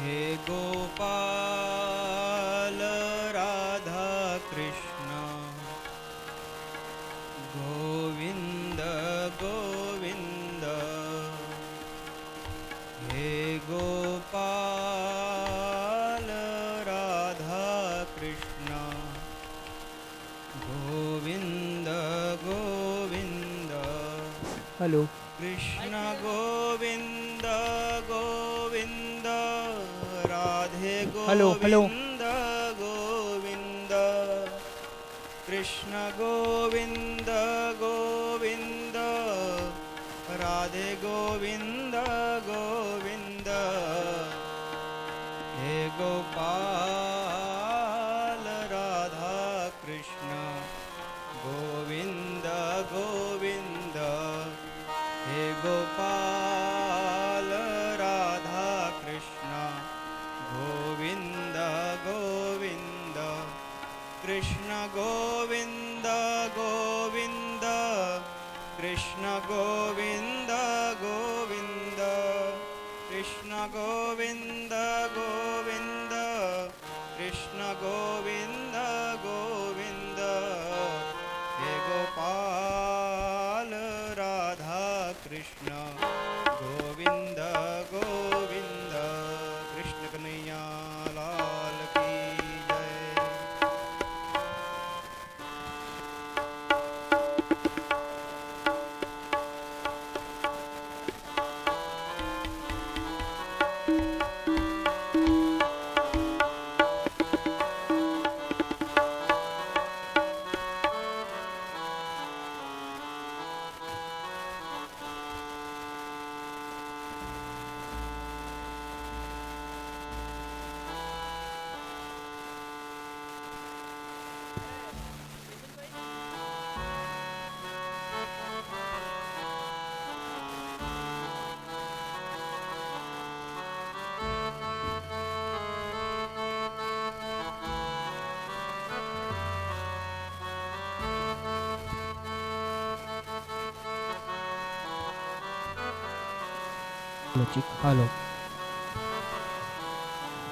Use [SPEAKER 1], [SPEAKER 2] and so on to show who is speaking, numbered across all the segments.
[SPEAKER 1] हे गोपाल राधा कृष्ण गोविंद गोविंद हे Gopal Radha Krishna Govind Govind
[SPEAKER 2] hello
[SPEAKER 1] Krishna Govind Govind Radhe
[SPEAKER 2] hello hello
[SPEAKER 1] Govind Govind Krishna Govind Govind Radhe Govind Govind हे गोपाल राधा कृष्ण गोविंद गोविंद हे गोपाल राधा कृष्ण गोविंद गोविंद कृष्ण गोविंद गोविंद कृष्ण गोविंद गोविंद कृष्ण गोविंद गोविंद कृष्ण गोविंद गोविंद हे गोपाल राधा कृष्ण गोविंद गोविंद कृष्ण कन्हैया लाल की जय।
[SPEAKER 2] लचिक hello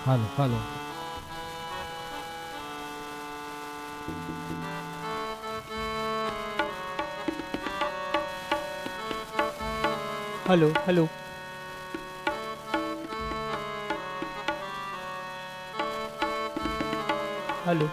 [SPEAKER 2] hello hello hello hello hello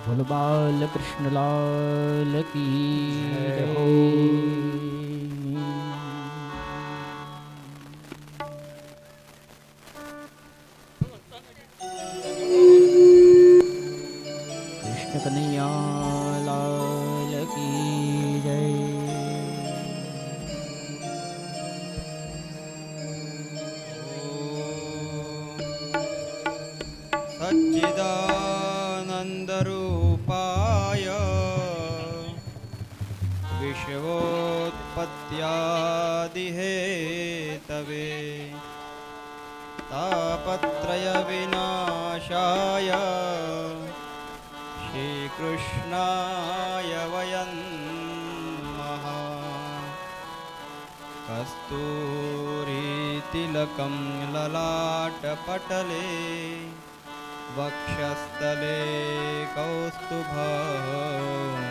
[SPEAKER 2] बोलो बाल कृष्ण लाल की जय हो। कृष्ण कन्हैया लाल की जय।
[SPEAKER 1] सच्चिदानन्दरूपाय विश्वोत्पत्त्यादिहेतवे तापत्रयविनाशाय श्रीकृष्णाय वयं नमः। कस्तूरीतिलकं ललाटपटले वक्षस्थले कौस्तुभम्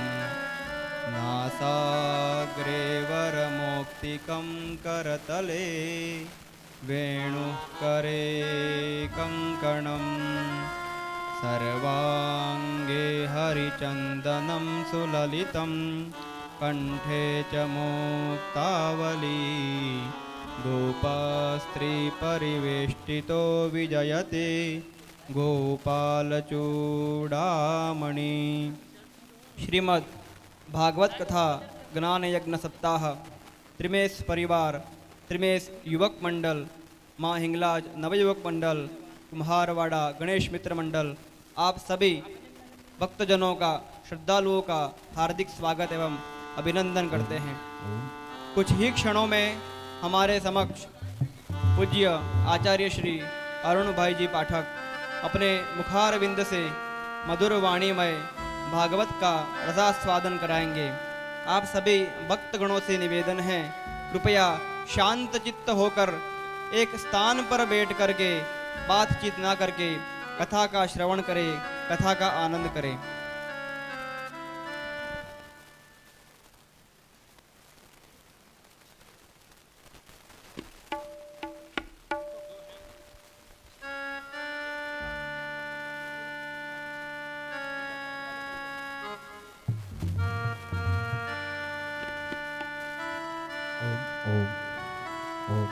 [SPEAKER 1] नासाग्रे वरमौक्तिकं करतले वेणुः करे कङ्कणम् सर्वाङ्गे हरिचन्दनं सुललितं कण्ठे च मुक्तावली गोपास्त्रीपरिवेष्टितो विजयते गोपालचूडामणि। श्रीमद् भागवत कथा ज्ञान यज्ञ सप्ताह त्रिमेश परिवार त्रिमेश युवक मंडल माँ हिंगलाज नवयुवक मंडल कुम्हारवाड़ा गणेश मित्र मंडल आप सभी भक्तजनों का श्रद्धालुओं का हार्दिक स्वागत एवं अभिनंदन करते हैं। कुछ ही क्षणों में हमारे समक्ष पूज्य आचार्य श्री अरुण भाई जी पाठक अपने मुखारविंद से मधुर वाणीमय भागवत का रसास्वादन कराएंगे। आप सभी भक्तगणों से निवेदन है, कृपया शांत चित्त होकर एक स्थान पर बैठ करके बातचीत ना करके कथा का श्रवण करें, कथा का आनंद करें।
[SPEAKER 2] ओम ओम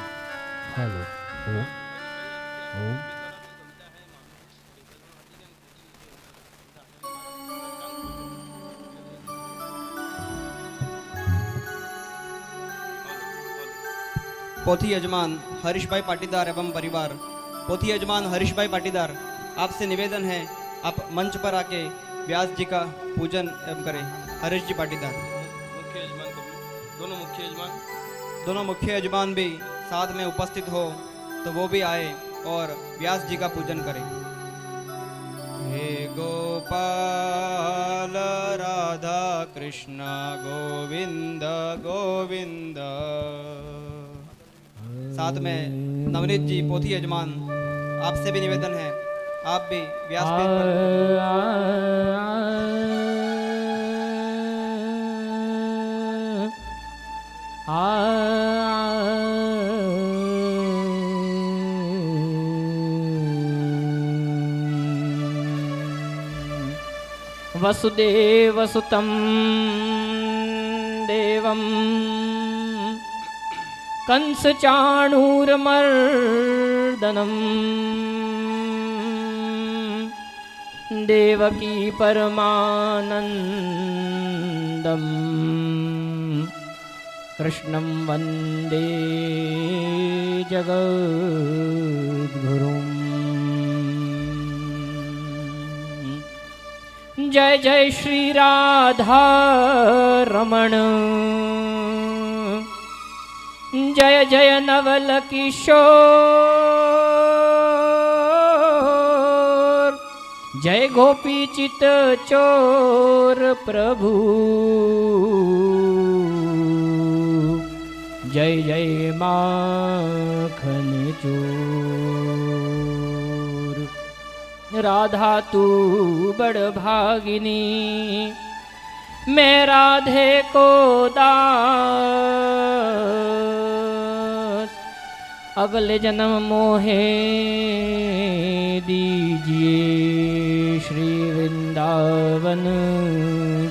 [SPEAKER 2] हेलो ओम ओम
[SPEAKER 1] पोथी यजमान हरीश भाई पाटीदार एवं परिवार। पोथी यजमान हरीश भाई पाटीदार, आपसे निवेदन है आप मंच पर आके व्यास जी का पूजन एवं करें। हरीश जी पाटीदार।
[SPEAKER 3] मुख्य यजमान को
[SPEAKER 1] दोनों मुख्य यजमान भी साथ में उपस्थित हो तो वो भी आए और व्यास जी का पूजन करें। हे गोपाल राधा कृष्ण गोविंद गोविंद। साथ में नवनीत जी पोथी यजमान, आपसे भी निवेदन है आप भी व्यासपीठ पर
[SPEAKER 2] वसुदेवसुतं देवं कंसचाणूरमर्दनं देवकी परमानन्दं कृष्णं वन्दे जगद्गुरुम्। जय जय श्री राधा रमण, जय जय नवल किशोर, जय गोपी चित चोर प्रभु, जय जय माखन चोर। राधा तू बड़ भागिनी, मैं राधे को दास, अगले जन्म मोहे दीजिए श्री वृंदावन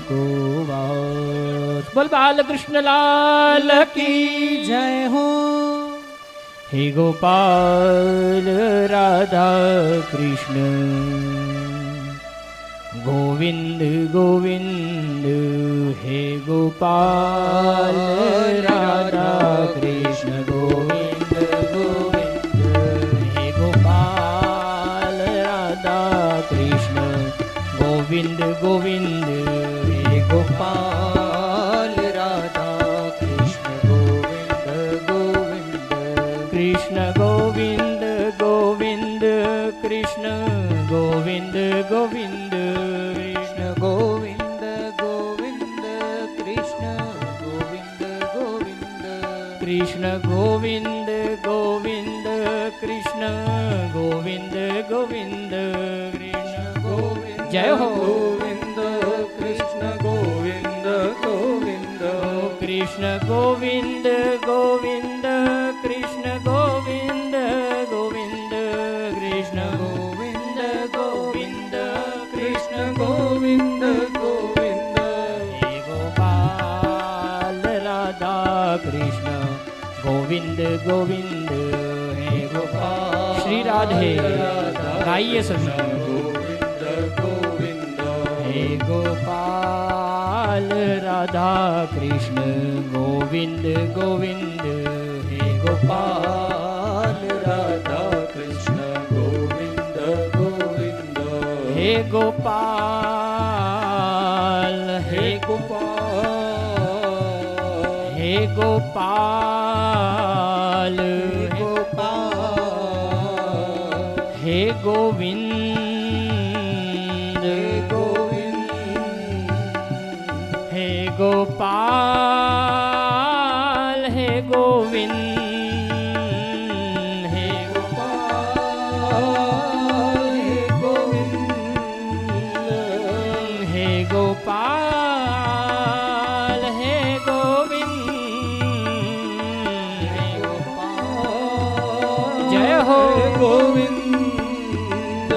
[SPEAKER 2] को वास। बोल बाल कृष्ण लाल की जय हो। हे गोपाल राधा कृष्ण गोविंद गोविंद, हे गोपाल राधा कृष्ण गोविंद गोविंद, हे गोपाल राधा कृष्ण गोविंद गोविंद, हे गोपाल राधा कृष्ण गोविंद गोविंद, कृष्ण गोविंद गोविंद, कृष्ण गोविंद गोविंद, कृष्ण गोविंद गोविंद, कृष्ण गोविंद गोविंद, कृष्ण गोविंद गोविंद, कृष्ण गोविंद गोविंद, कृष्ण गोविंद। जय हो गोविंद कृष्ण गोविंद गोविंद, कृष्ण गोविंद गोविंद, कृष्ण गोविंद गोविंद, कृष्ण गोविंद गोविंद, कृष्ण गोविंद गोविंद। हे गोपाल राधा कृष्ण गोविंद गोविंद, हे गोपाल। श्री राधे गाइए सभी। गोविंद गोविंद, हे गोपाल राधा कृष्ण गोविंद गोविंद, हे गोपाल राधा कृष्ण गोविंद गोविंद, हे गोपाल
[SPEAKER 3] गोपाल
[SPEAKER 2] हे गोपाल
[SPEAKER 3] गोपाल
[SPEAKER 2] हे गोविंद
[SPEAKER 3] गोविंद
[SPEAKER 2] हे गोपाल हे गोविंद हे
[SPEAKER 3] गोपाल हे गोविंद
[SPEAKER 2] हे गोपाल हे गोविंद हे
[SPEAKER 3] गोपाल
[SPEAKER 2] जय हो
[SPEAKER 3] गोविंद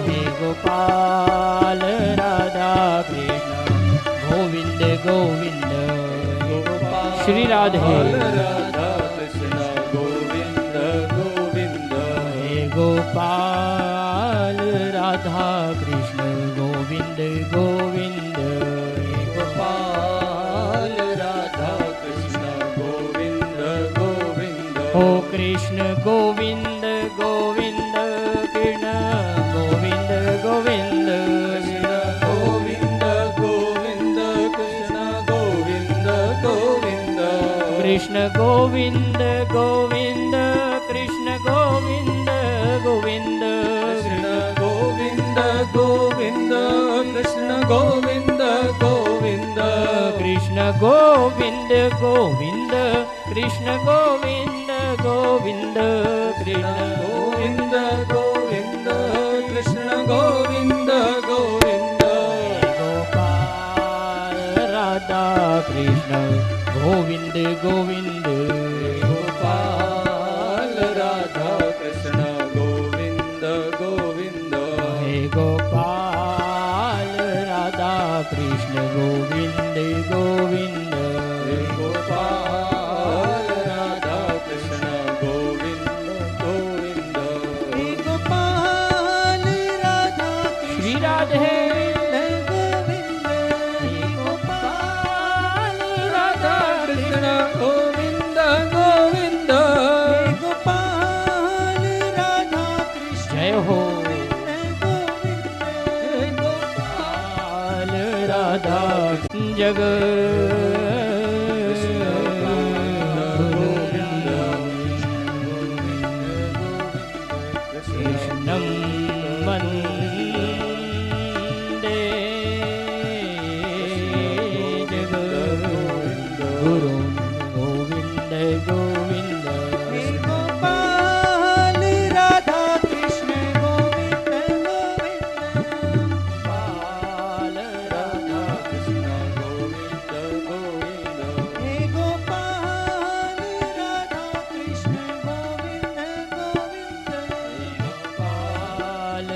[SPEAKER 2] हे गोपाल राधा कृष्ण गोविंद गोविंद श्री राधे
[SPEAKER 3] राधा कृष्ण गोविंद गोविंद
[SPEAKER 2] हे गोपाल राधा कृष्ण गोविंद गोविंद हे
[SPEAKER 3] गोपाल राधा कृष्ण गोविंद गोविंद
[SPEAKER 2] हो कृष्ण गोविंद गोविंद कृष्ण गोविंद गोविंद
[SPEAKER 3] कृष्ण गोविंद गोविंद कृष्ण गोविंद गोविंद कृष्ण गोविंद गोविंद
[SPEAKER 2] कृष्ण गोविंद गोविंद कृष्ण गोविंद गोविंद कृष्ण
[SPEAKER 3] गोविंद गोविंद कृष्ण गोविंद गोविंद
[SPEAKER 2] गोपाल राधा कृष्ण गोविंद गोविंद
[SPEAKER 3] गोपाल राधा कृष्ण गोविंद गोविंद
[SPEAKER 2] हे गोपाल राधा कृष्ण गोविंद गोविंद
[SPEAKER 3] गोपाल राधा कृष्ण गोविंद गोविंद गोपाल राधा
[SPEAKER 2] श्री राधे
[SPEAKER 3] गोपाल राधा कृष्ण गोविंद गोविंद गोपाल राधा कृष्ण
[SPEAKER 2] जय हो
[SPEAKER 3] गोपाल
[SPEAKER 2] राधा जग कृष्णं वन्दे जगद्गुरुं गोविन्द गोविन्द
[SPEAKER 3] गोपाल राधा कृष्ण गोविंद गोविंद
[SPEAKER 2] गोपाल
[SPEAKER 3] राधा कृष्ण गोविंद गोविंद हे गोपाल राधा कृष्ण गोविंद गोविंद
[SPEAKER 2] गोपाल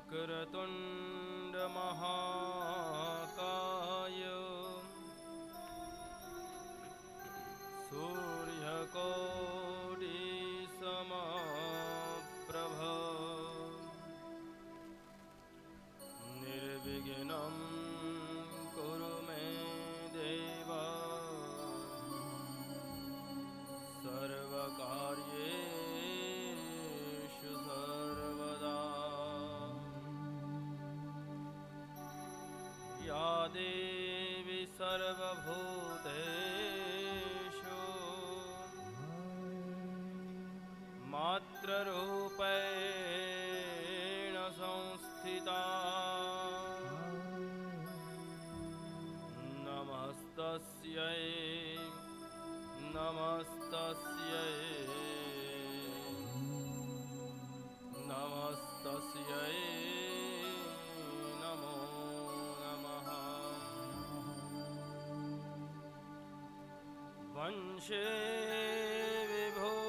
[SPEAKER 4] वक्रतुण्ड महाकाय सूर्यकोटि समप्रभ निर्विघ्नं कुरु मे देव सर्वकार्येषु सर्वदा या देवी सर्वभूतेषु मात्ररूपेण संस्थिता नमस्तस्यै नमस्तस्यै नमस्तस्यै नमो नमः वंशे विभूषितकरा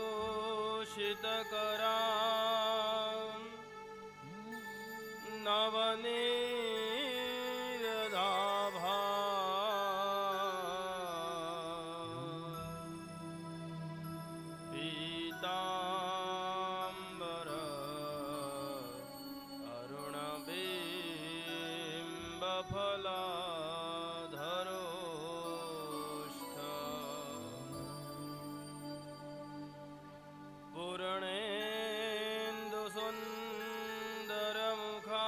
[SPEAKER 4] नवनीरदाभा पीताम्बर अरुणबिम्बफलाधरोष्ठ पूर्णेन्दुसुन्दरमुखा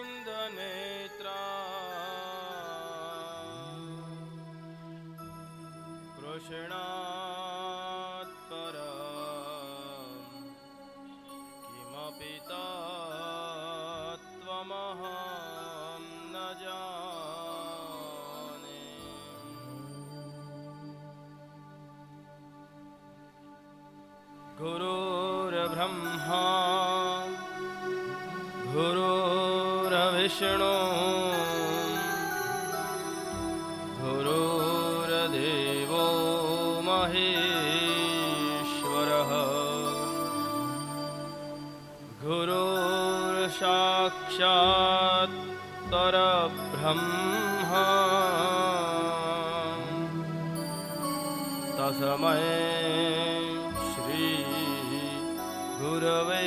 [SPEAKER 4] अरविन्दनेत्रा कृष्णात् परं किमपि तत्त्वमहं न जाने गुरुर्ब्रह्मा गुरुर्विष्णु गुरुर्देवो महेश्वरः गुरुर्साक्षात् परब्रह्म तस्मै श्री गुरवे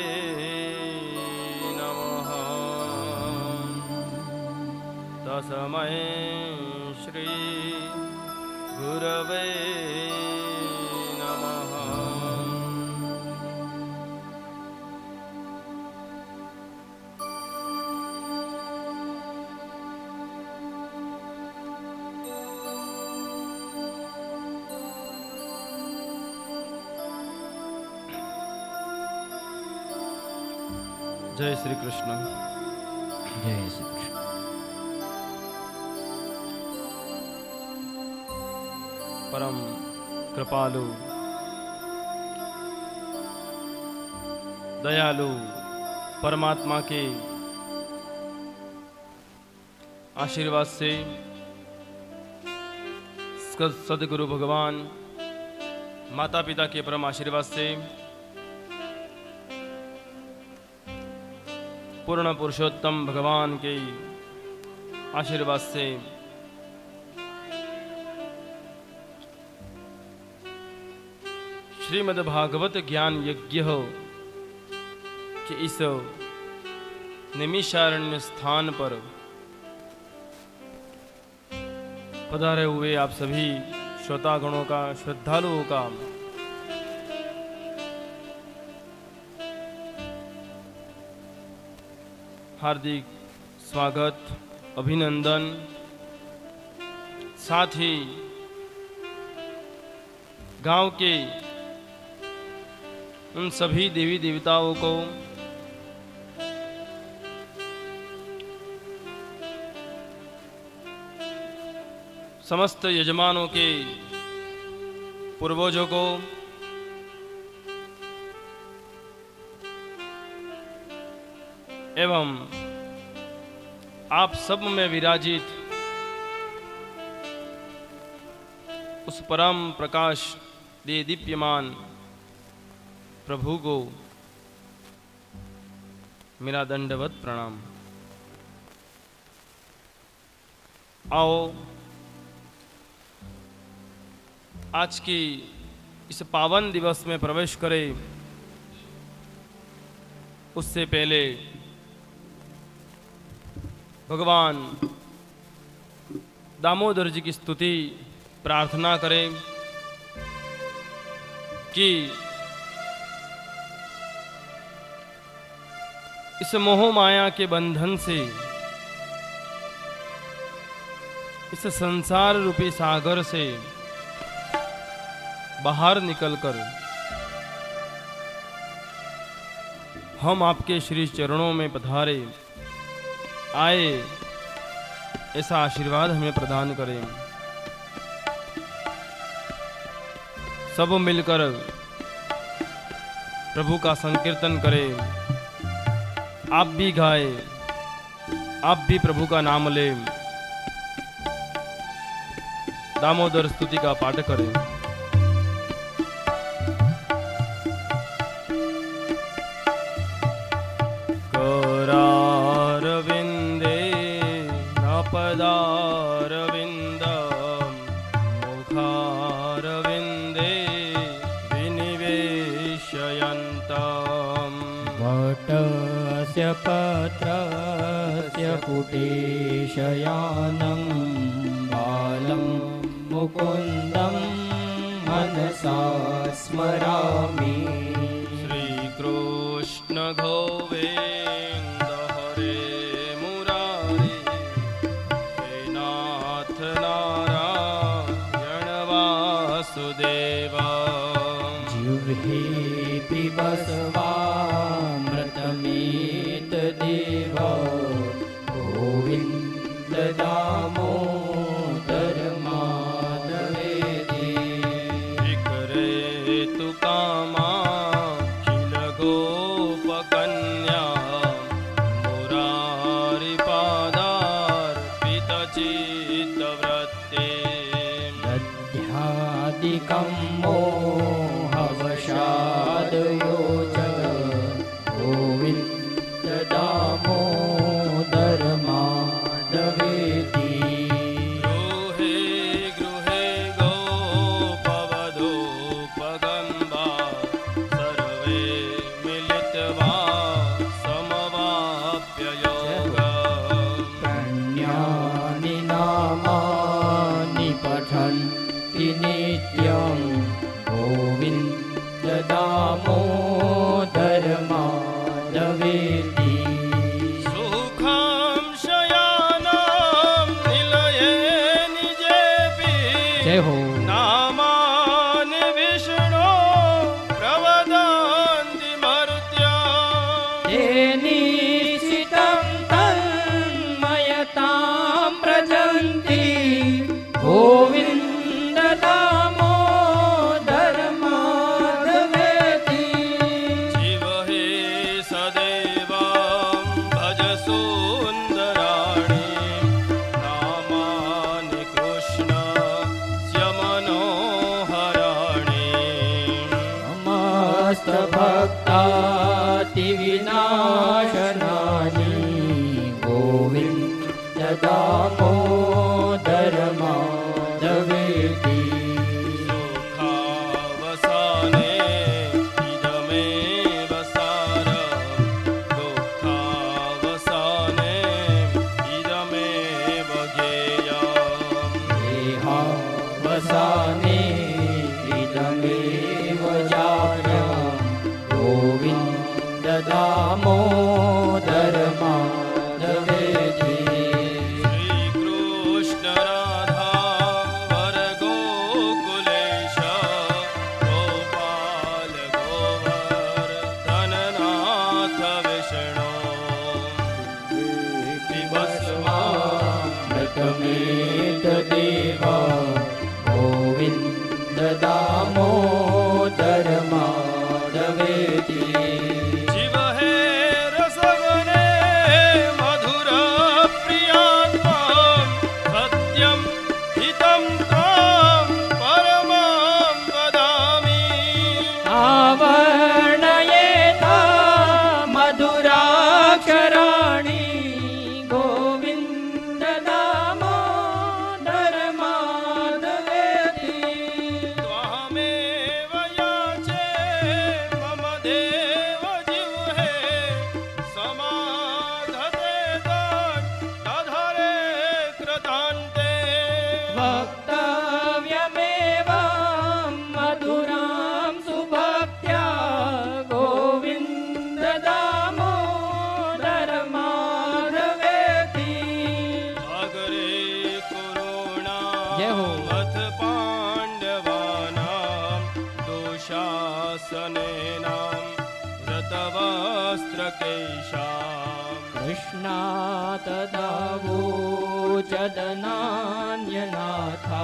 [SPEAKER 4] नमः तस्मै श्री गुरवे नमः जय श्री कृष्ण
[SPEAKER 2] जय श्री कृष्ण।
[SPEAKER 4] परम कृपालु दयालु परमात्मा के आशीर्वाद से सदगुरु भगवान माता पिता के परम आशीर्वाद से पूर्ण पुरुषोत्तम भगवान के आशीर्वाद से श्रीमद् भागवत ज्ञान यज्ञ के इस निमिषारण्य स्थान पर पधारे हुए आप सभी श्रोतागणों का श्रद्धालुओं का हार्दिक स्वागत अभिनंदन। साथ ही गांव के उन सभी देवी देवताओं को समस्त यजमानों के पूर्वजों को एवं आप सब में विराजित उस परम प्रकाश दे दीप्यमान प्रभु को मेरा दंडवत प्रणाम। आओ आज की इस पावन दिवस में प्रवेश करें। उससे पहले भगवान दामोदर जी की स्तुति प्रार्थना करें कि इस मोह माया के बंधन से, इस संसार रूपी सागर से बाहर निकलकर हम आपके श्री चरणों में पधारे आए, ऐसा आशीर्वाद हमें प्रदान करें। सब मिलकर प्रभु का संकीर्तन करें। आप भी गाए, आप भी प्रभु का नाम लें, दामोदर स्तुति का पाठ करें। करारविंदे न पदारविंद मुखारविंदे विनिवेशयन्तम्
[SPEAKER 2] वटस्य पत्रस्य पुटेशयानं बालं मुकुन्दं मनसा स्मरामि।
[SPEAKER 4] श्रीकृष्ण गोविन्द हरे मुरारे, हे नाथ नारायण वासुदेव।
[SPEAKER 2] जिह्वेऽपि बसवामृतमेतदेव गोविन्द दामोदर माधवेति।
[SPEAKER 4] विकरेतु कामाखिल गोपकन्या मुरारिपादार्पितचित्तवृत्ते।
[SPEAKER 2] दध्यादिकं मोहवशादयो च गोविन्द दामोदर माधवेति।
[SPEAKER 4] गृहे गृहे गोपवधूपगम्बा सर्वे मिलित्वा समवाप्य योगम्।
[SPEAKER 2] प्रणयानि नामानि पठन्ति नित्यं गोविन्द दामोदर माधवेति।
[SPEAKER 4] सुखं शयानं निलये निजेऽपि
[SPEAKER 2] जय हो।
[SPEAKER 4] नामानि विष्णो प्रवदन्ति मर्त्या।
[SPEAKER 2] ते निश्चितं तन्मयतां व्रजन्ति गोविन्द दामोदर माधवेति।
[SPEAKER 4] जीव हे सदैवं भज सुन्दराणि नामानि कृष्णस्य मनोहराणि।
[SPEAKER 2] समस्तभक्तातिविनाशनानि गोविन्द दामोदर माधवेति।
[SPEAKER 4] सुखावसाने इदमेव सारं, दुःखावसाने इदमेव ज्ञेयम्।
[SPEAKER 2] देहावसाने इदमेव जातं गोविन्द दामोदर माधवेति।
[SPEAKER 4] श्रीकृष्ण राधा वर गोकुलेश, गोपाल गोवर्धननाथ विष्णु।
[SPEAKER 2] भस्मामृतमेतदेव गोविन्द दामोदर माधवेति।
[SPEAKER 4] जीव हे रसवने मधुर प्रियात्मा, सत्यं हितं त्वां परमं वदामि।
[SPEAKER 2] आवर्ण जय हो।
[SPEAKER 4] अथ पाण्डवानां दुःशासनेनां व्रतवस्त्रकेशाम्
[SPEAKER 2] कृष्णा तदा वोचदनान्यनाथा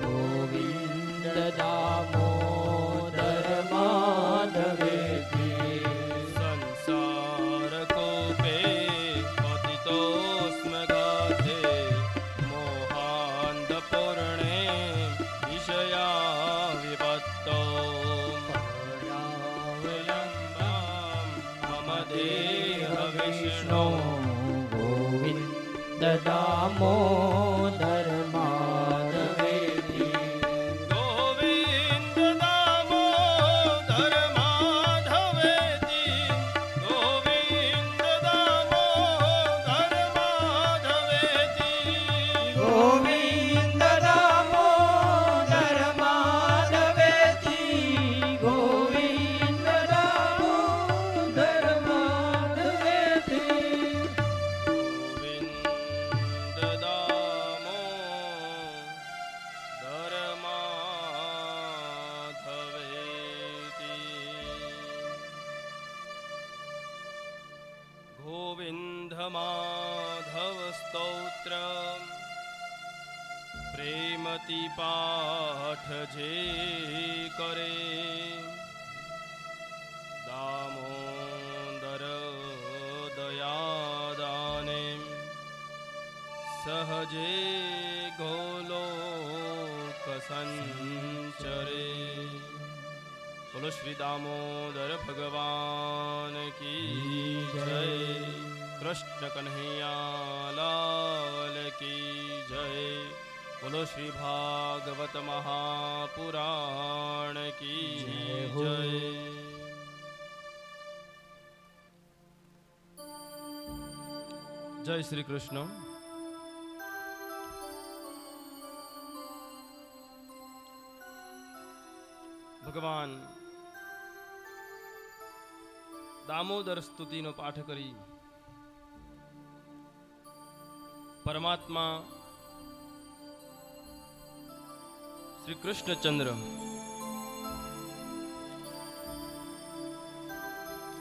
[SPEAKER 2] गोविन्द दामोदर माधवेति
[SPEAKER 4] संसारकूपे पतितोऽस्म गाधे मोहान्धपूर्णे विषया विपत्तो परावलम्बं मम देह विष्णो
[SPEAKER 2] गोविन्द दामोदर माधवेति
[SPEAKER 4] गोविन्द दामोदर माधवेति गोविन्द दामोदर माधवेति
[SPEAKER 1] गोविन्द दामोदर माधवेति गोविन्द दामोदर माधवेति
[SPEAKER 4] गोविन्द दामोदर माधवेति गोविन्द माधव स्तोत्र प्रेमति पाठ जे करे दामोदर दयादाने सहजे गोलोक संचरे बोलो श्री दामोदर भगवान की जय कृष्ण कन्हैया लाल की जय बोलो श्री भागवत महापुराण की
[SPEAKER 2] जय हो।
[SPEAKER 4] जय जय श्री कृष्ण। ભગવાન દામોદર સ્તુતિનો પાઠ કરી પરમાત્મા શ્રી કૃષ્ણચંદ્ર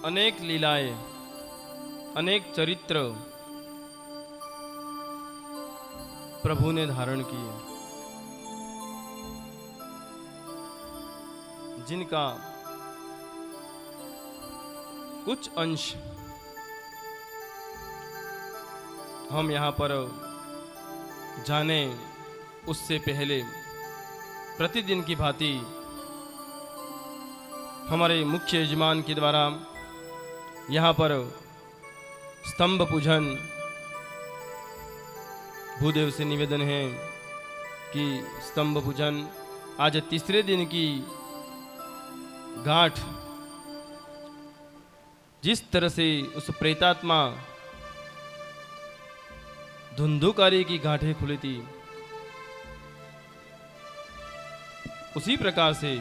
[SPEAKER 4] અનેક લીલાએ अनेक चरित्र प्रभु ने धारण किए, जिनका कुछ अंश हम यहाँ पर जाने उससे पहले प्रतिदिन की भांति हमारे मुख्य यजमान के द्वारा यहाँ पर स्तंभ पूजन भूदेव से निवेदन है कि स्तंभ पूजन आज तीसरे दिन की गांठ जिस तरह से उस प्रेतात्मा धुंधुकारी की गांठें खुली थी, उसी प्रकार से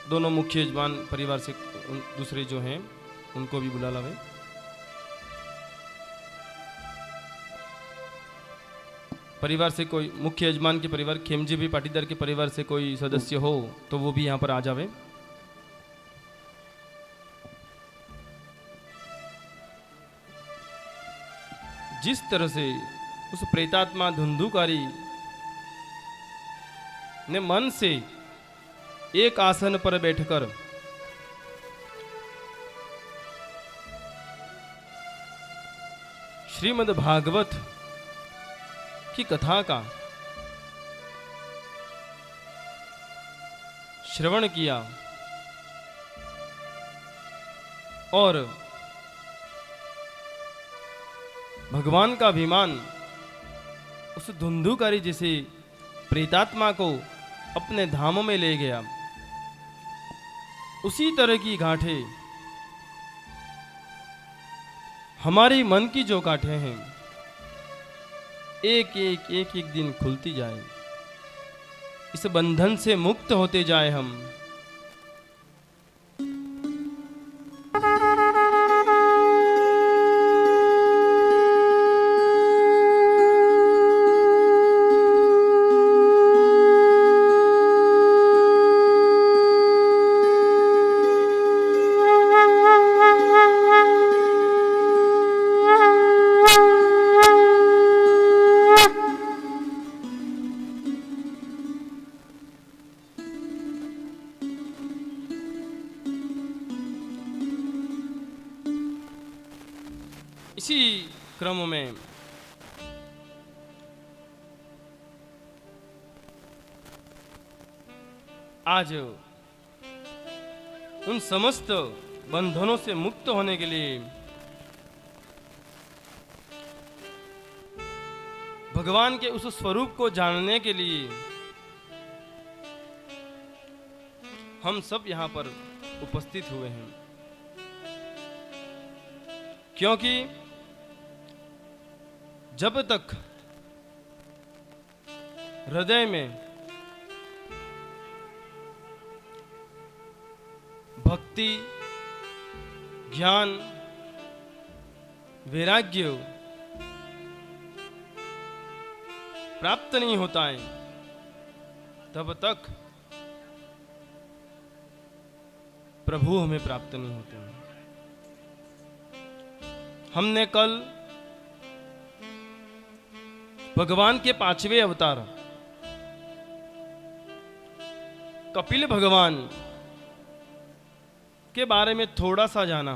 [SPEAKER 4] दोनों मुख्य यजमान परिवार से दूसरे जो हैं उनको भी बुला लावे। परिवार से कोई मुख्य यजमान के परिवार खेमजी भी पाटीदार के परिवार से कोई सदस्य हो तो वो भी यहाँ पर आ जावे। जिस तरह से उस प्रेतात्मा धुंधुकारी ने मन से एक आसन पर बैठकर श्रीमद् भागवत की कथा का श्रवण किया और भगवान का अभिमान उस धुंधुकारी जैसे प्रेतात्मा को अपने धाम में ले गया। उसी तरह की गांठें हमारी मन की जो गांठें हैं एक एक दिन खुलती जाए, इस बंधन से मुक्त होते जाए हम। इसी क्रम में आज उन समस्त बंधनों से मुक्त होने के लिए भगवान के उस स्वरूप को जानने के लिए हम सब यहां पर उपस्थित हुए हैं, क्योंकि जब तक हृदय में भक्ति, ज्ञान, वैराग्य प्राप्त नहीं होता है, तब तक प्रभु हमें प्राप्त नहीं होते हैं। हमने कल भगवान के 5वें अवतार कपिल भगवान के बारे में थोड़ा सा जाना।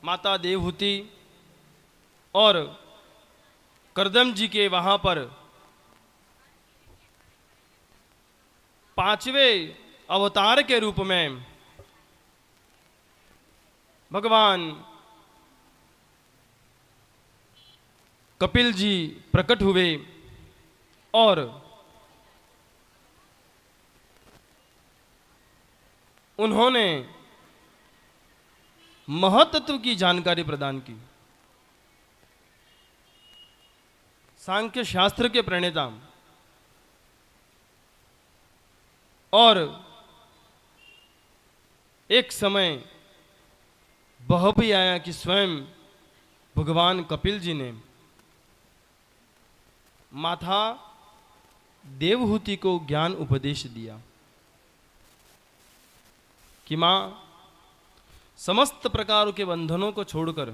[SPEAKER 4] माता देवहूति और करदम जी के वहां पर 5वें अवतार के रूप में भगवान कपिल जी प्रकट हुए और उन्होंने महतत्व की जानकारी प्रदान की। सांख्य शास्त्र के प्रणेता और एक समय वह भी आया कि स्वयं भगवान कपिल जी ने माता देवहूति को ज्ञान उपदेश दिया कि मां समस्त प्रकार के बंधनों को छोड़कर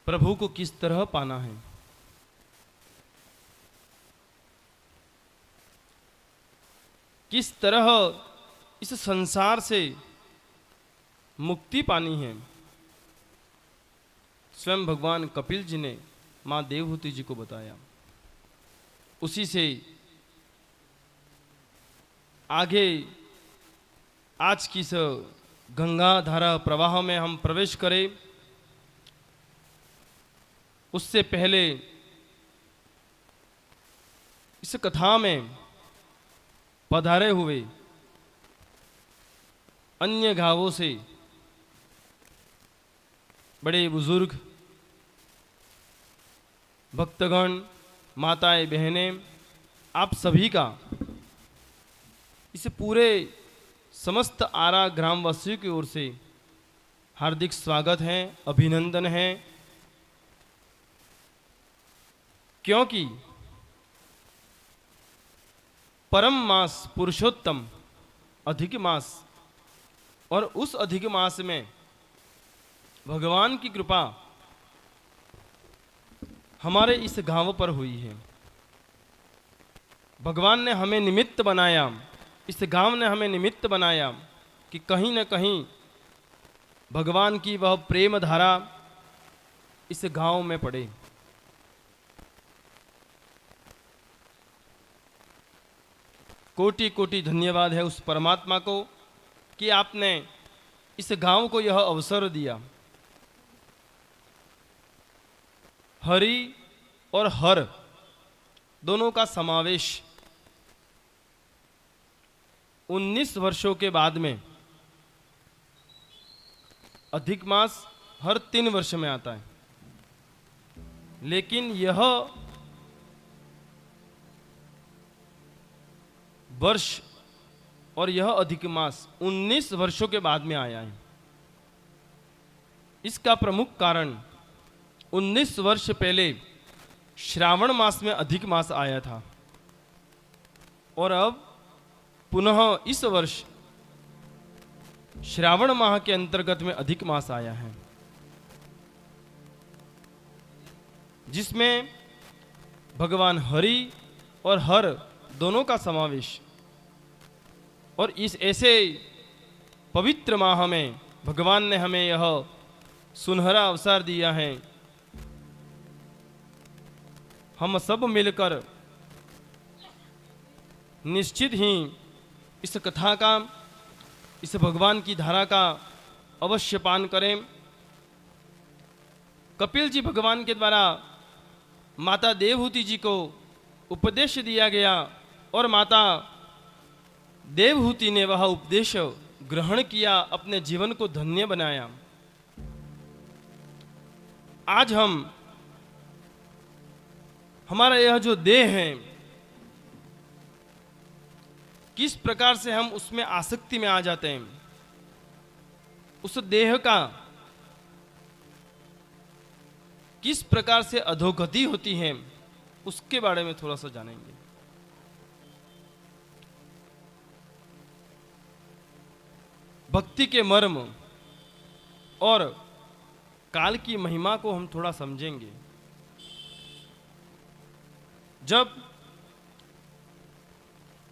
[SPEAKER 4] प्रभु को किस तरह पाना है। किस तरह इस संसार से मुक्ति पानी है। स्वयं भगवान कपिल जी ने मां देवहूति जी को बताया। उसी से आगे आज की इस गंगा धारा प्रवाह में हम प्रवेश करें, उससे पहले इस कथा में पधारे हुए अन्य गांवों से बड़े बुजुर्ग, भक्तगण, माताएं, बहनें, आप सभी का इस पूरे समस्त आरा ग्रामवासियों की ओर से हार्दिक स्वागत है, अभिनंदन है। क्योंकि परम मास पुरुषोत्तम अधिक मास और उस अधिक मास में भगवान की कृपा हमारे इस गांव पर हुई है। भगवान ने हमें निमित्त बनाया, इस गांव ने हमें निमित्त बनाया कि कहीं न कहीं भगवान की वह प्रेम धारा इस गांव में पड़े। कोटि कोटि धन्यवाद है उस परमात्मा को कि आपने इस गांव को यह अवसर दिया। हरि और हर दोनों का समावेश 19 वर्षों के बाद में, अधिक मास हर 3 वर्ष में आता है, लेकिन यह वर्ष और यह अधिक मास 19 वर्षों के बाद में आया है। इसका प्रमुख कारण 19 वर्ष पहले श्रावण मास में अधिक मास आया था और अब पुनः इस वर्ष श्रावण माह के अंतर्गत में अधिक मास आया है, जिसमें भगवान हरि और हर दोनों का समावेश और इस ऐसे पवित्र माह में भगवान ने हमें यह सुनहरा अवसर दिया है। हम सब मिलकर निश्चित ही इस कथा का, इस भगवान की धारा का अवश्य पान करें। कपिल जी भगवान के द्वारा माता देवहूति जी को उपदेश दिया गया और माता देवहूति ने वह उपदेश ग्रहण किया, अपने जीवन को धन्य बनाया। आज हमारा यह जो देह है, किस प्रकार से हम उसमें आसक्ति में आ जाते हैं, उस देह का किस प्रकार से अधोगति होती है, उसके बारे में थोड़ा सा जानेंगे। भक्ति के मर्म और काल की महिमा को हम थोड़ा समझेंगे। जब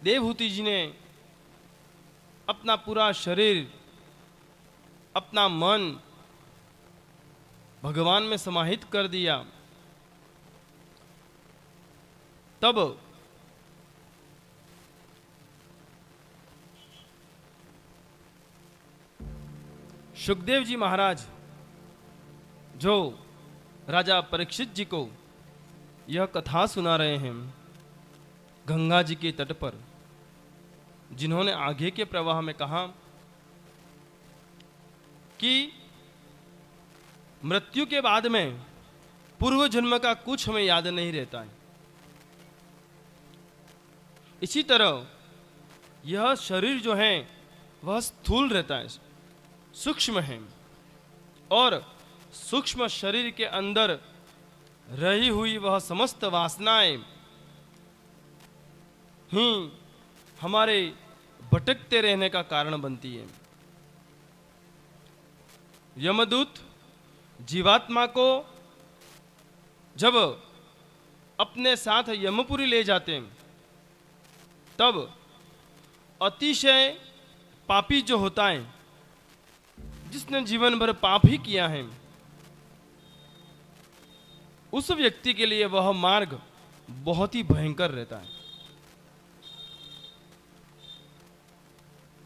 [SPEAKER 4] देवहूति जी ने अपना पूरा शरीर, अपना मन भगवान में समाहित कर दिया, तब सुखदेव जी महाराज जो राजा परीक्षित जी को यह कथा सुना रहे हैं गंगा जी के तट पर, जिन्होंने आगे के प्रवाह में कहा कि मृत्यु के बाद में पूर्व जन्म का कुछ हमें याद नहीं रहता है। इसी तरह यह शरीर जो है वह स्थूल रहता है, सूक्ष्म है, और सूक्ष्म शरीर के अंदर रही हुई वह समस्त वासनाएं ही हमारे भटकते रहने का कारण बनती है। यमदूत जीवात्मा को जब अपने साथ यमपुरी ले जाते हैं, तब अतिशय पापी जो होता है, जिसने जीवन भर पाप ही किया है, उस व्यक्ति के लिए वह मार्ग बहुत ही भयंकर रहता है,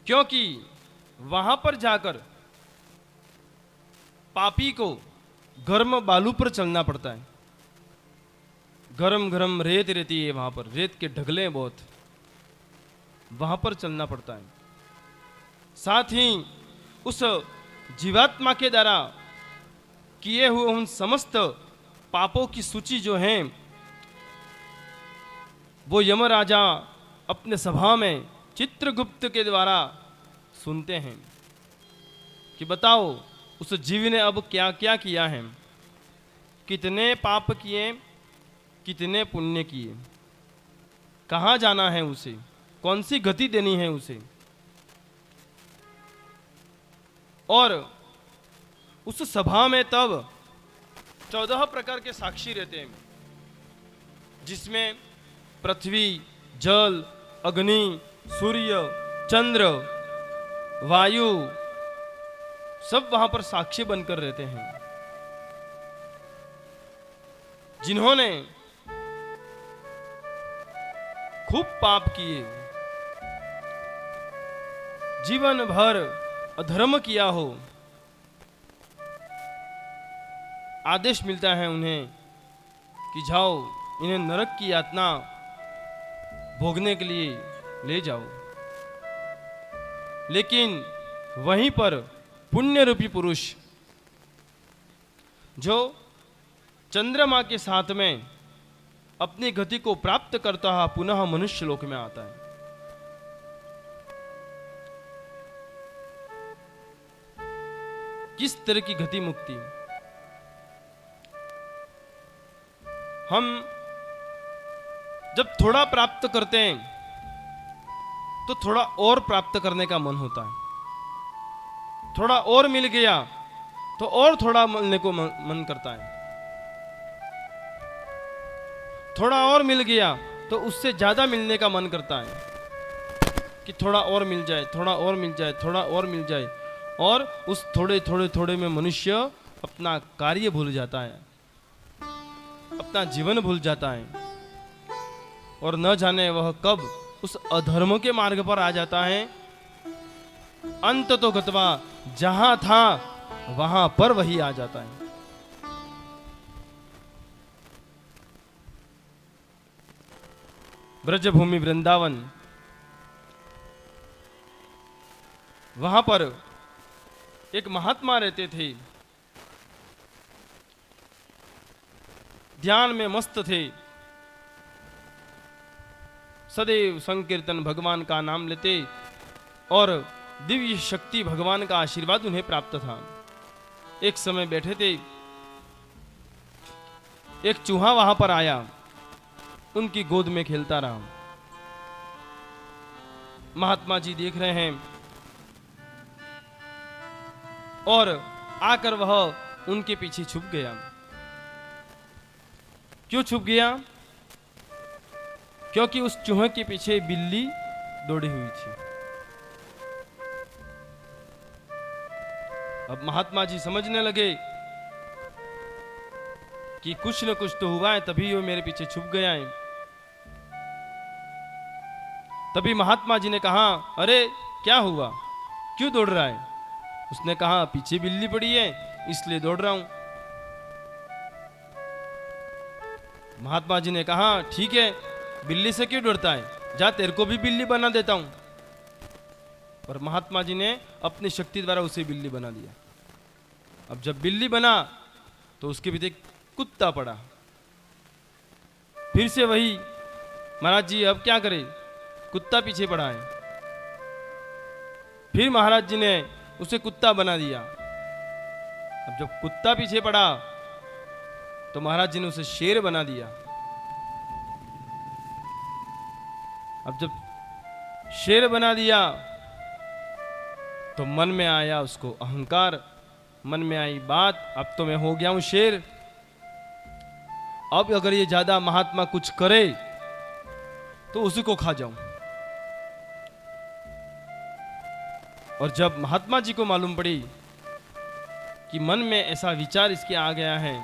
[SPEAKER 4] क्योंकि वहां पर जाकर पापी को गर्म बालू पर चलना पड़ता है। गरम गरम रेत रहती है, वहां पर रेत के ढगले बहुत, वहां पर चलना पड़ता है। साथ ही उस जीवात्मा के द्वारा किए हुए उन समस्त पापों की सूची जो है, वो यमराजा अपने सभा में चित्रगुप्त के द्वारा सुनते हैं कि बताओ उस जीव ने अब क्या क्या किया है, कितने पाप किए, कितने पुण्य किए, कहाँ जाना है उसे, कौन सी गति देनी है उसे। और उस सभा में तब 14 प्रकार के साक्षी रहते हैं, जिसमें पृथ्वी, जल, अग्नि, सूर्य, चंद्र, वायु सब वहां पर साक्षी बनकर रहते हैं, जिन्होंने खूब पाप किए, जीवन भर अधर्म किया हो। आदेश मिलता है उन्हें कि जाओ इन्हें नरक की यातना भोगने के लिए ले जाओ। लेकिन वहीं पर पुण्य रूपी पुरुष जो चंद्रमा के साथ में अपनी गति को प्राप्त करता है, पुनः मनुष्य लोक में आता है। किस तरह की गति मुक्ति? हम जब थोड़ा प्राप्त करते हैं तो थोड़ा और प्राप्त करने का मन होता है, थोड़ा और मिल गया तो और थोड़ा मिलने को मन करता है, थोड़ा और मिल गया तो उससे ज्यादा मिलने का मन करता है। कि थोड़ा और मिल जाए, थोड़ा और मिल जाए, थोड़ा और मिल जाए, और उस थोड़े थोड़े थोड़े में मनुष्य अपना कार्य भूल जाता है, अपना जीवन भूल जाता है, और न जाने वह कब उस अधर्म के मार्ग पर आ जाता है। अंत तो गतवा, जहां था वहां पर वही आ जाता है। ब्रजभूमि वृंदावन, वहां पर एक महात्मा रहते थे, ध्यान में मस्त थे, सदैव संकीर्तन भगवान का नाम लेते, और दिव्य शक्ति भगवान का आशीर्वाद उन्हें प्राप्त था। एक समय बैठे थे, एक चूहा वहां पर आया, उनकी गोद में खेलता रहा। महात्मा जी देख रहे हैं, और आकर वह उनके पीछे छुप गया। क्यों छुप गया? क्योंकि उस चूहे के पीछे बिल्ली दौड़ी हुई थी। अब महात्मा जी समझने लगे कि कुछ न कुछ तो हुआ है, तभी वो मेरे पीछे छुप गया है। तभी महात्मा जी ने कहा, अरे क्या हुआ, क्यों दौड़ रहा है? उसने कहा, पीछे बिल्ली पड़ी है इसलिए दौड़ रहा हूं। महात्मा जी ने कहा, ठीक है, बिल्ली से क्यों डरता है, जा तेरे को भी बिल्ली बना देता हूं। पर महात्मा जी ने अपनी शक्ति द्वारा उसे बिल्ली बना दिया। अब जब बिल्ली बना तो उसके पीछे कुत्ता पड़ा। फिर से वही, महाराज जी अब क्या करें, कुत्ता पीछे पड़ा है। फिर महाराज जी ने उसे कुत्ता बना दिया। अब जब कुत्ता पीछे पड़ा तो महाराज जी ने उसे शेर बना दिया। अब जब शेर बना दिया तो मन में आया उसको अहंकार, मन में आई बात, अब तो मैं हो गया हूं शेर, अब अगर ये ज्यादा महात्मा कुछ करे तो उसी को खा जाऊं। और जब महात्मा जी को मालूम पड़ी कि मन में ऐसा विचार इसके आ गया है,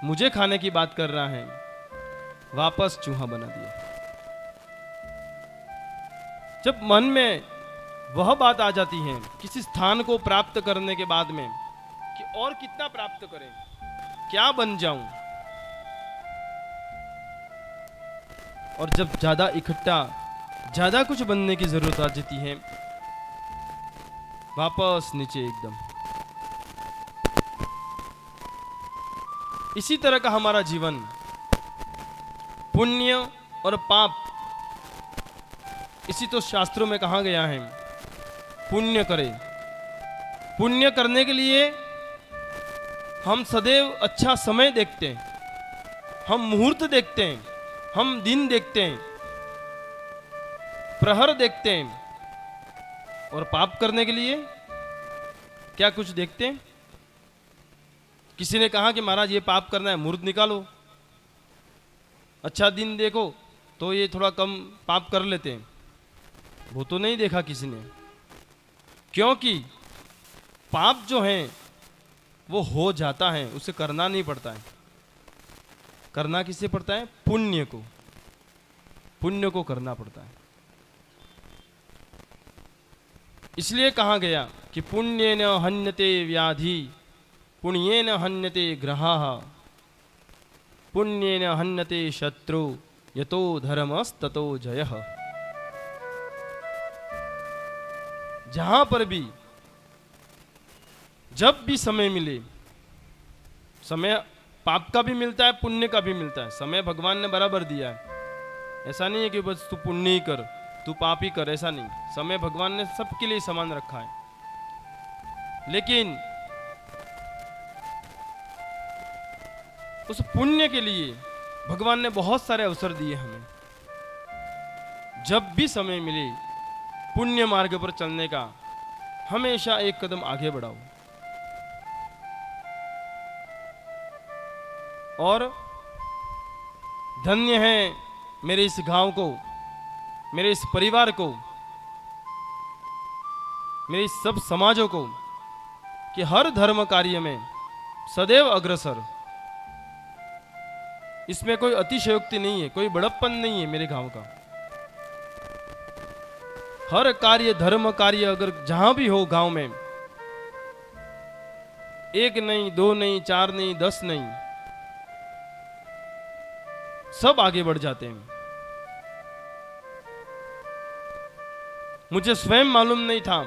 [SPEAKER 4] मुझे खाने की बात कर रहा है, वापस चूहा बना दिया। जब मन में वह बात आ जाती है किसी स्थान को प्राप्त करने के बाद में कि और कितना प्राप्त करें, क्या बन जाऊं, और जब ज्यादा इकट्ठा, ज्यादा कुछ बनने की जरूरत आ जाती है, वापस नीचे एकदम। इसी तरह का हमारा जीवन, पुण्य और पाप, इसी तो शास्त्रों में कहा गया है, पुण्य करें। पुण्य करने के लिए हम सदैव अच्छा समय देखते हैं, हम मुहूर्त देखते हैं, हम दिन देखते हैं, प्रहर देखते हैं। और पाप करने के लिए क्या कुछ देखते हैं? किसी ने कहा कि महाराज ये पाप करना है, मुहूर्त निकालो, अच्छा दिन देखो तो ये थोड़ा कम पाप कर लेते हैं। वो तो नहीं देखा किसी ने, क्योंकि पाप जो है वो हो जाता है, उसे करना नहीं पड़ता है। करना किसे पड़ता है? पुण्य को, पुण्य को करना पड़ता है। इसलिए कहा गया कि पुण्येन हन्यते व्याधि, पुण्येन हन्यते ग्रहाः, पुण्येन हन्यते शत्रु, यतो धर्मस्ततो जयः। जहां पर भी, जब भी समय मिले, समय पाप का भी मिलता है, पुण्य का भी मिलता है, समय भगवान ने बराबर दिया है। ऐसा नहीं है कि बस तू पुण्य ही कर, तू पाप ही कर, ऐसा नहीं। समय भगवान ने सबके लिए समान रखा है। लेकिन उस पुण्य के लिए भगवान ने बहुत सारे अवसर दिए हमें। जब भी समय मिले पुण्य मार्ग पर चलने का, हमेशा एक कदम आगे बढ़ाओ। और धन्य है मेरे इस गांव को मेरे इस परिवार को, मेरे इस सब समाजों को कि हर धर्म कार्य में सदैव अग्रसर। इसमें कोई अतिशयोक्ति नहीं है, कोई बड़प्पन नहीं है मेरे गांव का। हर कार्य, धर्म कार्य अगर जहां भी हो गांव में, 1 नहीं, 2 नहीं, 4 नहीं, 10 नहीं, सब आगे बढ़ जाते हैं। मुझे स्वयं मालूम नहीं था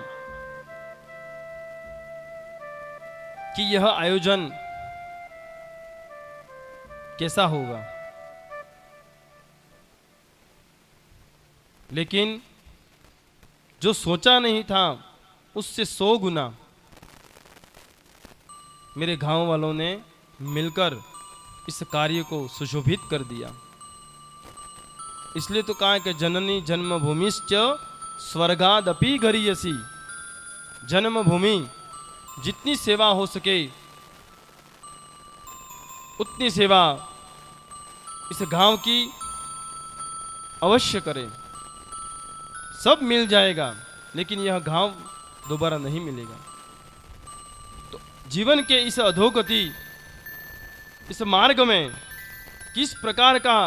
[SPEAKER 4] कि यह आयोजन कैसा होगा, लेकिन जो सोचा नहीं था उससे 100 गुना मेरे गांव वालों ने मिलकर इस कार्य को सुशोभित कर दिया। इसलिए तो कहा कि जननी जन्मभूमिश्च स्वर्गादपि गरीयसी। जन्मभूमि, जितनी सेवा हो सके उतनी सेवा इस गांव की अवश्य करें। सब मिल जाएगा, लेकिन यह गांव दोबारा नहीं मिलेगा। तो जीवन के इस अधोगति, इस मार्ग में किस प्रकार का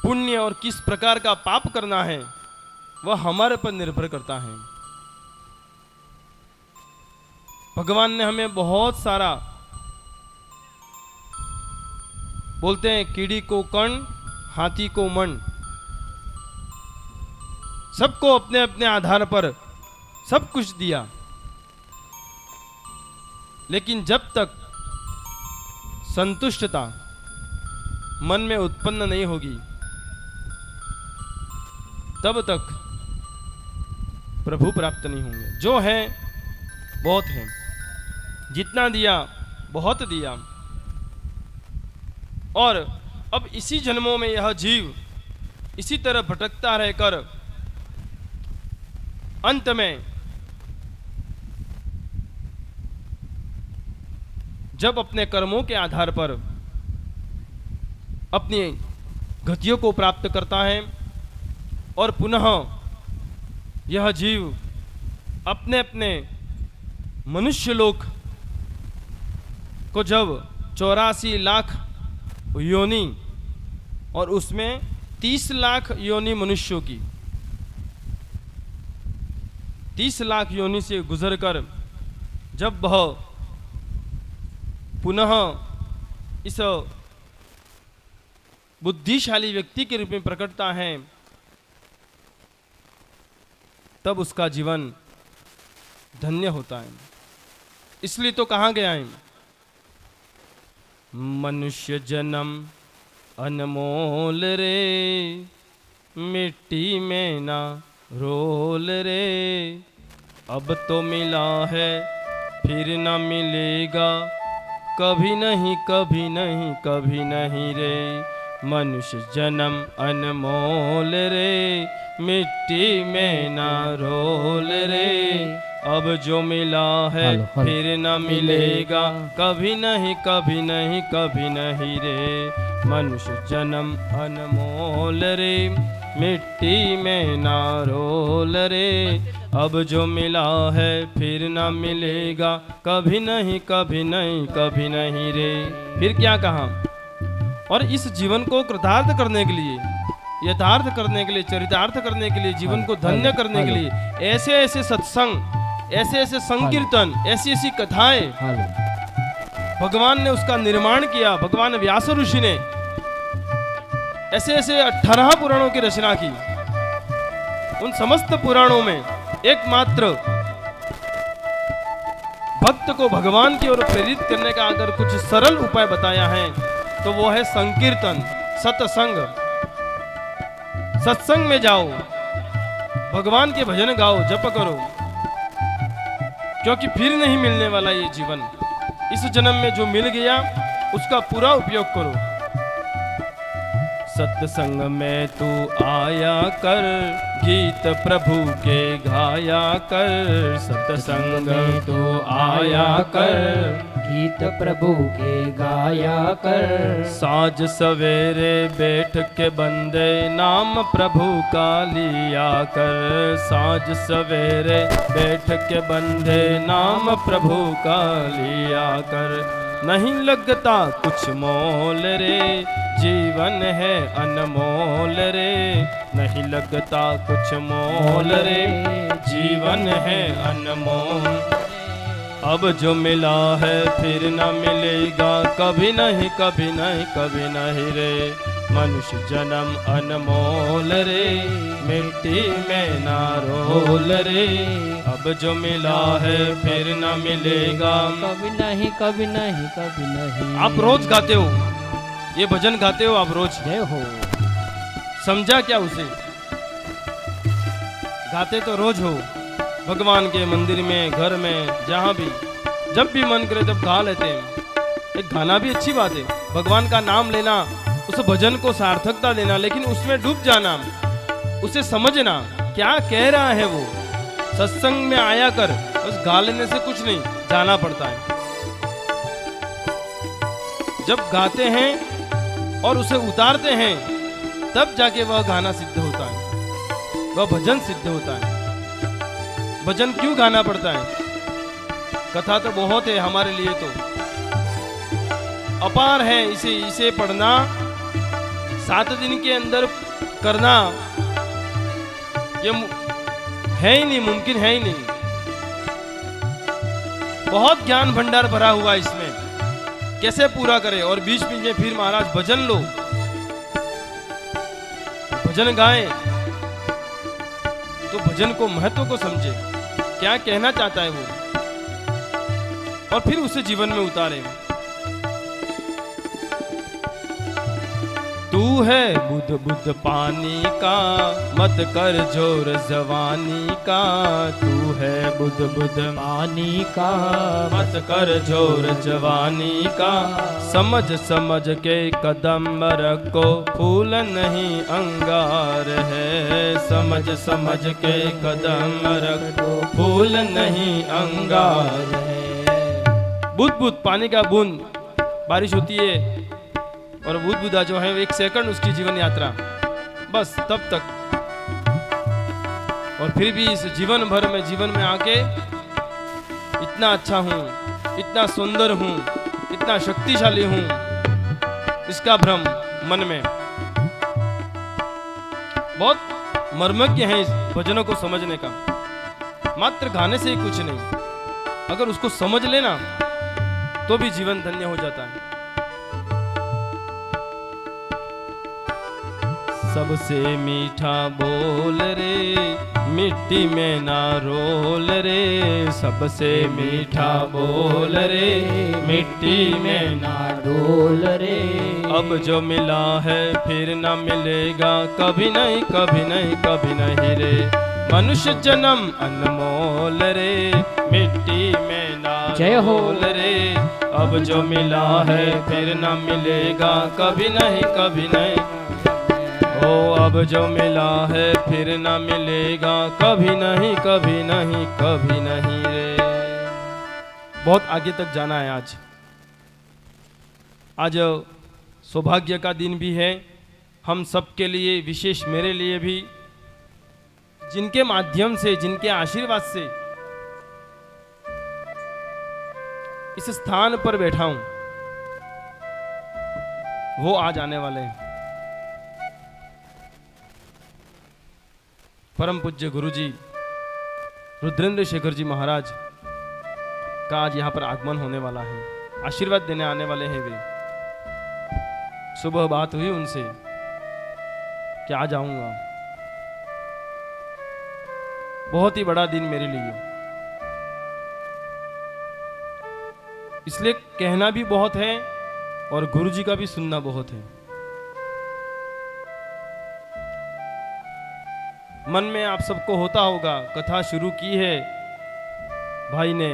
[SPEAKER 4] पुण्य और किस प्रकार का पाप करना है, वह हमारे पर निर्भर करता है। भगवान ने हमें बहुत सारा, बोलते हैं कीड़ी को कण, हाथी को मन, सबको अपने अपने आधार पर सब कुछ दिया। लेकिन जब तक संतुष्टता मन में उत्पन्न नहीं होगी, तब तक प्रभु प्राप्त नहीं होंगे। जो है बहुत है, जितना दिया बहुत दिया। और अब इसी जन्मों में यह जीव इसी तरह भटकता रहकर अंत में जब अपने कर्मों के आधार पर अपनी गतियों को प्राप्त करता है और पुनः यह जीव अपने अपने मनुष्य लोक को जब 84 लाख योनि और उसमें 30 लाख योनि मनुष्यों की, 30 लाख योनि से गुजरकर जब वह पुनः इस बुद्धिशाली व्यक्ति के रूप में प्रकटता है, तब उसका जीवन धन्य होता है। इसलिए तो कहा गया है, मनुष्य जन्म अनमोल रे, मिट्टी में ना रोल रे। अब तो मिला है फिर ना मिलेगा, कभी नहीं कभी नहीं कभी नहीं रे। मनुष्य जन्म अनमोल रे, मिट्टी में ना रोल रे। अब जो मिला है फिर न मिलेगा, कभी नहीं कभी नहीं कभी नहीं रे। मनुष्य जन्म अनमोल रे, मिट्टी में ना रोल रे। अब जो मिला है फिर न मिलेगा, कभी नहीं कभी नहीं कभी नहीं रे। फिर क्या कहा? और इस जीवन को कृतार्थ करने के लिए, यथार्थ करने के लिए, चरितार्थ करने के लिए, जीवन को धन्य करने के लिए ऐसे ऐसे सत्संग, ऐसे ऐसे संकीर्तन, ऐसी ऐसी कथाएं भगवान ने उसका निर्माण किया। भगवान व्यास ऋषि ने ऐसे ऐसे 18 पुराणों की रचना की। उन समस्त पुराणों में एकमात्र भक्त को भगवान की ओर प्रेरित करने का अगर कुछ सरल उपाय बताया है तो वो है संकीर्तन, सत्संग। सत्संग में जाओ, भगवान के भजन गाओ, जप करो, क्योंकि फिर नहीं मिलने वाला ये जीवन। इस जन्म में जो मिल गया उसका पूरा उपयोग करो। सत्संग में तू आया कर, गीत प्रभु के गाया कर। सत्संग में तू आया कर,
[SPEAKER 2] गीत प्रभु के गाया कर।
[SPEAKER 4] साज सवेरे बैठ के बंदे नाम प्रभु का लिया कर। साज सवेरे बैठ के बंदे नाम प्रभु का लिया कर। नहीं लगता कुछ मोल रे, जीवन है अनमोल रे। नहीं लगता कुछ मोल रे, जीवन है अनमोल। अब जो मिला है फिर न मिलेगा, कभी नहीं कभी नहीं कभी नहीं रे। मनुष्य जन्म अनमोल रे, मिट्टी में ना रोल रे। अब जो मिला है फिर न मिलेगा।
[SPEAKER 2] कभी नहीं कभी नहीं कभी नहीं।
[SPEAKER 4] आप रोज गाते हो ये भजन, गाते हो आप रोज,
[SPEAKER 2] जय हो।
[SPEAKER 4] समझा क्या उसे? गाते तो रोज हो, भगवान के मंदिर में, घर में, जहाँ भी, जब भी मन करे तब गा लेते हैं। एक गाना भी अच्छी बात है, भगवान का नाम लेना, उस भजन को सार्थकता देना, लेकिन उसमें डूब जाना, उसे समझना क्या कह रहा है वो। सत्संग में आया कर, बस गा लेने से कुछ नहीं, जाना पड़ता है। जब गाते हैं और उसे उतारते हैं, तब जाके वह गाना सिद्ध होता है, वह भजन सिद्ध होता है। भजन क्यों गाना पड़ता है? कथा तो बहुत है हमारे लिए, तो अपार है। इसे पढ़ना 7 दिन के अंदर करना ये है ही नहीं, मुमकिन है ही नहीं। बहुत ज्ञान भंडार भरा हुआ इसमें, कैसे पूरा करे? और बीच बीच में फिर महाराज भजन लो, भजन गाएं, तो भजन को, महत्व को समझे, क्या कहना चाहता है वो, और फिर उसे जीवन में उतारे। तू है बुद्ध बुद्ध पानी का, मत कर जोर जवानी का। तू है बुद्ध बुद्ध
[SPEAKER 2] पानी का,
[SPEAKER 4] मत कर जोर जवानी का। समझ समझ के कदम रखो, फूल नहीं अंगार है। समझ समझ के कदम रखो, फूल नहीं अंगार है। बूंद बूंद पानी का बूंद, बारिश होती है और बूंद बूंदा जो है 1 सेकंड उसकी जीवन यात्रा, बस तब तक। और फिर भी इस जीवन भर में, जीवन में आके इतना अच्छा हूँ, इतना सुंदर हूँ, इतना शक्तिशाली हूँ, इसका भ्रम मन में। बहुत मर्मज्ञ है इस भजनों को समझने का, मात्र गाने से ही कुछ नहीं, अगर उसको समझ लेना तो भी जीवन धन्य हो जाता है। सबसे मीठा बोल रे, मिट्टी में ना रोल रे। सबसे मीठा बोल रे, मिट्टी में ना
[SPEAKER 2] डोल रे।
[SPEAKER 4] अब जो मिला है फिर ना मिलेगा, कभी नहीं कभी नहीं कभी नहीं रे। मनुष्य जन्म अनमोल रे, मिट्टी में ना
[SPEAKER 2] जय हो।
[SPEAKER 4] रोल रे। अब जो मिला है फिर ना मिलेगा, कभी नहीं कभी नहीं। ओ अब जो मिला है फिर ना मिलेगा, कभी नहीं कभी नहीं कभी नहीं रे। बहुत आगे तक जाना है आज। आज सौभाग्य का दिन भी है हम सबके लिए, विशेष मेरे लिए भी, जिनके माध्यम से, जिनके आशीर्वाद से इस स्थान पर बैठा हूं, वो आज आने वाले हैं। परम पूज्य गुरुजी रुद्रेंद्र शेखर जी महाराज का आज यहाँ पर आगमन होने वाला है, आशीर्वाद देने आने वाले हैं वे। सुबह बात हुई उनसे कि आ जाऊंगा। बहुत ही बड़ा दिन मेरे लिए, इसलिए कहना भी बहुत है और गुरुजी का भी सुनना बहुत है। मन में आप सबको होता होगा, कथा शुरू की है भाई ने,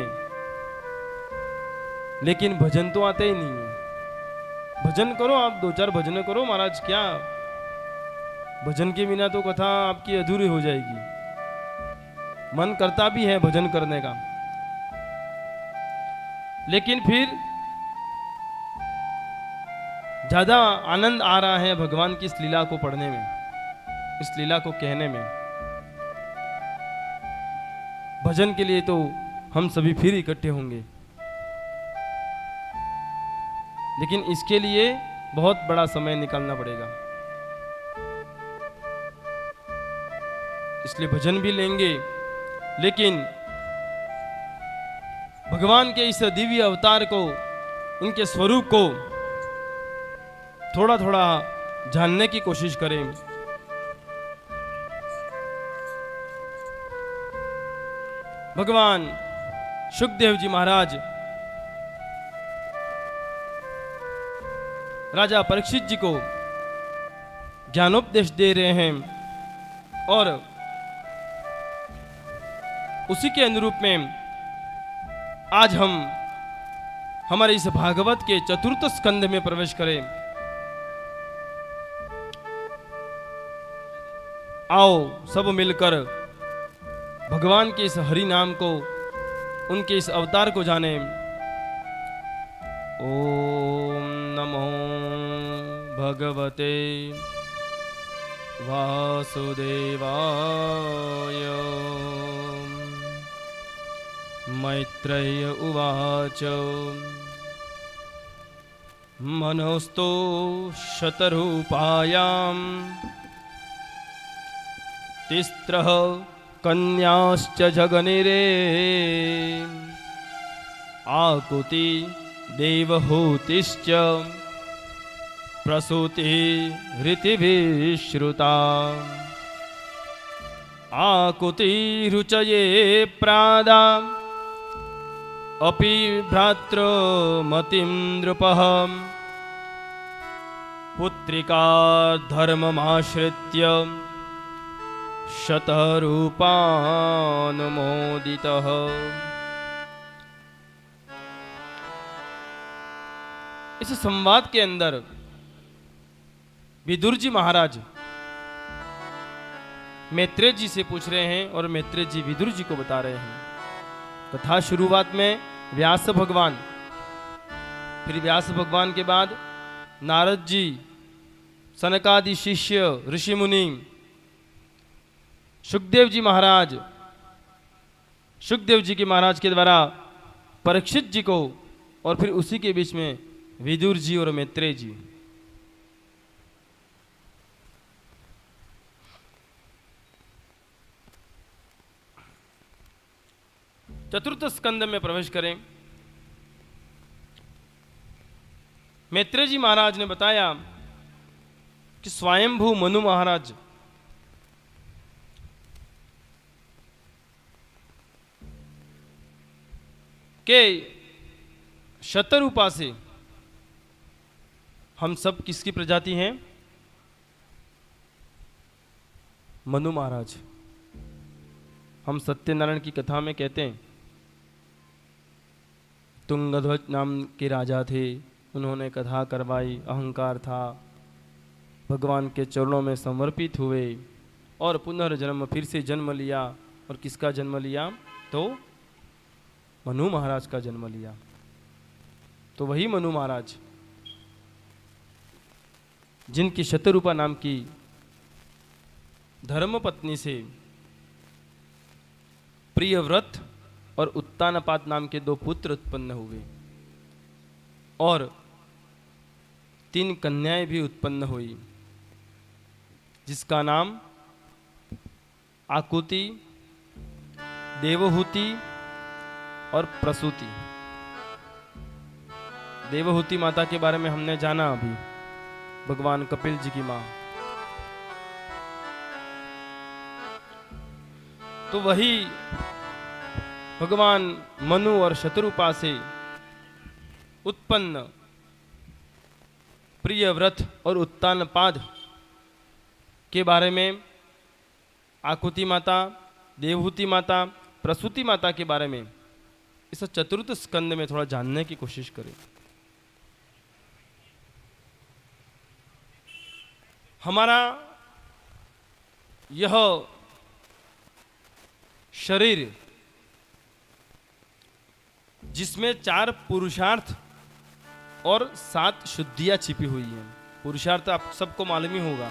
[SPEAKER 4] लेकिन भजन तो आते ही नहीं है। भजन करो आप, 2-4 भजन करो महाराज, क्या भजन के बिना तो कथा आपकी अधूरी हो जाएगी। मन करता भी है भजन करने का, लेकिन फिर ज्यादा आनंद आ रहा है भगवान की इस लीला को पढ़ने में, इस लीला को कहने में। भजन के लिए तो हम सभी फिर इकट्ठे होंगे, लेकिन इसके लिए बहुत बड़ा समय निकालना पड़ेगा। इसलिए भजन भी लेंगे, लेकिन भगवान के इस दिव्य अवतार को, उनके स्वरूप को थोड़ा थोड़ा जानने की कोशिश करें। भगवान शुकदेव जी महाराज राजा परीक्षित जी को ज्ञानोपदेश दे रहे हैं, और उसी के अनुरूप में आज हम हमारे इस भागवत के चतुर्थ स्कंद में प्रवेश करें। आओ सब मिलकर भगवान के इस हरि नाम को, उनके इस अवतार को जाने। ओम नमो भगवते वासुदेवाय। मैत्रेय उवाच मनोस्तु शतरूपायां तिस्रः कन्याश्च जगनिरे आकुति देवहूतिश्च प्रसूति ऋतिभिश्रुता। आकुति रुचये प्रादा अपि भ्रातृमतिं नृपः पुत्रिका धर्ममाश्रित्य शतरूपानुमोदितः। इस संवाद के अंदर विदुर जी महाराज मैत्रेय जी से पूछ रहे हैं, और मैत्रेय जी विदुर जी को बता रहे हैं। कथा शुरुआत में व्यास भगवान, फिर व्यास भगवान के बाद नारद जी, सनकादि शिष्य ऋषि मुनि, शुकदेव जी महाराज, शुकदेव जी के महाराज के द्वारा परीक्षित जी को, और फिर उसी के बीच में विदुर जी और मैत्रेय जी। चतुर्थ स्कंद में प्रवेश करें। मैत्रेय जी महाराज ने बताया कि स्वयंभू मनु महाराज के शतरूपा से हम सब किसकी प्रजाति हैं? मनु महाराज। हम सत्यनारायण की कथा में कहते हैं तुंगध्वज नाम के राजा थे, उन्होंने कथा करवाई, अहंकार था, भगवान के चरणों में समर्पित हुए और पुनर्जन्म, फिर से जन्म लिया। और किसका जन्म लिया? तो मनु महाराज का जन्म लिया। तो वही मनु महाराज जिनकी शतरूपा नाम की धर्मपत्नी से प्रियव्रत और उत्तानपाद नाम के 2 पुत्र उत्पन्न हुए, और 3 कन्याएं भी उत्पन्न हुई, जिसका नाम आकुति, देवहूति और प्रसूति। देवहूति माता के बारे में हमने जाना अभी, भगवान कपिल जी की मां। तो वही भगवान मनु और शतरूपा से उत्पन्न प्रियव्रत और उत्तानपाद के बारे में, आकुति माता, देवहूति माता, प्रसूति माता के बारे में इस चतुर्थ स्कंद में थोड़ा जानने की कोशिश करें। हमारा यह शरीर जिसमें 4 पुरुषार्थ और 7 शुद्धियां छिपी हुई हैं। पुरुषार्थ आप सबको मालूम ही होगा,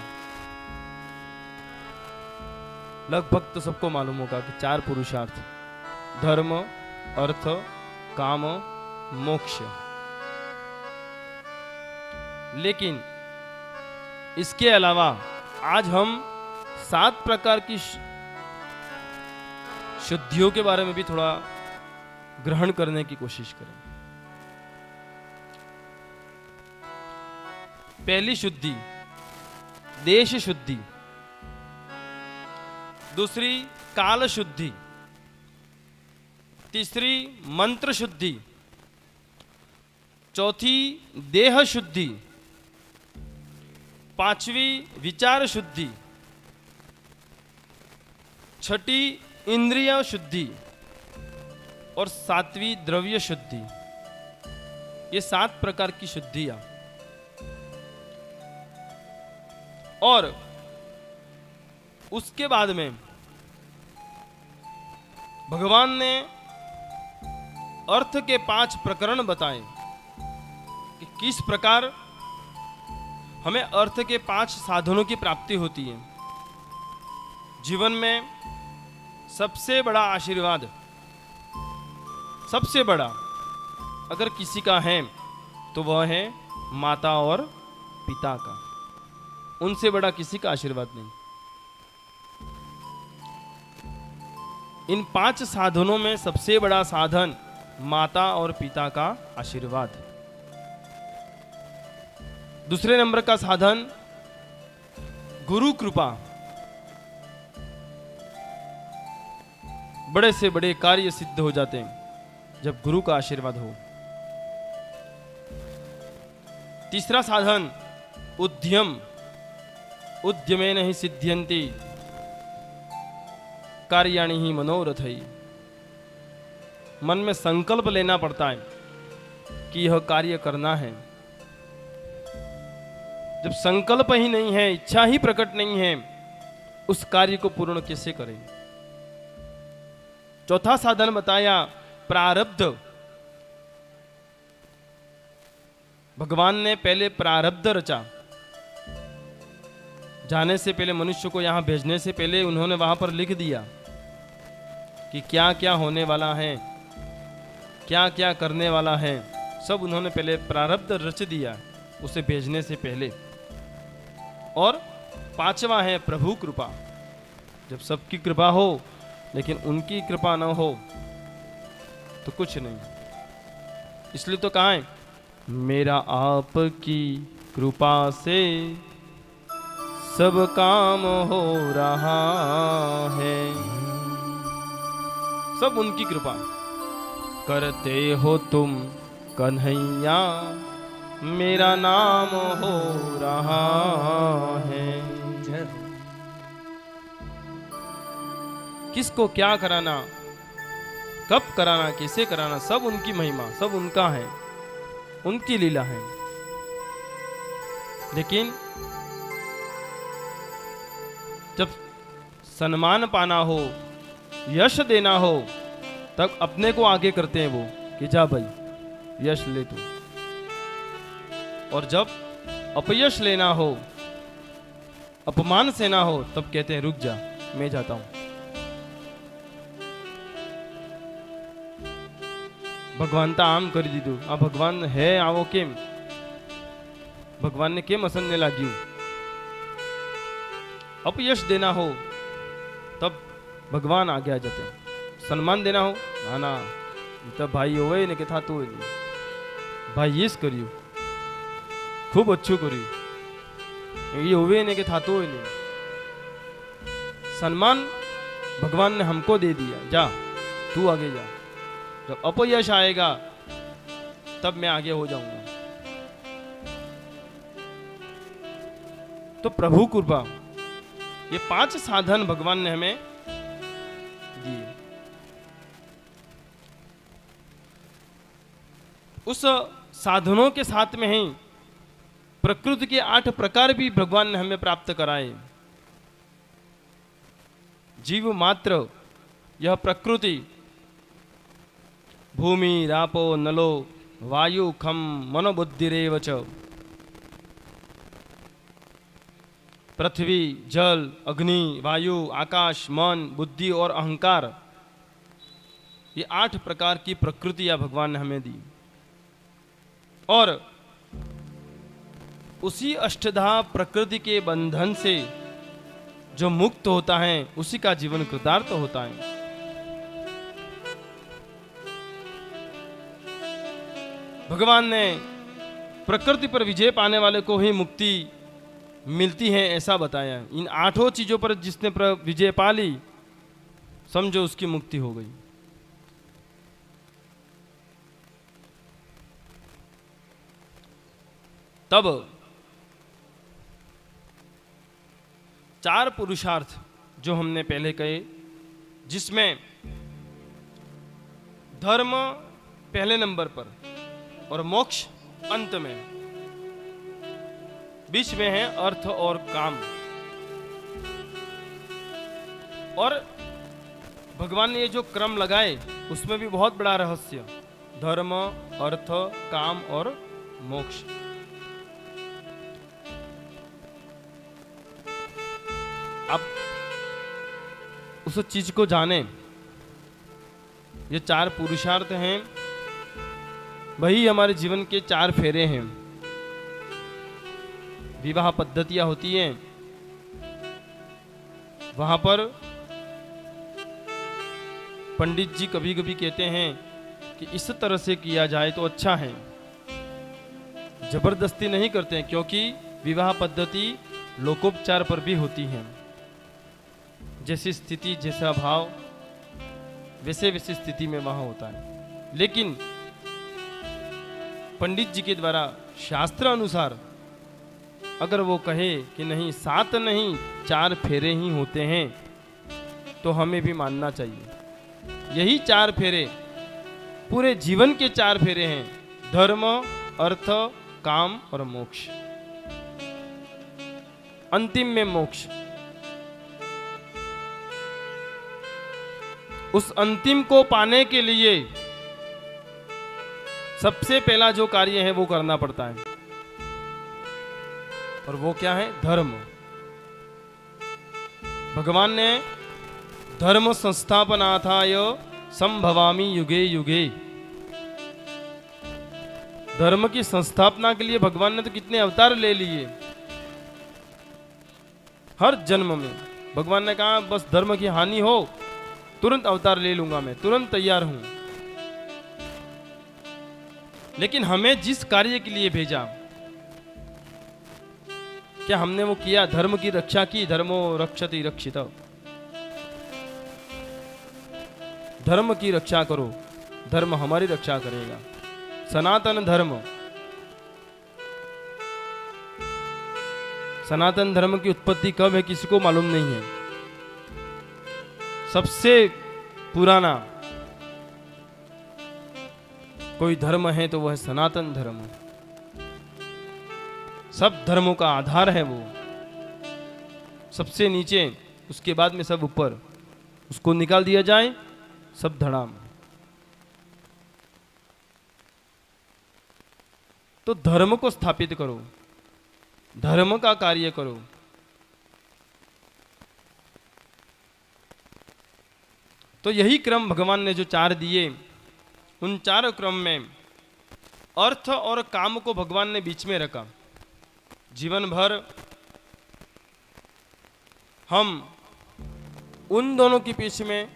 [SPEAKER 4] लगभग तो सबको मालूम होगा कि 4 पुरुषार्थ, धर्म, अर्थ, काम, मोक्ष। लेकिन इसके अलावा आज हम 7 प्रकार की शुद्धियों के बारे में भी थोड़ा ग्रहण करने की कोशिश करें। पहली शुद्धि देश शुद्धि, दूसरी काल शुद्धि, तीसरी मंत्र शुद्धि, चौथी देह शुद्धि, 5वीं विचार शुद्धि, 6ठी इंद्रिय शुद्धि और 7वीं द्रव्य शुद्धि। ये 7 प्रकार की शुद्धियां। और उसके बाद में भगवान ने अर्थ के 5 प्रकरण बताए कि किस प्रकार हमें अर्थ के 5 साधनों की प्राप्ति होती है। जीवन में सबसे बड़ा आशीर्वाद, सबसे बड़ा अगर किसी का है तो वह है माता और पिता का। उनसे बड़ा किसी का आशीर्वाद नहीं। इन 5 साधनों में सबसे बड़ा साधन माता और पिता का आशीर्वाद। दूसरे नंबर का साधन गुरु कृपा। बड़े से बड़े कार्य सिद्ध हो जाते हैं जब गुरु का आशीर्वाद हो। तीसरा साधन उद्यम। उद्यमेन ही सिद्ध्यन्ति कार्याणि ही मनोरथै। मन में संकल्प लेना पड़ता है कि यह कार्य करना है। जब संकल्प ही नहीं है, इच्छा ही प्रकट नहीं है, उस कार्य को पूर्ण कैसे करें। चौथा साधन बताया प्रारब्ध। भगवान ने पहले प्रारब्ध रचा। जाने से पहले, मनुष्य को यहां भेजने से पहले उन्होंने वहां पर लिख दिया कि क्या क्या होने वाला है, क्या क्या करने वाला है। सब उन्होंने पहले प्रारब्ध रच दिया उसे भेजने से पहले। और 5वां है प्रभु कृपा। जब सबकी कृपा हो लेकिन उनकी कृपा न हो तो कुछ नहीं। इसलिए तो कहा है मेरा आपकी कृपा से सब काम हो रहा है। सब उनकी कृपा। करते हो तुम कन्हैया मेरा नाम हो रहा है। किसको क्या कराना, कब कराना, कैसे कराना, सब उनकी महिमा, सब उनका है, उनकी लीला है। लेकिन जब सम्मान पाना हो, यश देना हो, तब अपने को आगे करते हैं वो कि जा भाई यश ले तू। और जब अपयश लेना हो, अपमान सहना हो, तब कहते हैं रुक जा, मैं जाता हूं। भगवान ता आम कर दीधु, आ भगवान है आवो केम, भगवान ने केम असनने लाग्યું। अपयश देना हो तब भगवान आगे आ जाते हैं। सम्मान देना हो, ना ना तब भाई होवे ने के थातो होय नहीं, भाई ये કર્યું, खूब अच्छू કર્યું, ये होवे ने के थातो होय नहीं। सम्मान भगवान ने हमको दे दिया, जा तू आगे जा। जब अपयश आएगा तब मैं आगे हो जाऊंगा। तो प्रभु कृपा, ये 5 साधन भगवान ने हमें दिए। उस साधनों के साथ में ही प्रकृति के 8 प्रकार भी भगवान ने हमें प्राप्त कराए। जीव मात्र यह प्रकृति भूमि रापो नलो वायु खम मनोबुद्धिरेव च पृथ्वी जल अग्नि वायु आकाश मन बुद्धि और अहंकार, ये 8 प्रकार की प्रकृतियां भगवान ने हमें दी। और उसी अष्टधा प्रकृति के बंधन से जो मुक्त होता है उसी का जीवन कृतार्थ होता है। भगवान ने प्रकृति पर विजय पाने वाले को ही मुक्ति मिलती है ऐसा बताया। इन 8 चीजों पर जिसने विजय पा ली, समझो उसकी मुक्ति हो गई। तब 4 पुरुषार्थ जो हमने पहले कहे, जिसमें धर्म पहले नंबर पर और मोक्ष अंत में, बीच में है अर्थ और काम। और भगवान ने ये जो क्रम लगाए उसमें भी बहुत बड़ा रहस्य, धर्म अर्थ काम और मोक्ष। आप उस चीज को जाने, ये 4 पुरुषार्थ हैं, वही हमारे जीवन के 4 फेरे हैं। विवाह पद्धतियां होती हैं, वहां पर पंडित जी कभी कभी कहते हैं कि इस तरह से किया जाए तो अच्छा है, जबरदस्ती नहीं करते हैं, क्योंकि विवाह पद्धति लोकोपचार पर भी होती है। जैसी स्थिति जैसा भाव वैसे वैसी स्थिति में वहां होता है। लेकिन पंडित जी के द्वारा शास्त्र अनुसार अगर वो कहे कि नहीं 7 नहीं 4 फेरे ही होते हैं, तो हमें भी मानना चाहिए। यही 4 फेरे पूरे जीवन के 4 फेरे हैं, धर्म अर्थ काम और मोक्ष। अंतिम में मोक्ष। उस अंतिम को पाने के लिए सबसे पहला जो कार्य है वो करना पड़ता है, और वो क्या है? धर्म। भगवान ने धर्म संस्थापनार्थाय संभवामि युगे युगे, धर्म की संस्थापना के लिए भगवान ने तो कितने अवतार ले लिए। हर जन्म में भगवान ने कहा बस धर्म की हानि हो तुरंत अवतार ले लूंगा, मैं तुरंत तैयार हूं। लेकिन हमें जिस कार्य के लिए भेजा, क्या हमने वो किया? धर्म की रक्षा की। धर्मो रक्षति रक्षित, धर्म की रक्षा करो, धर्म हमारी रक्षा करेगा। सनातन धर्म, सनातन धर्म की उत्पत्ति कब है किसी को मालूम नहीं है। सबसे पुराना कोई धर्म है तो वह है सनातन धर्म। सब धर्मों का आधार है वो, सबसे नीचे, उसके बाद में सब ऊपर। उसको निकाल दिया जाए सब धड़ाम। तो धर्म को स्थापित करो, धर्म का कार्य करो। तो यही क्रम भगवान ने जो 4 दिए, उन 4 क्रम में अर्थ और काम को भगवान ने बीच में रखा। जीवन भर हम उन दोनों के पीछे में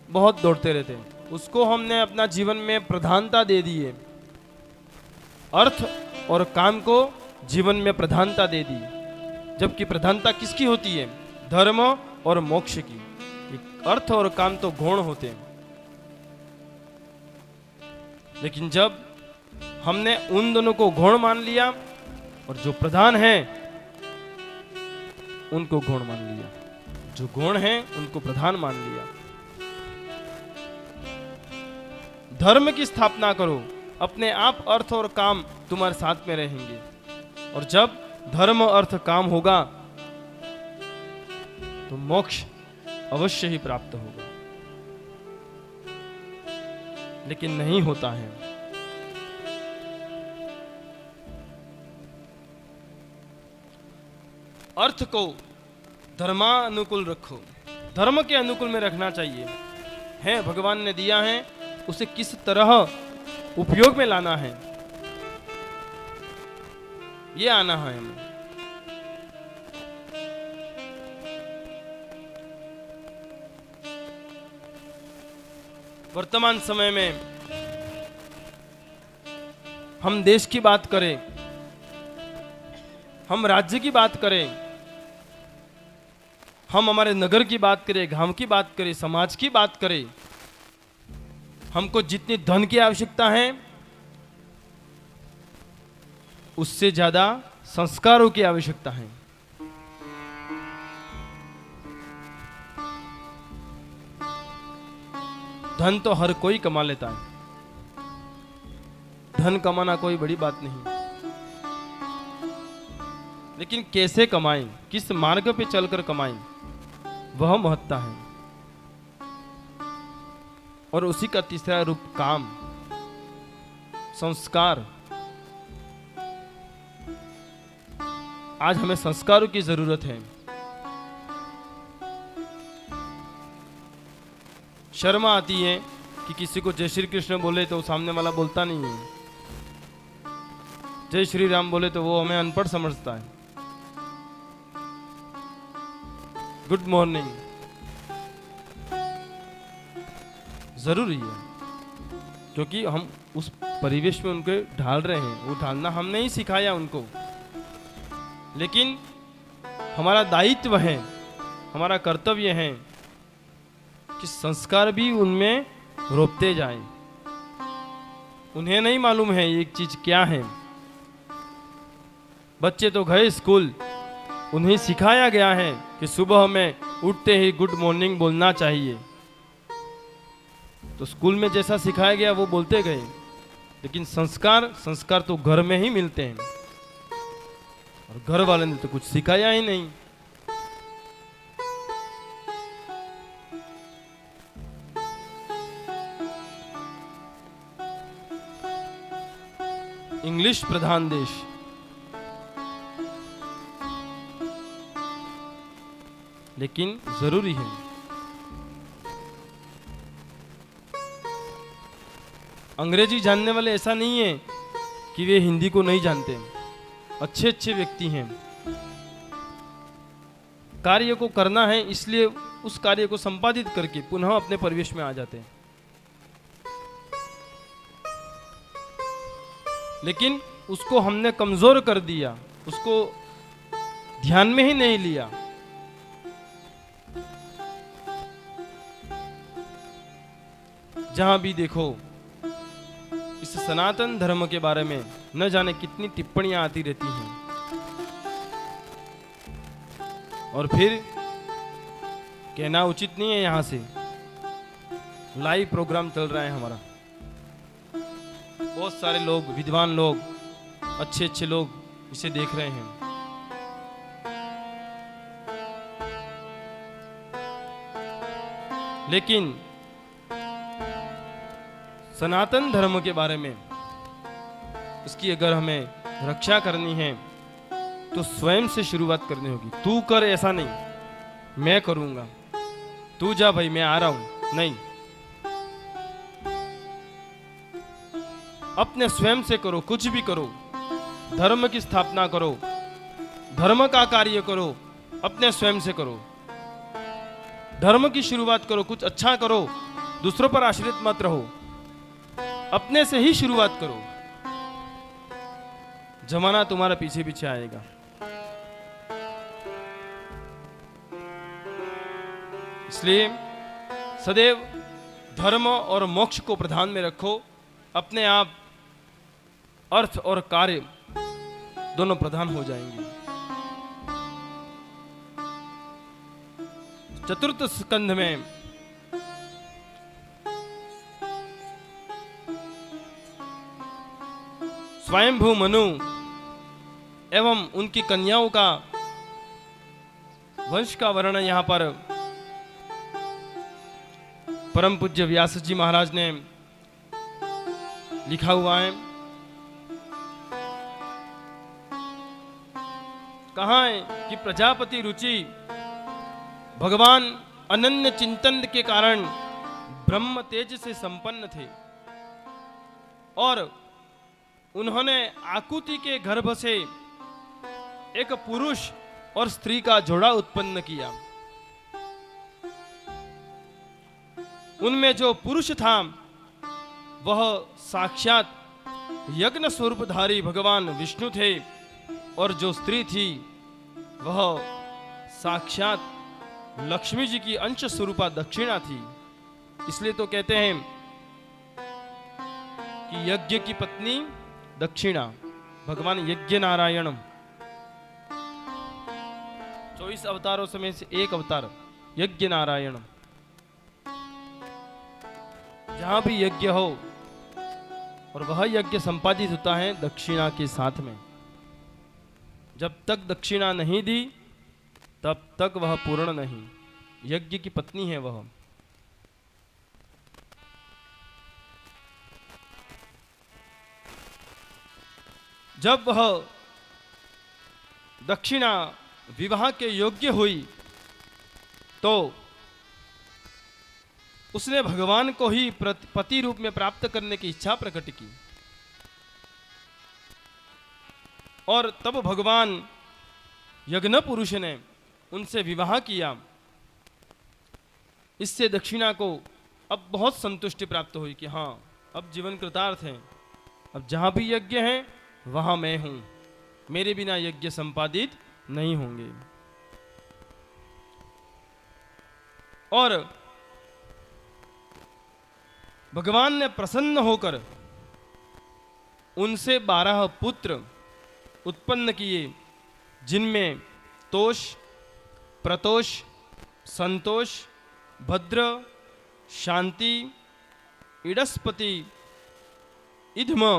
[SPEAKER 4] बहुत दौड़ते रहते हैं, उसको हमने अपना जीवन में प्रधानता दे दी है। अर्थ और काम को जीवन में प्रधानता दे दी, जबकि प्रधानता किसकी होती है? धर्म और मोक्ष की। अर्थ और काम तो गौण होते हैं। लेकिन जब हमने उन दोनों को गौण मान लिया और जो प्रधान है उनको गौण मान लिया, जो गौण है उनको प्रधान मान लिया। धर्म की स्थापना करो, अपने आप अर्थ और काम तुम्हारे साथ में रहेंगे। और जब धर्म अर्थ काम होगा तो मोक्ष अवश्य ही प्राप्त होगा, लेकिन नहीं होता है। अर्थ को धर्मानुकूल रखो, धर्म के अनुकूल में रखना चाहिए। है भगवान ने दिया है, उसे किस तरह उपयोग में लाना है, ये आना है हमें। वर्तमान समय में हम देश की बात करें, हम राज्य की बात करें, हम हमारे नगर की बात करें, गांव की बात करें, समाज की बात करें, हमको जितनी धन की आवश्यकता है उससे ज्यादा संस्कारों की आवश्यकता है। धन तो हर कोई कमा लेता है, धन कमाना कोई बड़ी बात नहीं, लेकिन कैसे कमाएं, किस मार्ग पे चलकर कमाएं, वह महत्ता है। और उसी का तीसरा रूप काम, संस्कार। आज हमें संस्कारों की जरूरत है। शर्म आती है कि किसी को जय श्री कृष्ण बोले तो सामने वाला बोलता नहीं है, जय श्री राम बोले तो वो हमें अनपढ़ समझता है। गुड मॉर्निंग जरूरी है, क्योंकि हम उस परिवेश में उनके ढाल रहे हैं। वो ढालना हमने ही सिखाया उनको, लेकिन हमारा दायित्व है, हमारा कर्तव्य है कि संस्कार भी उनमें रोपते जाएं। उन्हें नहीं मालूम है ये चीज क्या है। बच्चे तो गए स्कूल, उन्हें सिखाया गया है कि सुबह में उठते ही गुड मॉर्निंग बोलना चाहिए, तो स्कूल में जैसा सिखाया गया वो बोलते गए। लेकिन संस्कार तो घर में ही मिलते हैं, और घर वाले ने तो कुछ सिखाया ही नहीं। इंग्लिश प्रधान देश, लेकिन जरूरी है। अंग्रेजी जानने वाले ऐसा नहीं है कि वे हिंदी को नहीं जानते, अच्छे अच्छे व्यक्ति हैं। कार्य को करना है, इसलिए उस कार्य को संपादित करके पुनः अपने परिवेश में आ जाते हैं। लेकिन उसको हमने कमजोर कर दिया, उसको ध्यान में ही नहीं लिया। जहां भी देखो इस सनातन धर्म के बारे में न जाने कितनी टिप्पणियां आती रहती हैं, और फिर कहना उचित नहीं है। यहां से लाइव प्रोग्राम चल रहा है हमारा, बहुत सारे लोग, विद्वान लोग, अच्छे अच्छे लोग इसे देख रहे हैं। लेकिन सनातन धर्म के बारे में, इसकी अगर हमें रक्षा करनी है तो स्वयं से शुरुआत करनी होगी। तू कर ऐसा नहीं, मैं करूंगा, तू जा भाई मैं आ रहा हूं, नहीं। अपने स्वयं से करो, कुछ भी करो, धर्म की स्थापना करो, धर्म का कार्य करो, अपने स्वयं से करो। धर्म की शुरुआत करो, कुछ अच्छा करो, दूसरों पर आश्रित मत रहो, अपने से ही शुरुआत करो। जमाना तुम्हारा पीछे पीछे आएगा। इसलिए सदैव धर्म और मोक्ष को प्रधान में रखो। अपने आप अर्थ और कार्य दोनों प्रधान हो जाएंगे। चतुर्थ स्कंध में स्वयंभू मनु एवं उनकी कन्याओं का वंश का वर्णन यहां पर परम पूज्य व्यास जी महाराज ने लिखा हुआ है। कहा है कि प्रजापति रुचि भगवान अनन्य चिंतन के कारण ब्रह्म तेज से संपन्न थे और उन्होंने आकुति के गर्भ से एक पुरुष और स्त्री का जोड़ा उत्पन्न किया। उनमें जो पुरुष था वह साक्षात यज्ञ स्वरूपधारी भगवान विष्णु थे और जो स्त्री थी वह साक्षात लक्ष्मी जी की अंश स्वरूपा दक्षिणा थी। इसलिए तो कहते हैं कि यज्ञ की पत्नी दक्षिणा, भगवान यज्ञ नारायण। 24 अवतारों में से एक अवतार यज्ञ नारायण। जहां भी यज्ञ हो और वह यज्ञ संपादित होता है दक्षिणा के साथ में। जब तक दक्षिणा नहीं दी तब तक वह पूर्ण नहीं। यज्ञ की पत्नी है वह। जब वह दक्षिणा विवाह के योग्य हुई तो उसने भगवान को ही पति रूप में प्राप्त करने की इच्छा प्रकट की और तब भगवान यज्ञ पुरुष ने उनसे विवाह किया। इससे दक्षिणा को अब बहुत संतुष्टि प्राप्त हुई कि हाँ, अब जीवन कृतार्थ है। अब जहां भी यज्ञ है वहां मैं हूं, मेरे बिना यज्ञ संपादित नहीं होंगे। और भगवान ने प्रसन्न होकर उनसे 12 पुत्र उत्पन्न किए, जिनमें तोष, प्रतोष, संतोष, भद्र, शांति, इडस्पति, इध्म,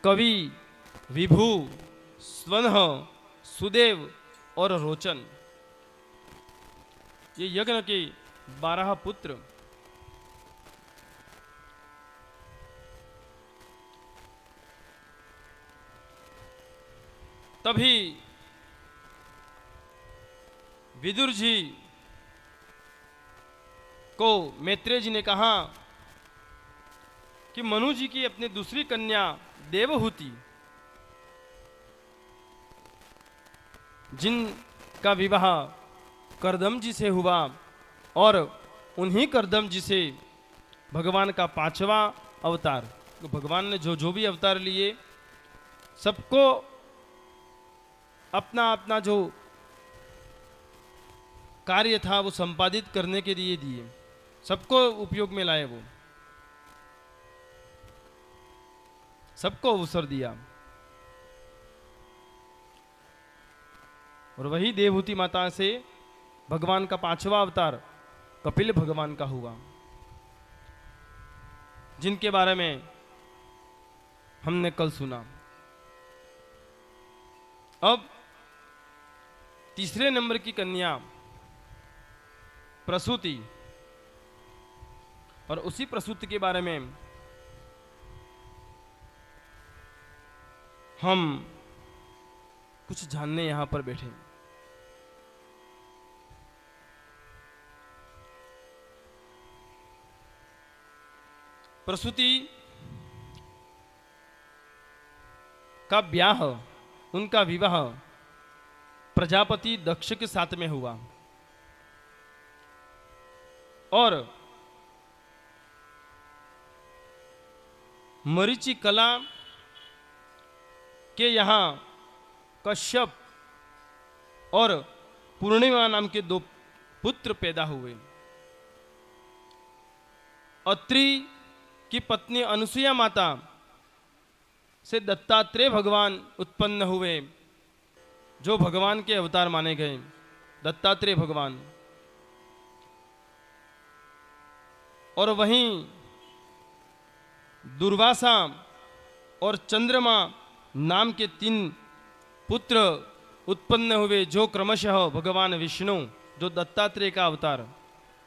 [SPEAKER 4] कवि, विभु, स्वनः, सुदेव और रोचन। ये यज्ञ के 12 पुत्र। तभी विदुर जी को मैत्रेय जी ने कहा कि मनु जी की अपनी दूसरी कन्या देवहूति, जिनका विवाह करदम जी से हुआ और उन्हीं करदम जी से भगवान का 5वां अवतार, तो भगवान ने जो भी अवतार लिए सबको अपना अपना जो कार्य था वो संपादित करने के लिए दिए, सबको उपयोग में लाए, वो सबको अवसर दिया। और वही देवहूति माता से भगवान का 5वां अवतार कपिल भगवान का हुआ, जिनके बारे में हमने कल सुना। अब तीसरे नंबर की कन्या प्रसूति, और उसी प्रसूति के बारे में हम कुछ जानने यहां पर बैठे। प्रसूति का ब्याह, उनका विवाह प्रजापति दक्ष के साथ में हुआ और मरीचि कला के यहां कश्यप और पूर्णिमा नाम के 2 पुत्र पैदा हुए। अत्रि की पत्नी अनुसुया माता से दत्तात्रेय भगवान उत्पन्न हुए, जो भगवान के अवतार माने गए, दत्तात्रेय भगवान। और वहीं दुर्वासा और चंद्रमा नाम के 3 पुत्र उत्पन्न हुए, जो क्रमशः भगवान विष्णु, जो दत्तात्रेय का अवतार,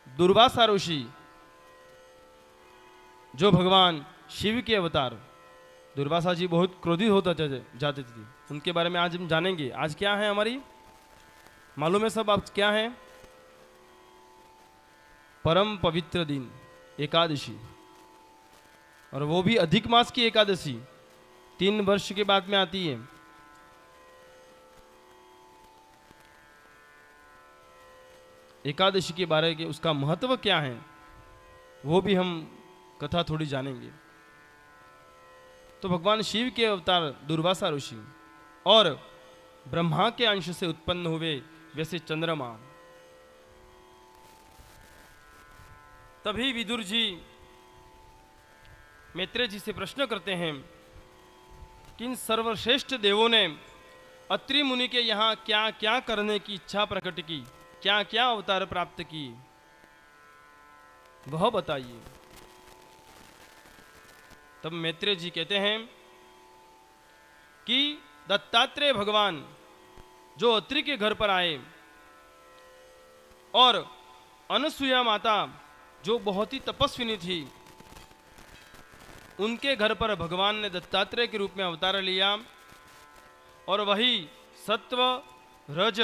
[SPEAKER 4] दुर्वासा ऋषि जो भगवान शिव के अवतार। दुर्वासा जी बहुत क्रोधित होता जाते थे, उनके बारे में आज हम जानेंगे। आज क्या है हमारी, मालूम है सब आप क्या है? परम पवित्र दिन एकादशी, और वो भी अधिक मास की एकादशी, 3 वर्ष के बाद में आती है। एकादशी के बारे के उसका महत्व क्या है वो भी हम कथा थोड़ी जानेंगे। तो भगवान शिव के अवतार दुर्वासा ऋषि और ब्रह्मा के अंश से उत्पन्न हुए वैसे चंद्रमा। तभी विदुर जी मैत्रेय जी से प्रश्न करते हैं कि इन सर्वश्रेष्ठ देवों ने अत्रि मुनि के यहाँ क्या क्या करने की इच्छा प्रकट की, क्या क्या अवतार प्राप्त किए, वह बताइए। तब मैत्रेय जी कहते हैं कि दत्तात्रेय भगवान जो अत्रि के घर पर आए और अनसुया माता जो बहुत ही तपस्विनी थी, उनके घर पर भगवान ने दत्तात्रेय के रूप में अवतार लिया और वही सत्व, रज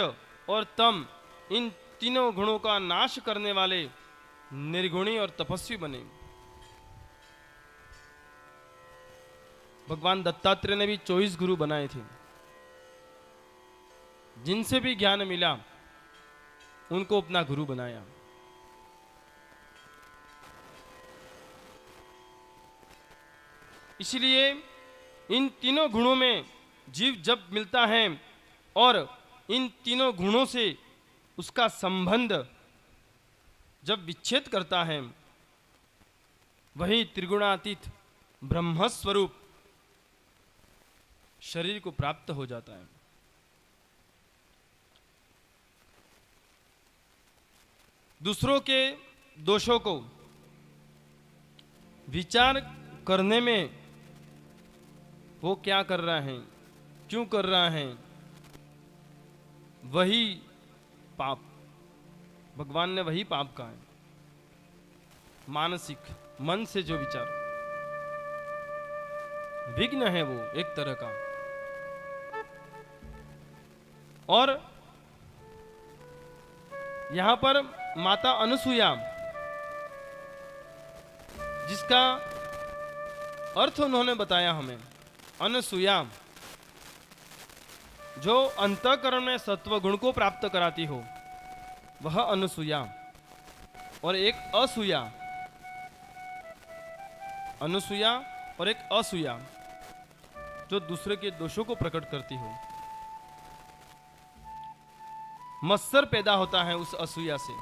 [SPEAKER 4] और तम, इन तीनों गुणों का नाश करने वाले निर्गुणी और तपस्वी बने। भगवान दत्तात्रेय ने भी 24 गुरु बनाए थे, जिनसे भी ज्ञान मिला उनको अपना गुरु बनाया। इसलिए इन तीनों गुणों में जीव जब मिलता है और इन तीनों गुणों से उसका संबंध जब विच्छेद करता है, वही त्रिगुणातीत ब्रह्म स्वरूप शरीर को प्राप्त हो जाता है। दूसरों के दोषों को विचार करने में वो क्या कर रहा है, क्यों कर रहा है, वही पाप, भगवान ने वही पाप कहा है। मानसिक मन से जो विचार विघ्न है वो एक तरह का। और यहां पर माता अनुसुया, जिसका अर्थ उन्होंने बताया हमें, अनुसुया जो अंतःकरण में सत्व गुण को प्राप्त कराती हो, वह अनुसुया। और एक असूया, अनुसुया और एक असूया जो दूसरे के दोषों को प्रकट करती हो। मत्सर पैदा होता है उस असूया से,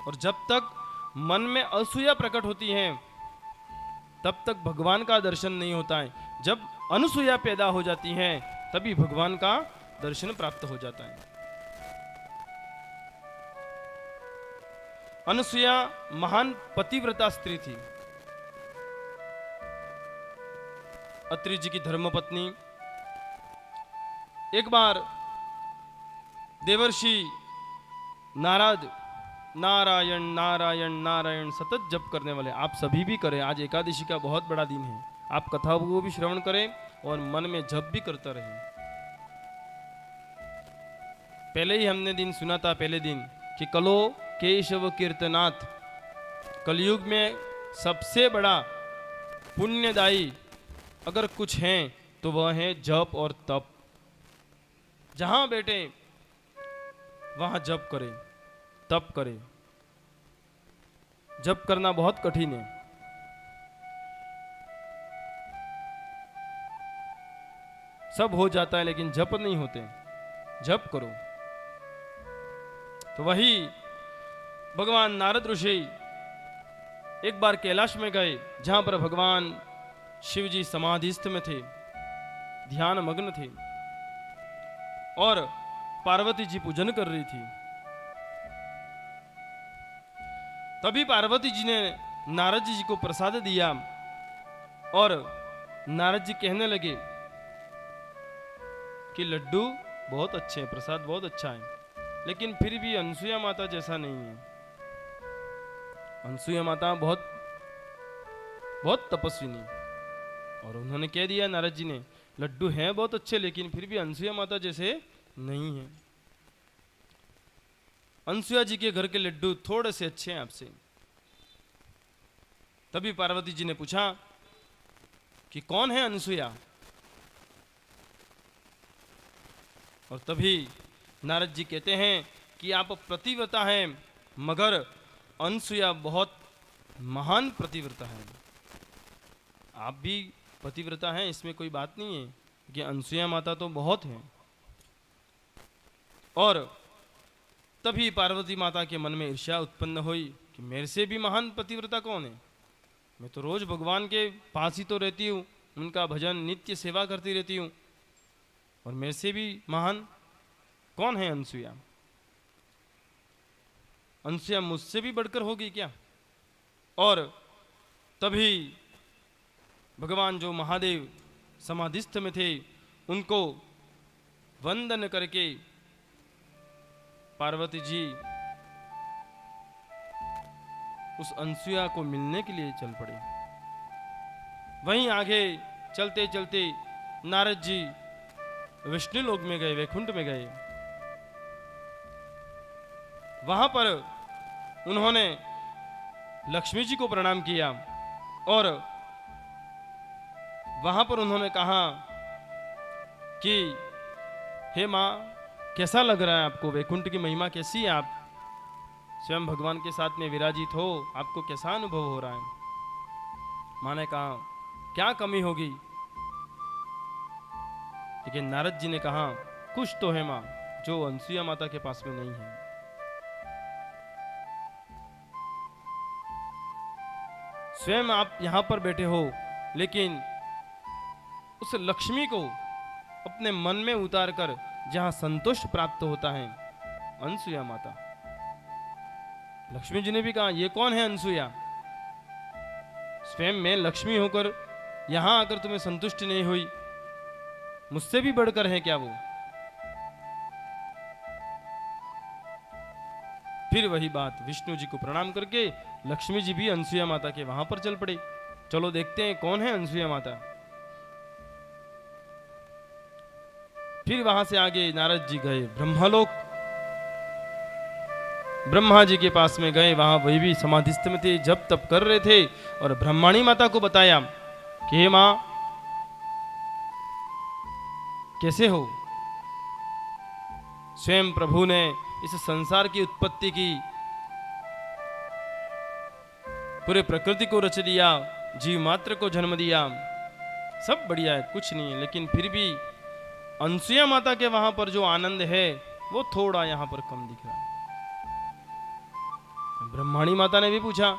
[SPEAKER 4] और जब तक मन में असूया प्रकट होती है तब तक भगवान का दर्शन नहीं होता है। जब अनुसूया पैदा हो जाती है तभी भगवान का दर्शन प्राप्त हो जाता है। अनुसूया महान पतिव्रता स्त्री थी, अत्रि जी की धर्मपत्नी। एक बार देवर्षि नारद नारायण नारायण नारायण सतत जप करने वाले, आप सभी भी करें, आज एकादशी का बहुत बड़ा दिन है, आप कथाओं को भी श्रवण करें और मन में जप भी करता रहें। पहले ही हमने दिन सुना था, पहले दिन, कि कलो केशव कीर्तनाथ, कलयुग में सबसे बड़ा पुण्यदायी अगर कुछ है तो वह है जप और तप। जहां बैठे वहां जप करें, तप करें। जप करना बहुत कठिन है, सब हो जाता है लेकिन जप नहीं होते। जप करो। तो वही भगवान नारद ऋषि एक बार कैलाश में गए, जहां पर भगवान शिव जी समाधिस्थ में थे, ध्यान मग्न थे, और पार्वती जी पूजन कर रही थी। तभी पार्वती जी ने नारद जी को प्रसाद दिया और नारद जी कहने लगे कि लड्डू बहुत अच्छे हैं, प्रसाद बहुत अच्छा है, लेकिन फिर भी अनसुया माता जैसा नहीं है। अनसुया माता बहुत बहुत तपस्विनी। और उन्होंने कह दिया नारद जी ने, लड्डू हैं बहुत अच्छे लेकिन फिर भी अनसुया माता जैसे नहीं है। अनसुया जी के घर के लड्डू थोड़े से अच्छे हैं आपसे। तभी पार्वती जी ने पूछा कि कौन है अनसुया। और तभी नारद जी कहते हैं कि आप पतिव्रता हैं, मगर अनसुया बहुत महान पतिव्रता है। आप भी पतिव्रता हैं, इसमें कोई बात नहीं है कि अनसुया माता तो बहुत हैं। और तभी पार्वती माता के मन में ईर्ष्या उत्पन्न हुई कि मेरे से भी महान पतिव्रता कौन है। मैं तो रोज भगवान के पास ही तो रहती हूँ, उनका भजन नित्य सेवा करती रहती हूँ, और मेरे से भी महान कौन है अनसुया। अनसुया मुझसे भी बढ़कर होगी क्या। और तभी भगवान जो महादेव समाधिस्थ में थे उनको वंदन करके पार्वती जी उस अनसुया को मिलने के लिए चल पड़े। वहीं आगे चलते चलते नारद जी विष्णु लोक में गए, वैकुंठ में गए। वहां पर उन्होंने लक्ष्मी जी को प्रणाम किया और वहां पर उन्होंने कहा कि हे मां, कैसा लग रहा है आपको, वैकुंठ की महिमा कैसी है, आप स्वयं भगवान के साथ में विराजित हो, आपको कैसा अनुभव हो रहा है। मां ने कहा क्या कमी होगी। लेकिन नारद जी ने कहा कुछ तो है मां जो अनसुया माता के पास में नहीं है। स्वयं आप यहां पर बैठे हो, लेकिन उस लक्ष्मी को अपने मन में उतार कर जहां संतोष प्राप्त होता है, अनसुया माता। लक्ष्मी जी ने भी कहा ये कौन है अनसुया। स्वयं मैं लक्ष्मी होकर यहां आकर तुम्हें संतुष्ट नहीं हुई, मुझसे भी बढ़कर है क्या वो। फिर वही बात, विष्णु जी को प्रणाम करके लक्ष्मी जी भी अनसुया माता के वहां पर चल पड़े। चलो देखते हैं कौन है अनसुया माता। फिर वहां से आगे नारद जी गए ब्रह्मलोक। ब्रह्मा जी के पास में गए, वहां वही भी समाधिस्थ में थे, जप तप कर रहे थे। और ब्रह्माणी माता को बताया कि हे मां कैसे हो। स्वयं प्रभु ने इस संसार की उत्पत्ति की, पूरे प्रकृति को रच दिया, जीव मात्र को जन्म दिया, सब बढ़िया है, कुछ नहीं है। लेकिन फिर भी अनसुया माता के वहां पर जो आनंद है वो थोड़ा यहां पर कम दिख रहा है। ब्रह्माणी माता ने भी पूछा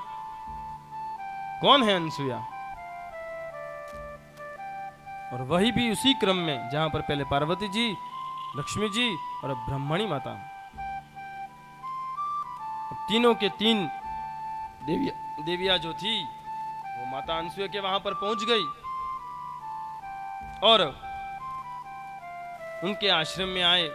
[SPEAKER 4] कौन है अनसुया। और वही भी उसी क्रम में जहां पर पहले पार्वती जी, लक्ष्मी जी और ब्रह्माणी माता, तीनों के तीन देवियां जो थी वो माता अनसुया के वहां पर पहुंच गई और उनके आश्रम में आए।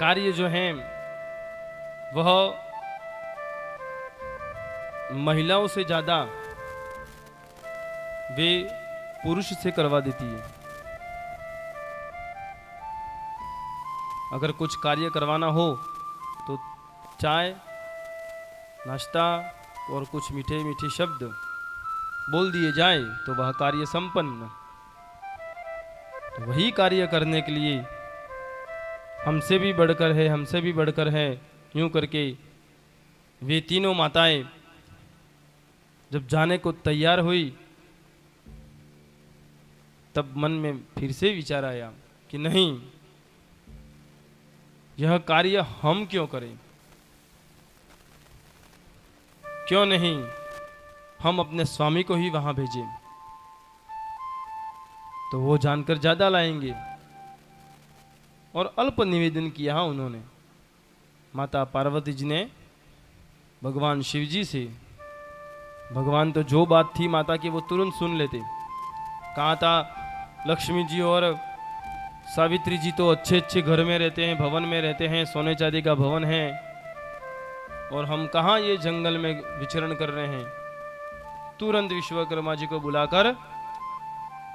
[SPEAKER 4] कार्य जो हैं वह महिलाओं से ज्यादा वे पुरुष से करवा देती है। अगर कुछ कार्य करवाना हो तो चाय, नाश्ता और कुछ मीठे मीठे शब्द बोल दिए जाए तो वह कार्य संपन्न। तो वही कार्य करने के लिए हमसे भी बढ़कर है, हमसे भी बढ़कर है, यूं करके वे तीनों माताएं जब जाने को तैयार हुई तब मन में फिर से विचार आया कि नहीं, यह कार्य हम क्यों करें, क्यों नहीं हम अपने स्वामी को ही वहां भेजें, तो वो जानकर ज्यादा लाएंगे। और अल्प निवेदन किया उन्होंने। माता पार्वती जी ने भगवान शिव जी से, भगवान तो जो बात थी माता की वो तुरंत सुन लेते। कहा था लक्ष्मी जी और सावित्री जी तो अच्छे अच्छे घर में रहते हैं, भवन में रहते हैं, सोने चांदी का भवन है, और हम कहाँ ये जंगल में विचरण कर रहे हैं। तुरंत विश्वकर्मा जी को बुलाकर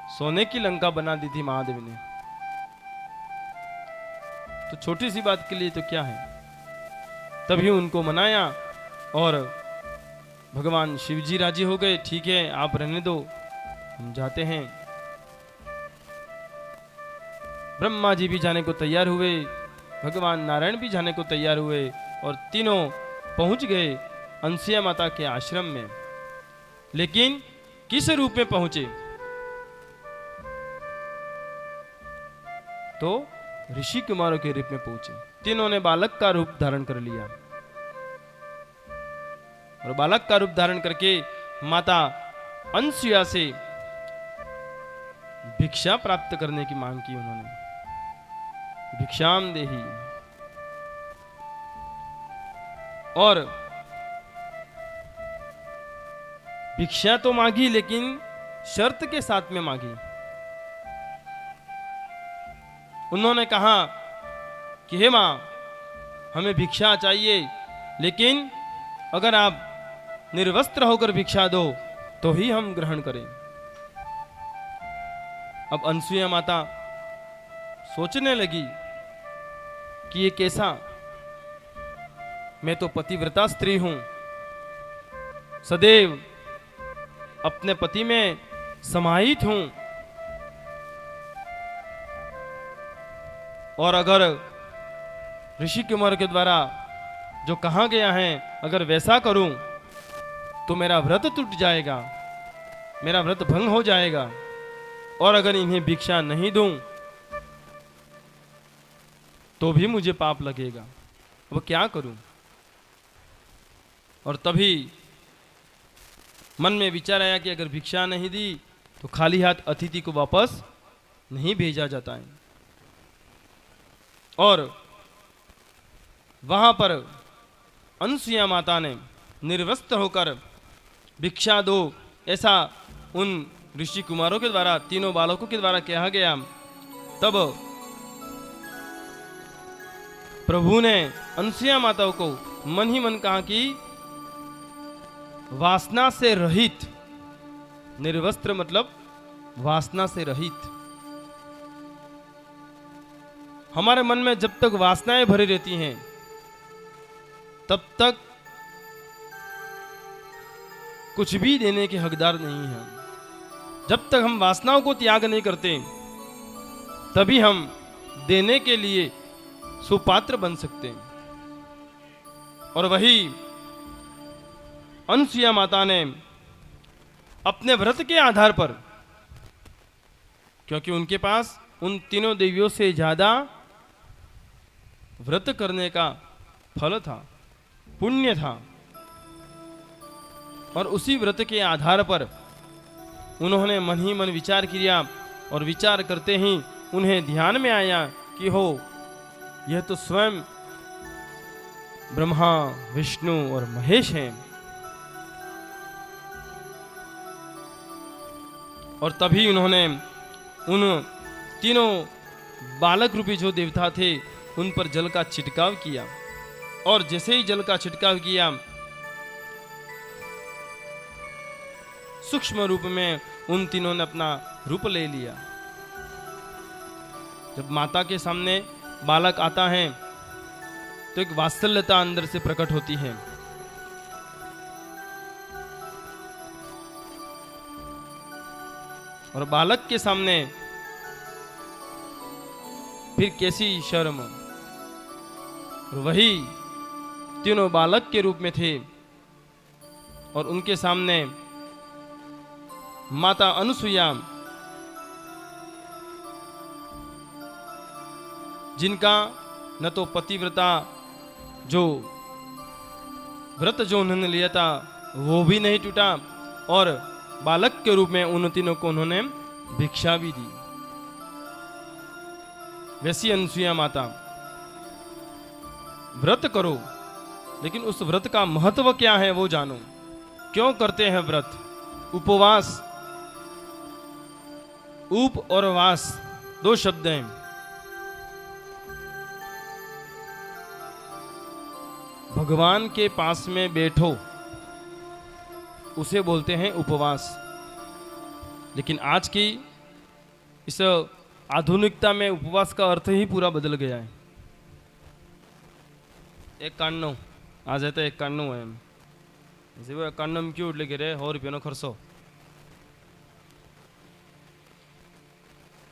[SPEAKER 4] सोने की लंका बना दी थी महादेव ने। तो छोटी सी बात के लिए तो क्या है, तभी उनको मनाया और भगवान शिव जी राजी हो गए। ठीक है, आप रहने दो, हम जाते हैं। ब्रह्मा जी भी जाने को तैयार हुए, भगवान नारायण भी जाने को तैयार हुए, और तीनों पहुंच गए अंसिया माता के आश्रम में। लेकिन किस रूप में पहुंचे? तो ऋषि कुमारों के रूप में पहुंचे। तीनों ने बालक का रूप धारण कर लिया, और बालक का रूप धारण करके माता अनसुया से भिक्षा प्राप्त करने की मांग की उन्होंने। भिक्षाम देहि। और भिक्षा तो मांगी, लेकिन शर्त के साथ में मांगी। उन्होंने कहा कि हे मां, हमें भिक्षा चाहिए, लेकिन अगर आप निर्वस्त्र होकर भिक्षा दो तो ही हम ग्रहण करें। अब अनसुया माता सोचने लगी कि ये कैसा, मैं तो पतिव्रता स्त्री हूं, सदैव अपने पति में समाहित हूं, और अगर ऋषि कुमार के द्वारा जो कहा गया है अगर वैसा करूं तो मेरा व्रत टूट जाएगा, मेरा व्रत भंग हो जाएगा, और अगर इन्हें भिक्षा नहीं दूं तो भी मुझे पाप लगेगा। अब क्या करूं? और तभी मन में विचार आया कि अगर भिक्षा नहीं दी तो खाली हाथ अतिथि को वापस नहीं भेजा जाता है। और वहां पर अनसुया माता ने निर्वस्त्र होकर भिक्षा दो, ऐसा उन ऋषि कुमारों के द्वारा, तीनों बालकों के द्वारा कहा गया। तब प्रभु ने अनसुया माता को मन ही मन कहा कि वासना से रहित, निर्वस्त्र मतलब वासना से रहित। हमारे मन में जब तक वासनाएं भरी रहती हैं तब तक कुछ भी देने के हकदार नहीं हैं। जब तक हम वासनाओं को त्याग नहीं करते तभी हम देने के लिए सुपात्र बन सकते हैं। और वही अनसुया माता ने अपने व्रत के आधार पर, क्योंकि उनके पास उन तीनों देवियों से ज्यादा व्रत करने का फल था, पुण्य था, और उसी व्रत के आधार पर उन्होंने मन ही मन विचार किया, और विचार करते ही उन्हें ध्यान में आया कि हो, यह तो स्वयं ब्रह्मा, विष्णु और महेश हैं। और तभी उन्होंने उन तीनों बालक रूपी जो देवता थे उन पर जल का छिड़काव किया, और जैसे ही जल का छिड़काव किया सूक्ष्म रूप में उन तीनों ने अपना रूप ले लिया। जब माता के सामने बालक आता है तो एक वात्सल्यता अंदर से प्रकट होती है। और बालक के सामने फिर कैसी शर्म। और वही तीनों बालक के रूप में थे, और उनके सामने माता अनुसुईया, जिनका न तो पतिव्रता जो व्रत जो उन्होंने लिया था वो भी नहीं टूटा, और बालक के रूप में उन तीनों को उन्होंने भिक्षा भी दी। वैसी अनुसुईया माता, व्रत करो, लेकिन उस व्रत का महत्व क्या है वो जानो। क्यों करते हैं व्रत? उपवास, उप और वास दो शब्द हैं। भगवान के पास में बैठो, उसे बोलते हैं उपवास। लेकिन आज की इस आधुनिकता में उपवास का अर्थ ही पूरा बदल गया है। 91 आज है तो 91 એમ જેવો 91 क्यों એટલે કે રે 100 રૂપિયાનો ખર્ચો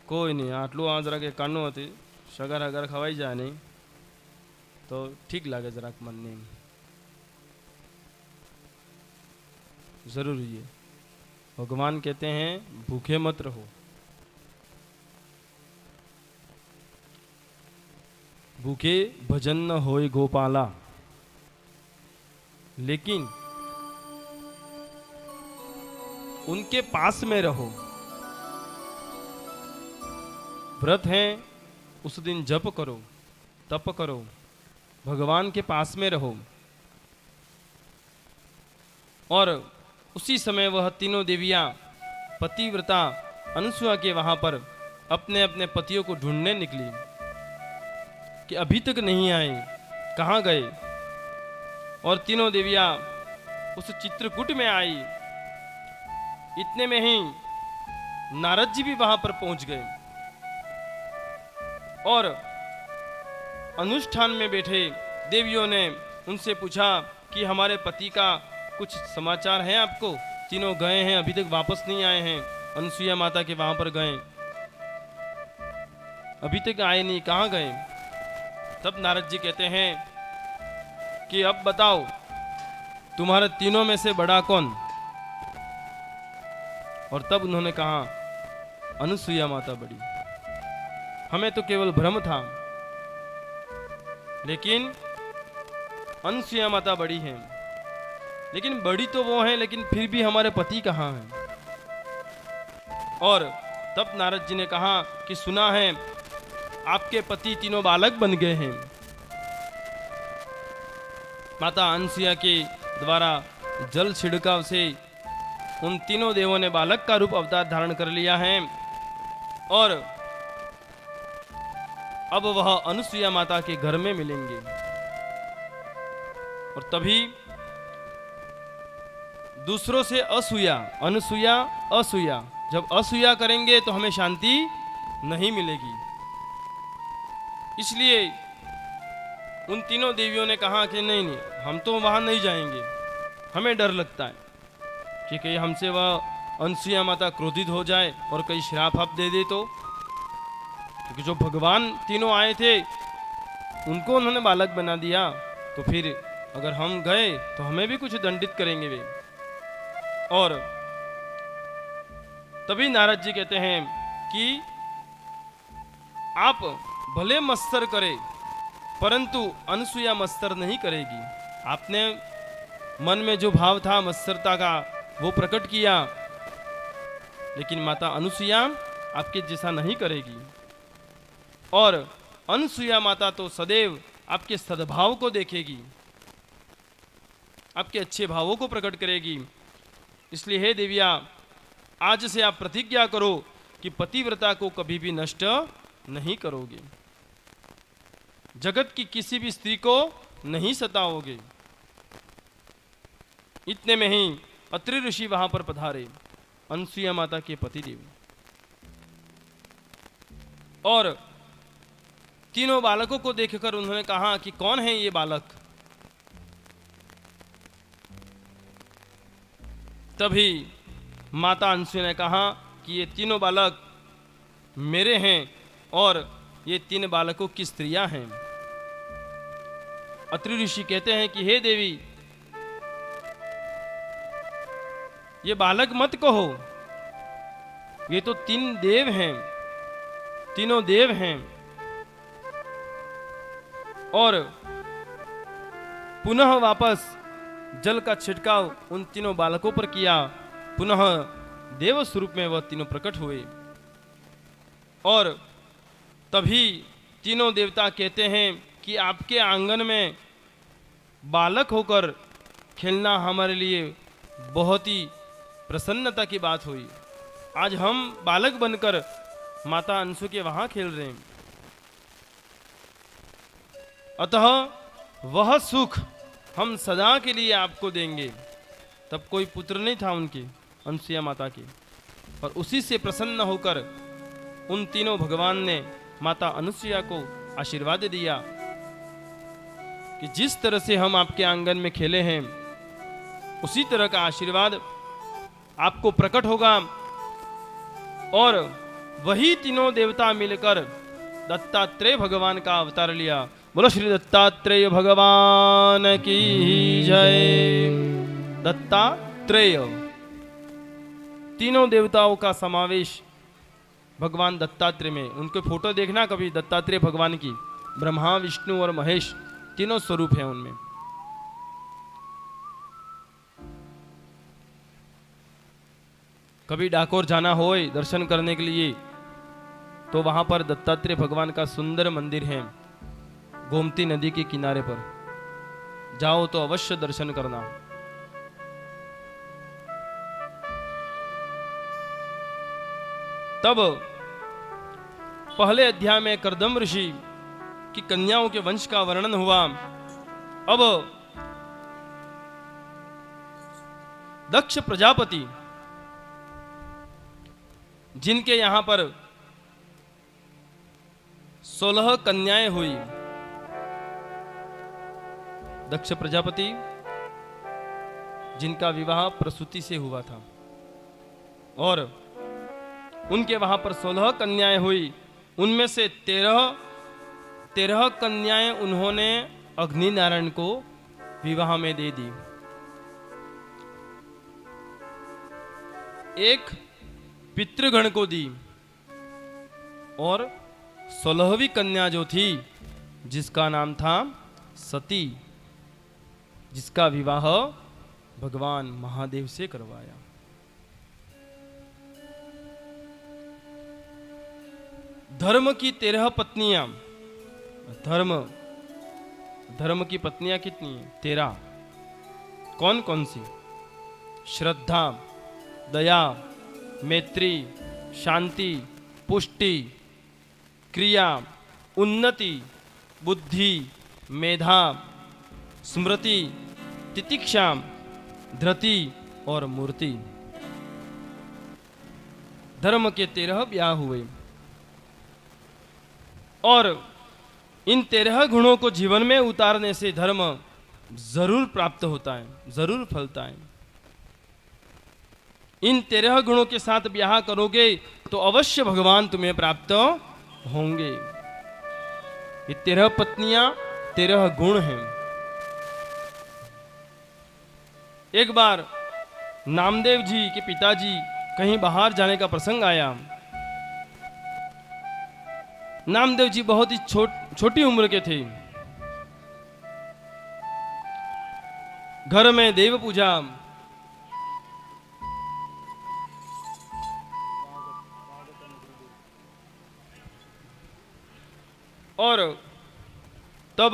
[SPEAKER 4] કોઈ નહીં આટલું આ જરાક 91 હતી સગાર હગાર ખવાઈ જાય નહીં તો ठीक લાગે જરાક મનને जरूरी है। भगवान कहते हैं भूखे मत रहो, भूखे भजन न होय गोपाला, लेकिन उनके पास में रहो। व्रत है उस दिन जप करो, तप करो, भगवान के पास में रहो। और उसी समय वह तीनों देवियां पतिव्रता अनुसुआ के वहां पर अपने अपने पतियों को ढूंढने निकली कि अभी तक नहीं आए, कहाँ गए। और तीनों देवियां उस चित्रकूट में आई। इतने में ही नारद जी भी वहां पर पहुंच गए और अनुष्ठान में बैठे देवियों ने उनसे पूछा कि हमारे पति का कुछ समाचार है आपको? तीनों गए हैं, अभी तक वापस नहीं आए हैं। अनुसुईया माता के वहां पर गए, अभी तक आए नहीं, कहां गए? तब नारद जी कहते हैं कि अब बताओ तुम्हारे तीनों में से बड़ा कौन? और तब उन्होंने कहा अनुसुईया माता बड़ी। हमें तो केवल भ्रम था, लेकिन अनुसुईया माता बड़ी हैं। लेकिन बड़ी तो वो हैं, लेकिन फिर भी हमारे पति कहाँ हैं? और तब नारद जी ने कहा कि सुना है आपके पति तीनों बालक बन गए हैं। माता अनुसुईया के द्वारा जल छिड़काव से उन तीनों देवों ने बालक का रूप अवतार धारण कर लिया है और अब वह अनुसुईया माता के घर में मिलेंगे। और तभी दूसरों से असूया, अनुसूया, असूया, जब असूया करेंगे तो हमें शांति नहीं मिलेगी। इसलिए उन तीनों देवियों ने कहा कि नहीं नहीं, हम तो वहां नहीं जाएंगे, हमें डर लगता है कि कहीं हमसे वह अनुसूया माता क्रोधित हो जाए और कहीं श्राप आप दे दे तो। क्योंकि जो भगवान तीनों आए थे उनको उन्होंने बालक बना दिया, तो फिर अगर हम गए तो हमें भी कुछ दंडित करेंगे वे। और तभी नारद जी कहते हैं कि आप भले मत्सर करें, परंतु अनुसुईया मत्सर नहीं करेगी। आपने मन में जो भाव था मत्सरता का वो प्रकट किया, लेकिन माता अनुसुईया आपके जैसा नहीं करेगी। और अनुसुईया माता तो सदैव आपके सद्भाव को देखेगी, आपके अच्छे भावों को प्रकट करेगी। इसलिए हे देविया, आज से आप प्रतिज्ञा करो कि पतिव्रता को कभी भी नष्ट नहीं करोगे, जगत की किसी भी स्त्री को नहीं सताओगे। इतने में ही अत्रि ऋषि वहां पर पधारे, अनुसुईया माता के पतिदेव। और तीनों बालकों को देखकर उन्होंने कहा कि कौन है ये बालक? तभी माता अनुसुईया ने कहा कि ये तीनों बालक मेरे हैं और ये 3 बालकों की स्त्रियां हैं। अत्रि ऋषि कहते हैं कि हे देवी, ये बालक मत कहो, ये तो 3 देव हैं, तीनों देव हैं। और पुनः वापस जल का छिड़काव उन तीनों बालकों पर किया। पुनः देव स्वरूप में वह तीनों प्रकट हुए। और तभी तीनों देवता कहते हैं कि आपके आंगन में बालक होकर खेलना हमारे लिए बहुत ही प्रसन्नता की बात हुई। आज हम बालक बनकर माता अंशु के वहां खेल रहे हैं। अतः वह सुख हम सदा के लिए आपको देंगे। तब कोई पुत्र नहीं था उनके, अनुसुईया माता के, और उसी से प्रसन्न होकर उन तीनों भगवान ने माता अनुसुईया को आशीर्वाद दिया कि जिस तरह से हम आपके आंगन में खेले हैं उसी तरह का आशीर्वाद आपको प्रकट होगा। और वही तीनों देवता मिलकर दत्तात्रेय भगवान का अवतार लिया। बोलो श्री दत्तात्रेय भगवान की जय। दत्तात्रेय, तीनों देवताओं का समावेश भगवान दत्तात्रेय में। उनके फोटो देखना कभी, दत्तात्रेय भगवान की। ब्रह्मा, विष्णु और महेश तीनों स्वरूप हैं उनमें। कभी डाकोर जाना होए दर्शन करने के लिए तो वहां पर दत्तात्रेय भगवान का सुंदर मंदिर है, गोमती नदी के किनारे पर। जाओ तो अवश्य दर्शन करना। तब पहले अध्याय में कर्दम ऋषि की कन्याओं के वंश का वर्णन हुआ। अब दक्ष प्रजापति, जिनके यहां पर 16 कन्याएं हुई। दक्ष प्रजापति जिनका विवाह प्रसूति से हुआ था और उनके वहां पर 16 कन्याएं हुई। उनमें से 13 कन्याएं उन्होंने अग्नि नारायण को विवाह में दे दी। एक पितृगण को दी और 16वीं कन्या जो थी जिसका नाम था सती, जिसका विवाह भगवान महादेव से करवाया। धर्म की 13 पत्नियां। धर्म की पत्नियां कितनी हैं? 13। कौन कौन सी? श्रद्धा, दया, मैत्री, शांति, पुष्टि, क्रिया, उन्नति, बुद्धि, मेधा, स्मृति, तितिक्षा, धृति और मूर्ति। धर्म के 13 ब्याह हुए और इन 13 गुणों को जीवन में उतारने से धर्म जरूर प्राप्त होता है, जरूर फलता है। इन 13 गुणों के साथ ब्याह करोगे तो अवश्य भगवान तुम्हें प्राप्त होंगे। ये 13 पत्नियां, 13 गुण हैं। एक बार नामदेव जी के पिताजी कहीं बाहर जाने का प्रसंग आया। नामदेव जी बहुत ही छोटी उम्र के थे। घर में देव पूजा, और तब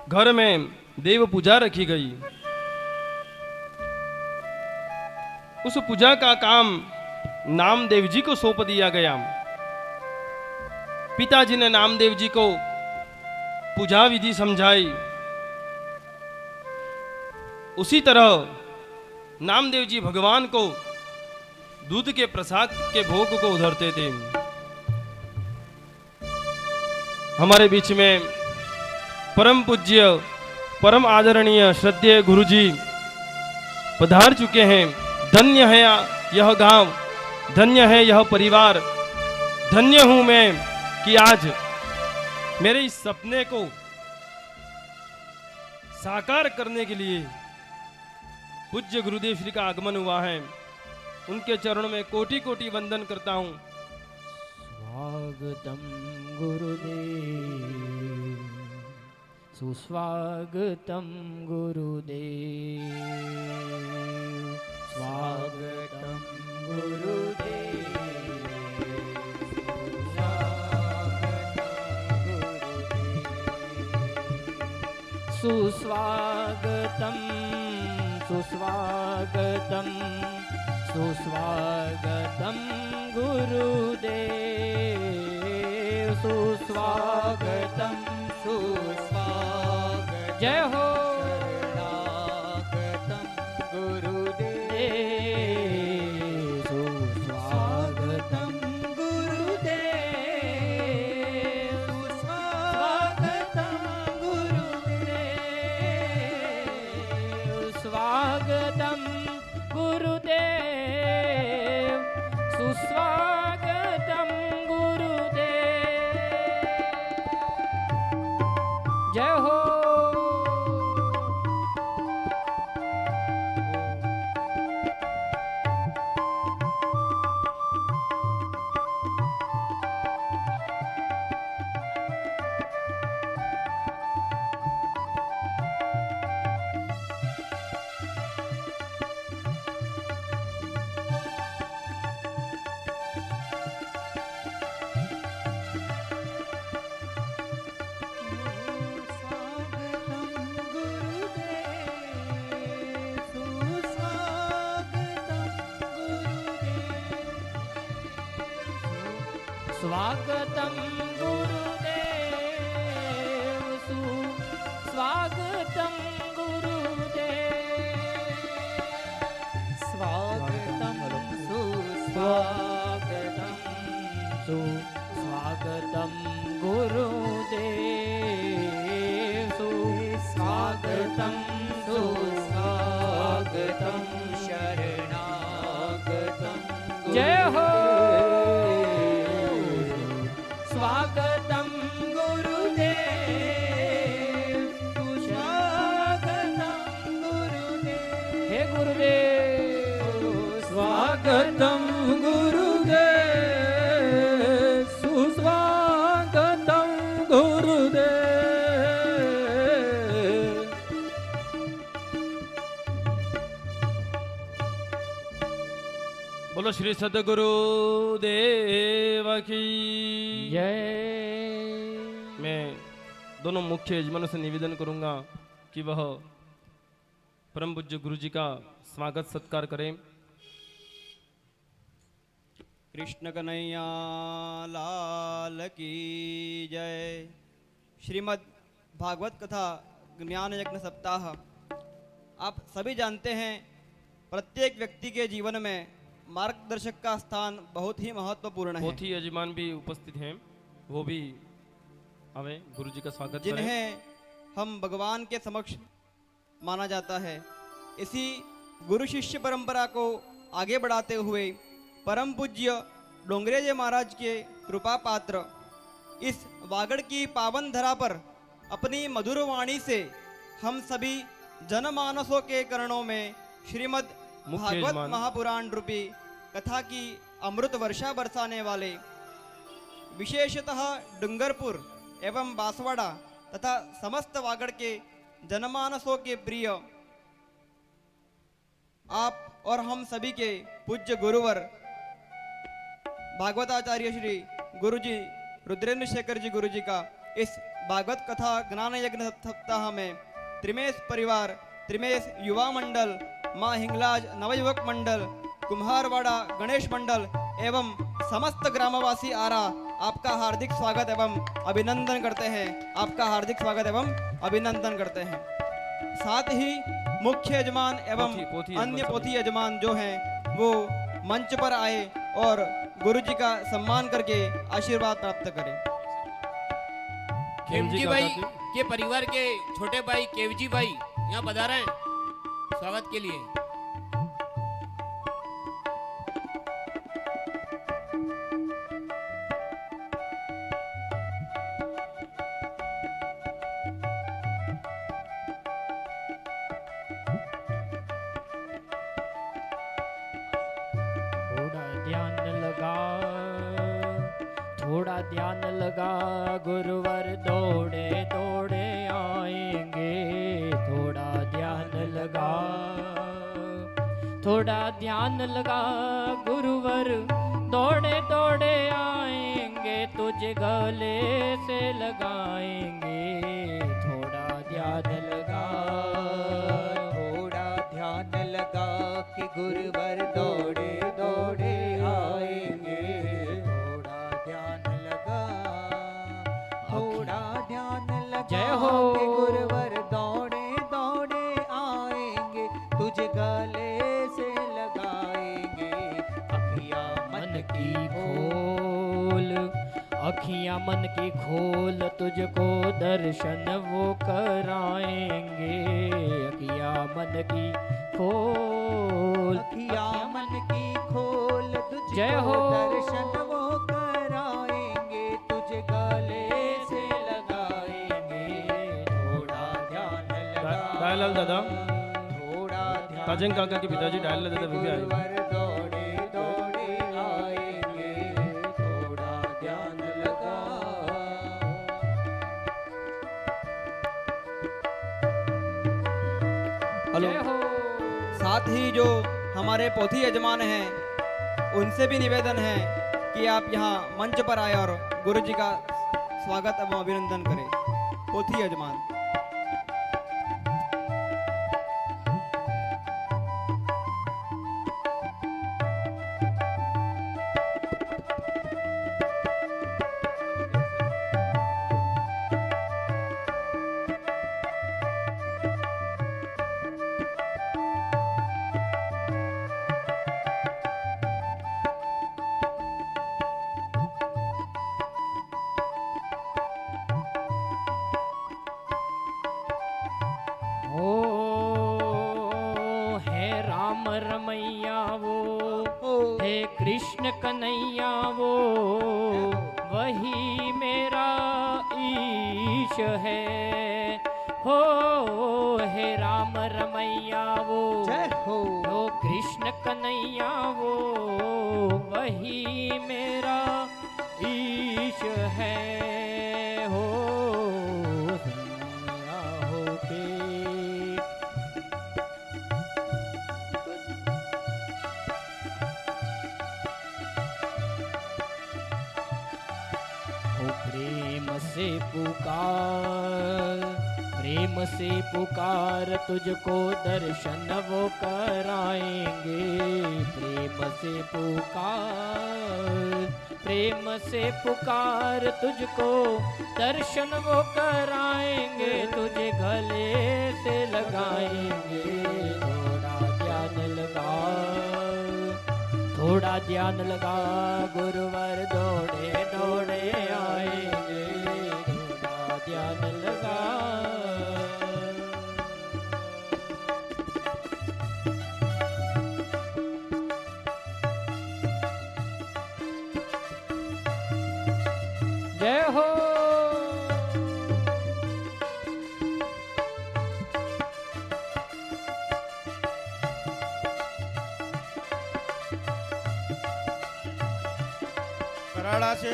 [SPEAKER 4] घर में देव पूजा रखी गई। उस पूजा का काम नामदेव जी को सौंप दिया गया। पिताजी ने नामदेव जी को पूजा विधि समझाई। उसी तरह नामदेव जी भगवान को दूध के प्रसाद के भोग को उधरते थे। हमारे बीच में परम पूज्य, परम आदरणीय श्रद्धेय गुरुजी पधार चुके हैं। धन्य है यह गांव, धन्य है यह परिवार, धन्य हूं मैं कि आज मेरे इस सपने को साकार करने के लिए पूज्य गुरुदेव श्री का आगमन हुआ है। उनके चरणों में कोटि कोटि वंदन करता हूं।
[SPEAKER 2] स्वागतम गुरुदेव, सुस्वागतम गुरुदेव, स्वागतम गुरुदेव, सुस्वागतम, सुस्वागतम, सुस्वागतम गुरुदेव, सुस्वागतम,
[SPEAKER 3] सुस्वागतम्
[SPEAKER 2] जय हो
[SPEAKER 3] शरणागतं गुरुदेव
[SPEAKER 2] सुस्वागतम्
[SPEAKER 3] गुरुदेव सुस्वागतं गुरुदेव
[SPEAKER 2] स्वागतं गुरुदेव सुस्वागतं गुरुदेव जय हो स्वागतं गुरुदेव सुस्वागतं गुरुदेव
[SPEAKER 3] स्वागतं सुस्वागतं
[SPEAKER 2] सुस्वागतं गुरुदेव सुस्वागतं
[SPEAKER 3] सुस्वागतं शरणागतं
[SPEAKER 2] जय हो स्वागतं गुरुदेव
[SPEAKER 3] सुस्वागतं गुरुदेव
[SPEAKER 2] हे गुरुदेव
[SPEAKER 3] स्वागतं गुरुदेव सुस्वागतं गुरुदेव
[SPEAKER 4] बोलो श्री सदगुरु देव की
[SPEAKER 2] जय
[SPEAKER 4] मैं दोनों मुख्य यजमानों से निवेदन करूंगा कि वह परम पूज्य गुरु जी का स्वागत सत्कार करें।
[SPEAKER 1] कृष्ण कन्हैया लाल की जय। श्रीमद् भागवत कथा ज्ञान यज्ञ सप्ताह। आप सभी जानते हैं प्रत्येक व्यक्ति के जीवन में मार्गदर्शक का स्थान बहुत ही महत्वपूर्ण है,
[SPEAKER 4] बहुत ही यजमान भी उपस्थित हैं, वो भी हमें गुरु जी का स्वागत करें।
[SPEAKER 1] जिन्हें हम भगवान के समक्ष माना जाता है। इसी गुरु शिष्य परंपरा को आगे बढ़ाते हुए परम पूज्य डोंगरे जी महाराज के कृपा पात्र इस वागड़ की पावन धरा पर अपनी मधुर वाणी से हम सभी जनमानसों के करणों में श्रीमद्
[SPEAKER 4] मुख्य
[SPEAKER 1] भागवत
[SPEAKER 4] यजमान।
[SPEAKER 1] महापुराण रूपी कथा की अमृत वर्षा बरसाने वाले विशेषतः डूंगरपुर एवं बांसवाड़ा तथा समस्त वागड़ के जनमानसों के प्रिय आप और हम सभी के पूज्य गुरुवर भागवताचार्य श्री गुरुजी रुद्रेंद्र शेखर जी गुरु जी का इस भागवत कथा ज्ञान यज्ञ सप्ताह में त्रिमेश परिवार, त्रिमेश युवा मंडल, माँ हिंगलाज नवयुवक मंडल, कुम्हारवाड़ा गणेश मंडल एवं समस्त ग्रामवासी आरा आपका हार्दिक स्वागत एवं अभिनंदन करते हैं। आपका हार्दिक स्वागत एवं अभिनंदन करते हैं। साथ ही मुख्य यजमान एवं
[SPEAKER 4] पोथी
[SPEAKER 1] अन्य
[SPEAKER 4] यजमान
[SPEAKER 1] पोथी यजमान जो हैं वो मंच पर आए और गुरु जी का सम्मान करके आशीर्वाद प्राप्त करें।
[SPEAKER 5] खेमजी भाई के परिवार के छोटे भाई केवजी भाई यहाँ पधारे हैं स्वागत के लिए।
[SPEAKER 2] थोड़ा ध्यान लगा गुरुवर दौड़े दौड़े आएंगे। थोड़ा ध्यान लगा, थोड़ा ध्यान लगा गुरुवर दौड़े दौड़े आएंगे। तुझे गले से लगाएंगे। थोड़ा ध्यान लगा,
[SPEAKER 3] थोड़ा ध्यान लगा कि गुरुवर दौड़े दौड़े आएंगे। थोड़ा ध्यान लगा, थोड़ा ध्यान लगा
[SPEAKER 2] मन की खोल, अखियां मन की खोल, तुझको दर्शन वो कराएंगे। अखियां मन की खोल,
[SPEAKER 3] अखियां मन की खोल, तुझको
[SPEAKER 2] जय हो।
[SPEAKER 3] दर्शन वो कराएंगे, तुझे गले से लगाएंगे। थोड़ा ध्यान लगा,
[SPEAKER 4] डायलाल दादा
[SPEAKER 3] थोड़ा ध्यान
[SPEAKER 4] ताजंग काका के पिताजी डायलाल दादा भी आए।
[SPEAKER 3] गुरुवर दौड़े दौड़े आएंगे, थोड़ा ध्यान लगा।
[SPEAKER 1] हेलो।
[SPEAKER 2] जय हो।
[SPEAKER 1] साथ ही जो हमारे पोथी यजमान हैं उनसे भी निवेदन है कि आप यहाँ मंच पर आए और गुरु जी का स्वागत एवं अभिनंदन करें। पोथी यजमान।
[SPEAKER 2] ओ है राम रमैया वो, हे कृष्ण कन्हैया वो, वही मेरा ईश है। हो हे राम रमैया वो,
[SPEAKER 3] जय हो।
[SPEAKER 2] हो कृष्ण कन्हैया वो, वही मेरा ईश है। हो सैया होके हो प्रेम से पुकार, प्रेम से पुकार, तुझको दर्शन वो कराएंगे। प्रेम से पुकार, प्रेम से पुकार, तुझको दर्शन वो कराएंगे। तुझे गले से लगाएंगे। थोड़ा ध्यान लगा, थोड़ा ध्यान लगा, गुरुवर दौड़े दौड़े आएंगे। थोड़ा ध्यान लगा। जय हो।
[SPEAKER 6] कराड़ा से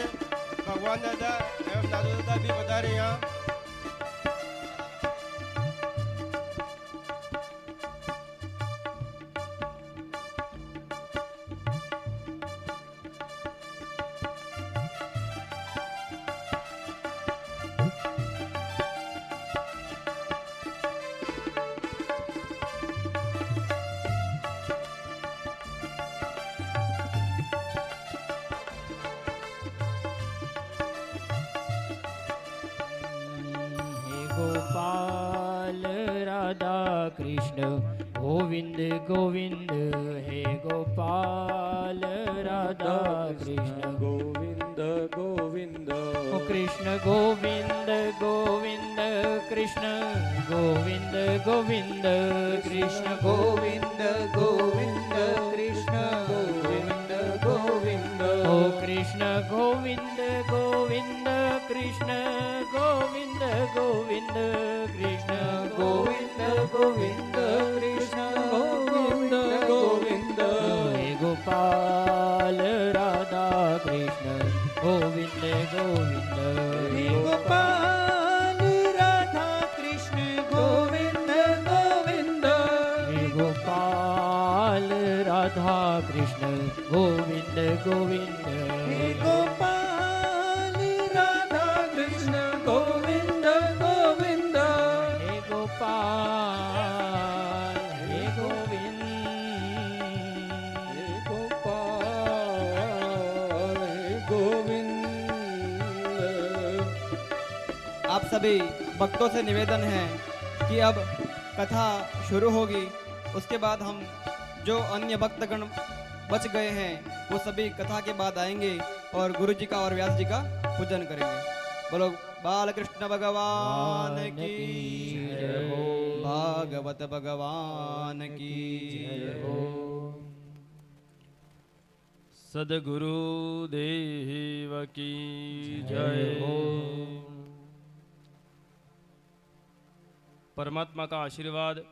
[SPEAKER 6] भगवान दादा एवं दादू दादा भी बता रहे यहाँ।
[SPEAKER 2] हे गोपाल राधा कृष्ण गोविंद गोविंद, हे गोपाल राधा कृष्ण
[SPEAKER 3] गोविंद गोविंद,
[SPEAKER 2] ओ कृष्ण गोविंद गोविंद, कृष्ण गोविंद गोविंद, कृष्ण
[SPEAKER 3] गोविंद गोविंद, कृष्ण गोविंद गोविंद,
[SPEAKER 2] ओ कृष्ण गोविंद गोविंद, कृष्ण गोविंद गोविंद, कृष्ण
[SPEAKER 3] गोविंद गोविंद, कृष्ण गोविंद गोविंद।
[SPEAKER 2] हे गोपाल राधा कृष्ण गोविंद गोविंद,
[SPEAKER 3] हे गोपाल राधा कृष्ण गोविंद गोविंद,
[SPEAKER 2] हे गोपाल राधा कृष्ण गोविंद गोविंद,
[SPEAKER 3] हे गोपाल राधा कृष्ण गोविंद गोविंद,
[SPEAKER 2] हे गोपाल हे गोविंद,
[SPEAKER 3] हे गोपाल हे गोविंद।
[SPEAKER 1] आप सभी भक्तों से निवेदन है कि अब कथा शुरू होगी। उसके बाद हम जो अन्य भक्तगण बच गए हैं वो सभी कथा के बाद आएंगे और गुरु जी का और व्यास जी का पूजन करेंगे। बोलो बालकृष्ण भगवान की
[SPEAKER 2] जय हो।
[SPEAKER 1] भागवत भगवान की जय हो।
[SPEAKER 4] सदगुरु देव की जय हो। परमात्मा का आशीर्वाद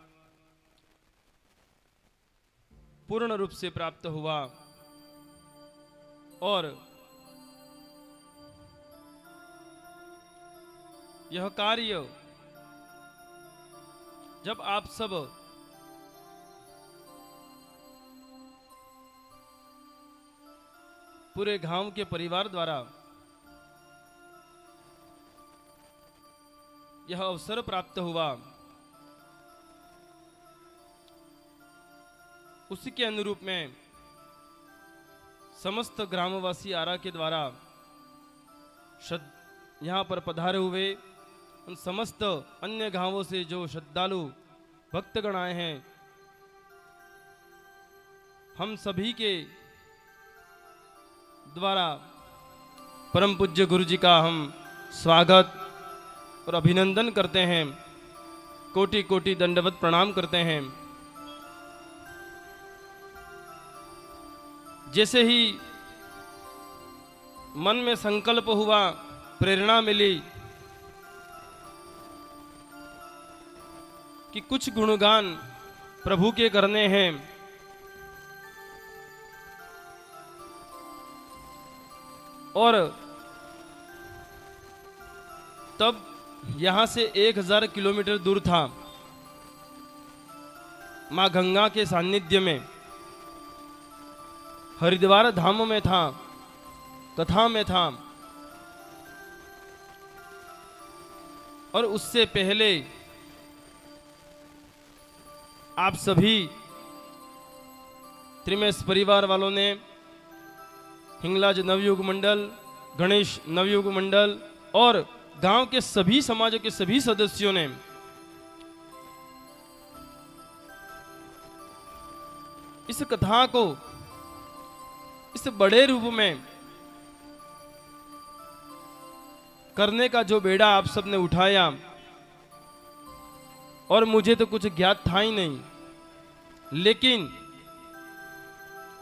[SPEAKER 4] पूर्ण रूप से प्राप्त हुआ और यह कार्य जब आप सब पूरे गांव के परिवार द्वारा यह अवसर प्राप्त हुआ, उसी के अनुरूप में समस्त ग्रामवासी आरा के द्वारा यहाँ पर पधारे हुए उन समस्त अन्य गांवों से जो श्रद्धालु भक्तगण आए हैं, हम सभी के द्वारा परम पूज्य गुरु जी का हम स्वागत और अभिनंदन करते हैं, कोटि कोटि दंडवत प्रणाम करते हैं। जैसे ही मन में संकल्प हुआ, प्रेरणा मिली कि कुछ गुणगान प्रभु के करने हैं, और तब यहां से 1000 किलोमीटर दूर था, मां गंगा के सानिध्य में हरिद्वार धाम में था, कथा में था, और उससे पहले आप सभी त्रिमेश परिवार वालों ने हिंगलाज नवयुग मंडल, गणेश नवयुग मंडल और गांव के सभी समाजों के सभी सदस्यों ने इस कथा को इस बड़े रूप में करने का जो बेड़ा आप सबने उठाया, और मुझे तो कुछ ज्ञात था ही नहीं, लेकिन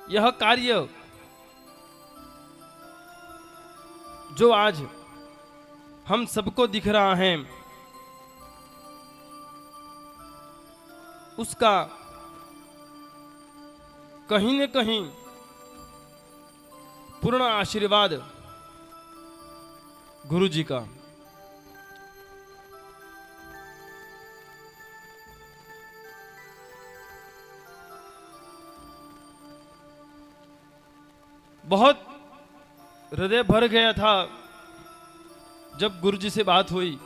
[SPEAKER 4] यह कार्य जो आज हम सबको दिख रहा है, उसका कहीं न कहीं पूर्ण आशीर्वाद गुरु जी का। बहुत हृदय भर गया था जब गुरु जी से बात हुई,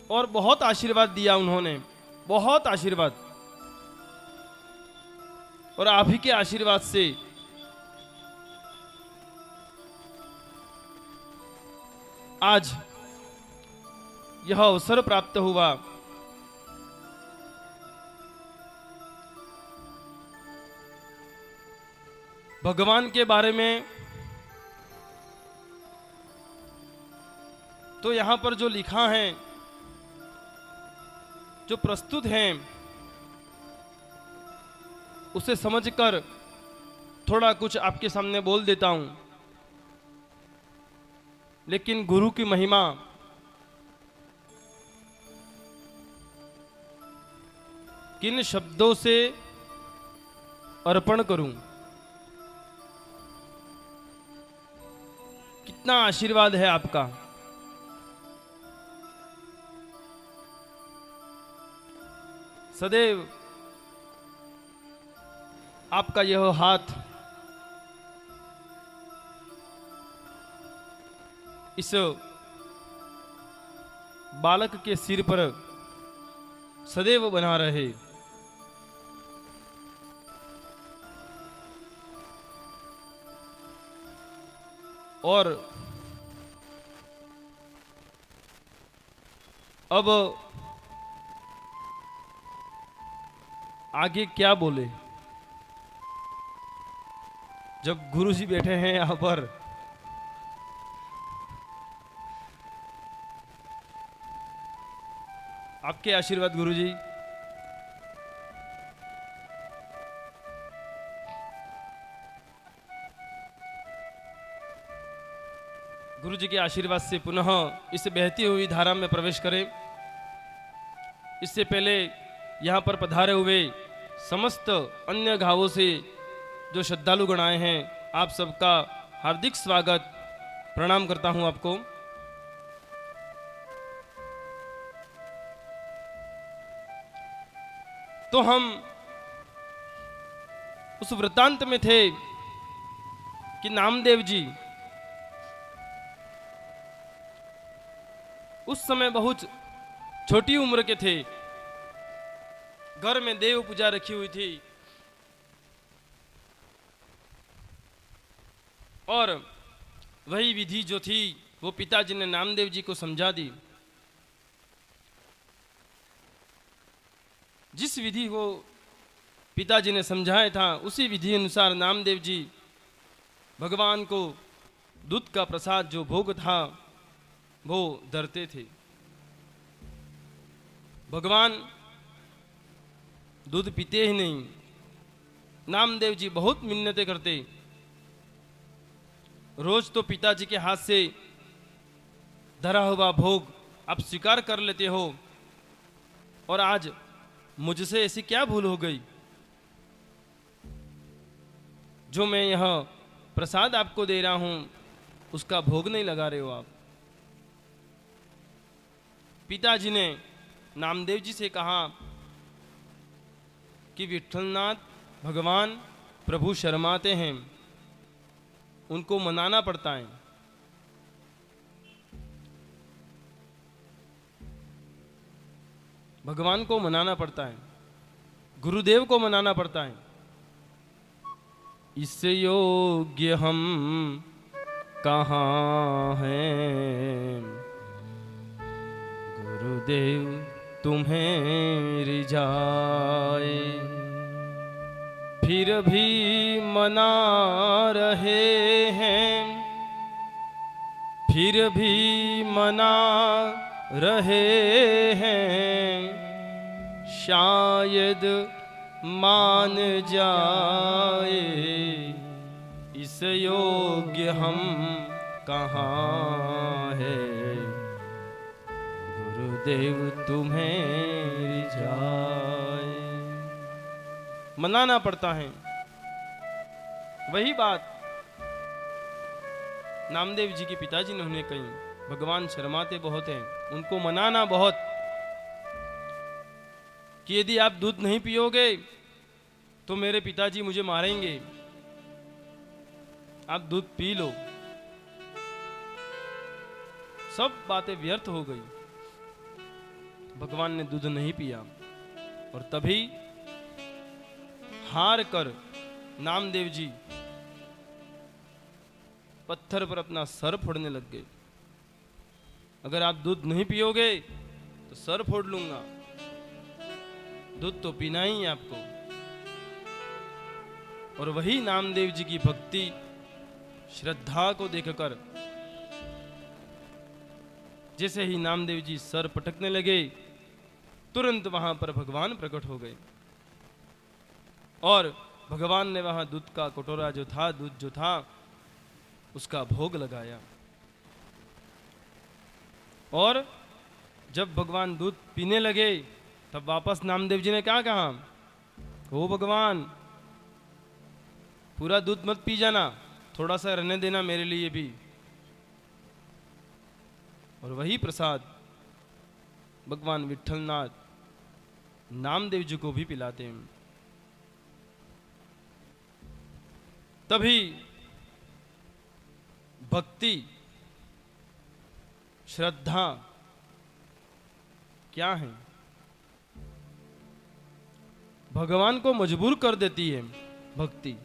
[SPEAKER 4] और बहुत आशीर्वाद दिया उन्होंने, बहुत आशीर्वाद, और आप ही के आशीर्वाद से आज यह अवसर प्राप्त हुआ। भगवान के बारे में तो यहां पर जो लिखा है, जो प्रस्तुत है, उसे समझकर थोड़ा कुछ आपके सामने बोल देता हूं। लेकिन गुरु की महिमा किन शब्दों से अर्पण करूं, कितना आशीर्वाद है आपका। सदैव आपका यह हाथ इस बालक के सिर पर सदैव बना रहे। और अब आगे क्या बोले, जब गुरु जी बैठे हैं यहाँ पर, आपके आशीर्वाद गुरु जी। गुरु जी के आशीर्वाद से पुनः इस बहती हुई धारा में प्रवेश करें। इससे पहले यहाँ पर पधारे हुए समस्त अन्य गांवों से जो श्रद्धालुगण आए हैं, आप सबका हार्दिक स्वागत, प्रणाम करता हूं आपको। तो हम उस वृत्तांत में थे कि नामदेव जी उस समय बहुत छोटी उम्र के थे। घर में देव पूजा रखी हुई थी और वही विधि जो थी वो पिताजी ने नामदेव जी को समझा दी। जिस विधि को पिताजी ने समझाया था उसी विधि अनुसार नामदेव जी भगवान को दूध का प्रसाद जो भोग था वो धरते थे। भगवान दूध पीते ही नहीं। नामदेव जी बहुत मिन्नतें करते, रोज तो पिताजी के हाथ से धरा हुआ भोग आप स्वीकार कर लेते हो, और आज मुझसे ऐसी क्या भूल हो गई जो मैं यह प्रसाद आपको दे रहा हूं उसका भोग नहीं लगा रहे हो आप। पिताजी ने नामदेव जी से कहा कि विठलनाथ भगवान प्रभु शर्माते हैं, उनको मनाना पड़ता है। भगवान को मनाना पड़ता है, गुरुदेव को मनाना पड़ता है। इससे योग्य हम कहाँ हैं, गुरुदेव तुम्हें रिझाए, फिर भी मना रहे हैं, फिर भी मना रहे हैं, शायद मान जाए, इस योग्य हम कहाँ है, गुरुदेव तुम्हें रिझाए। मनाना पड़ता है। वही बात नामदेव जी के पिताजी ने उन्हें कही, भगवान शर्माते बहुत हैं, उनको मनाना बहुत, कि यदि आप दूध नहीं पियोगे तो मेरे पिताजी मुझे मारेंगे, आप दूध पी लो। सब बातें व्यर्थ हो गई। भगवान ने दूध नहीं पिया और तभी हार कर नामदेव जी पत्थर पर अपना सर फोड़ने लग गए। अगर आप दूध नहीं पियोगे तो सर फोड़ लूंगा, दूध तो पीना ही है आपको। और वही नामदेव जी की भक्ति श्रद्धा को देखकर जैसे ही नामदेव जी सर पटकने लगे, तुरंत वहां पर भगवान प्रकट हो गए और भगवान ने वहां दूध का कटोरा जो था, दूध जो था, उसका भोग लगाया। और जब भगवान दूध पीने लगे तब वापस नामदेव जी ने क्या कहा, ओ भगवान पूरा दूध मत पी जाना, थोड़ा सा रहने देना मेरे लिए भी। और वही प्रसाद भगवान विठलनाथ नामदेव जी को भी पिलाते हैं। तभी भक्ति श्रद्धा क्या है, भगवान को मजबूर कर देती है। भक्ति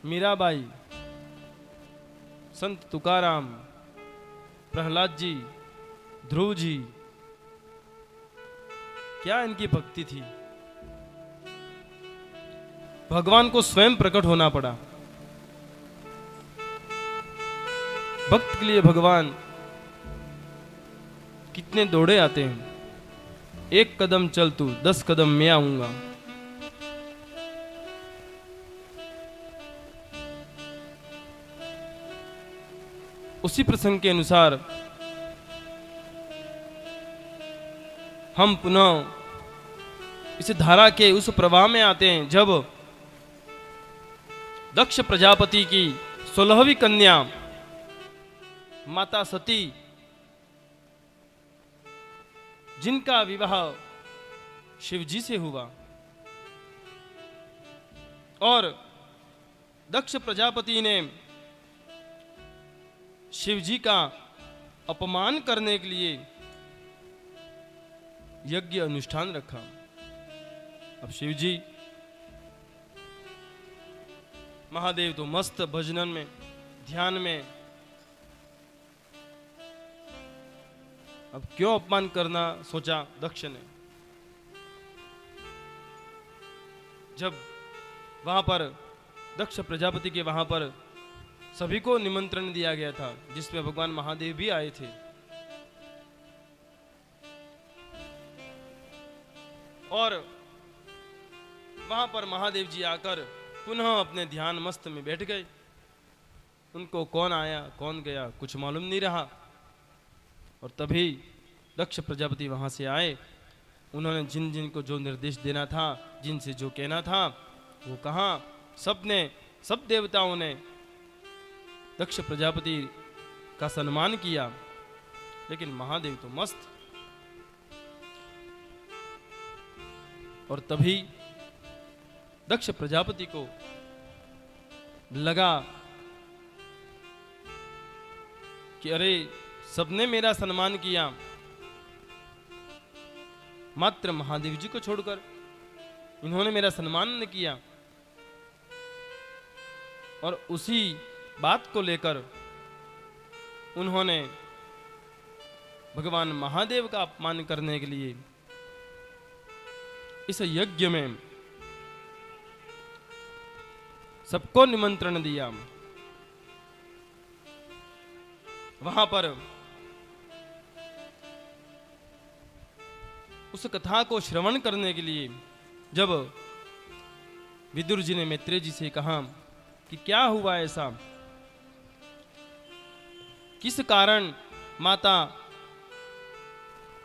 [SPEAKER 4] मीराबाई, संत तुकाराम, प्रहलाद जी, ध्रुव जी, क्या इनकी भक्ति थी। भगवान को स्वयं प्रकट होना पड़ा। भक्त के लिए भगवान कितने दौड़े आते हैं। एक कदम चल तू, 10 कदम मैं आऊंगा। उसी प्रसंग के अनुसार हम पुनः इस धारा के उस प्रवाह में आते हैं जब दक्ष प्रजापति की 16वीं कन्या माता सती, जिनका विवाह शिवजी से हुआ और दक्ष प्रजापति ने शिवजी का अपमान करने के लिए यज्ञ अनुष्ठान रखा। अब शिवजी महादेव तो मस्त भजनन में, ध्यान में, अब क्यों अपमान करना सोचा दक्ष ने। जब वहां पर दक्ष प्रजापति के वहां पर सभी को निमंत्रण दिया गया था, जिसमें भगवान महादेव भी आए थे, और वहां पर महादेव जी आकर पुनः अपने ध्यान मस्त में बैठ गए। उनको कौन आया कौन गया कुछ मालूम नहीं रहा। और तभी दक्ष प्रजापति वहां से आए। उन्होंने जिन जिन को जो निर्देश देना था, जिनसे जो कहना था, वो कहा। सब देवताओं ने दक्ष प्रजापति का सम्मान किया, लेकिन महादेव तो मस्त। और तभी दक्ष प्रजापति को लगा कि अरे, सबने मेरा सम्मान किया, मात्र महादेव जी को छोड़कर इन्होंने मेरा सम्मान न किया। और उसी बात को लेकर उन्होंने भगवान महादेव का अपमान करने के लिए इस यज्ञ में सबको निमंत्रण दिया। वहां पर उस कथा को श्रवण करने के लिए जब विदुर जी ने मैत्रेय जी से कहा कि क्या हुआ ऐसा, किस कारण माता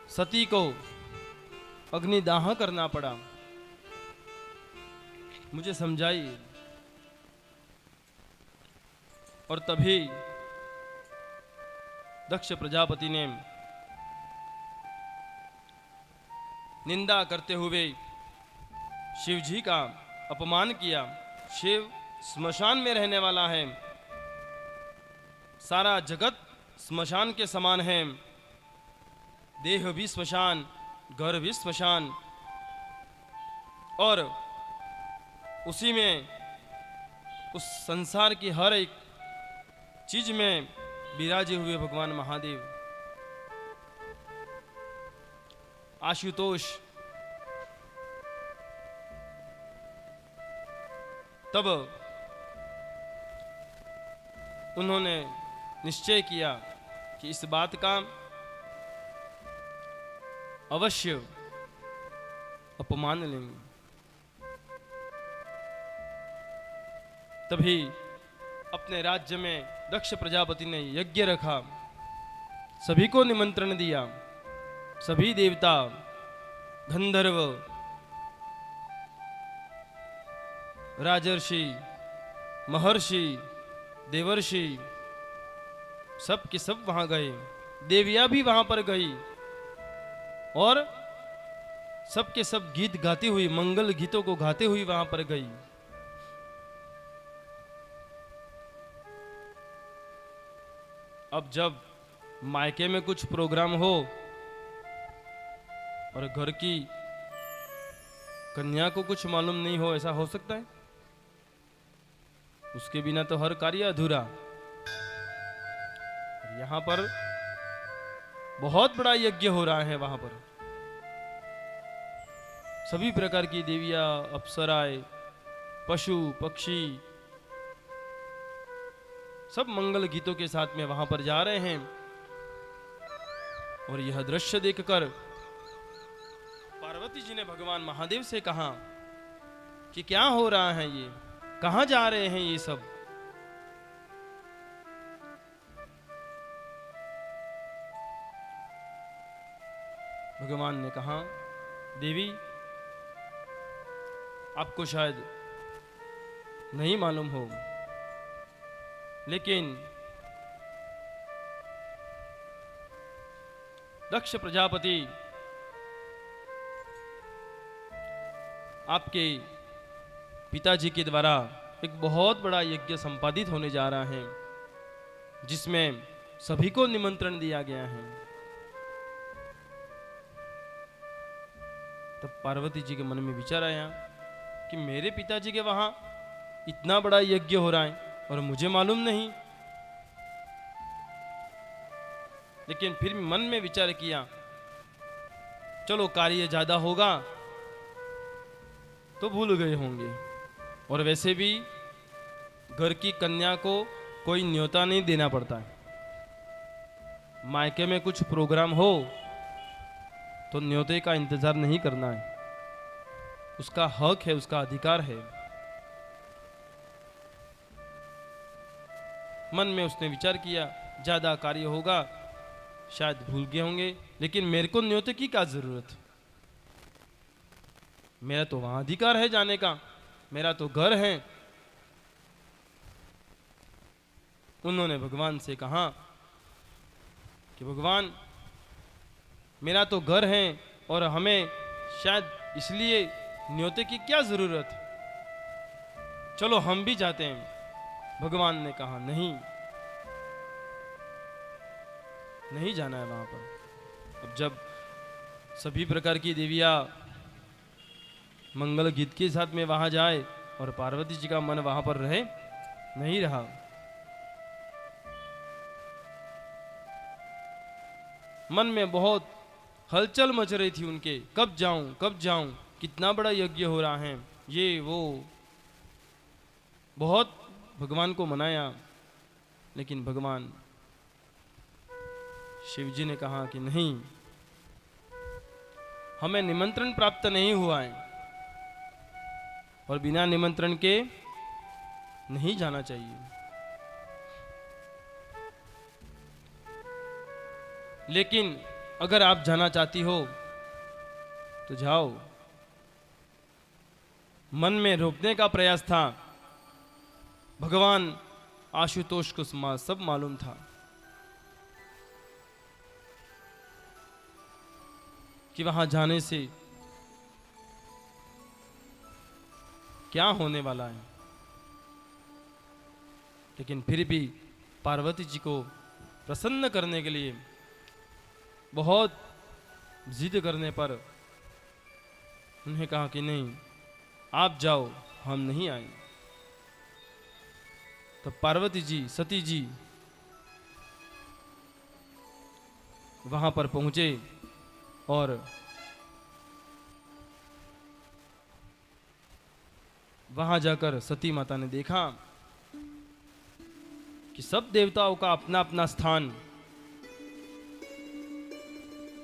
[SPEAKER 4] सती को अग्निदाह करना पड़ा, मुझे समझाइए। और तभी दक्ष प्रजापति ने निंदा करते हुए शिव जी का अपमान किया। शिव स्मशान में रहने वाला है, सारा जगत स्मशान के समान है, देह भी स्मशान, घर भी स्मशान, और उसी में उस संसार की हर एक चीज में विराजे हुए भगवान महादेव। आशुतोष तब उन्होंने निश्चय किया कि इस बात का अवश्य अपमान लेंगे। तभी अपने राज्य में दक्ष प्रजापति ने यज्ञ रखा, सभी को निमंत्रण दिया। सभी देवता, गंधर्व, राजर्षि, महर्षि, देवर्षि, सब के सब वहां गए। देवियां भी वहां पर गई और सब के सब गीत गाती हुई, मंगल गीतों को गाते हुई वहां पर गई। अब जब मायके में कुछ प्रोग्राम हो और घर की कन्या को कुछ मालूम नहीं हो, ऐसा हो सकता है? उसके बिना तो हर कार्य अधूरा। यहां पर बहुत बड़ा यज्ञ हो रहा है। वहां पर सभी प्रकार की देवियां, अप्सराएं, पशु पक्षी सब मंगल गीतों के साथ में वहां पर जा रहे हैं। और यह दृश्य देखकर पार्वती जी ने भगवान महादेव से कहा कि क्या हो रहा है, ये कहां जा रहे हैं ये सब। भगवान ने कहा, देवी आपको शायद नहीं मालूम हो, लेकिन दक्ष प्रजापति आपके पिताजी के द्वारा एक बहुत बड़ा यज्ञ संपादित होने जा रहा है, जिसमें सभी को निमंत्रण दिया गया है। तब पार्वती जी के मन में विचार आया कि मेरे पिताजी के वहां इतना बड़ा यज्ञ हो रहा है और मुझे मालूम नहीं। लेकिन फिर मन में विचार किया, चलो कार्य ज्यादा होगा तो भूल गए होंगे, और वैसे भी घर की कन्या को कोई न्योता नहीं देना पड़ता है। मायके में कुछ प्रोग्राम हो तो न्योते का इंतजार नहीं करना है, उसका हक है, उसका अधिकार है। मन में उसने विचार किया, ज्यादा कार्य होगा, शायद भूल गए होंगे, लेकिन मेरे को न्योते की क्या जरूरत, मेरा तो वहां अधिकार है जाने का, मेरा तो घर है। उन्होंने भगवान से कहा कि भगवान मेरा तो घर है और हमें शायद इसलिए न्योते की क्या जरूरत, चलो हम भी जाते हैं। भगवान ने कहा, नहीं नहीं जाना है वहां पर। अब जब सभी प्रकार की देवियां मंगल गीत के साथ में वहां जाए और पार्वती जी का मन वहां पर रहे, नहीं रहा। मन में बहुत हलचल मच रही थी उनके, कब जाऊं, कितना बड़ा यज्ञ हो रहा है, ये वो बहुत भगवान को मनाया। लेकिन भगवान शिव जी ने कहा कि नहीं, हमें निमंत्रण प्राप्त नहीं हुआ है और बिना निमंत्रण के नहीं जाना चाहिए। लेकिन अगर आप जाना चाहती हो तो जाओ। मन में रोकने का प्रयास था, भगवान आशुतोष को सब मालूम था कि वहां जाने से क्या होने वाला है। लेकिन फिर भी पार्वती जी को प्रसन्न करने के लिए बहुत जिद करने पर उन्हें कहा कि नहीं, आप जाओ, हम नहीं आए। तो पार्वती जी, सती जी वहां पर पहुंचे और वहां जाकर सती माता ने देखा कि सब देवताओं का अपना अपना स्थान,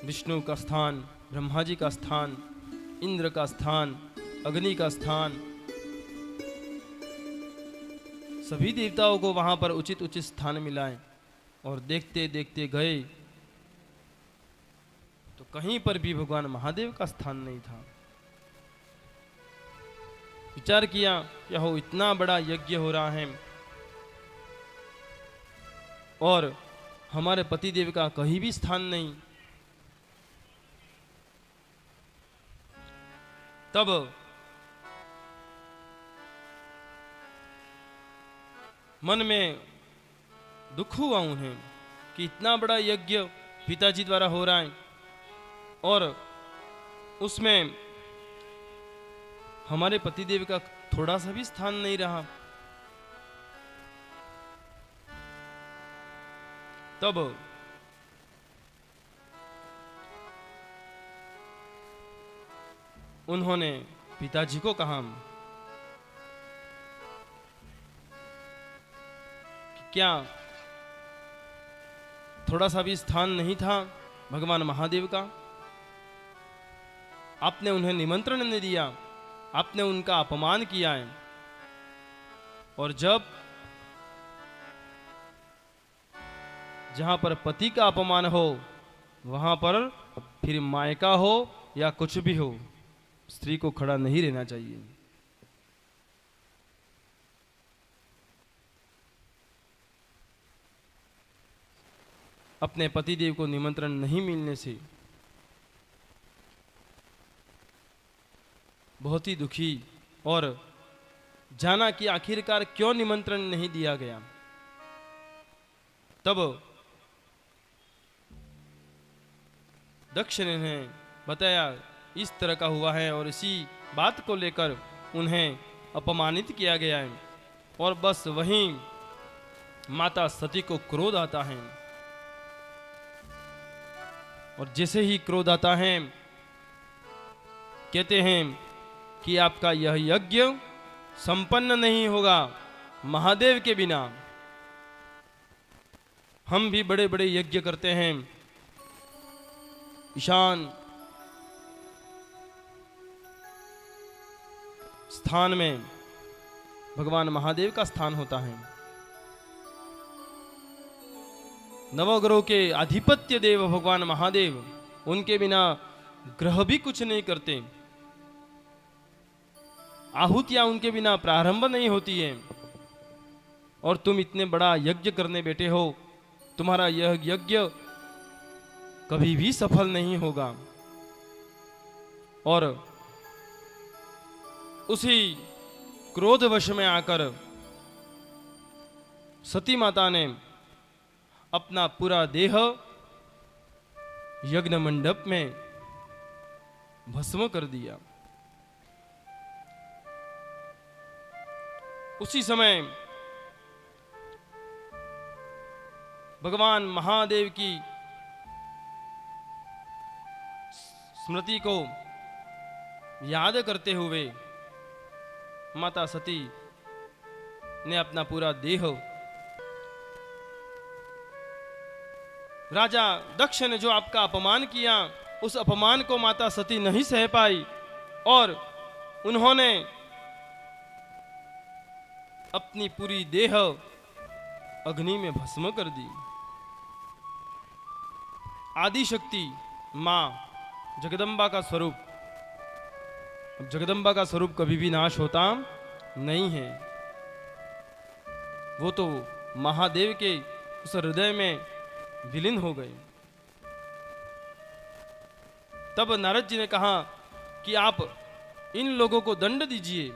[SPEAKER 4] विष्णु का स्थान, ब्रह्मा जी का स्थान, इंद्र का स्थान, अग्नि का स्थान, सभी देवताओं को वहां पर उचित उचित स्थान मिला है। और देखते देखते गए तो कहीं पर भी भगवान महादेव का स्थान नहीं था। विचार किया क्या हो, इतना बड़ा यज्ञ हो रहा है और हमारे पतिदेव का कहीं भी स्थान नहीं। तब मन में दुख हुआ उन्हें कि इतना बड़ा यज्ञ पिताजी द्वारा हो रहा है और उसमें हमारे पतिदेव का थोड़ा सा भी स्थान नहीं रहा। तब उन्होंने पिताजी को कहा क्या थोड़ा सा भी स्थान नहीं था भगवान महादेव का? आपने उन्हें निमंत्रण नहीं दिया, आपने उनका अपमान किया है। और जब जहां पर पति का अपमान हो वहां पर फिर मायका हो या कुछ भी हो, स्त्री को खड़ा नहीं रहना चाहिए। अपने पतिदेव को निमंत्रण नहीं मिलने से बहुत ही दुखी और जाना कि आखिरकार क्यों निमंत्रण नहीं दिया गया। तब दक्ष ने बताया इस तरह का हुआ है और इसी बात को लेकर उन्हें अपमानित किया गया है। और बस वहीं माता सती को क्रोध आता है और जैसे ही क्रोध आता है कहते हैं कि आपका यह यज्ञ संपन्न नहीं होगा महादेव के बिना। हम भी बड़े बड़े यज्ञ करते हैं, ईशान स्थान में भगवान महादेव का स्थान होता है। नवग्रहों के आधिपत्य देव भगवान महादेव, उनके बिना ग्रह भी कुछ नहीं करते, आहुतियां उनके बिना प्रारंभ नहीं होती है। और तुम इतने बड़ा यज्ञ करने बैठे हो, तुम्हारा यह यज्ञ कभी भी सफल नहीं होगा। और उसी क्रोधवश में आकर सती माता ने अपना पूरा देह यज्ञ मंडप में भस्म कर दिया। उसी समय भगवान महादेव की स्मृति को याद करते हुए माता सती ने अपना पूरा देह, राजा दक्ष ने जो आपका अपमान किया उस अपमान को माता सती नहीं सह पाई और उन्होंने अपनी पूरी देह अग्नि में भस्म कर दी। आदि शक्ति मां जगदम्बा का स्वरूप, अब जगदम्बा का स्वरूप कभी भी नाश होता नहीं है। वो तो महादेव के उस हृदय में विलीन हो गए। तब नारद जी ने कहा कि आप इन लोगों को दंड दीजिए,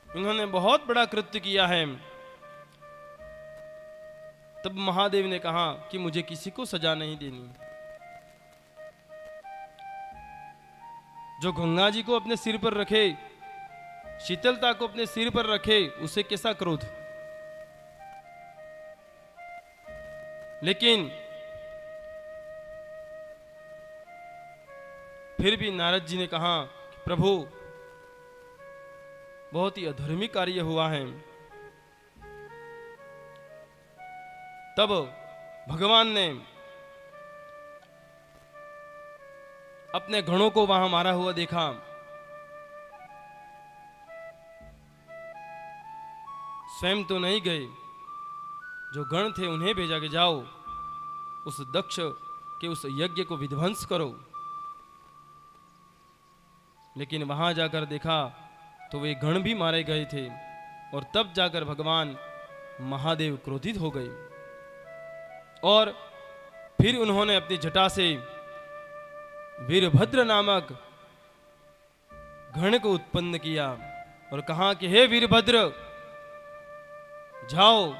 [SPEAKER 4] इन्होंने बहुत बड़ा कृत्य किया है। तब महादेव ने कहा कि मुझे किसी को सजा नहीं देनी। जो गंगा जी को अपने सिर पर रखे, शीतलता को अपने सिर पर रखे, उसे कैसा क्रोध। लेकिन फिर भी नारद जी ने कहा कि प्रभु बहुत ही अधर्मी कार्य हुआ है। तब भगवान ने अपने गणों को वहां मारा हुआ देखा। स्वयं तो नहीं गए, जो गण थे उन्हें भेजा कि जाओ उस दक्ष के उस यज्ञ को विध्वंस करो। लेकिन वहां जाकर देखा तो वे गण भी मारे गए थे। और तब जाकर भगवान महादेव क्रोधित हो गए और फिर उन्होंने अपनी जटा से वीरभद्र नामक गण को उत्पन्न किया और कहा कि हे वीरभद्र, जाओ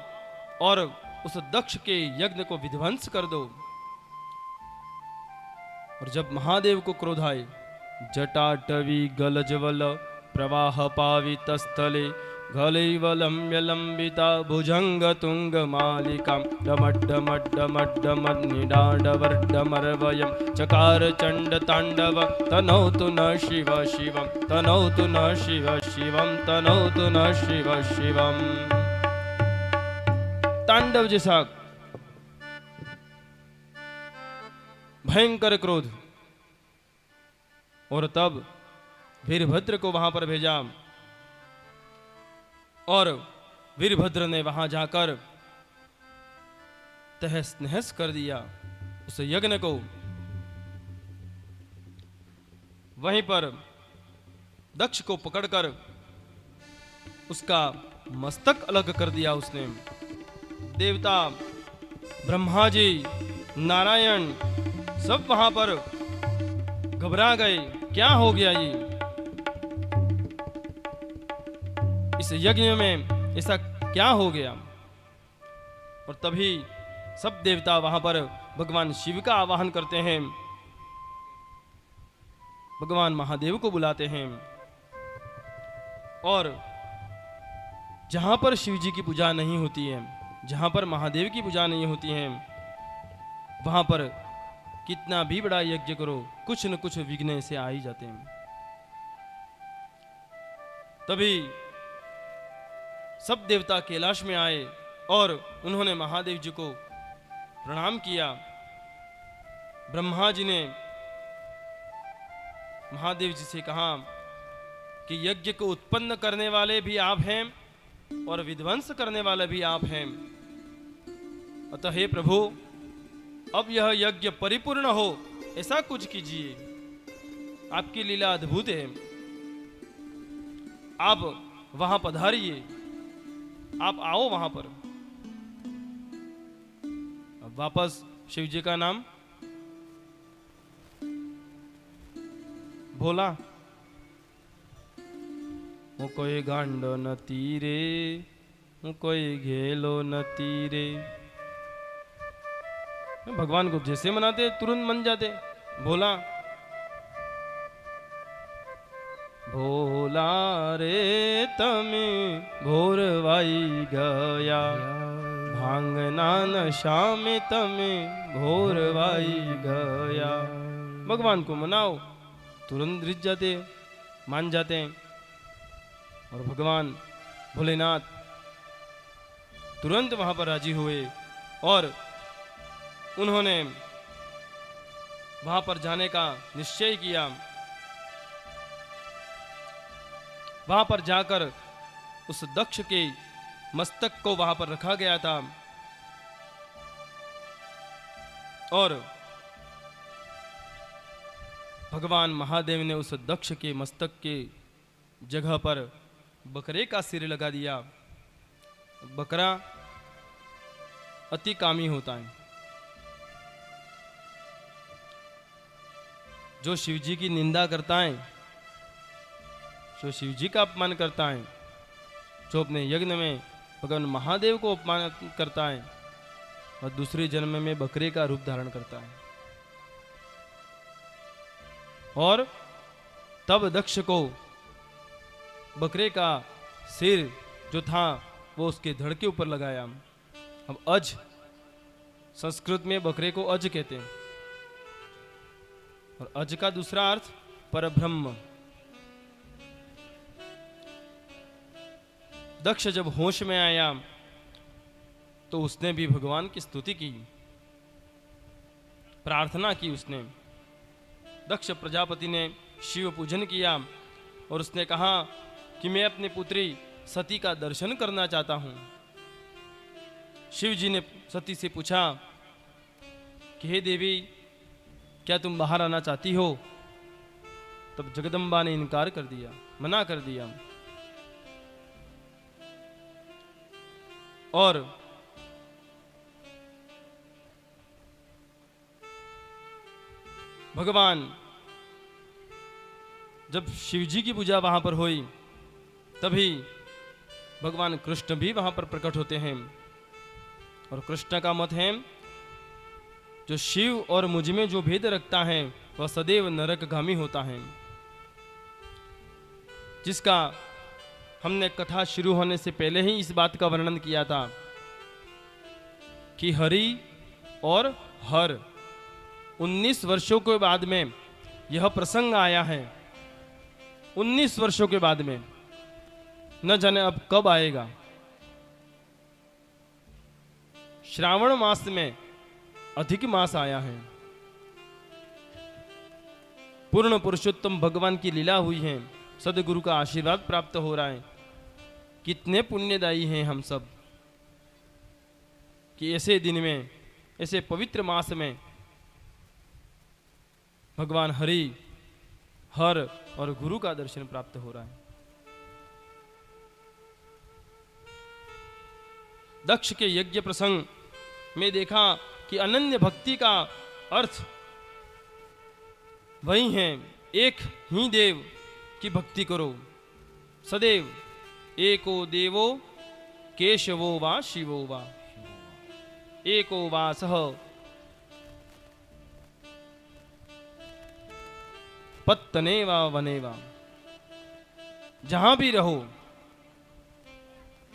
[SPEAKER 4] और उस दक्ष के यज्ञ को विध्वंस कर दो। और जब महादेव को क्रोध आए, जटाटवी गलज्वल प्रवाह पावित स्थले गलैवलम्ब्य लंबिता भुजंग तुंग मालिका डमड्डमड्डमड्डमन्निडाडवर्डमर्वयं चकार चंड तांडव तनौतु न शिव शिवं तनौतु न शिव शिवं तनौतु न शिव शिवम्। तांडव जैसा भयंकर क्रोध, और तब वीरभद्र को वहां पर भेजा और वीरभद्र ने वहां जाकर तहस नहस कर दिया उस यज्ञ को। वहीं पर दक्ष को पकड़कर उसका मस्तक अलग कर दिया उसने। देवता ब्रह्मा जी, नारायण सब वहां पर घबरा गए, क्या हो गया ये, इस यज्ञ में ऐसा क्या हो गया। और तभी सब देवता वहां पर भगवान शिव का आवाहन करते हैं, भगवान महादेव को बुलाते हैं, और जहां पर शिव जी की पूजा नहीं होती है, जहां पर महादेव की पूजा नहीं होती है, वहां पर कितना भी बड़ा यज्ञ करो, कुछ न कुछ विघ्न से आ ही जाते हैं। तभी सब देवता कैलाश में आए और उन्होंने महादेव जी को प्रणाम किया। ब्रह्मा जी ने महादेव जी से कहा कि यज्ञ को उत्पन्न करने वाले भी आप हैं और विध्वंस करने वाले भी आप हैं, अतः हे प्रभु, अब यह यज्ञ परिपूर्ण हो ऐसा कुछ कीजिए, आपकी लीला अद्भुत है। आप वहां पधारिए, आप आओ वहां पर। अब वापस शिव जी का नाम भोला। હું કોઈ ગાંડો નથી રે, હું કોઈ ઘેલો નથી रे। भगवान को जैसे मनाते तुरंत मन जाते। भोला भोला रे तमे भोरवाई गया, भांगना नशा में तमे भोरवाई गया। भगवान को मनाओ, तुरंत रिझ जाते, मान जाते हैं। और भगवान भोलेनाथ तुरंत वहां पर राजी हुए और उन्होंने वहां पर जाने का निश्चय किया। वहां पर जाकर उस दक्ष के मस्तक को वहां पर रखा गया था और भगवान महादेव ने उस दक्ष के मस्तक के जगह पर बकरे का सिर लगा दिया। बकरा अति कामी होता है। जो शिव जी की निंदा करता है, जो शिव जी का अपमान करता है, जो अपने यज्ञ में भगवान महादेव को अपमान करता है और दूसरे जन्म में बकरे का रूप धारण करता है। और तब दक्ष को बकरे का सिर जो था वो उसके धड़ के ऊपर लगाया। अब अज, संस्कृत में बकरे को अज कहते हैं और अज का दूसरा अर्थ परब्रह्म। दक्ष जब होश में आया तो उसने भी भगवान की स्तुति की, प्रार्थना की उसने। दक्ष प्रजापति ने शिव पूजन किया और उसने कहा कि मैं अपनी पुत्री सती का दर्शन करना चाहता हूं। शिव जी ने सती से पूछा कि हे देवी, क्या तुम बाहर आना चाहती हो? तब जगदम्बा ने इनकार कर दिया, मना कर दिया। और भगवान जब शिव जी की पूजा वहां पर हुई तभी भगवान कृष्ण भी वहां पर प्रकट होते हैं। और कृष्ण का मत है, जो शिव और मुझ में जो भेद रखता है वह सदैव नरकगामी होता है। जिसका हमने कथा शुरू होने से पहले ही इस बात का वर्णन किया था कि हरि और हर 19 वर्षों के बाद में यह प्रसंग आया है। 19 वर्षों के बाद में, न जाने अब कब आएगा। श्रावण मास में अधिक मास आया है, पूर्ण पुरुषोत्तम भगवान की लीला हुई है, सदगुरु का आशीर्वाद प्राप्त हो रहा है। कितने पुण्यदायी हैं हम सब कि ऐसे दिन में, ऐसे पवित्र मास में भगवान हरि, हर और गुरु का दर्शन प्राप्त हो रहा है। दक्ष के यज्ञ प्रसंग में देखा कि अनन्य भक्ति का अर्थ वही है, एक ही देव की भक्ति करो, सदैव एको देवो केशवो वा शिवो वा, एको वा सह पत्तने वा वने वा। जहां भी रहो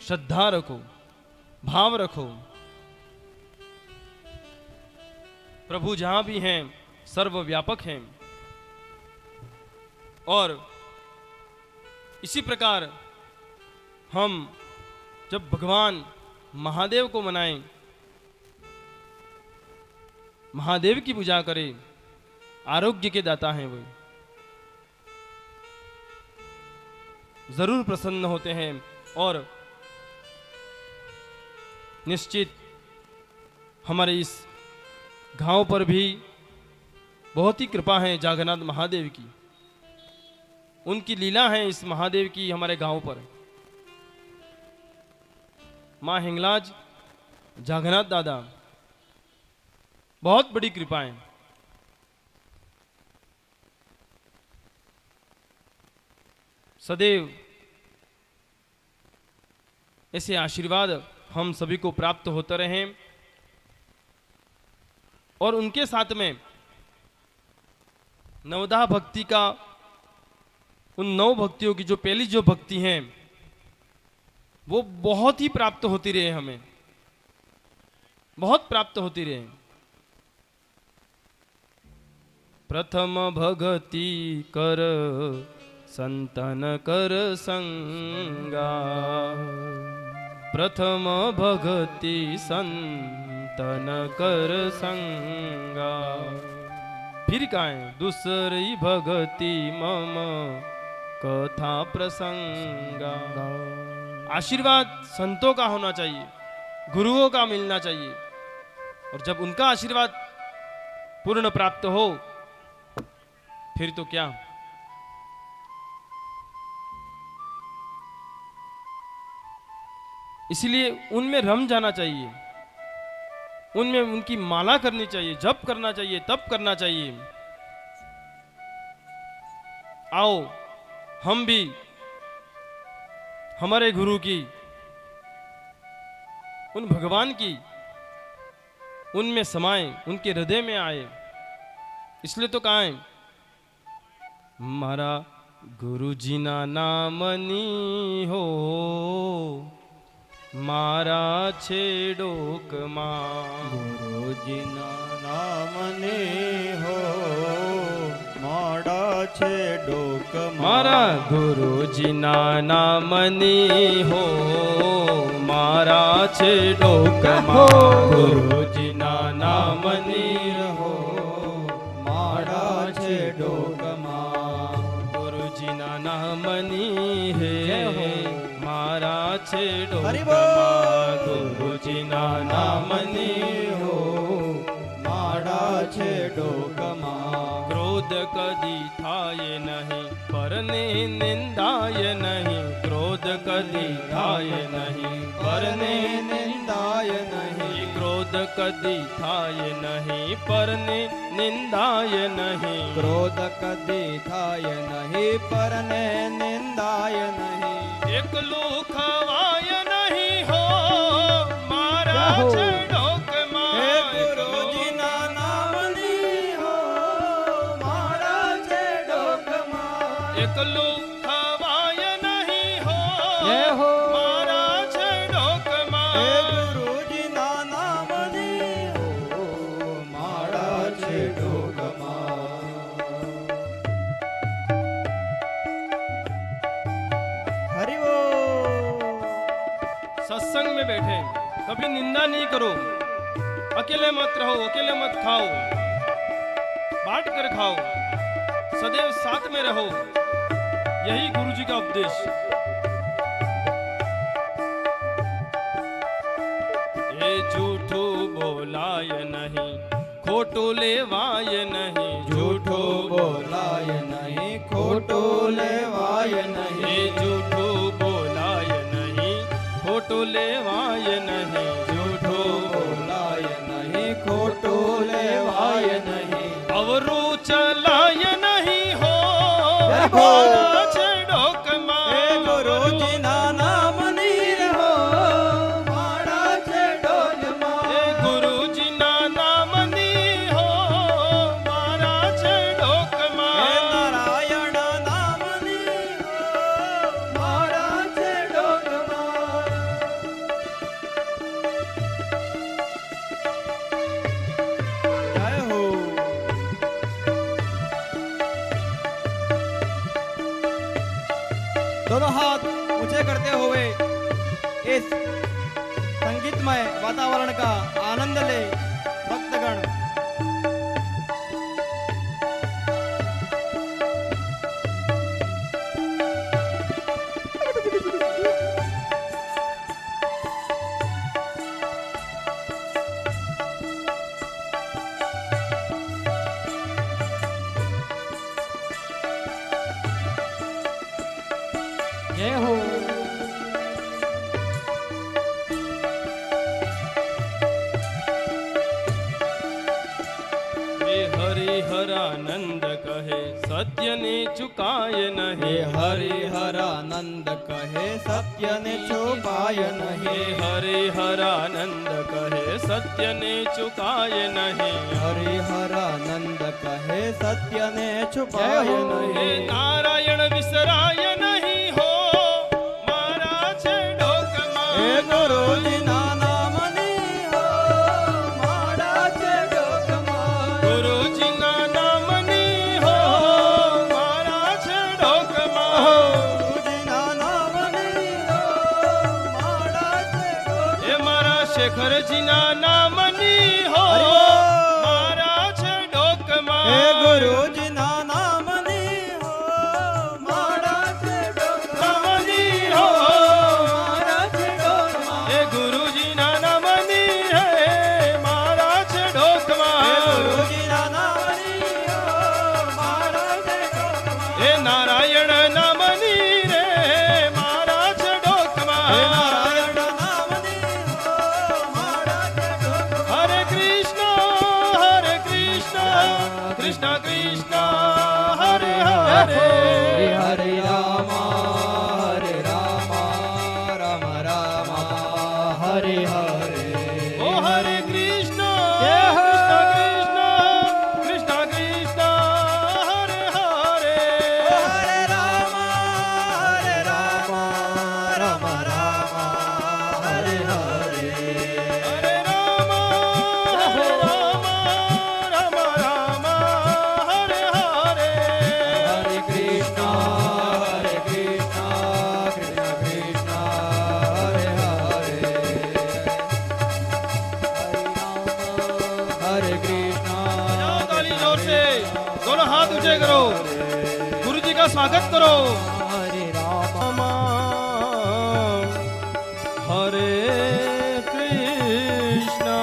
[SPEAKER 4] श्रद्धा रखो, भाव रखो, प्रभु जहां भी हैं सर्वव्यापक हैं। और इसी प्रकार हम जब भगवान महादेव को मनाएं, महादेव की पूजा करें, आरोग्य के दाता हैं वो, जरूर प्रसन्न होते हैं। और निश्चित हमारे इस गांव पर भी बहुत ही कृपा है जागन्नाथ महादेव की, उनकी लीला है इस महादेव की हमारे गांव पर। मां हिंगलाज जागन्नाथ दादा, बहुत बड़ी कृपाएं। सदैव ऐसे आशीर्वाद हम सभी को प्राप्त होते रहे। और उनके साथ में नवदा भक्ति का, उन नौ भक्तियों की जो पहली जो भक्ति है वो बहुत ही प्राप्त होती रहे, हमें बहुत प्राप्त होती रहे। प्रथम भगति कर संतन कर संगा, प्रथम भगति संतन कर संगा। फिर कहें दूसरी भगति मम कथा प्रसंगा। आशीर्वाद संतों का होना चाहिए, गुरुओं का मिलना चाहिए, और जब उनका आशीर्वाद पूर्ण प्राप्त हो फिर तो क्या। इसलिए उनमें रम जाना चाहिए, उनमें उनकी माला करनी चाहिए, जप करना चाहिए, तप करना चाहिए। आओ हम भी हमारे गुरु की, उन भगवान की, उनमें समाए, उनके हृदय में आए। इसलिए तो कहा है मारा गुरु जी ना नामनी हो, मारा छेड़ोक मां।
[SPEAKER 1] गुरु जी ना नामने हो, माड़ा छे डोक
[SPEAKER 4] मारा गुरु जी ना नामनी हो, मारा छेड़ोक मां। गुरु जी ना नामनी
[SPEAKER 1] हो, माड़ा छे डोक मां।
[SPEAKER 4] गुरु जी ना नामनी है, मारा छेड़ोक
[SPEAKER 1] हरि बोल।
[SPEAKER 4] मां। गुरु जी ना नामनी
[SPEAKER 1] हो, माड़ा छे डोक मां।
[SPEAKER 4] क्रोध कदी थाय नहीं, परने निंदाय नहीं। क्रोध कदी थाय नहीं, परने
[SPEAKER 1] निंदाय नहीं।
[SPEAKER 4] क्रोध कदी थाय नहीं, परने निंदाय नहीं।
[SPEAKER 1] क्रोध कदी थाय नहीं, परने निंदाय नहीं।
[SPEAKER 4] एक लूखवाय नहीं हो, मारा छेड़ोक मां।
[SPEAKER 1] हे गुरु जी ना नामनी हो, माड़ा छे डोक मां।
[SPEAKER 4] एक लूखवाय नहीं हो,
[SPEAKER 3] जय हो।
[SPEAKER 4] मारा छेड़ोक मां।
[SPEAKER 1] हे गुरु जी ना नामनी हो, माड़ा छे डोक मां। हरि बोल।
[SPEAKER 4] सत्संग में बैठे कभी निंदा नहीं करो, अकेले मत रहो, अकेले मत खाओ, बांट कर खाओ, सदैव साथ में रहो। यही गुरु जी का उपदेश। ये झूठो बोलाय नहीं, खोटो लेवाय नहीं,
[SPEAKER 1] झूठो बोलाय नहीं, खोटो लेवाय नहीं,
[SPEAKER 4] ये झूठो बोलाय नहीं, खोटो लेवाय नहीं,
[SPEAKER 1] झूठो बोलाय नहीं, खोटो लेवाय नहीं।
[SPEAKER 4] अवरो चलाय नहीं हो,
[SPEAKER 1] जय हो।
[SPEAKER 4] डोक
[SPEAKER 1] हे गुरु जी ना नाम नीर हो, माड़ा छे डोल मार।
[SPEAKER 4] गुरु जी ना नाम नी हो, मारा छे डोक
[SPEAKER 1] हे नारायण नाम नीर हो, माड़ा छे डोल मार। जय हो। दोनों हाथ ऊंचे करते हुए इस संगीतमय वातावरण का आनंद ले भक्तगण।
[SPEAKER 2] जय हो।
[SPEAKER 4] हे हरिहरानंद कहे सत्य ने चुकाय
[SPEAKER 1] हे
[SPEAKER 4] नहीं,
[SPEAKER 1] हरिहरानंद कहे सत्य ने छुपाय
[SPEAKER 4] हे
[SPEAKER 1] नहीं।
[SPEAKER 4] हरिहरानंद कहे सत्य ने चुकाय नहीं,
[SPEAKER 1] हरिहरानंद कहे सत्य ने छुपाय
[SPEAKER 2] जय हो।
[SPEAKER 4] हे
[SPEAKER 1] नहीं।
[SPEAKER 4] नारायण विसराय नहीं हो, मारा छे डोक
[SPEAKER 1] हे
[SPEAKER 4] मार।
[SPEAKER 1] गुरु जी ना नाम नी हो, माड़ा छे डोक मार।
[SPEAKER 4] गुरु जी ना नाम नी हो, मारा छे डोक मार।
[SPEAKER 1] गुरु जी ना नाम नी हो, माड़ा छे डोक।
[SPEAKER 4] हे मारा शेखर जी ना नाम नी हो,
[SPEAKER 1] हरि बोल।
[SPEAKER 4] मारा छे डोक मार।
[SPEAKER 1] हे गुरु जी ना नाम नी हो, माड़ा छे डोक
[SPEAKER 4] नाम
[SPEAKER 1] मार।
[SPEAKER 4] नी हो,
[SPEAKER 1] माड़ा छे डोक मार।
[SPEAKER 4] हे गुरु जी ना नाम नी है, मारा छे डोक
[SPEAKER 1] हे
[SPEAKER 4] मार।
[SPEAKER 1] गुरु जी ना नाम नी हो, माड़ा छे डोक मार।
[SPEAKER 4] हे नारायण नाम नी रे, मारा छे डोक
[SPEAKER 1] हे
[SPEAKER 4] मार।
[SPEAKER 1] नारायण नाम नी हो, माड़ा छे डोक मार।
[SPEAKER 4] हरे कृष्ण कृष्ण कृष्ण हरे हरे।
[SPEAKER 1] हरे रामा राम राम हरे हरे।
[SPEAKER 4] ओ हरे कृष्ण कृष्ण कृष्ण हरे हरे।
[SPEAKER 1] हरे राम राम राम हरे हरे।
[SPEAKER 4] हरे राम राम राम हरे हरे।
[SPEAKER 1] हरे कृष्णा कृष्ण कृष्ण हरे हरे। हरे कृष्णा।
[SPEAKER 4] बजाओ ताली जोर से, दोनों हाथ ऊंचे करो, गुरु जी का स्वागत करो।
[SPEAKER 1] हरे राम
[SPEAKER 4] हरे कृष्णा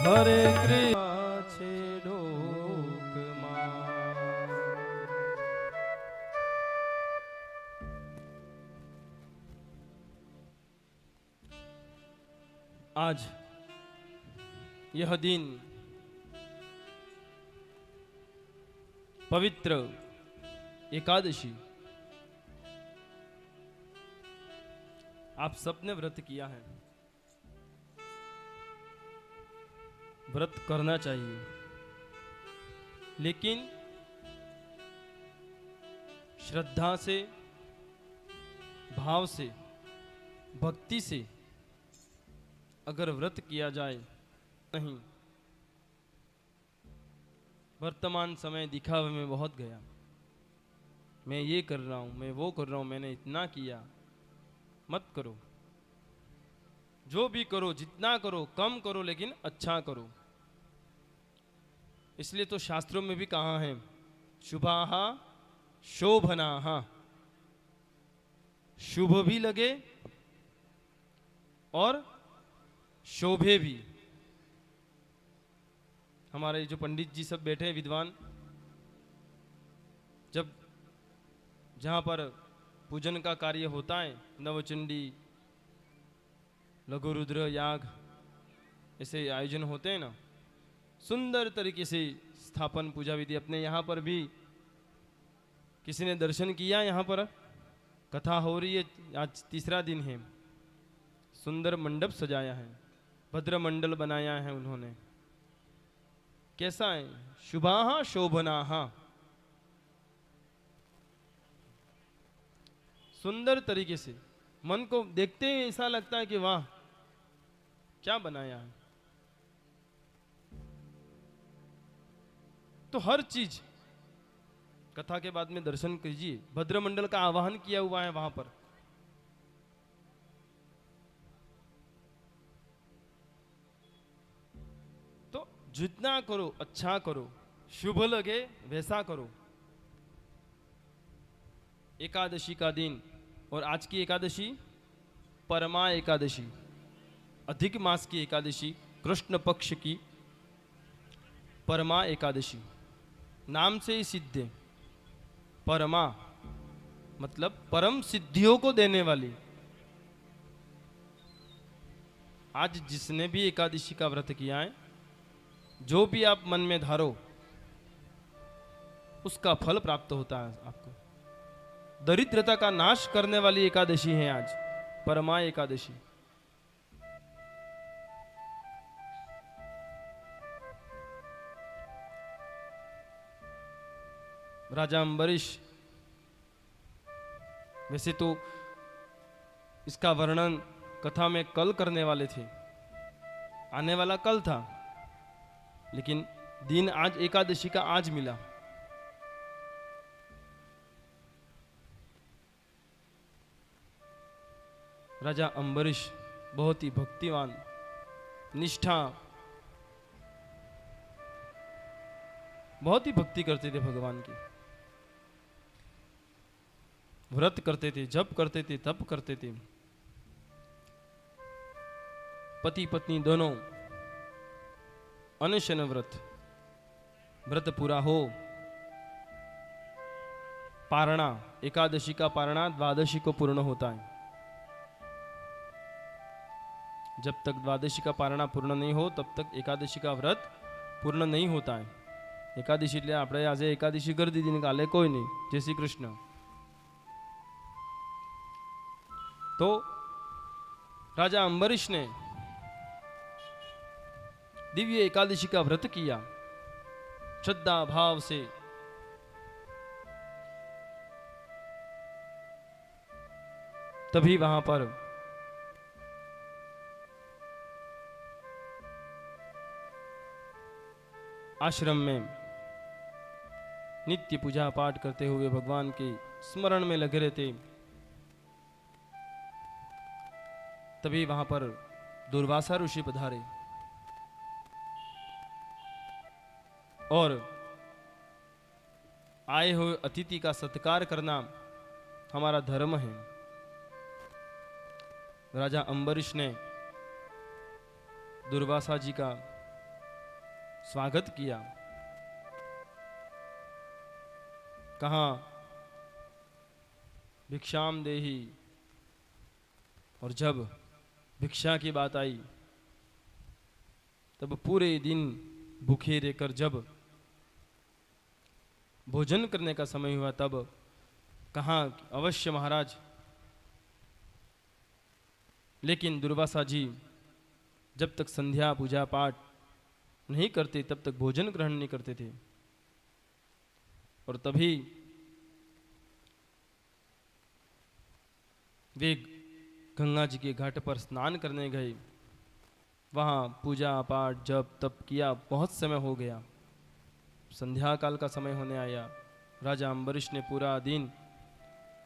[SPEAKER 4] हरे कृष्णा छे डोक मार। आज यह दिन पवित्र एकादशी, आप सबने व्रत किया है, व्रत करना चाहिए, लेकिन श्रद्धा से, भाव से, भक्ति से अगर व्रत किया जाए नहीं। वर्तमान समय दिखावे में बहुत गया, मैं ये कर रहा हूं, मैं वो कर रहा हूं, मैंने इतना किया। मत करो। जो भी करो, जितना करो, कम करो, लेकिन अच्छा करो। इसलिए तो शास्त्रों में भी कहा है, शुभाः शोभनाः, शुभ भी लगे और शोभे भी। हमारे जो पंडित जी सब बैठे हैं विद्वान, जब जहाँ पर पूजन का कार्य होता है, नवचंडी, लघु रुद्र याग, ऐसे आयोजन होते हैं ना, सुंदर तरीके से स्थापन पूजा विधि। अपने यहाँ पर भी किसी ने दर्शन किया, यहाँ पर कथा हो रही है, आज तीसरा दिन है। सुंदर मंडप सजाया है, भद्र मंडल बनाया है उन्होंने। कैसा है? शुभाः शोभनाः, सुंदर तरीके से। मन को देखते ही ऐसा लगता है कि वाह, क्या बनाया है। तो हर चीज कथा के बाद में दर्शन कीजिए। भद्रमंडल का आवाहन किया हुआ है वहां पर। तो जितना करो अच्छा करो, शुभ लगे वैसा करो। एकादशी का दिन, और आज की एकादशी परमा एकादशी, अधिक मास की एकादशी, कृष्ण पक्ष की परमा एकादशी, नाम से ही सिद्ध है। परमा मतलब परम सिद्धियों को देने वाली। आज जिसने भी एकादशी का व्रत किया है, जो भी आप मन में धारो, उसका फल प्राप्त होता है आपको। दरिद्रता का नाश करने वाली एकादशी है आज परमा एकादशी। राजा अम्बरीश, वैसे तो इसका वर्णन कथा में कल करने वाले थे, आने वाला कल था, लेकिन दिन आज एकादशी का आज मिला। राजा अम्बरीश बहुत ही भक्तिवान, निष्ठा, बहुत ही भक्ति करते थे भगवान की। व्रत करते थे, जप करते थे, तप करते थे। पति पत्नी दोनों अनशन व्रत, व्रत पूरा हो। पारणा, एकादशी का पारणा द्वादशी को पूर्ण होता है। जब तक द्वादशी का पारणा पूर्ण नहीं हो, तब तक एकादशी का व्रत पूर्ण नहीं होता है। एकादशी એટલે આપણે આજે એકાદશી કરી દીધી ને કાલે કોઈ નહીં। જય શ્રી કૃષ્ણ। तो राजा अम्बरीश ने दिव्य एकादशी का व्रत किया श्रद्धा भाव से। तभी वहां पर आश्रम में नित्य पूजा पाठ करते हुए भगवान के स्मरण में लगे रहते। तभी वहां पर दुर्वासा ऋषि पधारे और आए हुए अतिथि का सत्कार करना हमारा धर्म है। राजा अम्बरीश ने दुर्वासा जी का स्वागत किया। कहा भिक्षाम देहि, और जब भिक्षा की बात आई तब पूरे दिन भूखे रहकर जब भोजन करने का समय हुआ तब कहा अवश्य महाराज। लेकिन दुर्वासा जी जब तक संध्या पूजा पाठ नहीं करते तब तक भोजन ग्रहण नहीं करते थे। और तभी वे गंगा जी के घाट पर स्नान करने गए। वहाँ पूजा पाठ जप तप किया, बहुत समय हो गया, संध्या काल का समय होने आया। राजा अम्बरीश ने पूरा दिन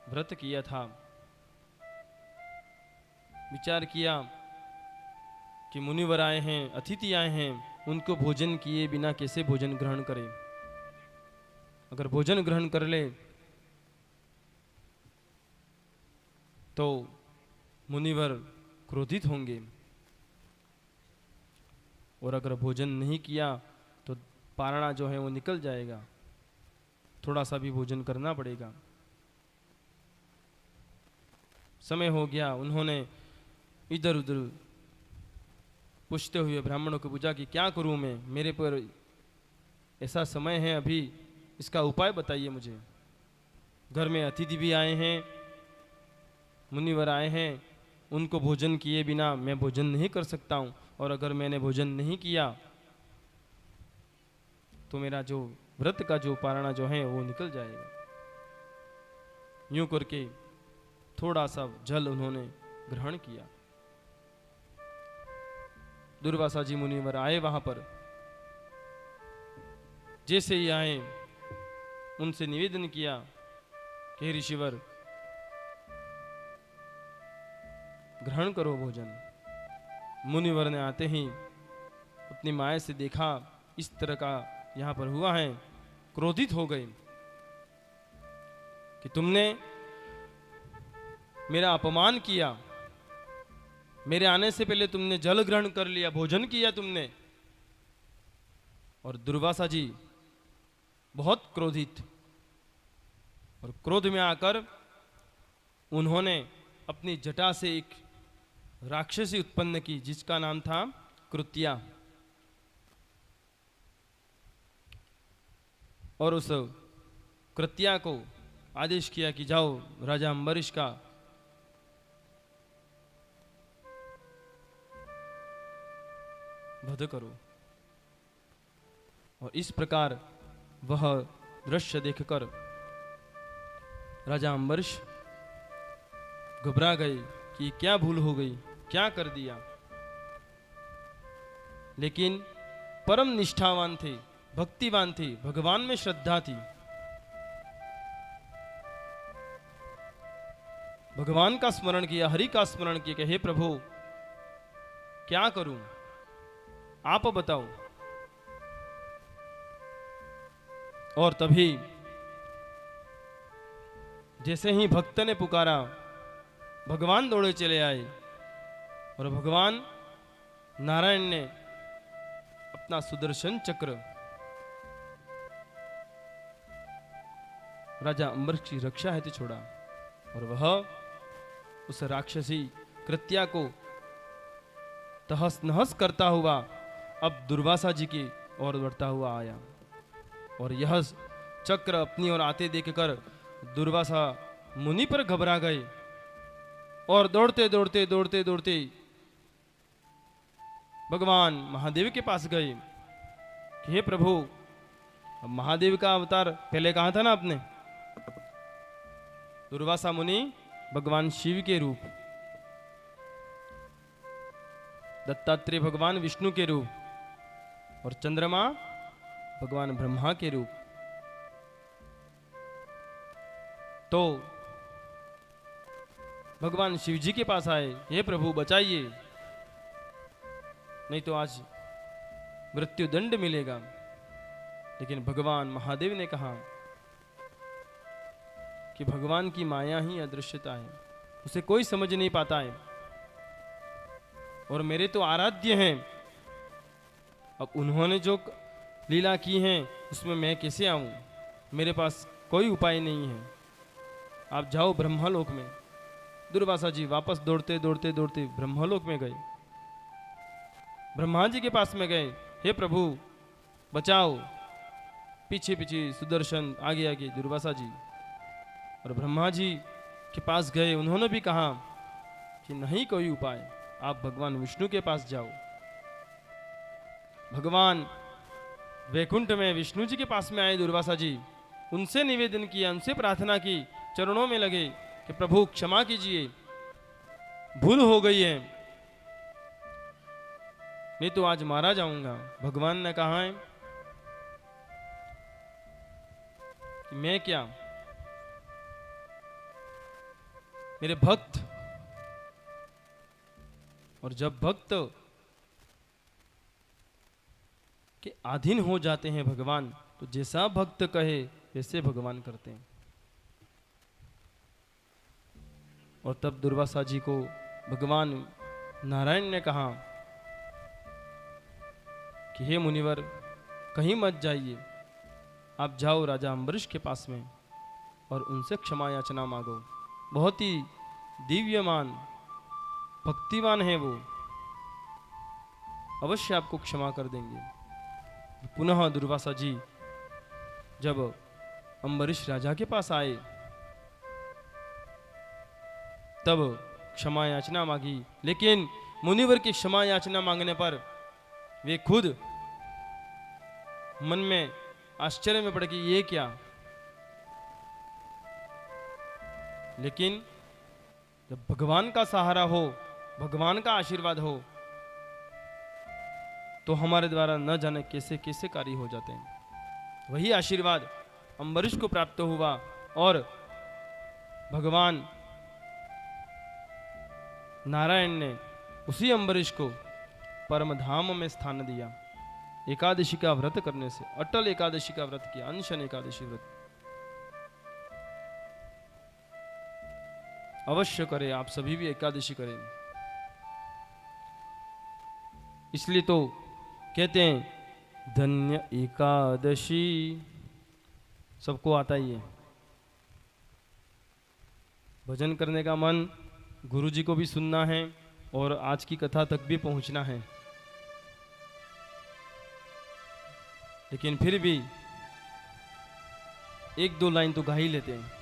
[SPEAKER 4] व्रत किया था। विचार किया कि मुनिवर आए हैं, अतिथि आए हैं, उनको भोजन किए बिना कैसे भोजन ग्रहण करें। अगर भोजन ग्रहण कर ले तो मुनिवर क्रोधित होंगे, और अगर भोजन नहीं किया तो पारणा जो है वो निकल जाएगा। थोड़ा सा भी भोजन करना पड़ेगा। समय हो गया, उन्होंने इधर उधर पूछते हुए ब्राह्मणों को पूछा कि क्या करूं मैं, मेरे पर ऐसा समय है अभी, इसका उपाय बताइए मुझे। घर में अतिथि भी आए हैं, मुनिवर आए हैं, उनको भोजन किए बिना मैं भोजन नहीं कर सकता हूं, और अगर मैंने भोजन नहीं किया तो मेरा जो व्रत का जो पारणा जो है वो निकल जाएगा। यूं करके थोड़ा सा जल उन्होंने ग्रहण किया। दुर्वासा जी मुनिवर आए वहां पर। जैसे ही आए उनसे निवेदन किया कि हे ऋषिवर ग्रहण करो भोजन। मुनिवर ने आते ही अपनी माया से देखा इस तरह का यहां पर हुआ है, क्रोधित हो गए कि तुमने मेरा अपमान किया, मेरे आने से पहले तुमने जल ग्रहण कर लिया, भोजन किया तुमने। और दुर्वासा जी बहुत क्रोधित, और क्रोध में आकर उन्होंने अपनी जटा से एक राक्षसी उत्पन्न की जिसका नाम था कृत्या, और उस कृत्या को आदेश किया कि जाओ राजा अम्बरीश का वध करो। और इस प्रकार वह दृश्य देखकर राजा अम्बरीश घबरा गए कि क्या भूल हो गई, क्या कर दिया। लेकिन परम निष्ठावान थे, भक्तिवान थे, भगवान में श्रद्धा थी। भगवान का स्मरण किया, हरि का स्मरण किया कि हे प्रभु क्या करूं, आप बताओ। और तभी जैसे ही भक्त ने पुकारा, भगवान दौड़े चले आए, और भगवान नारायण ने अपना सुदर्शन चक्र राजा अम्बरीश की रक्षा हेतु छोड़ा, और वह उस राक्षसी कृत्या को तहस नहस करता हुआ अब दुर्वासा जी की ओर बढ़ता हुआ आया। और यह चक्र अपनी ओर आते देखकर दुर्वासा मुनि पर घबरा गए, और दौड़ते दौड़ते दौड़ते दौड़ते भगवान महादेव के पास गए कि हे प्रभु, अब महादेव का अवतार पहले कहा था ना आपने, दुर्वासा मुनि भगवान शिव के रूप, दत्तात्रेय भगवान विष्णु के रूप, और चंद्रमा भगवान ब्रह्मा के रूप। तो भगवान शिव जी के पास आए, हे प्रभु बचाइए, नहीं तो आज मृत्यु दंड मिलेगा। लेकिन भगवान महादेव ने कहा कि भगवान की माया ही अदृश्यता है, उसे कोई समझ नहीं पाता है, और मेरे तो आराध्य हैं। अब उन्होंने जो लीला की है उसमें मैं कैसे आऊं, मेरे पास कोई उपाय नहीं है, आप जाओ ब्रह्मलोक में। दुर्वासा जी वापस दौड़ते दौड़ते दौड़ते ब्रह्मलोक में गए, ब्रह्मा जी के पास में गए, हे प्रभु बचाओ। पीछे पीछे सुदर्शन, आगे आगे दुर्वासा जी, और ब्रह्मा जी के पास गए। उन्होंने भी कहा कि नहीं कोई उपाय, आप भगवान विष्णु के पास जाओ। भगवान वैकुंठ में विष्णु जी के पास में आए दुर्वासा जी, उनसे निवेदन किया, उनसे प्रार्थना की, चरणों में लगे कि प्रभु क्षमा कीजिए, भूल हो गई है, नहीं तो आज मारा जाऊंगा। भगवान ने कहा है कि मैं क्या, मेरे भक्त, और जब भक्त कि अधीन हो जाते हैं भगवान, तो जैसा भक्त कहे वैसे भगवान करते हैं। और तब दुर्वासा जी को भगवान नारायण ने कहा कि हे मुनिवर, कहीं मत जाइए, आप जाओ राजा अम्बरीश के पास में और उनसे क्षमा याचना मांगो। बहुत ही दिव्यमान भक्तिवान है वो, अवश्य आपको क्षमा कर देंगे। पुनः दुर्वासा जी जब अम्बरीश राजा के पास आए तब क्षमा याचना मांगी, लेकिन मुनिवर की क्षमा याचना मांगने पर वे खुद मन में आश्चर्य में पड़ गए, ये क्या। लेकिन जब भगवान का सहारा हो, भगवान का आशीर्वाद हो, तो हमारे द्वारा न जाने कैसे कैसे कार्य हो जाते हैं। वही आशीर्वाद अम्बरीश को प्राप्त हुआ और भगवान नारायण ने उसी अम्बरीश को परम धाम में स्थान दिया। एकादशी का व्रत करने से, अटल एकादशी का व्रत किया, अनशन एकादशी व्रत अवश्य करें, आप सभी भी एकादशी करें। इसलिए तो कहते हैं धन्य एकादशी, सबको आता ही है। भजन करने का मन गुरु जी को भी सुनना है और आज की कथा तक भी पहुंचना है, लेकिन फिर भी एक दो लाइन तो गा ही लेते हैं।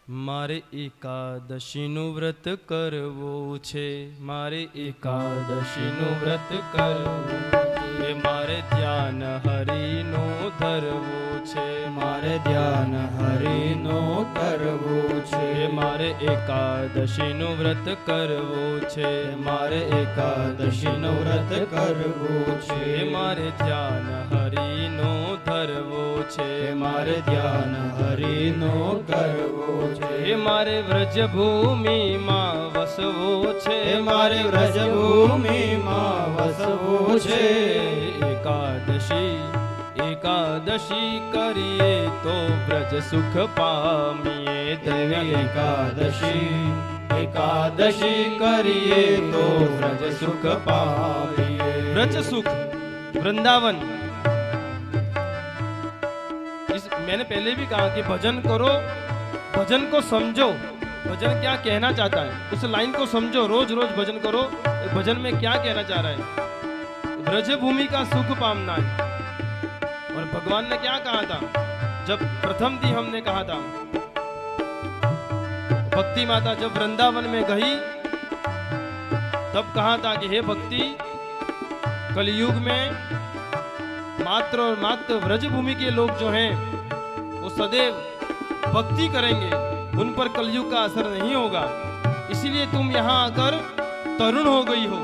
[SPEAKER 4] मारे एकादशीनु व्रत करवो छे, मारे एकादशीनु व्रत करवो छे, मारे ध्यान हरिनो धरवो छे,
[SPEAKER 3] मारे ध्यान हरिनो करवो छे,
[SPEAKER 4] मारे एकादशीनु व्रत करवो छे,
[SPEAKER 3] मारे एकादशीनो व्रत करवो छे,
[SPEAKER 4] मारे ध्यान हरिनो धरवो छे,
[SPEAKER 3] मारे ध्यान हरिनो करवो छे,
[SPEAKER 4] मारे व्रज भूमि मां वसवो छे,
[SPEAKER 3] मारे व्रज भूमि मां वसवो छे।
[SPEAKER 4] एकादशी एकादशी करिए तो व्रज सुख पामिए,
[SPEAKER 3] देवी एकादशी एकादशी करिए तो व्रज सुख पाइए।
[SPEAKER 4] व्रज सुख वृंदावन। इस मैंने पहले भी कहा कि भजन करो, भजन को समझो, भजन क्या कहना चाहता है उस लाइन को समझो, रोज रोज भजन करो, भजन में क्या कहना चाह रहा है। ब्रज भूमि का सुख पामना है। और भगवान ने क्या कहा था जब प्रथम दी हमने कहा था, भक्ति माता जब वृंदावन में गई तब कहा था कि हे भक्ति, कलयुग में मात्र और मात्र व्रज भूमि के लोग जो हैं वो सदैव भक्ति करेंगे, उन पर कलयुग का असर नहीं होगा। इसीलिए तुम यहाँ आकर तरुण हो गई हो,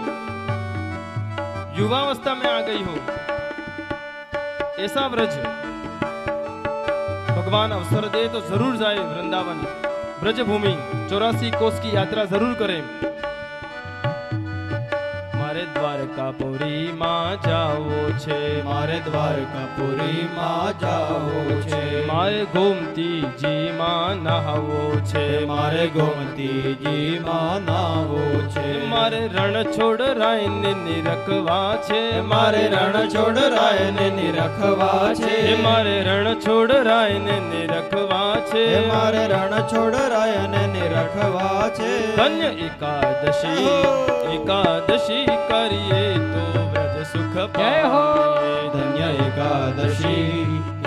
[SPEAKER 4] युवावस्था में आ गई हो। ऐसा व्रज भगवान अवसर दे तो जरूर जाए वृंदावन, ब्रज भूमि 84 कोस की यात्रा जरूर करें। मारे द्वारकापुरी मां जाओ छे,
[SPEAKER 3] मारे द्वारकापुरी मां जाओ छे,
[SPEAKER 4] मारे गोमती जी मां नहावो छे,
[SPEAKER 3] मारे गोमती जी मां नावो छे,
[SPEAKER 4] मारे रण छोड़ राय ने निरखवा छे,
[SPEAKER 3] मारे रण छोड़ राय ने निरखवा छे,
[SPEAKER 4] मारे रण छोड़ राय ने निरखवा छे,
[SPEAKER 3] मारे रण छोड़ राय ने निरखवा छे।
[SPEAKER 4] धन्य एकादशी एकादशी करिए तो व्रज सुख पाइए।
[SPEAKER 3] धन्य एकादशी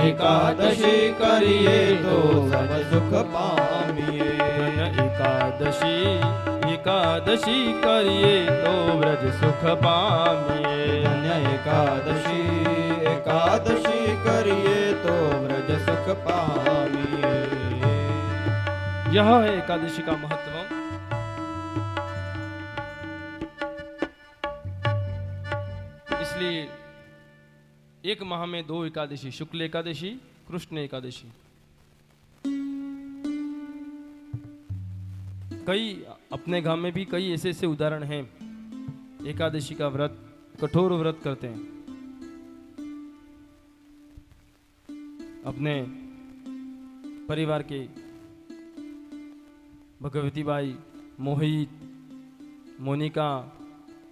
[SPEAKER 3] एकादशी करिए तो सब सुख पामिए।
[SPEAKER 4] धन्य एकादशी एकादशी करिए तो व्रज सुख पामिए।
[SPEAKER 3] धन्य एकादशी एकादशी करिए तो व्रज सुख पामिए।
[SPEAKER 4] यह है एकादशी का महत्व। इसलिए एक माह में 2 एकादशी, शुक्ल एकादशी, कृष्ण एकादशी। कई अपने गांव में भी कई ऐसे ऐसे उदाहरण हैं एकादशी का व्रत कठोर व्रत करते हैं। अपने परिवार के भगवती बाई, मोहित, मोनिका,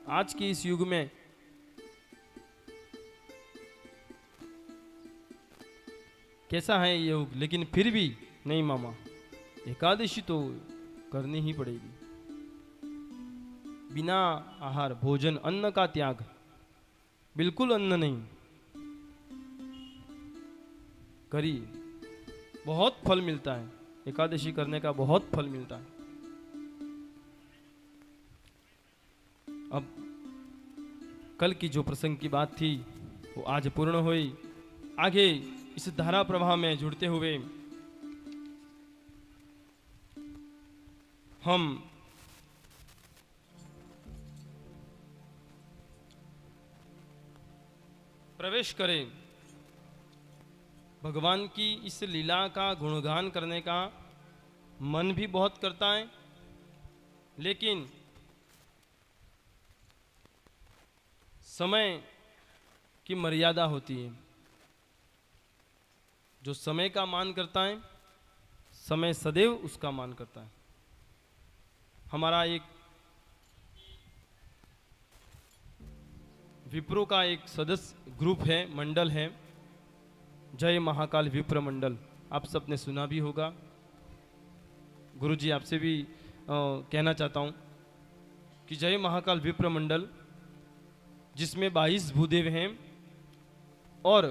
[SPEAKER 4] आज के इस युग में कैसा है ये युग, लेकिन फिर भी नहीं मामा, एकादशी तो करनी ही पड़ेगी। बिना आहार, भोजन, अन्न का त्याग, बिल्कुल अन्न नहीं, करिए, बहुत फल मिलता है। एकादशी करने का बहुत फल मिलता है। अब कल की जो प्रसंग की बात थी वो आज पूर्ण हुई। आगे इस धारा प्रवाह में जुड़ते हुए हम प्रवेश करें। भगवान की इस लीला का गुणगान करने का मन भी बहुत करता है, लेकिन समय की मर्यादा होती है। जो समय का मान करता है, समय सदैव उसका मान करता है। हमारा एक विप्रो का एक सदस्य ग्रुप है, मंडल है, जय महाकाल विप्र मंडल। आप सबने सुना भी होगा। गुरुजी आपसे भी कहना चाहता हूँ कि जय महाकाल विप्र मंडल, जिसमें 22 भूदेव हैं, और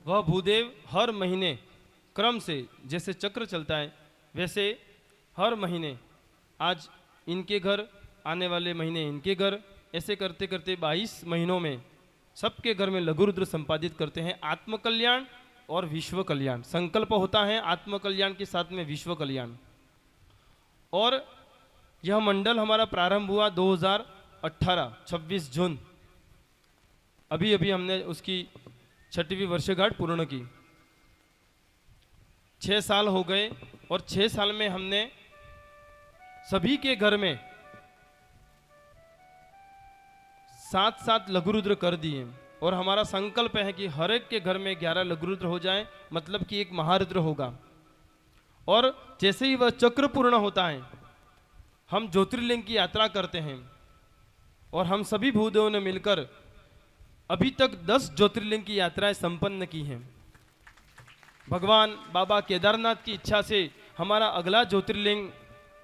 [SPEAKER 4] वह भूदेव हर महीने क्रम से, जैसे चक्र चलता है वैसे हर महीने, आज इनके घर, आने वाले महीने इनके घर, ऐसे करते करते 22 महीनों में सबके घर में लघु रुद्र संपादित करते हैं। आत्म कल्याण और विश्व कल्याण संकल्प होता है, आत्म कल्याण के साथ में विश्व कल्याण। और यह मंडल हमारा प्रारंभ हुआ 2018 26 जून। अभी अभी हमने उसकी 6वीं वर्षगांठ पूर्ण की। 6 साल हो गए, और 6 साल में हमने सभी के घर में 7-7 लघुरुद्र कर दिए। और हमारा संकल्प है कि हर एक के घर में 11 लघुरुद्र हो जाए, मतलब कि एक महारुद्र होगा। और जैसे ही वह चक्र पूर्ण होता है, हम ज्योतिर्लिंग की यात्रा करते हैं। और हम सभी भूदेवों ने मिलकर अभी तक 10 ज्योतिर्लिंग की यात्राएं संपन्न की हैं। भगवान बाबा केदारनाथ की इच्छा से हमारा अगला ज्योतिर्लिंग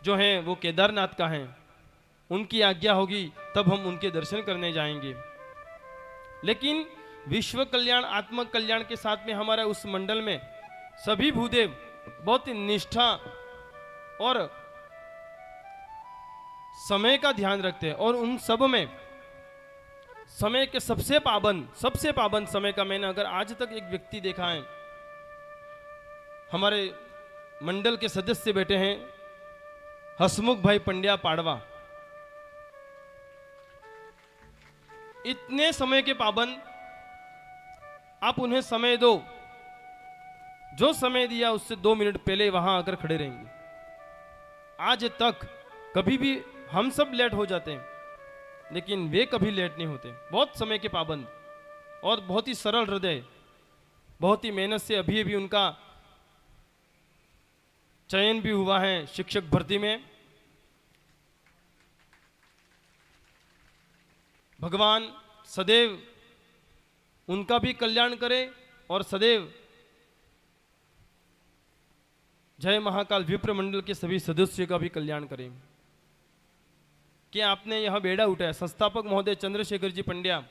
[SPEAKER 4] जो है वो केदारनाथ का है। उनकी आज्ञा होगी तब हम उनके दर्शन करने जाएंगे। लेकिन विश्व कल्याण, आत्म कल्याण के साथ में हमारा उस मंडल में सभी भूदेव बहुत ही निष्ठा और समय का ध्यान रखते हैं। और उन सब में समय के सबसे पाबंद समय का मैंने अगर आज तक एक व्यक्ति देखा है, हमारे मंडल के सदस्य बैठे हैं हसमुख भाई पंड्या पाड़वा। इतने समय के पाबंद, आप उन्हें समय दो, जो समय दिया उससे 2 मिनट पहले वहां आकर खड़े रहेंगे। आज तक कभी भी हम सब लेट हो जाते हैं, लेकिन वे कभी लेट नहीं होते। बहुत समय के पाबंद और बहुत ही सरल हृदय, बहुत ही मेहनत से अभी अभी उनका चयन भी हुआ है शिक्षक भर्ती में। भगवान सदैव उनका भी कल्याण करे और सदैव जय महाकाल विप्र मंडल के सभी सदस्यों का भी कल्याण करें। कि आपने यह बेड़ा उठाया, संस्थापक महोदय चंद्रशेखर जी पंड्या,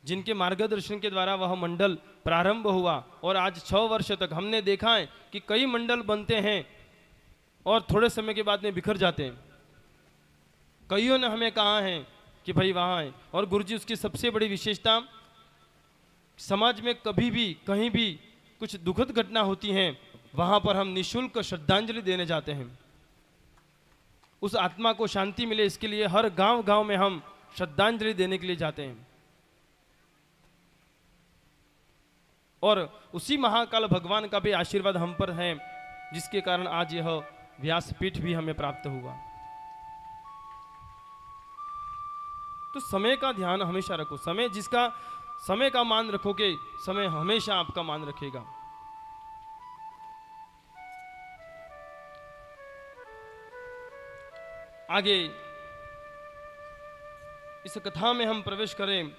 [SPEAKER 4] जिनके मार्गदर्शन के द्वारा वह मंडल प्रारंभ हुआ। और आज 6 वर्ष तक हमने देखा है कि कई मंडल बनते हैं और थोड़े समय के बाद में बिखर जाते हैं। कईयों ने हमें कहा है कि भाई वहाँ है। और गुरुजी उसकी सबसे बड़ी विशेषता, समाज में कभी भी कहीं भी कुछ दुखद घटना होती है, वहाँ पर हम निःशुल्क श्रद्धांजलि देने जाते हैं। उस आत्मा को शांति मिले, इसके लिए हर गांव में हम श्रद्धांजलि देने के लिए जाते हैं। और उसी महाकाल भगवान का भी आशीर्वाद हम पर है, जिसके कारण आज यह व्यासपीठ भी हमें प्राप्त हुआ। तो समय का ध्यान हमेशा रखो। समय जिसका समय का मान रखोगे, समय हमेशा आपका मान रखेगा। आगे इस कथा में हम प्रवेश करें।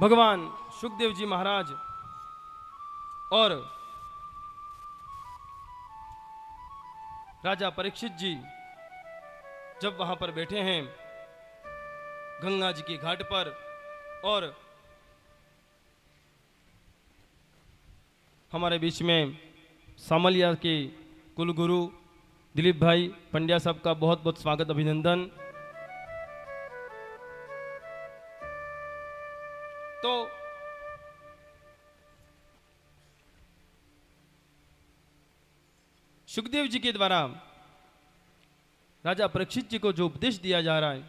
[SPEAKER 4] भगवान सुखदेव जी महाराज और राजा परीक्षित जी जब वहां पर बैठे हैं गंगा जी के घाट पर, और हमारे बीच में सामलिया के कुलगुरु दिलीप भाई पंड्या साहब का बहुत बहुत स्वागत, अभिनंदन। तो सुखदेव जी के द्वारा राजा परीक्षित जी को जो उपदेश दिया जा रहा है,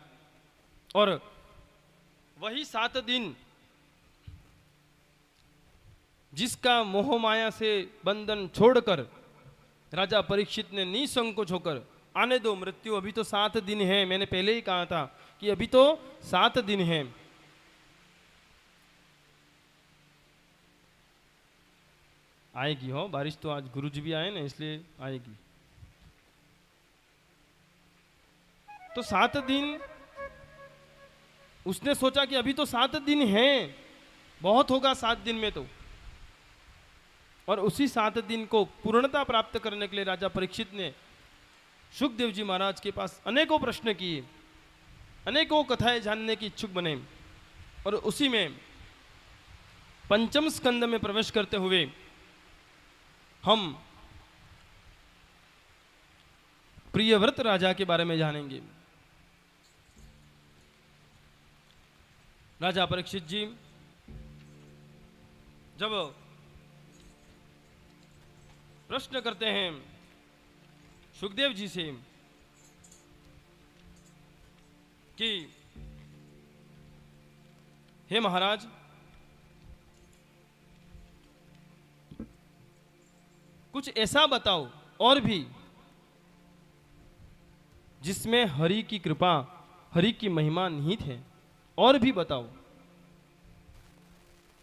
[SPEAKER 4] और वही 7 दिन जिसका मोह माया से बंधन छोड़कर राजा परीक्षित ने निसंकोच होकर, आने दो मृत्यु, अभी तो 7 दिन है, मैंने पहले ही कहा था कि अभी तो 7 दिन है। आएगी हो बारिश, तो आज गुरुजी भी आए ना, इसलिए आएगी। तो 7 दिन उसने सोचा कि अभी तो 7 दिन है, बहुत होगा 7 दिन में तो, और उसी 7 दिन को पूर्णता प्राप्त करने के लिए राजा परीक्षित ने सुखदेव जी महाराज के पास अनेकों प्रश्न किए, अनेकों कथाएं जानने की इच्छुक बने, और उसी में पंचम स्कंद में प्रवेश करते हुए हम प्रियव्रत राजा के बारे में जानेंगे। राजा परीक्षित जी जब प्रश्न करते हैं सुखदेव जी से कि हे महाराज, कुछ ऐसा बताओ और भी जिसमें हरि की कृपा, हरि की महिमा निहित है, और भी बताओ।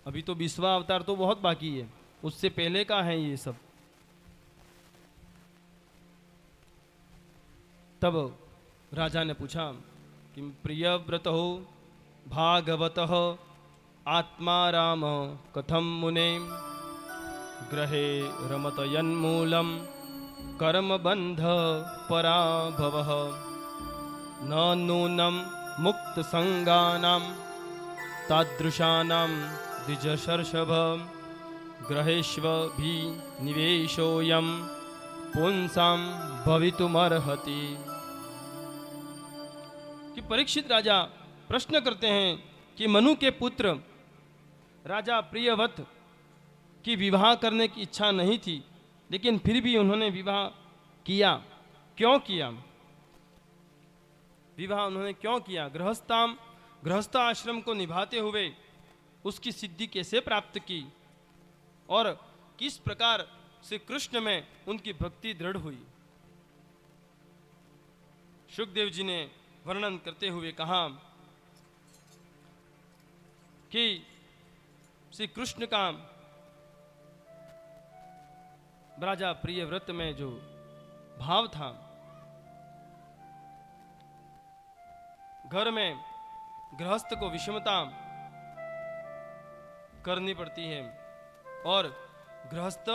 [SPEAKER 4] अभी तो 20वां अवतार तो बहुत बाकी है, उससे पहले का है ये सब। तब राजा ने पूछा कि प्रियव्रत हो भागवत आत्मा राम कथम मुने ग्रहे रमतयन्मूलम कर्म बंध पराभव न नूनम मुक्त संगानाम तादृशानाम द्विजशर्षभ ग्रहेष्व भी निवेशोयम पुंसाम भवितुमर्हति। कि परीक्षित राजा प्रश्न करते हैं कि मनु के पुत्र राजा प्रियव्रत की विवाह करने की इच्छा नहीं थी, लेकिन फिर भी उन्होंने विवाह किया। क्यों किया? विवाह उन्होंने क्यों किया? गृहस्थ आश्रम को निभाते हुए उसकी सिद्धि कैसे प्राप्त की, और किस प्रकार से कृष्ण में उनकी भक्ति दृढ़ हुई। सुखदेव जी ने वर्णन करते हुए कहा कि श्री कृष्ण का राजा प्रियव्रत में जो भाव था, घर में गृहस्थ को विषमता करनी पड़ती है, और गृहस्थ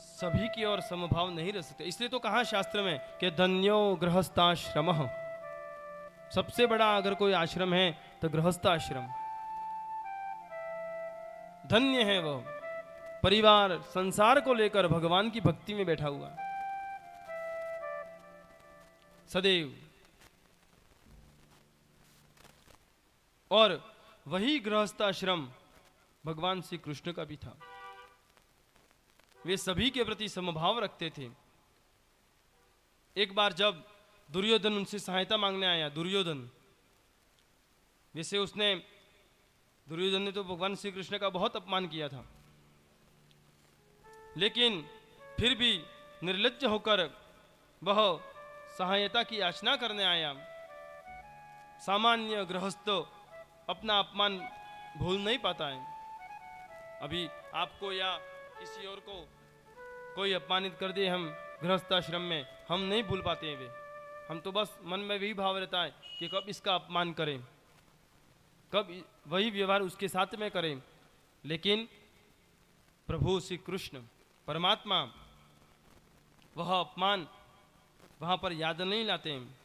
[SPEAKER 4] सभी की ओर समभाव नहीं रह सकते। इसलिए तो कहा शास्त्र में कि धन्यो गृहस्थाश्रमः, सबसे बड़ा अगर कोई आश्रम है तो गृहस्थ आश्रम। धन्य है वह परिवार, संसार को लेकर भगवान की भक्ति में बैठा हुआ सदैव। और वही गृहस्थ आश्रम भगवान श्री कृष्ण का भी था। वे सभी के प्रति समभाव रखते थे। एक बार जब दुर्योधन उनसे सहायता मांगने आया, दुर्योधन, वैसे दुर्योधन ने तो भगवान श्री कृष्ण का बहुत अपमान किया था, लेकिन फिर भी निर्लज्ज होकर वह सहायता की याचना करने आया। सामान्य गृहस्थ अपना अपमान भूल नहीं पाता है। अभी आपको या किसी और को कोई अपमानित कर दे हम गृहस्थाश्रम में, हम नहीं भूल पाते हैं वे। हम तो बस मन में वही भाव रहता है कि कब इसका अपमान करें, कब वही व्यवहार उसके साथ में करें। लेकिन प्रभु श्री कृष्ण परमात्मा वह अपमान वहां पर याद नहीं लाते हैं,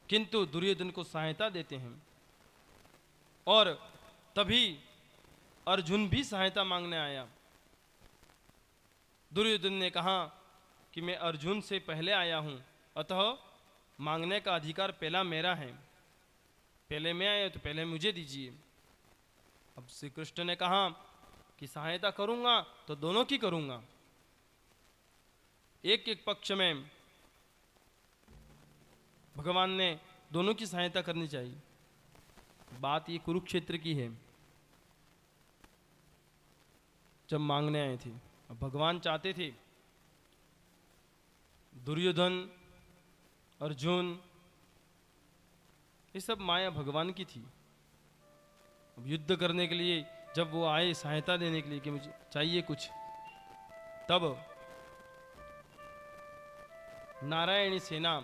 [SPEAKER 4] किंतु दुर्योधन को सहायता देते हैं। और तभी अर्जुन भी सहायता मांगने आया। दुर्योधन ने कहा कि मैं अर्जुन से पहले आया हूं, अतः मांगने का अधिकार पहला मेरा है। पहले मैं आया तो पहले मुझे दीजिए। अब श्री कृष्ण ने कहा कि सहायता करूंगा तो दोनों की करूंगा, एक एक पक्ष में भगवान ने दोनों की सहायता करनी चाहिए। बात ये कुरुक्षेत्र की है, जब मांगने आए थे। अब भगवान चाहते थे दुर्योधन, अर्जुन, ये सब माया भगवान की थी। अब युद्ध करने के लिए जब वो आए सहायता देने के लिए कि मुझे चाहिए कुछ, तब नारायणी सेना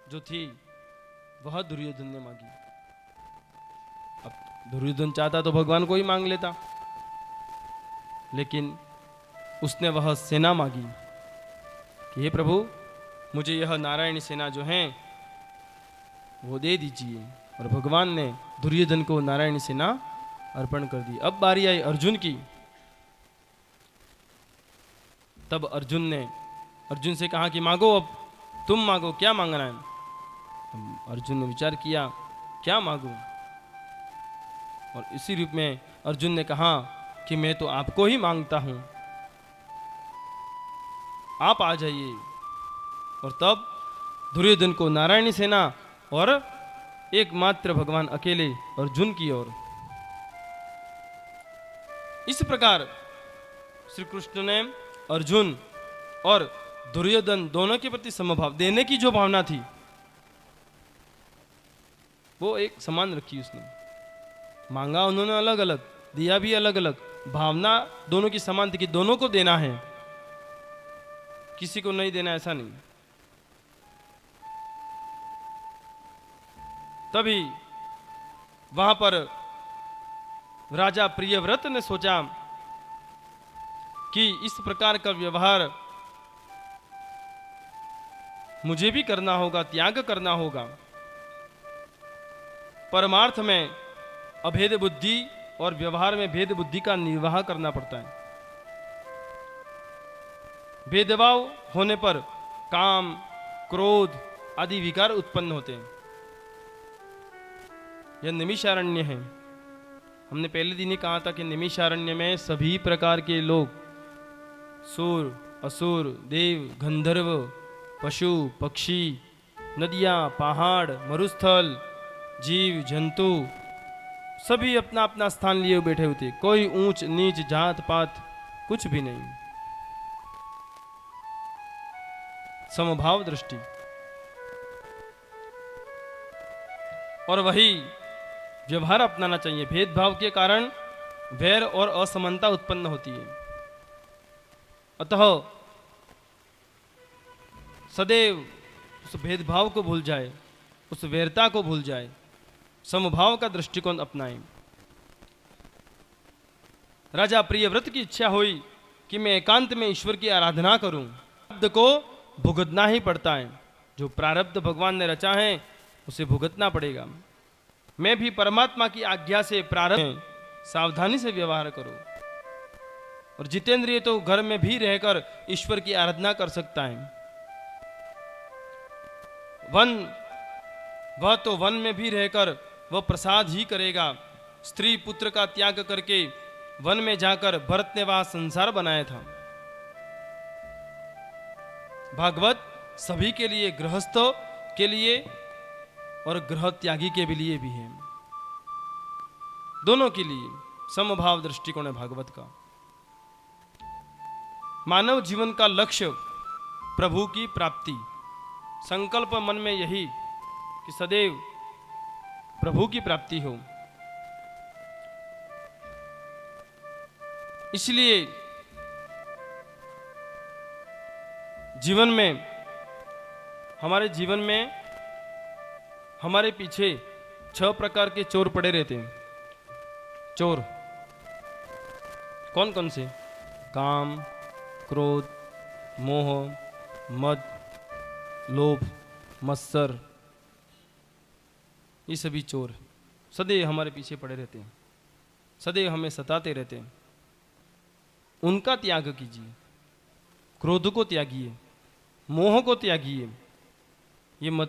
[SPEAKER 4] जो थी वह दुर्योधन ने मांगी। अब दुर्योधन चाहता तो भगवान को ही मांग लेता, लेकिन उसने वह सेना मांगी कि हे प्रभु मुझे यह नारायणी सेना जो है वो दे दीजिए। और भगवान ने दुर्योधन को नारायणी सेना अर्पण कर दी। अब बारी आई अर्जुन की। तब अर्जुन से कहा कि मांगो, अब तुम मांगो, क्या मांगना है। अर्जुन ने विचार किया क्या मांगू, और इसी रूप में अर्जुन ने कहा कि मैं तो आपको ही मांगता हूं, आप आ जाइए। और तब दुर्योधन को नारायणी सेना और एकमात्र भगवान अकेले अर्जुन की ओर। इस प्रकार श्री कृष्ण ने अर्जुन और दुर्योधन दोनों के प्रति समभाव देने की जो भावना थी वो एक समान रखी। उसने मांगा उन्होंने अलग अलग, दिया भी अलग अलग, भावना दोनों की समान थी कि दोनों को देना है, किसी को नहीं देना ऐसा नहीं। तभी वहां पर राजा प्रियव्रत ने सोचा कि इस प्रकार का व्यवहार मुझे भी करना होगा, त्याग करना होगा। परमार्थ में अभेद बुद्धि और व्यवहार में भेद बुद्धि का निर्वाह करना पड़ता है। भेदभाव होने पर काम, क्रोध आदि विकार उत्पन्न होते हैं। यह निमिषारण्य है। हमने पहले दिन ही कहा था कि निमिषारण्य में सभी प्रकार के लोग, सूर, असुर, देव, गंधर्व, पशु, पक्षी, नदियां, पहाड़, मरुस्थल, जीव, जंतु सभी अपना अपना स्थान लिए बैठे होते। कोई ऊंच नीच जात पात कुछ भी नहीं, समभाव दृष्टि। और वही व्यवहार अपनाना चाहिए। भेदभाव के कारण वैर और असमानता उत्पन्न होती है। अतः सदैव उस भेदभाव को भूल जाए, उस वैरता को भूल जाए, समभाव का दृष्टिकोण अपनाएं। राजा प्रियव्रत की इच्छा हुई कि मैं एकांत में ईश्वर की आराधना करूं। प्रारब्ध को भुगतना ही पड़ता है। जो प्रारब्ध भगवान ने रचा है उसे भुगतना पड़ेगा। मैं भी परमात्मा की आज्ञा से प्रारब्ध सावधानी से व्यवहार करो। और जितेंद्रिय तो घर में भी रहकर ईश्वर की आराधना कर सकता है। वह तो वन में भी रहकर वह प्रसाद ही करेगा। स्त्री पुत्र का त्याग करके वन में जाकर भरत ने वहां संसार बनाया था। भागवत सभी के लिए, गृहस्थों के लिए और गृह त्यागी के भी लिए भी है। दोनों के लिए समभाव दृष्टिकोण है भागवत का। मानव जीवन का लक्ष्य प्रभु की प्राप्ति, संकल्प मन में यही कि सदैव प्रभु की प्राप्ति हो। इसलिए जीवन में, हमारे जीवन में हमारे पीछे 6 प्रकार के चोर पड़े रहते हैं। चोर कौन कौन से? काम, क्रोध, मोह, मद, लोभ, मत्सर, ये सभी चोर सदैव हमारे पीछे पड़े रहते हैं, सदैव हमें सताते रहते हैं। उनका त्याग कीजिए, क्रोध को त्यागिए, मोह को त्यागिए। ये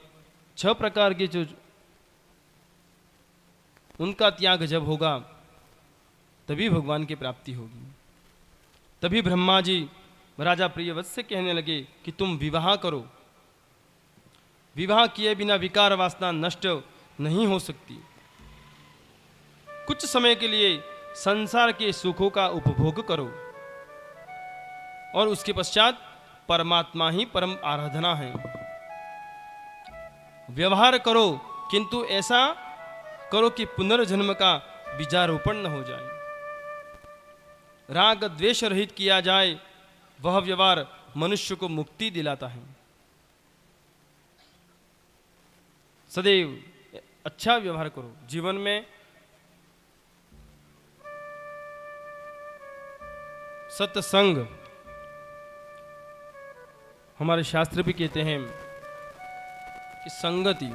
[SPEAKER 4] 6 प्रकार के जो, उनका त्याग जब होगा तभी भगवान की प्राप्ति होगी। तभी ब्रह्मा जी राजा प्रियव्रत से कहने लगे कि तुम विवाह करो, विवाह किए बिना विकार वासना नष्ट नहीं हो सकती। कुछ समय के लिए संसार के सुखों का उपभोग करो और उसके पश्चात परमात्मा ही परम आराधना है। व्यवहार करो किंतु ऐसा करो कि पुनर्जन्म का बीजारोपण न हो जाए। राग द्वेष रहित किया जाए, वह व्यवहार मनुष्य को मुक्ति दिलाता है। सदैव अच्छा व्यवहार करो जीवन में। सत्संग, हमारे शास्त्र भी कहते हैं कि संगति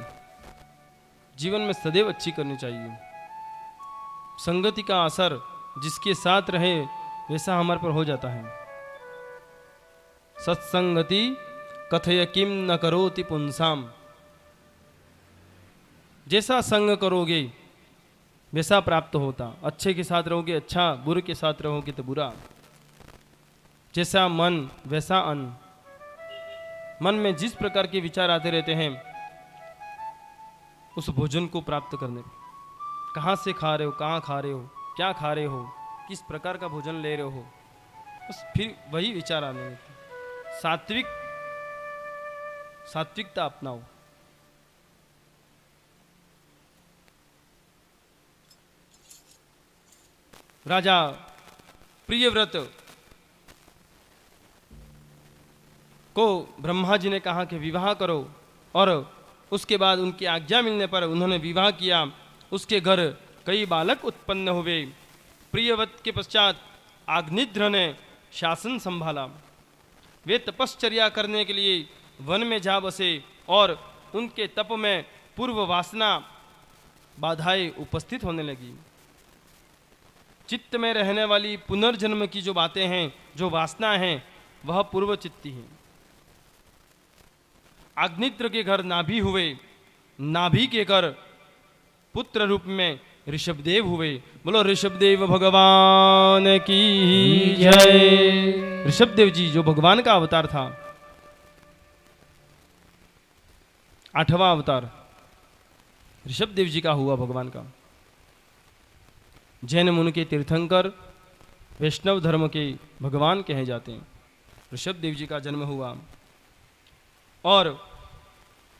[SPEAKER 4] जीवन में सदैव अच्छी करनी चाहिए। संगति का असर जिसके साथ रहे वैसा हमारे पर हो जाता है। सत्संगति कथय किम न करोति पुंसाम, जैसा संग करोगे वैसा प्राप्त होता। अच्छे के साथ रहोगे अच्छा, बुरे के साथ रहोगे तो बुरा। जैसा मन वैसा अन्न। मन में जिस प्रकार के विचार आते रहते हैं उस भोजन को प्राप्त करने, कहाँ से खा रहे हो, कहाँ खा रहे हो, क्या खा रहे हो, किस प्रकार का भोजन ले रहे हो, बस फिर वही विचार आने लगते। सात्विकता अपनाओ। राजा प्रियव्रत को ब्रह्मा जी ने कहा कि विवाह करो, और उसके बाद उनकी आज्ञा मिलने पर उन्होंने विवाह किया। उसके घर कई बालक उत्पन्न हुए। प्रियव्रत के पश्चात आग्निध्र ने शासन संभाला। वे तपश्चर्या करने के लिए वन में जा बसे और उनके तप में पूर्व वासना बाधाएं उपस्थित होने लगी। चित्त में रहने वाली पुनर्जन्म की जो बातें हैं, जो वासना हैं, वह पूर्व चित्ती हैं। अग्नित्र के घर नाभि हुए, नाभि के घर पुत्र रूप में ऋषभदेव हुए। बोलो ऋषभदेव भगवान की जय। ऋषभदेव जी जो भगवान का अवतार था, 8वां अवतार ऋषभदेव जी का हुआ भगवान का। जैन मुनि के तीर्थंकर, वैष्णव धर्म के भगवान कहे जाते हैं। ऋषभदेव जी का जन्म हुआ और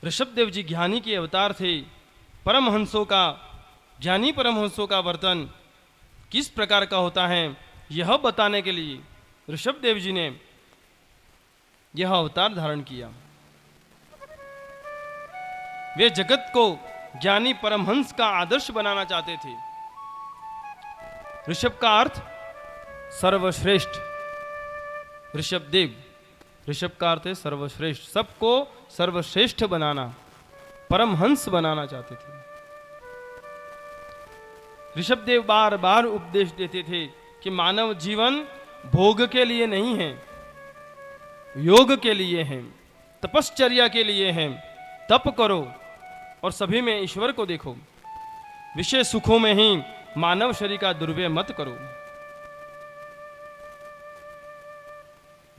[SPEAKER 4] ऋषभदेव जी ज्ञानी के अवतार थे। परमहंसों का, ज्ञानी परमहंसों का वर्तन किस प्रकार का होता है यह बताने के लिए ऋषभदेव जी ने यह अवतार धारण किया। वे जगत को ज्ञानी परमहंस का आदर्श बनाना चाहते थे। ऋषभ का अर्थ सर्वश्रेष्ठ, ऋषभदेव, ऋषभ का अर्थ है सर्वश्रेष्ठ, सबको सर्वश्रेष्ठ बनाना, परमहंस बनाना चाहते थे। ऋषभदेव बार बार उपदेश देते थे कि मानव जीवन भोग के लिए नहीं है, योग के लिए है, तपश्चर्या के लिए है। तप करो और सभी में ईश्वर को देखो। विषय सुखों में ही मानव शरीर का दुर्व्यय मत करो।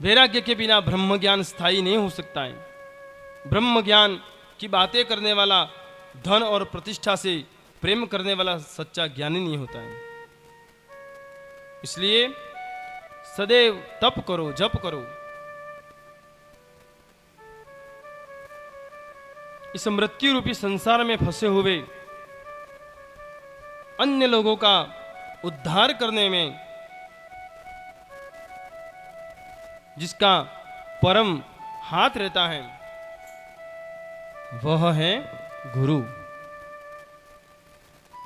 [SPEAKER 4] वैराग्य के बिना ब्रह्म ज्ञान स्थायी नहीं हो सकता है। ब्रह्म ज्ञान की बातें करने वाला धन और प्रतिष्ठा से प्रेम करने वाला सच्चा ज्ञानी नहीं होता है। इसलिए सदैव तप करो, जप करो। इस मृत्यु रूपी संसार में फंसे हुए अन्य लोगों का उद्धार करने में जिसका परम हाथ रहता है वह है गुरु।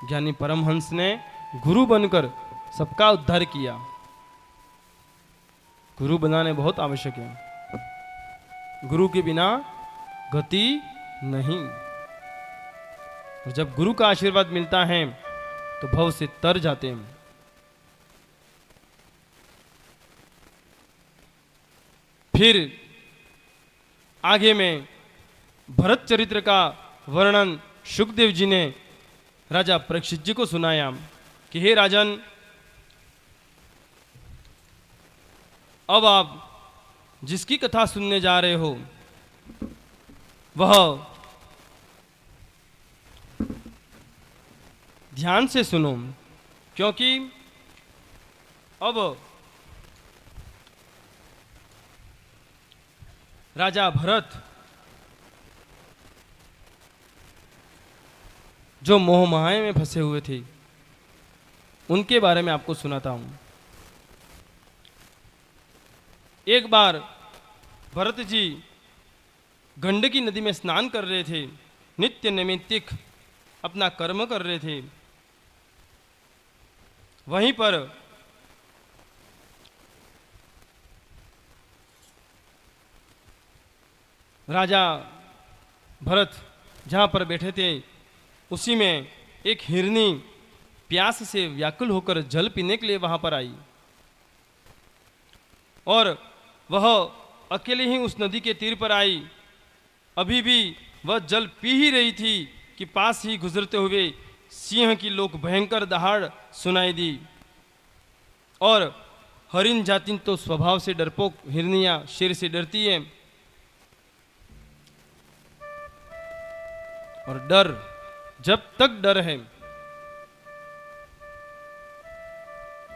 [SPEAKER 4] ज्ञानी परमहंस ने गुरु बनकर सबका उद्धार किया। गुरु बनाने बहुत आवश्यक है। गुरु के बिना गति नहीं। और जब गुरु का आशीर्वाद मिलता है तो भव से तर जाते हैं। फिर आगे में भरत चरित्र का वर्णन शुकदेव जी ने राजा परीक्षित जी को सुनाया कि हे राजन, अब आप जिसकी कथा सुनने जा रहे हो वह ध्यान से सुनो, क्योंकि अब राजा भरत जो मोह माया में फंसे हुए थे उनके बारे में आपको सुनाता हूं। एक बार भरत जी गंडकी नदी में स्नान कर रहे थे, नित्य नैमित्तिक अपना कर्म कर रहे थे। वहीं पर राजा भरत जहां पर बैठे थे उसी में एक हिरनी प्यास से व्याकुल होकर जल पीने के लिए वहां पर आई और वह अकेले ही उस नदी के तीर पर आई। अभी भी वह जल पी ही रही थी कि पास ही गुजरते हुए सिंह की लोक भयंकर दहाड़ सुनाई दी। और हरिण जाति तो स्वभाव से डरपोक हिरनियां शेर से डरती है और डर, जब तक डर है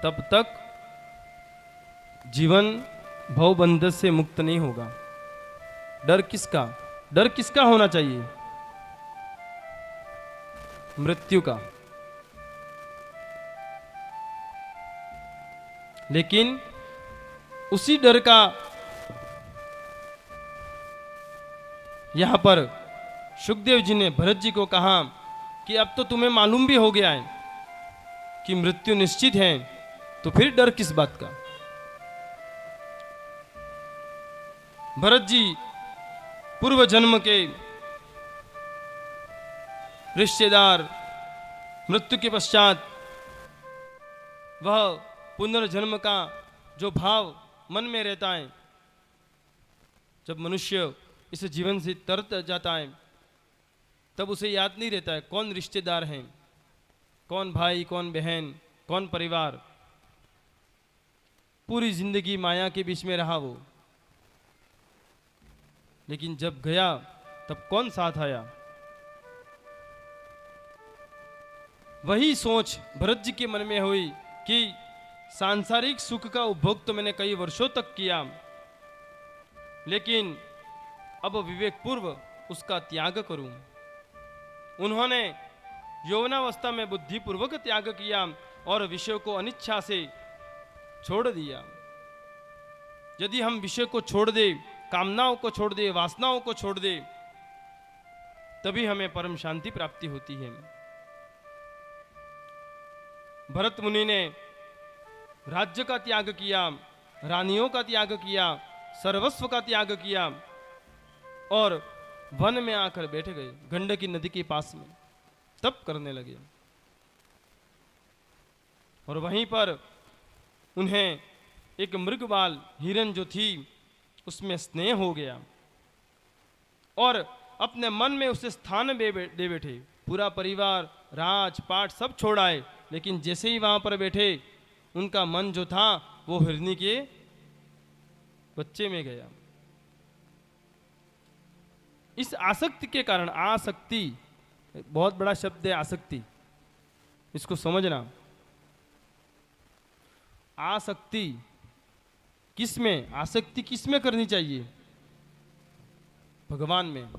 [SPEAKER 4] तब तक जीवन भवबंधन से मुक्त नहीं होगा। डर किसका? डर किसका होना चाहिए? मृत्यु का। लेकिन उसी डर का यहां पर शुकदेव जी ने भरत जी को कहा कि अब तो तुम्हें मालूम भी हो गया है कि मृत्यु निश्चित है, तो फिर डर किस बात का? भरत जी पूर्व जन्म के रिश्तेदार, मृत्यु के पश्चात वह पुनर्जन्म का जो भाव मन में रहता है, जब मनुष्य इस जीवन से तरत जाता है तब उसे याद नहीं रहता है कौन रिश्तेदार हैं, कौन भाई, कौन बहन, कौन परिवार। पूरी जिंदगी माया के बीच में रहा वो, लेकिन जब गया तब कौन साथ आया? वही सोच भरत जी के मन में हुई कि सांसारिक सुख का उपभोग तो मैंने कई वर्षों तक किया, लेकिन अब विवेक पूर्व उसका त्याग करूं। उन्होंने यौवनावस्था में बुद्धिपूर्वक त्याग किया और विषय को अनिच्छा से छोड़ दिया। यदि हम विषय को छोड़ दे, कामनाओं को छोड़ दे, वासनाओं को छोड़ दे, तभी हमें परम शांति प्राप्ति होती है। भरत मुनि ने राज्य का त्याग किया, रानियों का त्याग किया, सर्वस्व का त्याग किया और वन में आकर बैठ गए, गंडकी नदी के पास में तप करने लगे। और वहीं पर उन्हें एक मृगवाल हिरन जो थी उसमें स्नेह हो गया और अपने मन में उसे स्थान दे बैठे। पूरा परिवार, राजपाट सब छोड़ आए, लेकिन जैसे ही वहां पर बैठे उनका मन जो था वो हिरनी के बच्चे में गया। इस आसक्ति के कारण, आसक्ति बहुत बड़ा शब्द है, आसक्ति, इसको समझना। आसक्ति किस में आसक्ति किस में करनी चाहिए? भगवान में।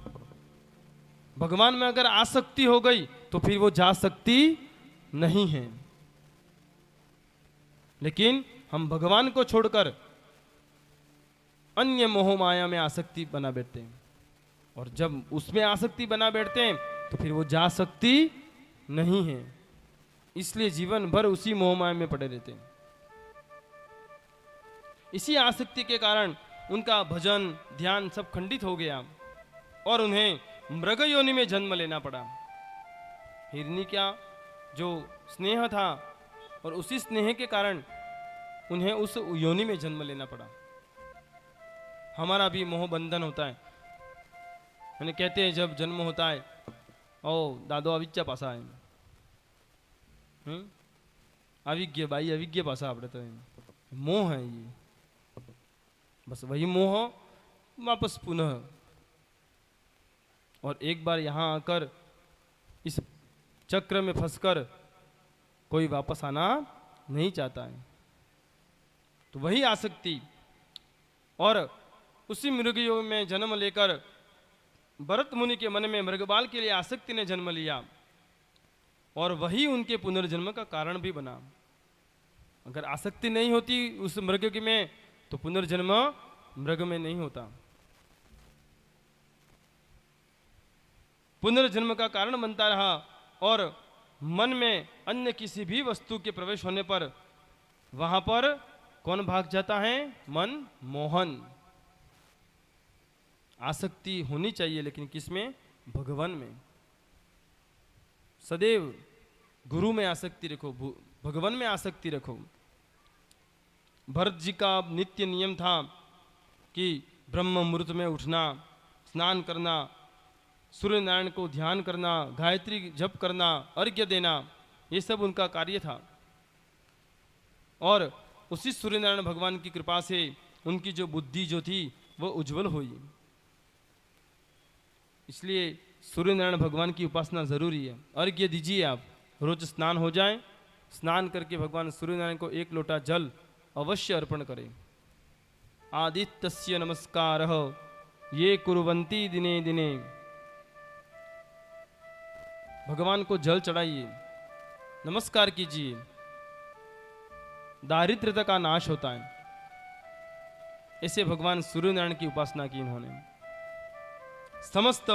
[SPEAKER 4] भगवान में अगर आसक्ति हो गई तो फिर वो जा सकती नहीं है। लेकिन हम भगवान को छोड़कर अन्य मोह माया में आसक्ति बना बैठते हैं, और जब उसमें आसक्ति बना बैठते हैं तो फिर वो जा सकती नहीं है। इसलिए जीवन भर उसी मोह माया में पड़े रहते हैं। इसी आसक्ति के कारण उनका भजन ध्यान सब खंडित हो गया और उन्हें मृग योनि में जन्म लेना पड़ा। हिरनी क्या जो स्नेह था, और उसी स्नेह के कारण उन्हें उस योनि में जन्म लेना पड़ा। हमारा भी मोह बंधन होता है। मैंने कहते हैं जब जन्म होता है, ओ दादो अविज्ञा पासा है, अविज्ञ भाई अविज्ञ पासा अपने तो मोह है ये, बस वही मोह वापस पुनः। और एक बार यहां आकर इस चक्र में फंसकर कोई वापस आना नहीं चाहता है। तो वही आसक्ति, और उसी मृगयोग में जन्म लेकर भरत मुनि के मन में मृगबाल के लिए आसक्ति ने जन्म लिया, और वही उनके पुनर्जन्म का कारण भी बना। अगर आसक्ति नहीं होती उस मृग में तो पुनर्जन्म मृग में नहीं होता। पुनर्जन्म का कारण बनता रहा, और मन में अन्य किसी भी वस्तु के प्रवेश होने पर वहां पर कौन भाग जाता है? मन मोहन। आसक्ति होनी चाहिए, लेकिन किसमें? भगवान में। सदैव गुरु में आसक्ति रखो, भगवान में आसक्ति रखो। भरत जी का नित्य नियम था कि ब्रह्म मुहूर्त में उठना, स्नान करना, सूर्य नारायण को ध्यान करना, गायत्री जप करना, अर्घ्य देना, ये सब उनका कार्य था। और उसी सूर्य नारायण भगवान की कृपा से उनकी जो बुद्धि जो थी वो उज्जवल हुई। इसलिए सूर्य नारायण भगवान की उपासना जरूरी है। अर्घ्य दीजिए आप, रोज स्नान हो जाए, स्नान करके भगवान सूर्य नारायण को एक लोटा जल अवश्य अर्पण करें। आदित्यस्य नमस्कारः ये कुर्वन्ति दिने दिने। भगवान को जल चढ़ाइए, नमस्कार कीजिए, दारिद्र्यता का नाश होता है। ऐसे भगवान सूर्य नारायण की उपासना की इन्होंने। समस्त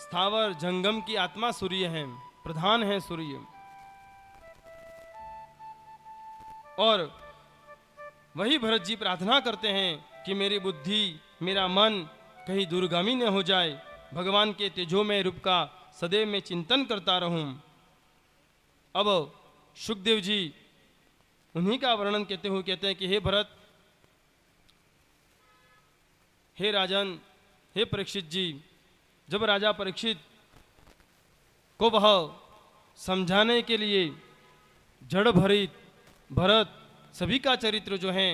[SPEAKER 4] स्थावर जंगम की आत्मा सूर्य है, प्रधान है सूर्य। और वही भरत जी प्रार्थना करते हैं कि मेरी बुद्धि, मेरा मन कहीं दूरगामी न हो जाए, भगवान के तेजोमय रूप का सदैव मैं चिंतन करता रहूं। अब सुखदेव जी उन्हीं का वर्णन कहते हुए कहते हैं कि हे भरत, हे राजन, हे परीक्षित जी, जब राजा परीक्षित को वह समझाने के लिए जड़ भरित भरत सभी का चरित्र जो है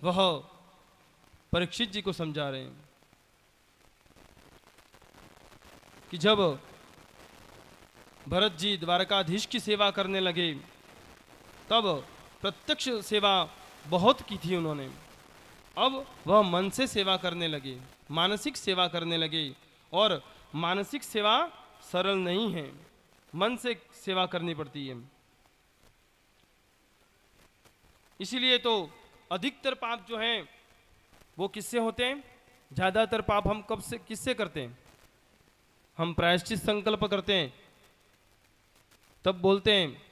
[SPEAKER 4] वह परीक्षित जी को समझा रहे हैं कि जब भरत जी द्वारकाधीश की सेवा करने लगे तब प्रत्यक्ष सेवा बहुत की थी उन्होंने। अब वह मन से सेवा करने लगे, मानसिक सेवा करने लगे। और मानसिक सेवा सरल नहीं है, मन से सेवा करनी पड़ती है। इसीलिए तो अधिकतर पाप जो हैं वो किससे होते हैं? ज्यादातर पाप हम कब से किससे करते हैं? हम प्रायश्चित संकल्प करते हैं, तब बोलते हैं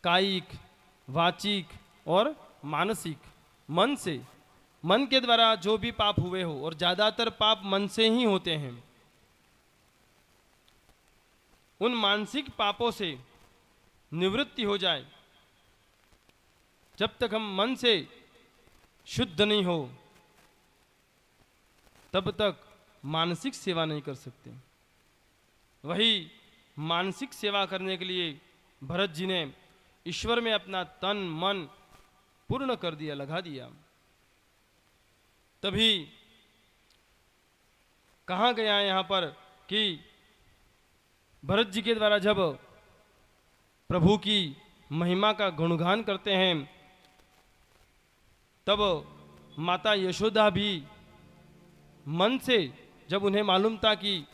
[SPEAKER 4] कायिक, वाचिक और मानसिक, मन से, मन के द्वारा जो भी पाप हुए हो, और ज्यादातर पाप मन से ही होते हैं। उन मानसिक पापों से निवृत्ति हो जाए, जब तक हम मन से शुद्ध नहीं हो तब तक मानसिक सेवा नहीं कर सकते। वही मानसिक सेवा करने के लिए भरत जी ने ईश्वर में अपना तन मन पूर्ण कर दिया, लगा दिया। तभी कहा गया है यहां पर कि भरत जी के द्वारा जब प्रभु की महिमा का गुणगान करते हैं तब माता यशोदा भी मन से, जब उन्हें मालूम था कि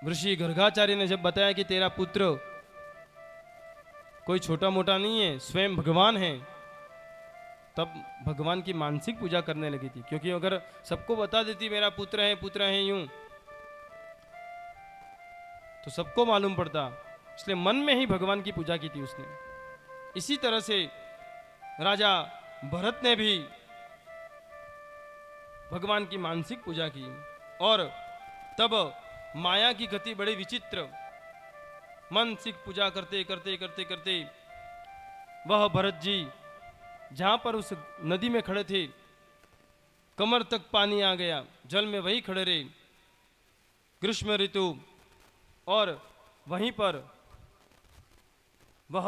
[SPEAKER 4] ऋषि गर्गाचार्य ने जब बताया कि तेरा पुत्र कोई छोटा मोटा नहीं है, स्वयं भगवान है, तब भगवान की मानसिक पूजा करने लगी थी। क्योंकि अगर सबको बता देती मेरा पुत्र है यूं, तो सबको मालूम पड़ता, इसलिए मन में ही भगवान की पूजा की थी उसने। इसी तरह से राजा भरत ने भी भगवान की मानसिक पूजा की। और तब माया की गति बड़ी विचित्र, मानसिक पूजा करते करते करते करते वह भरत जी जहां पर उस नदी में खड़े थे, कमर तक पानी आ गया, जल में वही खड़े रहे ग्रीष्म ऋतु, और वहीं पर वह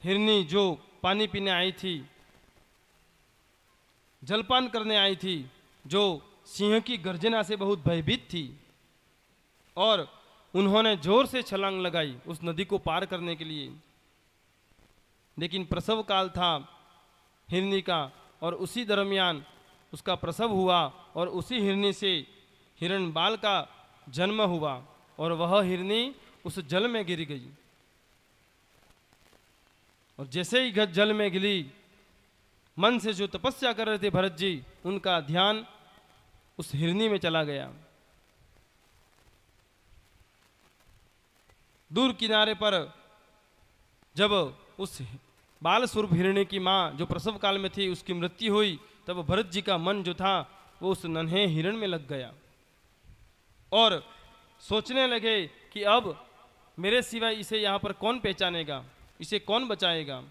[SPEAKER 4] हिरनी जो पानी पीने आई थी, जलपान करने आई थी, जो सिंह की गर्जना से बहुत भयभीत थी, और उन्होंने जोर से छलांग लगाई उस नदी को पार करने के लिए। लेकिन प्रसव काल था हिरनी का, और उसी दरमियान उसका प्रसव हुआ, और उसी हिरनी से हिरण बाल का जन्म हुआ, और वह हिरनी उस जल में गिर गई। और जैसे ही जल में गिरी, मन से जो तपस्या कर रहे थे भरत जी, उनका ध्यान उस हिरनी में चला गया। दूर किनारे पर जब उस बाल स्वरूप हिरणी की माँ जो प्रसव काल में थी उसकी मृत्यु हुई, तब भरत जी का मन जो था वो उस नन्हे हिरण में लग गया, और सोचने लगे कि अब मेरे सिवाय इसे यहाँ पर कौन पहचानेगा, इसे कौन बचाएगा।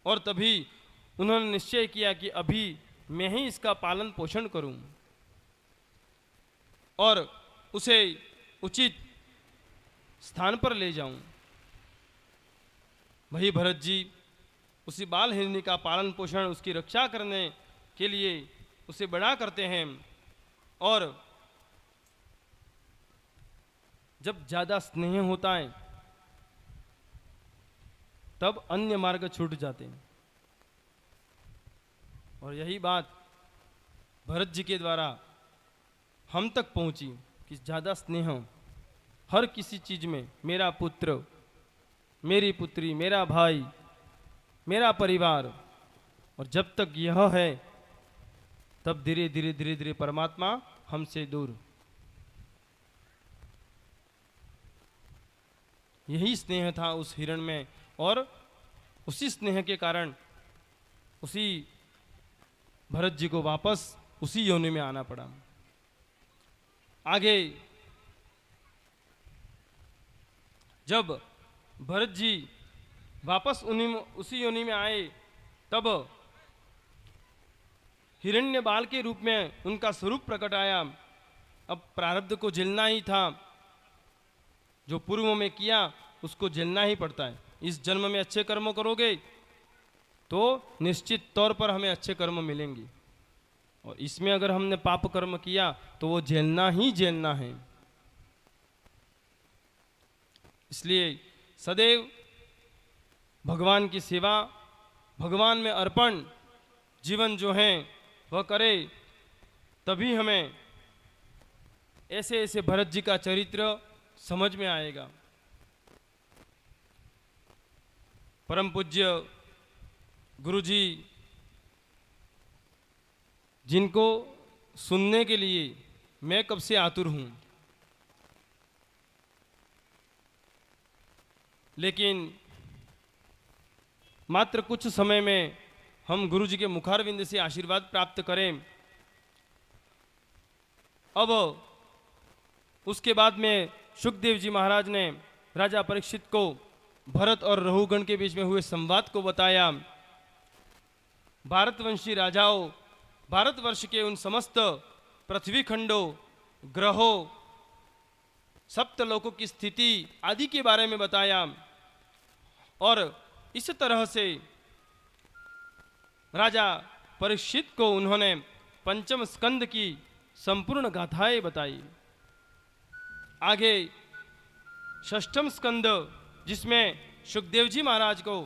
[SPEAKER 4] और तभी उन्होंने निश्चय किया कि अभी मैं ही इसका पालन पोषण करूं, और उसे उचित स्थान पर ले जाऊं। वही भरत जी उसी बाल हिरनी का पालन पोषण, उसकी रक्षा करने के लिए उसे बड़ा करते हैं, और जब ज्यादा स्नेह होता है तब अन्य मार्ग छूट जाते हैं। और यही बात भरत जी के द्वारा हम तक पहुंची कि ज्यादा स्नेह हर किसी चीज में, मेरा पुत्र, मेरी पुत्री, मेरा भाई, मेरा परिवार, और जब तक यह है तब धीरे धीरे धीरे धीरे परमात्मा हमसे दूर। यही स्नेह था उस हिरण में, और उसी स्नेह के कारण उसी भरत जी को वापस उसी योनि में आना पड़ा। आगे जब भरत जी वापस उसी योनि में आए, तब हिरण्य बाल के रूप में उनका स्वरूप प्रकट आया। अब प्रारब्ध को झेलना ही था, जो पूर्व में किया उसको झेलना ही पड़ता है। इस जन्म में अच्छे कर्म करोगे तो निश्चित तौर पर हमें अच्छे कर्म मिलेंगे, और इसमें अगर हमने पाप कर्म किया तो वो झेलना ही झेलना है। इसलिए सदैव भगवान की सेवा, भगवान में अर्पण जीवन जो है वह करे, तभी हमें ऐसे ऐसे भरत जी का चरित्र समझ में आएगा। परम पूज्य गुरु जी जिनको सुनने के लिए मैं कब से आतुर हूं, लेकिन मात्र कुछ समय में हम गुरु जी के मुखारविंद से आशीर्वाद प्राप्त करें। अब उसके बाद में सुखदेव जी महाराज ने राजा परीक्षित को भरत और रहुगण के बीच में हुए संवाद को बताया। भारतवंशी राजाओं, भारतवर्ष के उन समस्त पृथ्वी खंडों, ग्रहों, सप्तलोकों की स्थिति आदि के बारे में बताया, और इस तरह से राजा परीक्षित को उन्होंने पंचम स्कंद की संपूर्ण गाथाएं बताई। आगे षष्ठम स्कंद, जिसमें सुखदेव जी महाराज को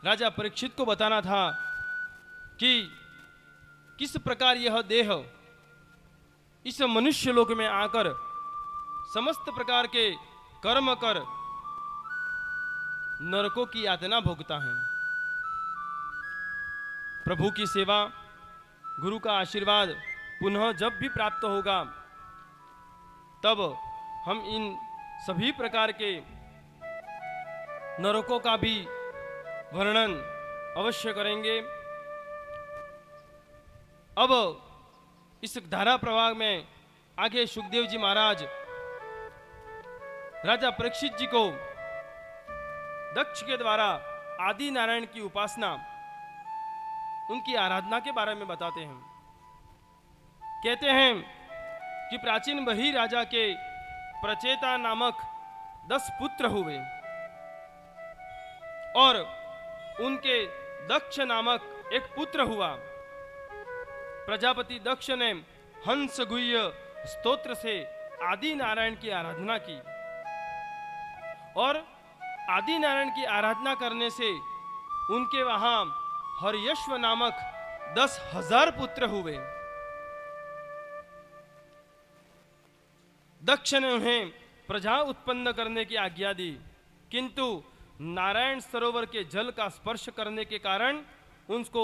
[SPEAKER 4] राजा परीक्षित को बताना था कि किस प्रकार यह देह इस मनुष्य लोक में आकर समस्त प्रकार के कर्म कर नरकों की यातना भोगता है। प्रभु की सेवा, गुरु का आशीर्वाद पुनः जब भी प्राप्त होगा तब हम इन सभी प्रकार के नरकों का भी वर्णन अवश्य करेंगे। अब इस धारा प्रवाह में आगे सुखदेव जी महाराज राजा परीक्षित जी को दक्ष के द्वारा आदि नारायण की उपासना, उनकी आराधना के बारे में बताते हैं। कहते हैं कि प्राचीन बही राजा के प्रचेता नामक 10 पुत्र हुए और उनके दक्ष नामक एक पुत्र हुआ। प्रजापति दक्ष ने हंस गुह्य स्तोत्र से आदि नारायण की आराधना की और आदि नारायण की आराधना करने से उनके वहां हर्यश्व नामक 10,000 पुत्र हुए। दक्ष ने उन्हें प्रजा उत्पन्न करने की आज्ञा दी, किंतु नारायण सरोवर के जल का स्पर्श करने के कारण उनको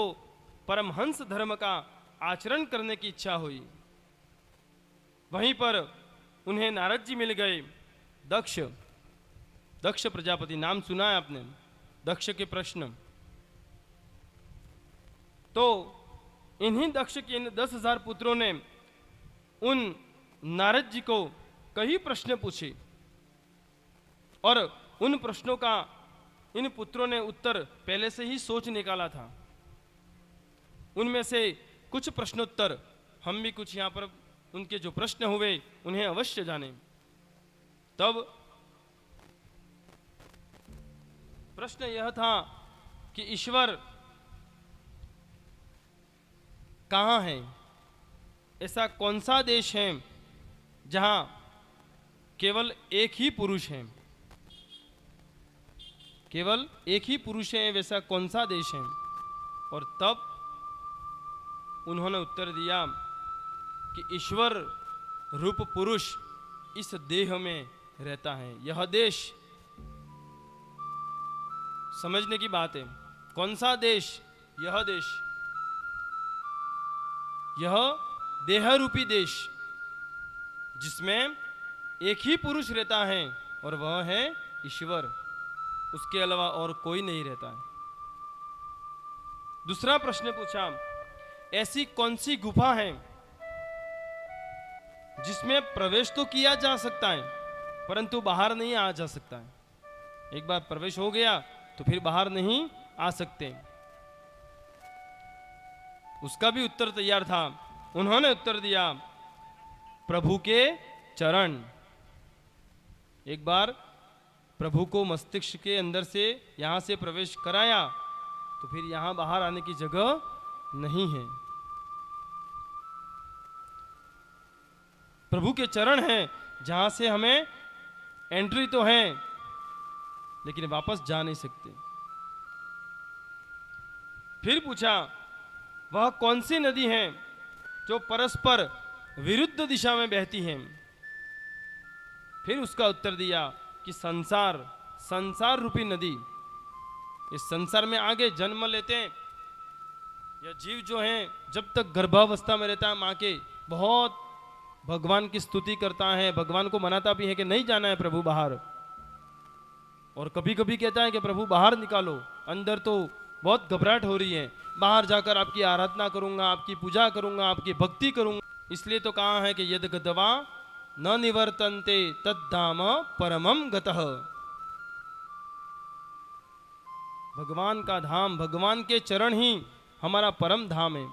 [SPEAKER 4] परमहंस धर्म का आचरण करने की इच्छा हुई। वहीं पर उन्हें नारद जी मिल गए। दक्ष प्रजापति नाम सुना है आपने, दक्ष के प्रश्न। तो इन्हीं दक्ष के इन 10,000 पुत्रों ने उन नारद जी को कई प्रश्न पूछे और उन प्रश्नों का इन पुत्रों ने उत्तर पहले से ही सोच निकाला था। उनमें से कुछ प्रश्नोत्तर हम भी कुछ यहां पर उनके जो प्रश्न हुए उन्हें अवश्य जानें। तब प्रश्न यह था कि ईश्वर कहां है? ऐसा कौन सा देश है जहां केवल एक ही पुरुष है? केवल एक ही पुरुष है, वैसा कौन सा देश है? और तब उन्होंने उत्तर दिया कि ईश्वर रूप पुरुष इस देह में रहता है। यह देश समझने की बात है। कौन सा देश? यह देश, यह देह रूपी देश जिसमें एक ही पुरुष रहता है और वह है ईश्वर, उसके अलावा और कोई नहीं रहता है। दूसरा प्रश्न पूछा, ऐसी कौन सी गुफा है जिसमें प्रवेश तो किया जा सकता है परंतु बाहर नहीं आ जा सकता है? एक बार प्रवेश हो गया तो फिर बाहर नहीं आ सकते। उसका भी उत्तर तैयार था। उन्होंने उत्तर दिया, प्रभु के चरण। एक बार प्रभु को मस्तिष्क के अंदर से यहां से प्रवेश कराया तो फिर यहां बाहर आने की जगह नहीं है। प्रभु के चरण हैं जहां से हमें एंट्री तो है लेकिन वापस जा नहीं सकते। फिर पूछा, वह कौन सी नदी है जो परस्पर विरुद्ध दिशा में बहती है? फिर उसका उत्तर दिया कि संसार रूपी नदी। इस संसार में आगे जन्म लेते हैं या जीव जो हैं, जब तक गर्भावस्था में रहता है माँ के, बहुत भगवान की स्तुति करता है, भगवान को मनाता भी है कि नहीं जाना है प्रभु बाहर, और कभी कभी कहता है कि प्रभु बाहर निकालो, अंदर तो बहुत घबराहट हो रही है, बाहर जाकर आपकी आराधना करूंगा, आपकी पूजा करूंगा, आपकी भक्ति करूंगा। इसलिए तो कहा है कि यद गतवा न निवर्तन्ते तद्धाम परमम गतः। भगवान का धाम, भगवान के चरण ही हमारा परम धाम है।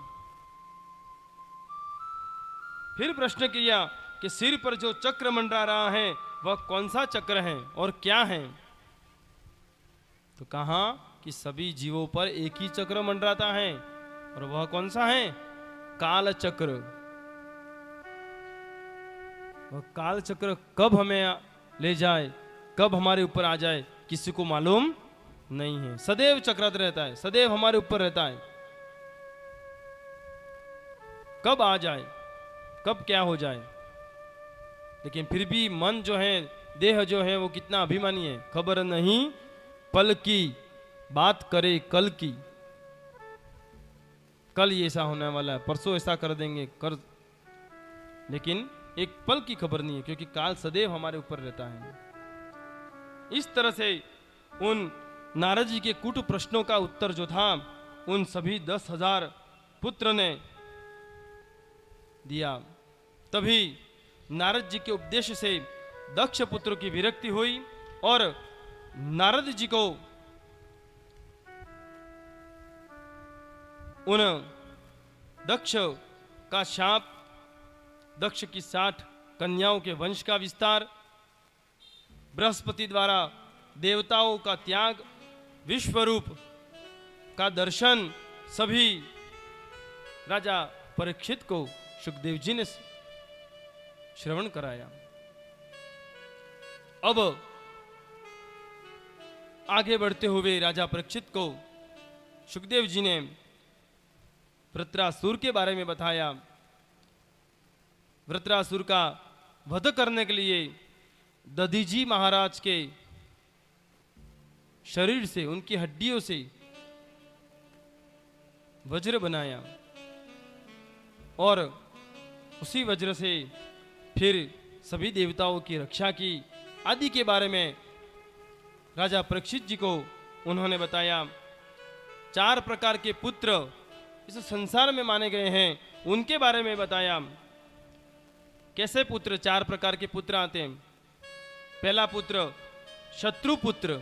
[SPEAKER 4] फिर प्रश्न किया कि सिर पर जो चक्र मंडरा रहा है वह कौन सा चक्र है और क्या है? तो कहा कि सभी जीवों पर एक ही चक्र मंडराता है और वह कौन सा है? काल चक्र। वह काल चक्र कब हमें ले जाए, कब हमारे ऊपर आ जाए, किसी को मालूम नहीं है, सदैव चक्रात रहता है, सदैव हमारे ऊपर रहता है। कब आ जाए, कब क्या हो जाए, लेकिन फिर भी मन जो है, देह जो है, वो कितना अभिमानी है। खबर नहीं पल की, बात करे कल की। कल ये ऐसा होने वाला है, परसों ऐसा कर देंगे, लेकिन एक पल की खबर नहीं है, क्योंकि काल सदैव हमारे ऊपर रहता है। इस तरह से उन नारद जी के कूट प्रश्नों का उत्तर जो था, उन सभी 10,000 पुत्र ने दिया। तभी नारद जी के उपदेश से दक्ष पुत्र की विरक्ति हुई और नारद जी को उन दक्ष का शाप, दक्ष की 60 कन्याओं के वंश का विस्तार, बृहस्पति द्वारा देवताओं का त्याग, विश्वरूप का दर्शन, सभी राजा परीक्षित को सुखदेव जी ने श्रवण कराया। अब आगे बढ़ते हुए राजा परीक्षित को सुखदेव जी ने वृत्रासुर के बारे में बताया। वृत्रासुर का वध करने के लिए दधीजी महाराज के शरीर से, उनकी हड्डियों से वज्र बनाया और उसी वज्र से फिर सभी देवताओं की रक्षा की आदि के बारे में राजा परीक्षित जी को उन्होंने बताया। 4 प्रकार के पुत्र इस संसार में माने गए हैं, उनके बारे में बताया। कैसे पुत्र, 4 प्रकार के पुत्र आते हैं। पहला पुत्र शत्रु पुत्र,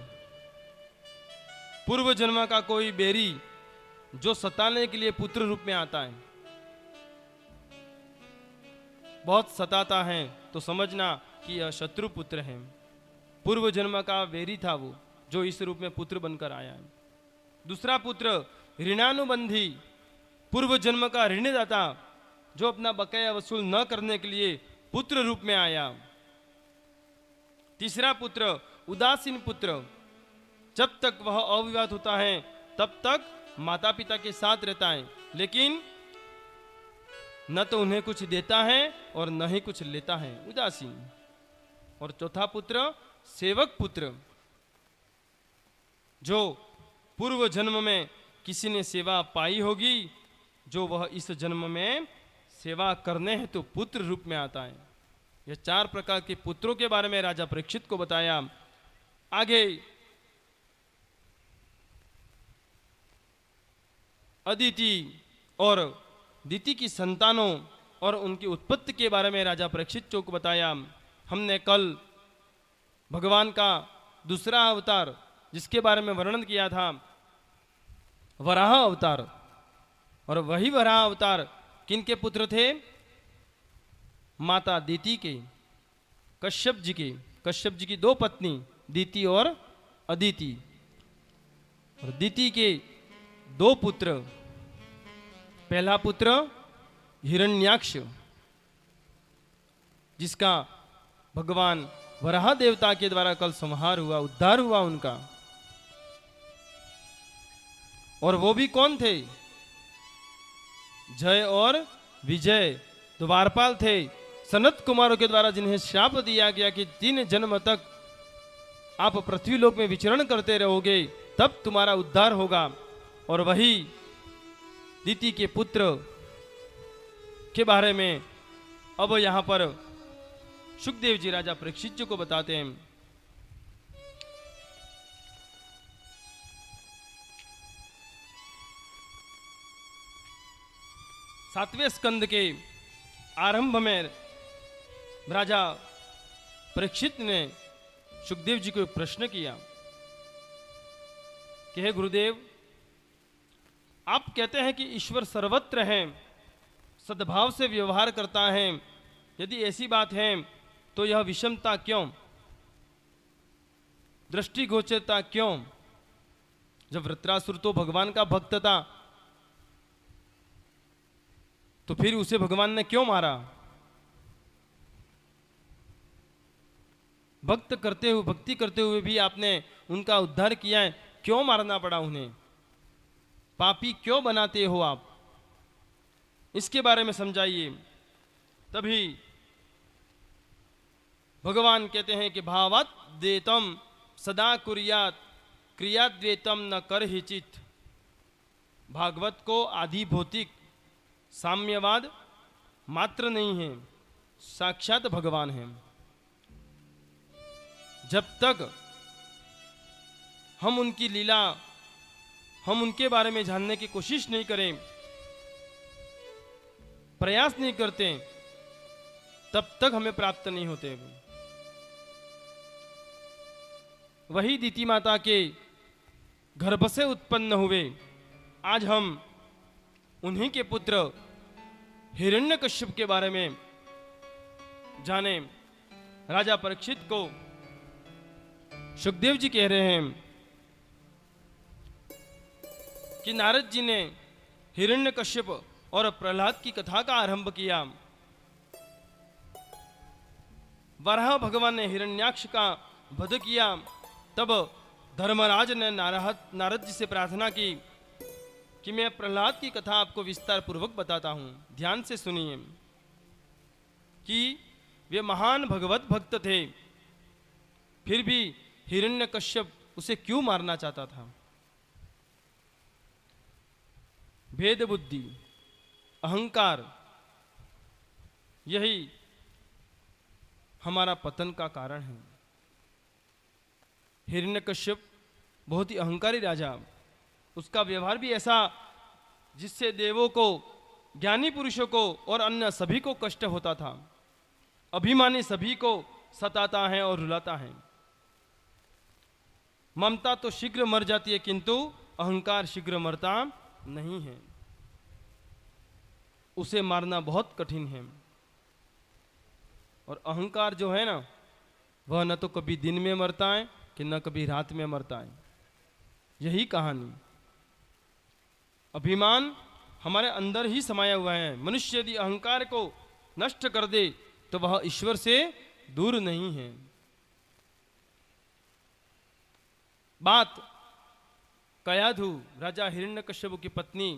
[SPEAKER 4] पूर्व जन्म का कोई बेरी जो सताने के लिए पुत्र रूप में आता है। बहुत सताता है तो समझना कि यह शत्रु पुत्र है। पूर्व जन्म का वेरी था वो, जो इस रूप में पुत्र बनकर आया है। दूसरा पुत्र ऋणानुबंधी, पूर्व जन्म का ऋणदाता, जो अपना बकाया वसूल न करने के लिए पुत्र रूप में आया। तीसरा पुत्र उदासीन पुत्र, जब तक वह अविवाहित होता है तब तक माता पिता के साथ रहता है, लेकिन न तो उन्हें कुछ देता है और न ही कुछ लेता है, उदासीन। और चौथा पुत्र सेवक पुत्र, जो पूर्व जन्म में किसी ने सेवा पाई होगी, जो वह इस जन्म में सेवा करने हेतु तो पुत्र रूप में आता है। यह 4 प्रकार के पुत्रों के बारे में राजा परीक्षित को बताया। आगे अदिति और दिति की संतानों और उनकी उत्पत्ति के बारे में राजा परीक्षित को बताया। हमने कल भगवान का दूसरा अवतार, जिसके बारे में वर्णन किया था, वराह अवतार, और वही वराह अवतार किनके पुत्र थे? माता दिति के, कश्यप जी के। कश्यप जी की 2 पत्नी दिति और अदिति, और दिति के 2 पुत्र। पहला पुत्र हिरण्याक्ष, जिसका भगवान वराह देवता के द्वारा कल संहार हुआ, उद्धार हुआ उनका। और वो भी कौन थे? जय और विजय द्वारपाल थे, सनत कुमारों के द्वारा जिन्हें श्राप दिया गया कि 3 जन्म तक आप पृथ्वी लोक में विचरण करते रहोगे, तब तुम्हारा उद्धार होगा। और वही दिति के पुत्र के बारे में अब यहां पर सुखदेव जी राजा परीक्षित जी को बताते हैं। सातवें स्कंद के आरंभ में राजा परीक्षित ने सुखदेव जी को एक प्रश्न किया कि हे गुरुदेव, आप कहते हैं कि ईश्वर सर्वत्र है, सद्भाव से व्यवहार करता है। यदि ऐसी बात है तो यह विषमता क्यों, दृष्टिगोचरता क्यों? जब वृत्रासुर तो भगवान का भक्त था, तो फिर उसे भगवान ने क्यों मारा? भक्ति करते हुए भी आपने उनका उद्धार किया है, क्यों मारना पड़ा उन्हें, पापी क्यों बनाते हो आप, इसके बारे में समझाइए। तभी भगवान कहते हैं कि भावत देतम सदा कुर्यात क्रियाद्वेतम न कर हिचित। भागवत को आदि भौतिक साम्यवाद मात्र नहीं है, साक्षात भगवान है। जब तक हम उनकी लीला, हम उनके बारे में जानने की कोशिश नहीं करें, प्रयास नहीं करते, तब तक हमें प्राप्त नहीं होते। वही दीति माता के गर्भ से उत्पन्न हुए, आज हम उन्हीं के पुत्र हिरण्यकश्यप के बारे में जाने। राजा परीक्षित को सुखदेव जी कह रहे हैं कि नारद जी ने हिरण्यकश्यप और प्रहलाद की कथा का आरंभ किया। वराह भगवान ने हिरण्याक्ष का वध किया। तब धर्मराज ने नारद जी से प्रार्थना की कि मैं प्रहलाद की कथा आपको विस्तार पूर्वक बताता हूं, ध्यान से सुनिए। कि वे महान भगवत भक्त थे, फिर भी हिरण्यकश्यप उसे क्यों मारना चाहता था। भेद बुद्धि, अहंकार, यही हमारा पतन का कारण है। हिरण्यकश्यप बहुत ही अहंकारी राजा, उसका व्यवहार भी ऐसा जिससे देवों को, ज्ञानी पुरुषों को और अन्य सभी को कष्ट होता था। अभिमानी सभी को सताता है और रुलाता है। ममता तो शीघ्र मर जाती है, किंतु अहंकार शीघ्र मरता नहीं है। उसे मारना बहुत कठिन है। और अहंकार जो है ना, वह न तो कभी दिन में मरता है कि न कभी रात में मरता है। यही कहानी। अभिमान हमारे अंदर ही समाया हुआ है। मनुष्य यदि अहंकार को नष्ट कर दे तो वह ईश्वर से दूर नहीं है। बात कयाधु, राजा हिरण्यकश्यप की पत्नी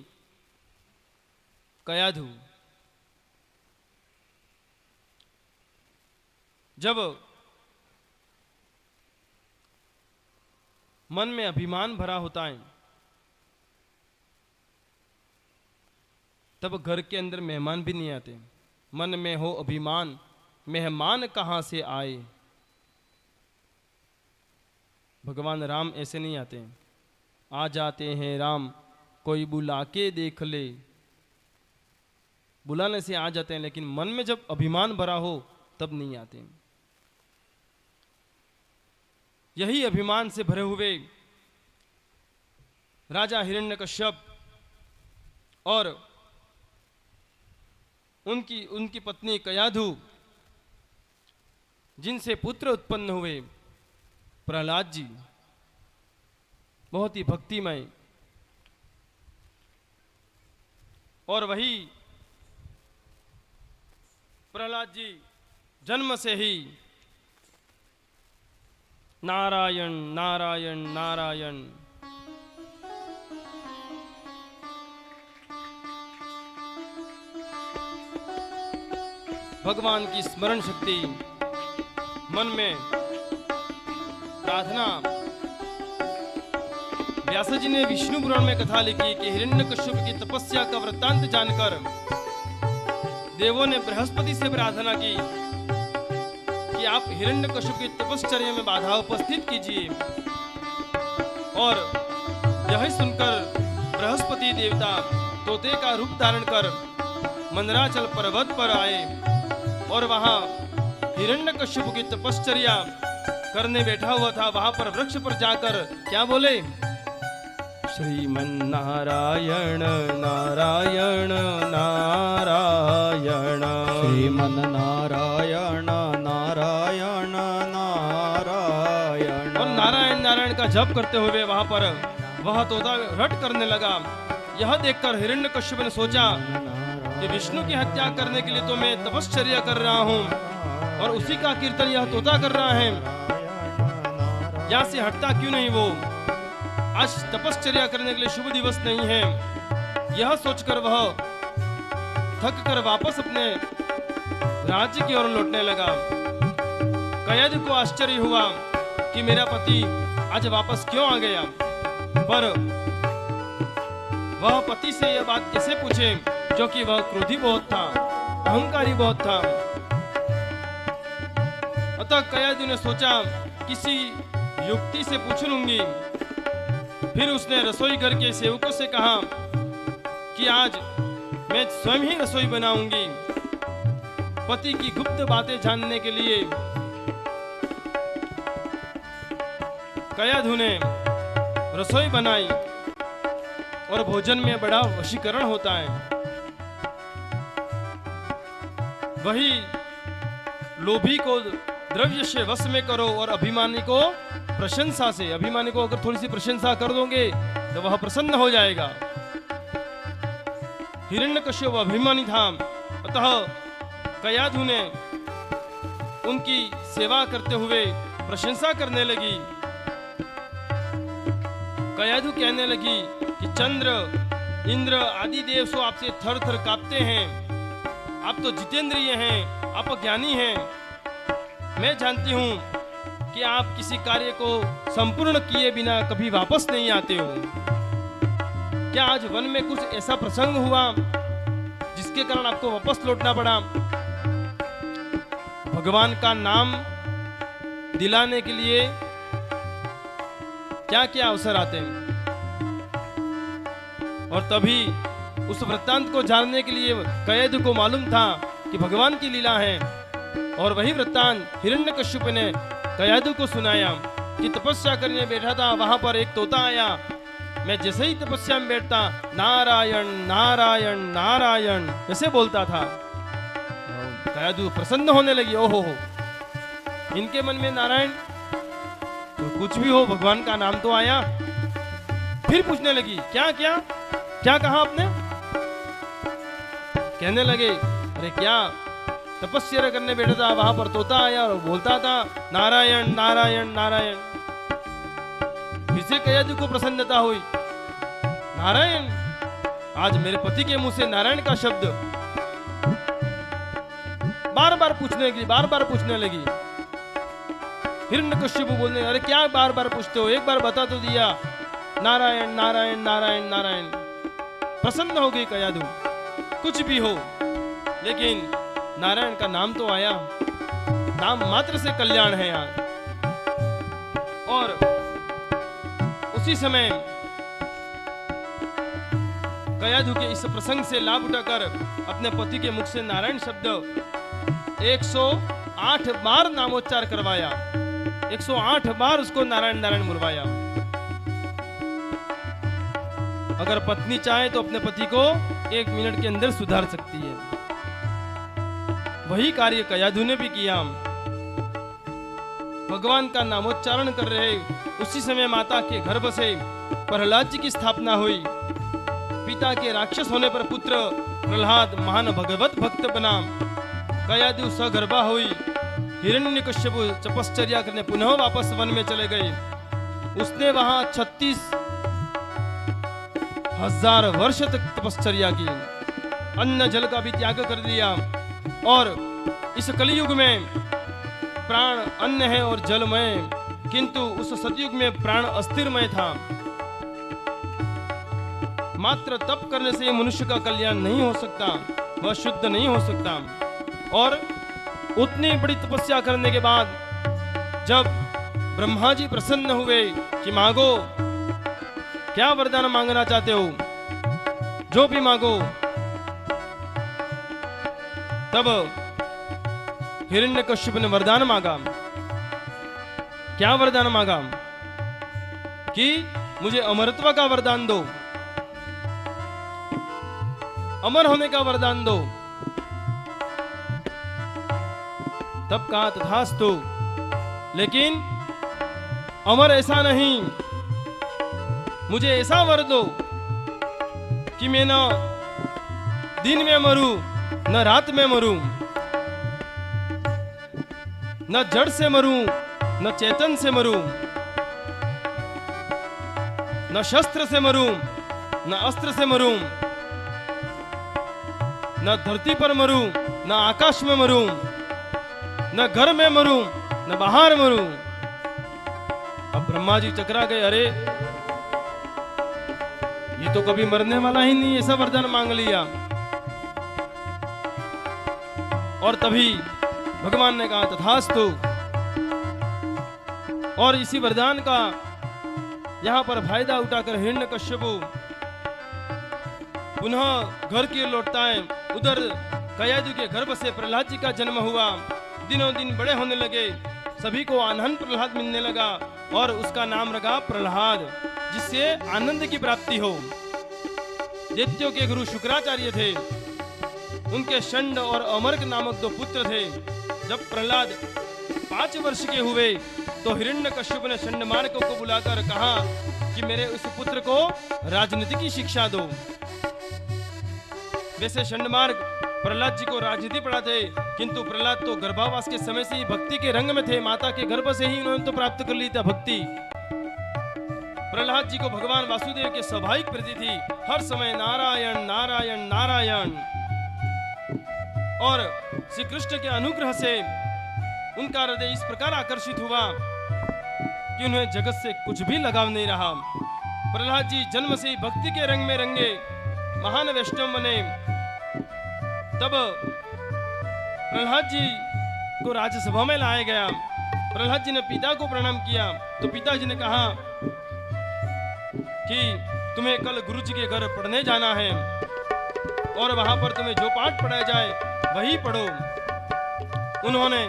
[SPEAKER 4] कयाधु, जब मन में अभिमान भरा होता है, तब घर के अंदर मेहमान भी नहीं आते। मन में हो अभिमान, मेहमान कहां से आए। भगवान राम ऐसे नहीं आते। आ जाते हैं राम, कोई बुला के देख ले। बुलाने से आ जाते हैं, लेकिन मन में जब अभिमान भरा हो तब नहीं आते। यही अभिमान से भरे हुए राजा हिरण्यकश्यप और उनकी पत्नी कयाधु, जिनसे पुत्र उत्पन्न हुए प्रहलाद जी, बहुत ही भक्तिमय। और वही प्रहलाद जी जन्म से ही नारायण नारायण नारायण, भगवान की स्मरण शक्ति, मन में प्रार्थना। व्यास जी ने विष्णु पुराण में कथा लिखी कि हिरण्यकश्यप की तपस्या का वृत्तांत जानकर देवों ने बृहस्पति से प्रार्थना की कि आप हिरण्यकश्यप की तपश्चर्या में बाधा उपस्थित कीजिए। और यही सुनकर बृहस्पति देवता तोते का रूप धारण कर मंदराचल पर्वत पर आए और वहां हिरण्यकश्यप की तपश्चर्या करने बैठा हुआ था। वहां पर वृक्ष पर जाकर क्या बोले, श्रीमन नारायण नारायण नारायण,
[SPEAKER 3] श्रीमन नारायण नारायण नारायण।
[SPEAKER 4] और नारायण नारायण का जप करते हुए वहां पर वह तोता रट करने लगा। यह देखकर हिरण्यकश्यप ने सोचा कि विष्णु की हत्या करने के लिए तो मैं तपश्चर्या कर रहा हूं और उसी का कीर्तन यह तोता कर रहा है, यहां से हटता क्यों नहीं वो। आज तपश्चर्या करने के लिए शुभ दिवस नहीं है, यह सोचकर वह थक कर वापस अपने राज्य की ओर लौटने लगा। कयद को आश्चर्य हुआ कि मेरा पति आज वापस क्यों आ गया, पर वह पति से यह बात कैसे पूछे, क्योंकि वह क्रोधी बहुत था, अहंकारी बहुत था। अतः कयद ने सोचा किसी युक्ति से पूछ लूंगी। फिर उसने रसोई घर के सेवकों से कहा कि आज मैं स्वयं ही रसोई बनाऊंगी। पति की गुप्त बातें जानने के लिए कयधु ने रसोई बनाई और भोजन में बड़ा वशीकरण होता है। वही लोभी को द्रव्य से वश में करो और अभिमानी को प्रशंसा से। अभिमानी को अगर थोड़ी सी प्रशंसा कर दोगे तो वह प्रसन्न हो जाएगा। हिरण्यकश्यप अभिमानी था, अतः कयाधु ने उनकी सेवा करते हुए प्रशंसा करने लगी। कयाधु कहने लगी कि चंद्र, इंद्र आदि देव सो आपसे थर थर कांपते हैं। आप तो जितेंद्रिय हैं, आप ज्ञानी हैं। मैं जानती हूं कि आप किसी कार्य को संपूर्ण किए बिना कभी वापस नहीं आते हो। क्या आज वन में कुछ ऐसा प्रसंग हुआ जिसके कारण आपको वापस लौटना पड़ा? भगवान का नाम दिलाने के लिए क्या क्या अवसर आते हैं। और तभी उस वृत्तांत को जानने के लिए कयधु को मालूम था कि भगवान की लीला है। और वही वृत्तांत हिरण्यकश्यप ने कयधु को सुनाया कि तपस्या करने बैठा था, वहां पर एक तोता आया। मैं जैसे ही तपस्या में बैठता, नारायण नारायण नारायण ऐसे बोलता था। कयधु प्रसन्न होने लगी। ओहो, इनके मन में नारायण तो कुछ भी हो, भगवान का नाम तो आया। फिर पूछने लगी क्या क्या क्या कहा आपने? कहने लगे अरे क्या तपस्या करने बैठा था, वहां पर तोता आया और बोलता था नारायण नारायण नारायण। फिर से कयधु को प्रसन्नता हुई। नारायण, आज मेरे पति के मुंह से नारायण का शब्द बार बार पूछने लगी। हिरण्यकश्यप बोलने अरे क्या बार बार पूछते हो, एक बार बता तो दिया, नारायण नारायण नारायण नारायण। प्रसन्न हो गई कयधु। कुछ भी हो, लेकिन नारायण का नाम तो आया। नाम मात्र से कल्याण है यहाँ। और उसी समय कयधु के इस प्रसंग से लाभ उठाकर अपने पति के मुख से नारायण शब्द 108 बार नामोच्चार करवाया। 108 बार उसको नारायण नारायण बुलवाया। अगर पत्नी चाहे तो अपने पति को 1 मिनट के अंदर सुधार सकती है। वही कार्य कयधु ने भी किया। भगवान का नामोच्चारण कर रहे उसी समय माता के गर्भ से प्रहलाद जी की स्थापना हुई। पिता के राक्षस होने पर पुत्र प्रहलाद महान भगवत भक्त बना। कयधु सगर्भा हुई। हिरण्यकश्यप तपश्चर्या करने पुनः वापस वन में चले गए। उसने वहां 36,000 वर्ष तक तपश्चर्या की। अन्न जल का भी त्याग कर दिया। और इस कलियुग में प्राण अन्न है और जलमय, किंतु उस सतयुग में प्राण अस्थिरमय था। मात्र तप करने से मनुष्य का कल्याण नहीं हो सकता, वह शुद्ध नहीं हो सकता। और उतनी बड़ी तपस्या करने के बाद जब ब्रह्मा जी प्रसन्न हुए कि मांगो, क्या वरदान मांगना चाहते हो, जो भी मांगो, तब हिरण्यकश्यप ने वरदान मांगा। क्या वरदान मांगा? कि मुझे अमरत्व का वरदान दो, अमर होने का वरदान दो। तब कहा तथास्तु, लेकिन अमर ऐसा नहीं, मुझे ऐसा वर दो कि मैं न दिन में मरूं न रात में मरूं, न जड़ से मरूं न चेतन से मरूं, न शस्त्र से मरूं, न अस्त्र से मरूं, न धरती पर मरूं, न आकाश में मरूं, न घर में मरूं, न बाहर मरूं। अब ब्रह्मा जी चकरा गए, अरे ये तो कभी मरने वाला ही नहीं, ऐसा वरदान मांग लिया। और तभी भगवान ने कहा तथास्तु। और इसी वरदान का यहां पर फायदा उठाकर हिरण्यकश्यपु पुनः घर की ओर लौटता है। उधर कयादु के गर्भ से प्रहलाद जी का जन्म हुआ। दिनों दिन बड़े होने लगे, सभी को आनंद प्रहलाद मिलने लगा और उसका नाम रखा प्रहलाद, जिससे आनंद की प्राप्ति हो। दैत्यों के गुरु शुक्राचार्य थे, उनके षंड और अमर्क नामक 2 पुत्र थे। जब प्रहलाद 5 वर्ष के हुए तो हिरण्यकश्यप ने षंडमार्ग को बुलाकर कहा कि मेरे उस पुत्र को राजनीति की शिक्षा दो। वैसे षंडमार्ग प्रहलाद जी को राजनीति पढ़ाते, किंतु प्रहलाद तो गर्भावास के समय से ही भक्ति के रंग में थे। माता के गर्भ से ही उन्होंने तो प्राप्त कर ली था भक्ति। प्रहलाद जी को भगवान वासुदेव के स्वाभाविक प्रीति थी, हर समय नारायण नारायण नारायण। और श्री कृष्ण के अनुग्रह से उनका हृदय इस प्रकार आकर्षित हुआ कि उन्हें जगत से कुछ भी लगाव नहीं रहा। प्रहलाद जी जन्म से ही भक्ति के रंग में रंगे, महान वैष्णव बने। तब प्रहलाद जी को राज्यसभा में लाया गया। प्रहलाद जी ने पिता को प्रणाम किया तो पिताजी ने कहा कि तुम्हें कल गुरु जी के घर पढ़ने जाना है और वहां पर तुम्हें जो पाठ पढ़ाया जाए वही पढ़ो। उन्होंने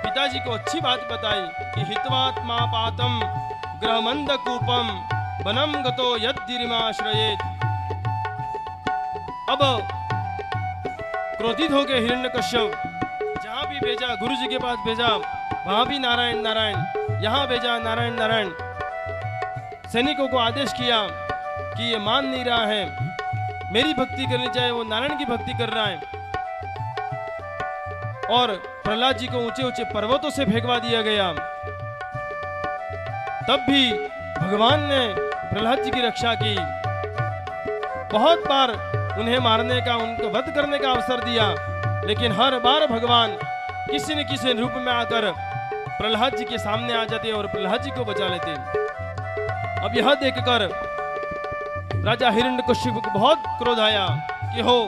[SPEAKER 4] पिताजी को अच्छी बात बताई कि हित्वात्मा पातम ग्रहमंद कूपम वनम गतो यद्दिरिमाश्रयेत। अब क्रोधित हो गए हिरण्यकश्यप, जहां भी भेजा गुरु जी के पास भेजा, वहां भी नारायण नारायण, यहां भेजा नारायण नारायण। सैनिकों को आदेश किया कि ये मान नहीं रहा है, मेरी भक्ति करनी चाहिए, वो नारायण की भक्ति कर रहा है। और प्रहलाद जी को ऊंचे ऊंचे पर्वतों से फेंकवा दिया गया। तब भी भगवान ने प्रहलाद जी की रक्षा की। बहुत बार उन्हें मारने का, उनको वध करने का अवसर दिया, लेकिन हर बार भगवान किसी न किसी रूप में आकर प्रहलाद जी के सामने आ जाते और प्रहलाद जी को बचा लेते। अब यह देखकर राजा हिरण्यकश्यप को बहुत क्रोध आया कि हो,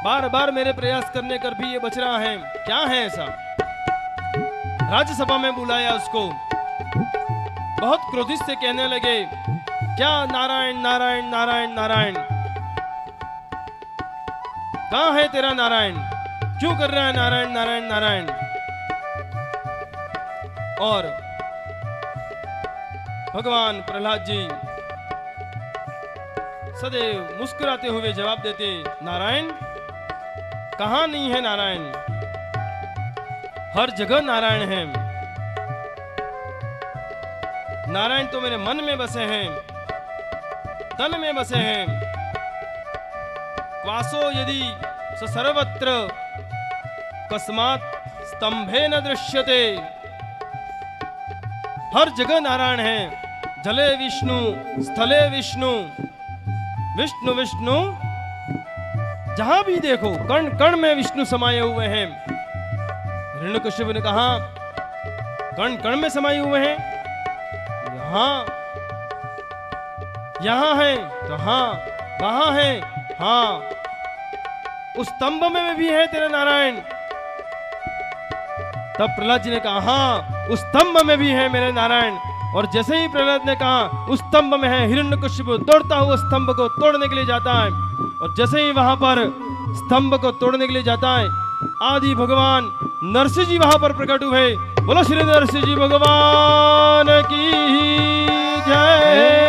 [SPEAKER 4] बार बार मेरे प्रयास करने कर भी ये बच रहा है, क्या है ऐसा। राज्यसभा में बुलाया उसको, बहुत क्रोधित से कहने लगे, क्या नारायण नारायण नारायण नारायण, कहां है तेरा नारायण, क्यों कर रहा है नारायण नारायण नारायण। और भगवान प्रहलाद जी सदैव मुस्कुराते हुए जवाब देते, नारायण कहां नहीं है नारायण, हर जगह नारायण है। नारायण तो मेरे मन में बसे हैं, तन में बसे हैं। वासो यदि स सर्वत्र कस्मात् स्तंभे न दृश्यते। हर जगह नारायण है, जले विष्णु स्थले विष्णु, विष्णु विष्णु, जहां भी देखो कण कण में विष्णु समाये हुए हैं। हिरण्यकश्यप ने कहा, कण कण में समाये हुए हैं, यहां है तो हाँ, वहां है हाँ, उस स्तंभ में भी है तेरा नारायण। तब प्रहलाद जी ने कहा, हाँ उस स्तंभ में भी है मेरे नारायण। और जैसे ही प्रहलाद ने कहा उस स्तंभ में है, हिरण्यकश्यप दौड़ता हुआ स्तंभ को तोड़ने के लिए जाता है। और जैसे ही वहां पर स्तंभ को तोड़ने के लिए जाता है, आदि भगवान नरसिंह जी वहां पर प्रकट हुए। बोलो श्री नरसिंह जी भगवान की जय।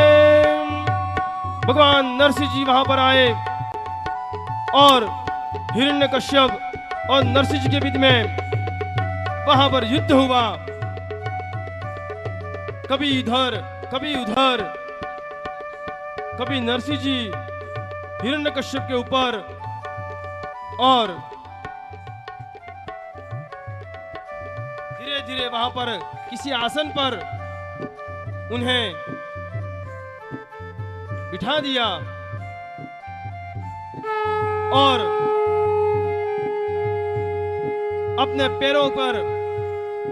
[SPEAKER 4] भगवान नरसिंह जी वहां पर आए और हिरण्यकश्यप और नरसिंह जी के बीच में वहां पर युद्ध हुआ। कभी इधर कभी उधर, कभी नरसिंह जी हिरण्यकश्यप के ऊपर और धीरे धीरे वहां पर किसी आसन पर उन्हें बिठा दिया और अपने पैरों पर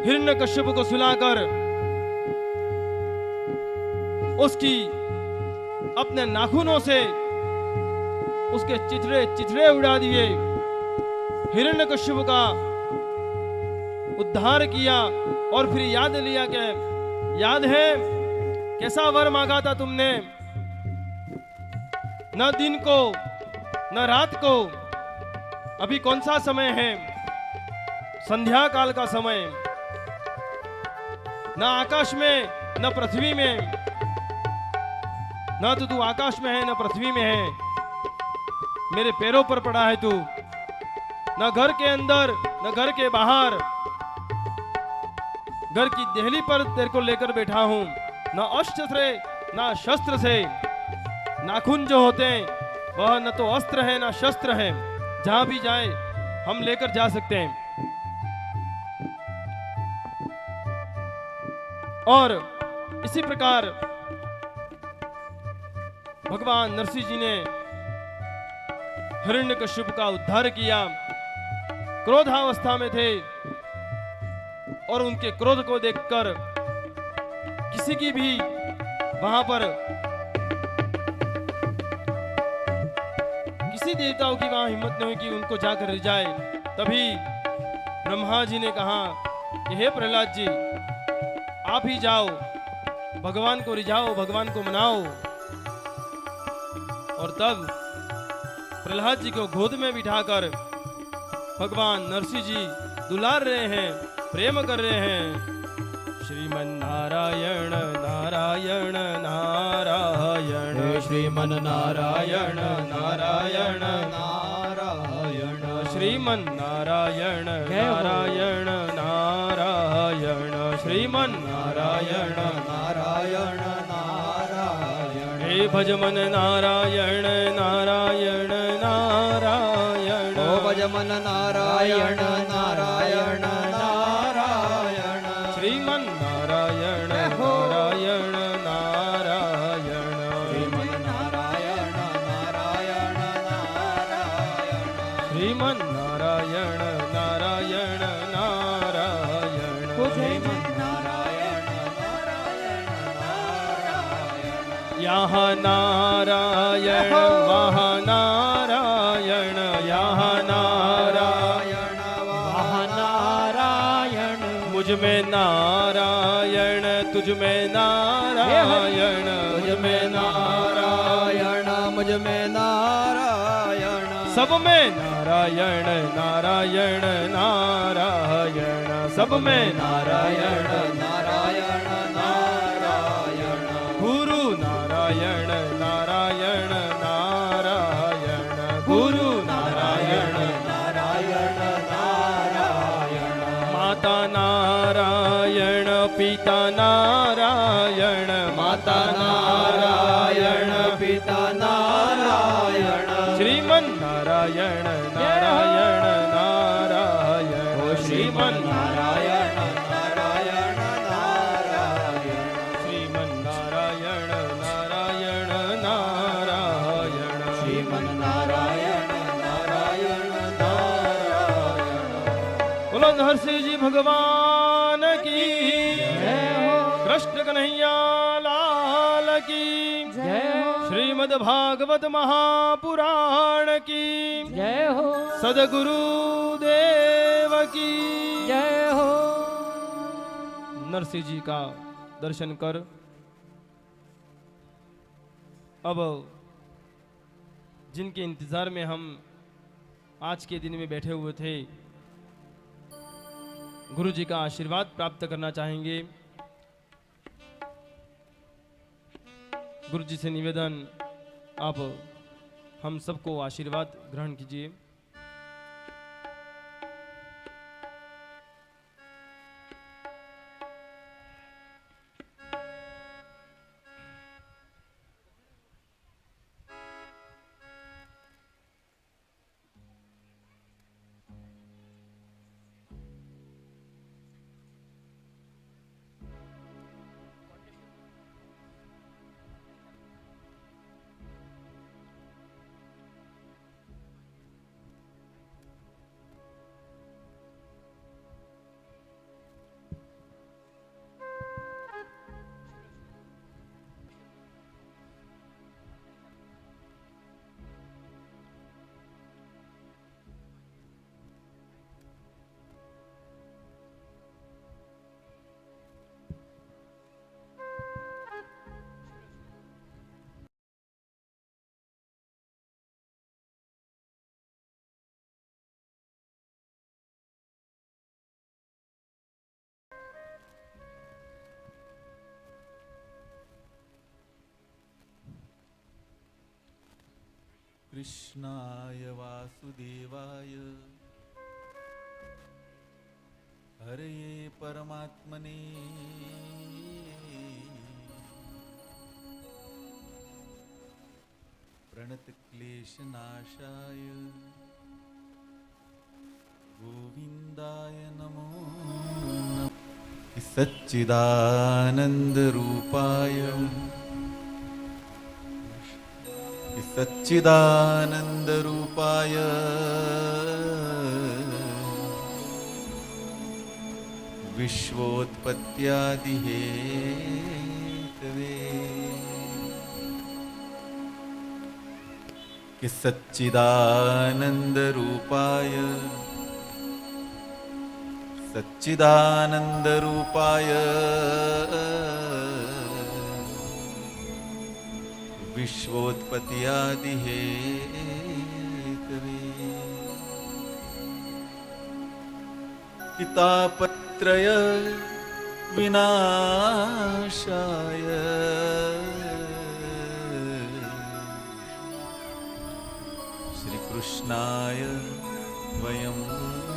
[SPEAKER 4] हिरण्यकश्यप को सुलाकर उसकी अपने नाखूनों से उसके चिथड़े चिथड़े उड़ा दिए। हिरण्यकश्यप का उद्धार किया और फिर याद लिया कि याद है कैसा वर मांगा था तुमने, न दिन को न रात को, अभी कौन सा समय है, संध्या काल का समय, न आकाश में न पृथ्वी में, न तो तू आकाश में है न पृथ्वी में है, मेरे पैरों पर पड़ा है तू, न घर के अंदर न घर के बाहर, घर की देहली पर तेरे को लेकर बैठा हूं, न अस्त्र से न शस्त्र से, नाखून जो होते हैं वह न तो अस्त्र है न शस्त्र है, जहां भी जाए हम लेकर जा सकते हैं। और इसी प्रकार भगवान नरसिंह जी ने हिरण्यकश्यप का उद्धार किया। क्रोधावस्था में थे और उनके क्रोध को देखकर किसी की भी वहां पर किसी देवताओं की वहां हिम्मत नहीं हुई कि उनको जाकर रिझाए। तभी ब्रह्मा जी ने कहा कि हे प्रहलाद जी, आप ही जाओ, भगवान को रिझाओ, भगवान को मनाओ। और तब प्रहलाद जी को गोद में बिठाकर भगवान नरसिंह जी दुलार रहे हैं, प्रेम कर रहे हैं। श्रीमन नारायण नारायण नारायण,
[SPEAKER 3] श्रीमन नारायण नारायण नारायण,
[SPEAKER 4] श्रीमन नारायण नारायण नारायण, श्रीमन
[SPEAKER 3] नारायण नारायण नारायण,
[SPEAKER 4] हे भजमन नारायण नारायण नारायण,
[SPEAKER 3] ओ भजमन नारायण नारायण नारायण,
[SPEAKER 4] श्रीमन नारायण नारायण नारायण,
[SPEAKER 3] श्रीमन नारायण नारायण नारायण,
[SPEAKER 4] श्रीमन नारायण नारायण नारायण,
[SPEAKER 3] श्रीमन नारायण नारायण नारायण,
[SPEAKER 4] यहाँ नारायण वहाँ नारायण, यहाँ नारायण
[SPEAKER 3] वहाँ नारायण,
[SPEAKER 4] मुझ में नारायण तुझ में नारायण, मुझ में नारायण
[SPEAKER 3] मुझ में नारायण,
[SPEAKER 4] सब में नारायण नारायण नारायण, सब में
[SPEAKER 3] नारायण नारायण नारायण,
[SPEAKER 4] गुरु नारायण नारायण नारायण, गुरु नारायण
[SPEAKER 3] नारायण नारायण,
[SPEAKER 4] माता नारायण पिता नारायण,
[SPEAKER 3] माता नारायण पिता नारायण,
[SPEAKER 4] श्रीमन नारायण नारायण नारायण,
[SPEAKER 3] ओ श्रीमन नारायण नारायण नारायण,
[SPEAKER 4] श्रीमन नारायण नारायण नारायण,
[SPEAKER 3] श्रीमन नारायण नारायण नारायण,
[SPEAKER 4] बोलो नरसिंह जी भगवान की, कृष्ण कन्हैया लाल की, श्रीमद् भागवत महापुराण की,
[SPEAKER 2] जय हो,
[SPEAKER 4] सदगुरु देव की
[SPEAKER 2] जय हो।
[SPEAKER 4] नरसिंह जी का दर्शन कर अब जिनके इंतजार में हम आज के दिन में बैठे हुए थे, गुरु जी का आशीर्वाद प्राप्त करना चाहेंगे। गुरु जी से निवेदन, आप हम सबको आशीर्वाद ग्रहण कीजिए।
[SPEAKER 7] कृष्णाय वासुदेवाय हरये परमात्मने प्रणतक्लेशनाशाय गोविन्दाय नमो नमः। सच्चिदानन्दरूपाय सच्चिदानन्दरूपाय विश्वोत्पत्त्यादिहेतवे कि सच्चिदानन्दरूपाय सच्चिदानन्दरूपाय विश्वोत्पत्त्यादिहेतवे पितापत्रय विनाशाय श्रीकृष्णाय वयं नमः।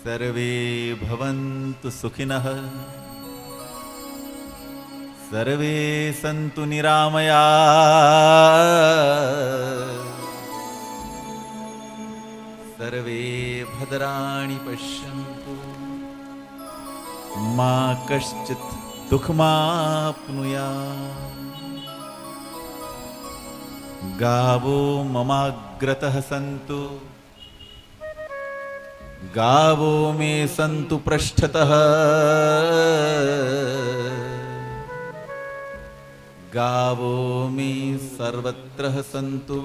[SPEAKER 7] सर्वे भवन्तु सुखिनः सर्वे सन्तु निरामया सर्वे भद्राणि पश्यन्तु मा कश्चित् दुःखमाप्नुयात्। गावो ममाग्रतः सन्तु गावो मे सन्तु पृष्ठतः गावो मे सर्वत्र सन्तु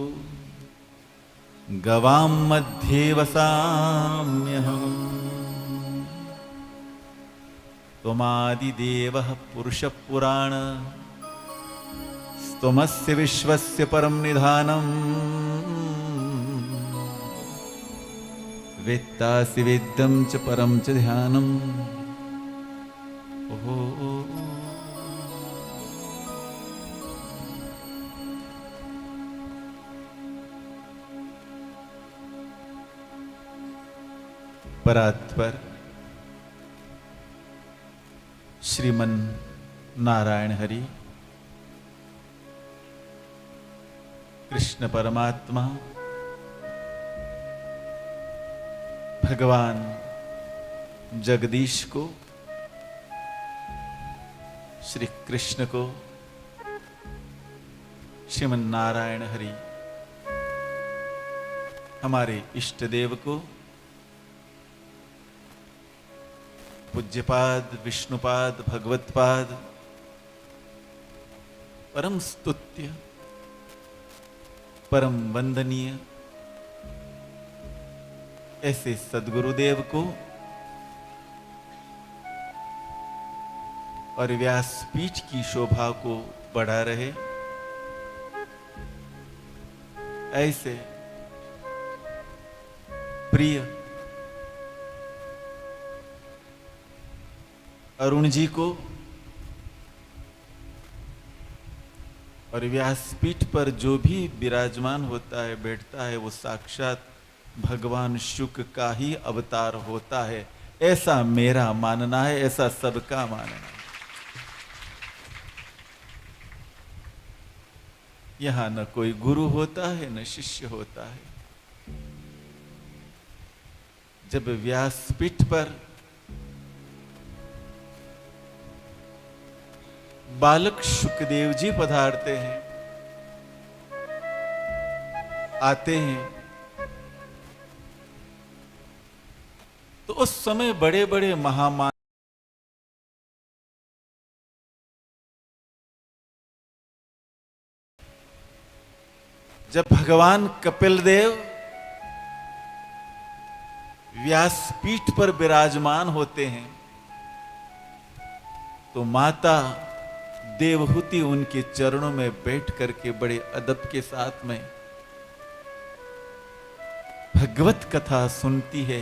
[SPEAKER 7] गवां मध्ये वसाम्यहम्। त्वमादिदेवः पुरुषः पुराण त्वमस्य विश्वस्य परं निधानम्। वेत्तासि वेद्यं च परं च ध्यानम्। ओहो परात्पर श्रीमन नारायण हरि कृष्ण परमात्मा भगवान जगदीश को श्री कृष्ण को श्रीमन नारायण हरि हमारे इष्ट देव को पूज्यपाद विष्णुपाद भगवतपाद परम स्तुत्य परम वंदनीय ऐसे सद्गुरुदेव को और व्यासपीठ की शोभा को बढ़ा रहे ऐसे प्रिय अरुण जी को और व्यासपीठ पर जो भी विराजमान होता है बैठता है वो साक्षात भगवान शुक का ही अवतार होता है, ऐसा मेरा मानना है, ऐसा सबका मानना है। यहां न कोई गुरु होता है न शिष्य होता है। जब व्यासपीठ पर बालक शुकदेव जी पधारते हैं, आते हैं, तो उस समय बड़े बड़े महामान जब भगवान कपिल देव व्यासपीठ पर विराजमान होते हैं तो माता देवहूति उनके चरणों में बैठ करके बड़े अदब के साथ में भगवत कथा सुनती है।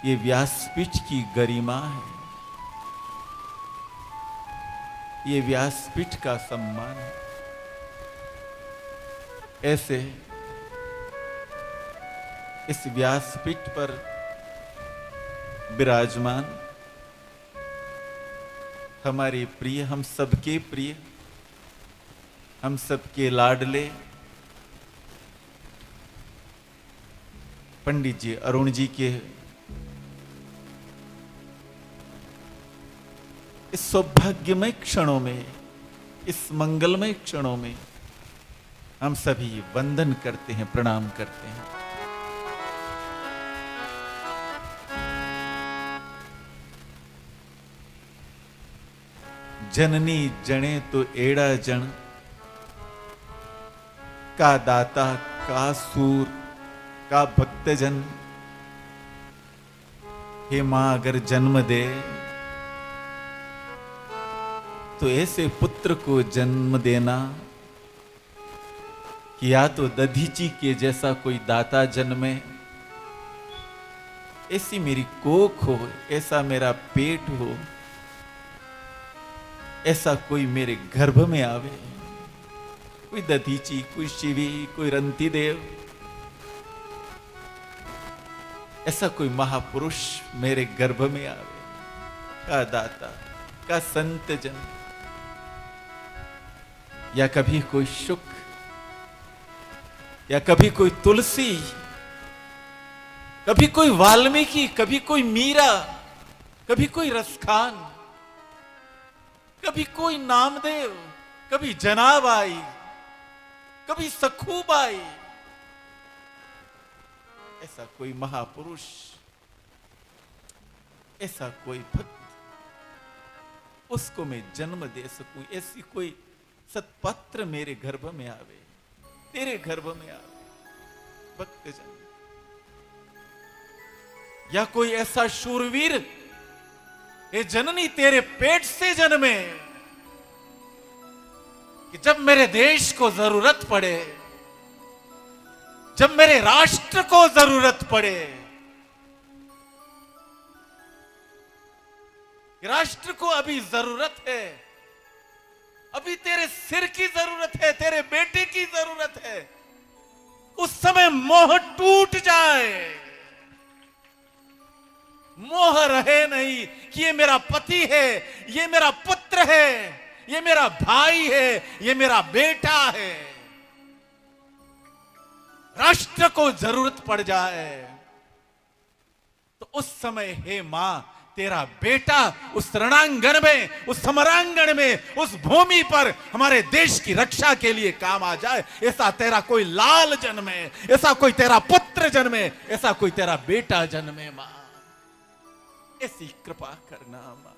[SPEAKER 7] ये व्यासपीठ की गरिमा है, ये व्यासपीठ का सम्मान है। ऐसे इस व्यासपीठ पर विराजमान हमारे प्रिय, हम सबके प्रिय, हम सबके लाडले पंडित जी अरुण जी के इस सौभाग्यमय क्षणों में, इस मंगलमय क्षणों में हम सभी वंदन करते हैं, प्रणाम करते हैं। जननी जने तो एड़ा जन, का दाता का सूर का भक्तजन। हे मां अगर जन्म दे तो ऐसे पुत्र को जन्म देना कि या तो दधीची के जैसा कोई दाता जन्मे, ऐसी मेरी कोख हो, ऐसा मेरा पेट हो, ऐसा कोई मेरे गर्भ में आवे, कोई दधीची, कोई शिवी, कोई रंती देव, ऐसा कोई महापुरुष मेरे गर्भ में आवे, का दाता का संत जन, या कभी कोई शुक, या कभी कोई तुलसी, कभी कोई वाल्मीकि, कभी कोई मीरा, कभी कोई रसखान, कभी कोई नामदेव, कभी जनाबाई, कभी सखूबाई, ऐसा कोई महापुरुष, ऐसा कोई भक्त, उसको मैं जन्म दे सकूं, ऐसी कोई सत्पात्र मेरे गर्भ में आवे, तेरे गर्भ में आवे भक्तजन, या कोई ऐसा शूरवीर ये जननी तेरे पेट से जन्मे कि जब मेरे देश को जरूरत पड़े, जब मेरे राष्ट्र को जरूरत पड़े, राष्ट्र को अभी जरूरत है, अभी तेरे सिर की जरूरत है, तेरे बेटे की जरूरत है, उस समय मोह टूट जाए, मोह रहे नहीं कि ये मेरा पति है, ये मेरा पुत्र है, ये मेरा भाई है, ये मेरा बेटा है, राष्ट्र को जरूरत पड़ जाए तो उस समय हे मां तेरा बेटा उस रणांगण में, उस समरांगण में, उस भूमि पर हमारे देश की रक्षा के लिए काम आ जाए, ऐसा तेरा कोई लाल जन्मे, ऐसा कोई तेरा पुत्र जन्मे, ऐसा कोई तेरा बेटा जन्मे मां, ऐसी कृपा करना मां।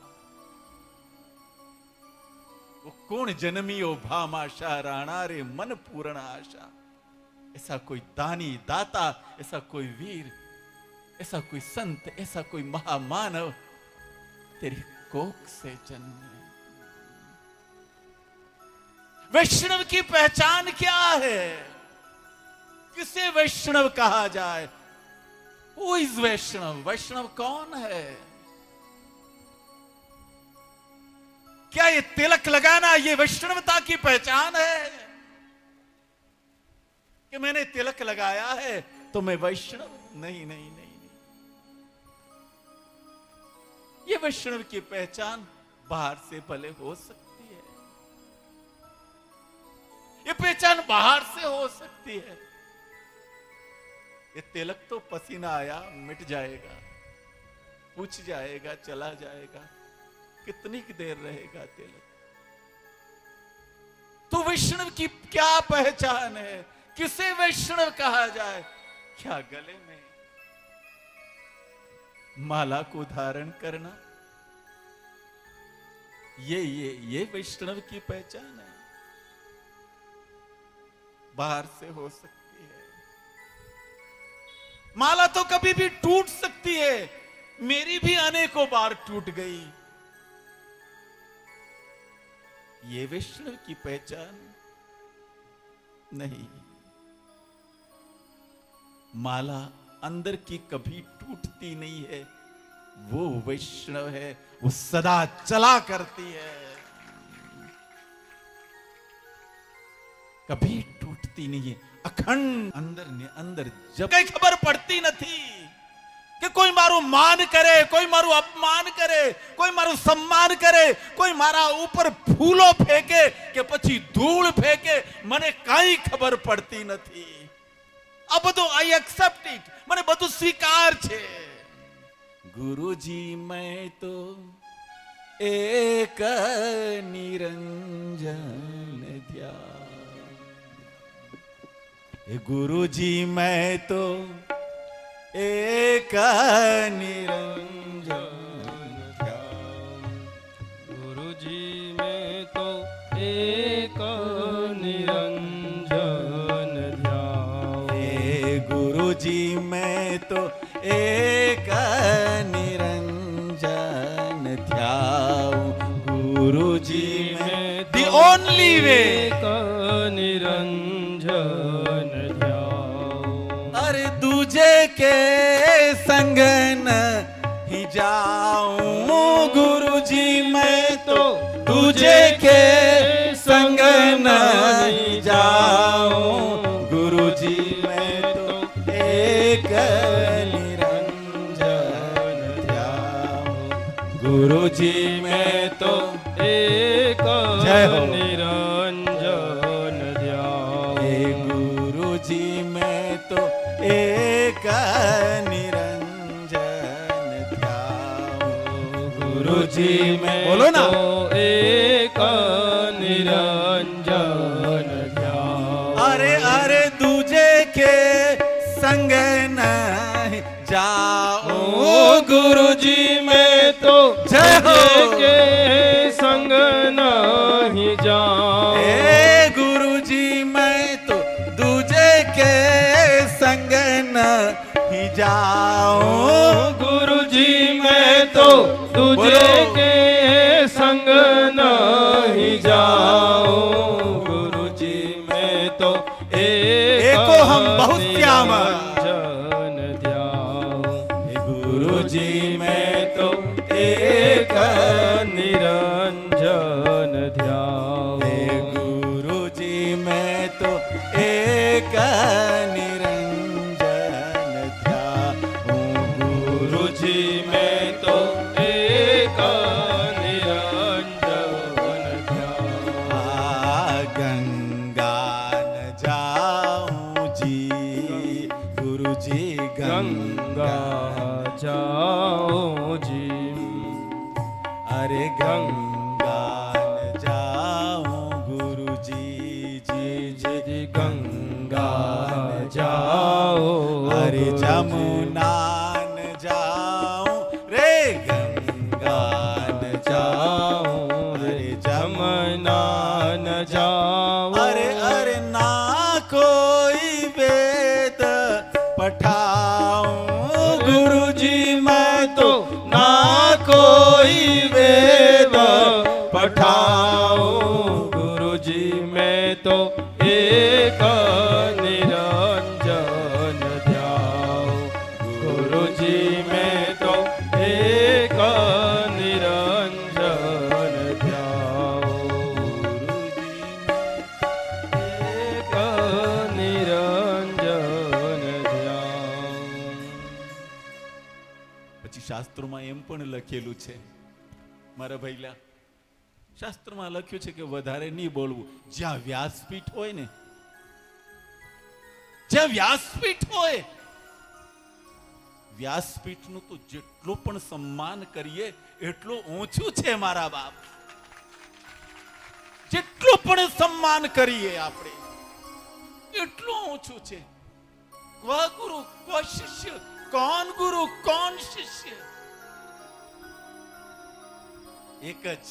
[SPEAKER 7] वो कौन जन्मियो भामाशा राणा रे मन पूर्ण आशा, ऐसा कोई दानी दाता, ऐसा कोई वीर, ऐसा कोई संत, ऐसा कोई महामानव तेरी कोख से जन्मे। वैष्णव की पहचान क्या है? किसे वैष्णव कहा जाए? Who is वैष्णव? वैष्णव कौन है? क्या ये तिलक लगाना ये वैष्णवता की पहचान है कि मैंने तिलक लगाया है तो मैं वैष्णव? नहीं नहीं नहीं, ये वैष्णव की पहचान बाहर से भले हो सकती है, ये पहचान बाहर से हो सकती है, ये तिलक तो पसीना आया मिट जाएगा, पूछ जाएगा, चला जाएगा, कितनी देर रहेगा तिलक। तो वैष्णव की क्या पहचान है? किसे वैष्णव कहा जाए? क्या गले में माला को धारण करना, ये वैष्णव की पहचान है? बाहर से हो सकती है, माला तो कभी भी टूट सकती है, मेरी भी अनेकों बार टूट गई, ये वैष्णव की पहचान नहीं। माला अंदर की कभी टूटती नहीं है, वो वैष्णव है, वो सदा चला करती है। कभी टूटती नहीं है, अखंड अंदर ने अंदर जब कई खबर पड़ती नहीं कि कोई मारू मान करे, कोई मारू अपमान करे, कोई मारू सम्मान करे, कोई मारा ऊपर फूलो फेंके के પછી ધૂળ ફેંકે, મને કાઈ ખબર પડતી નથી. આ બધું આઈ એક્સેપ્ટ ઇટ, મને બધું સ્વીકાર છે. ગુરુજી मैं तो एक निरंजन ध्यान, गुरुजी मैं तो एक निरंजन ध्यान.
[SPEAKER 4] गुरुजी में तो एक निरंजन ध्यान.
[SPEAKER 7] गुरुजी मैं तो एक निरंजन ध्यान. गुरुजी में the only way,
[SPEAKER 4] एक निरंजन ध्यान.
[SPEAKER 7] अरे दूजे के संग नहीं जाऊं गुरुजी मैं तो दूजे के संग नहीं जाऊं. गुरुजी मैं तो एक निरंजन ध्यान. गुरुजी मैं तो
[SPEAKER 4] एक
[SPEAKER 7] जय हो.
[SPEAKER 4] निरंजन ध्यान.
[SPEAKER 7] गुरुजी मैं तो एक निरंजन ध्यान. गुरुजी मैं बोलो ना,
[SPEAKER 4] तो एक निरंजन ध्यान.
[SPEAKER 7] अरे अरे दूजे के संग नहीं जाऊं गुरुजी मैं तो जय हो.
[SPEAKER 4] के संग नहीं जाऊं.
[SPEAKER 7] ए गुरुजी मैं तो दूजे के संग नहीं जाऊं.
[SPEAKER 4] गुरुजी मैं तो तुझे के संग नहीं जाऊं. गुरुजी मैं तो
[SPEAKER 7] एको हम बहुत श्याम.
[SPEAKER 4] निरंजन ध्यान.
[SPEAKER 7] गुरुजी मैं तो
[SPEAKER 4] एक निरंजन ध्यान.
[SPEAKER 7] गुरुजी मैं तो एक निरंजन ध्यान.
[SPEAKER 4] गुरुजी मैं तो एक निरंजन ध्यान.
[SPEAKER 7] गंगा न जाऊं जी गुरुजी
[SPEAKER 4] गंगा जाओ जी.
[SPEAKER 7] अरे गंगा न जाऊं गुरुजी जी जी
[SPEAKER 4] गंगा जाओ.
[SPEAKER 7] अरे जमुना न जाऊं रे गंगा न जाऊं रे
[SPEAKER 4] जमुना न जाओ.
[SPEAKER 7] अरे अरे ना कोई वेद पठाऊं गुरुजी मैं तो ना कोई वेद पठाऊं.
[SPEAKER 4] गुरुजी मैं तो एक निरंजन ध्यान. गुरुजी मैं तो एक निरंजन ध्यान. एक निरंजन ध्यान.
[SPEAKER 7] પછી શાસ્ત્રોમાં એમ પણ લખેલું છે મારા ભાઈલા, શાસ્ત્રમાં લખ્યું છે કે વધારે નહીં બોલવું. જ્યાં વ્યાસપીઠ હોય ને, જ્યાં વ્યાસપીઠ હોય, વ્યાસપીઠનું તો જેટલો પણ સન્માન કરીએ એટલો ઓછું છે મારા બાપ. જેટલો પણ સન્માન કરીએ આપણે એટલું ઓછું છે. કો ગુરુ કો શિષ્ય, કોણ ગુરુ કોણ શિષ્ય, એક જ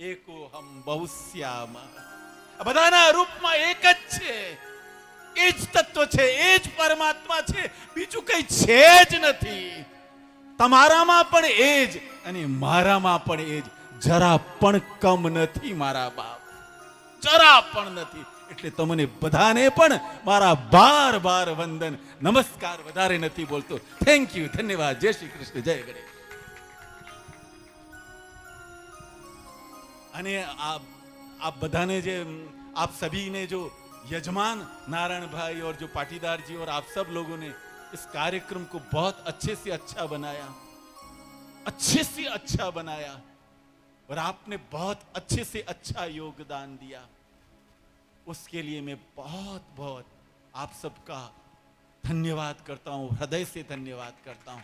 [SPEAKER 7] એકો હમ બહુશ્યામ. આ બધાના રૂપમાં એક જ છે, એ જ તત્વ છે, એ જ પરમાત્મા છે, બીજું કઈ છે જ નથી. તમારામાં પણ એ જ અને મારામાં પણ એ જ. જરા પણ કમ નથી મારા બાપ, જરા પણ નથી. એટલે તમને બધાને પણ મારા બાર બાર વંદન નમસ્કાર. વધારે નથી બોલતો. થેન્ક યુ, ધન્યવાદ. જય શ્રી કૃષ્ણ, જય ગણેશ. અને આ બધાને જે आप सभी ने जो यजमान नारायण भाई और जो पाटीदार जी और आप सब लोगों ने इस कार्यक्रम को बहुत अच्छे से अच्छा बनाया, अच्छे से अच्छा बनाया, और आपने बहुत अच्छे से अच्छा योगदान दिया। उसके लिए मैं बहुत बहुत आप सबका धन्यवाद करता हूं, हृदय से धन्यवाद करता हूं।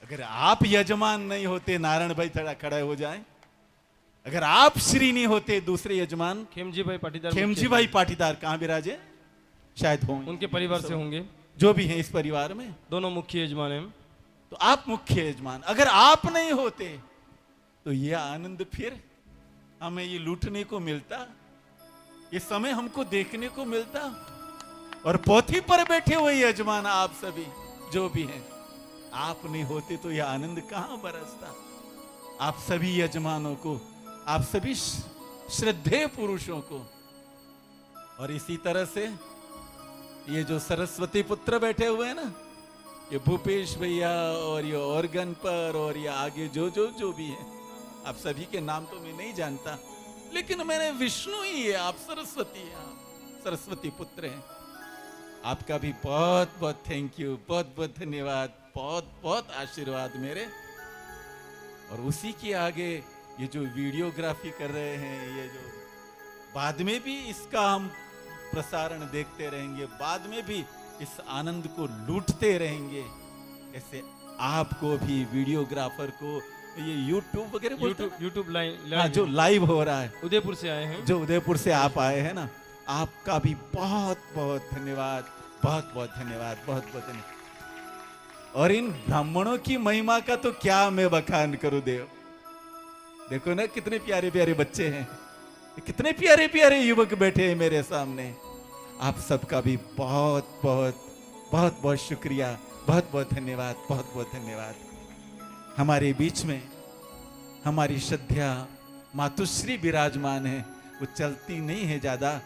[SPEAKER 7] अगर आप यजमान नहीं होते, नारायण भाई थोड़ा खड़े हो जाएं, अगर आप श्री नहीं होते, दूसरे यजमान
[SPEAKER 4] खेमजी भाई पाटीदार,
[SPEAKER 7] खेमजी भाई पाटीदार कहां विराजे? शायद हों,
[SPEAKER 4] उनके परिवार से होंगे,
[SPEAKER 7] जो भी हैं इस परिवार में,
[SPEAKER 4] दोनों मुख्य यजमान हैं।
[SPEAKER 7] तो आप मुख्य यजमान, अगर आप नहीं होते तो ये आनंद फिर हमें ये लूटने को मिलता, ये समय हमको देखने को मिलता। और पोथी पर बैठे हुए यजमान आप सभी जो भी हैं, आप नहीं होते तो यह आनंद कहां बरसता। आप सभी यजमानों को, आप सभी श्रद्धेय पुरुषों को, और इसी तरह से ये जो सरस्वती पुत्र बैठे हुए हैं ना, ये भूपेश भैया और ये ऑर्गन पर और ये आगे जो भी है, आप सभी के नाम तो मैं नहीं जानता, लेकिन मैंने विष्णु ही है, आप सरस्वती हैं, आप सरस्वती पुत्र हैं। आपका भी बहुत बहुत थैंक यू, बहुत बहुत धन्यवाद, बहुत बहुत आशीर्वाद मेरे। और उसी के आगे ये जो वीडियोग्राफी कर रहे हैं, ये जो बाद में भी इसका हम प्रसारण देखते रहेंगे, बाद में भी इस आनंद को लूटते रहेंगे, ऐसे आपको भी वीडियोग्राफर को, ये यूट्यूब वगैरह
[SPEAKER 4] यूट्यूब लाइन
[SPEAKER 7] हाँ, जो लाइव हो रहा है,
[SPEAKER 4] उदयपुर से आए हैं,
[SPEAKER 7] जो उदयपुर से आप आए हैं ना, आपका भी बहुत बहुत धन्यवाद, बहुत बहुत धन्यवाद, बहुत बहुत धन्यवाद। और इन ब्राह्मणों की महिमा का तो क्या मैं बखान करूं देव। देखो ना कितने प्यारे प्यारे बच्चे हैं, कितने प्यारे प्यारे युवक बैठे हैं मेरे सामने। आप सबका भी बहुत बहुत बहुत बहुत शुक्रिया, बहुत बहुत धन्यवाद, बहुत बहुत धन्यवाद। हमारे बीच में हमारी श्रद्धा मातुश्री विराजमान है, वो चलती नहीं है, ज्यादा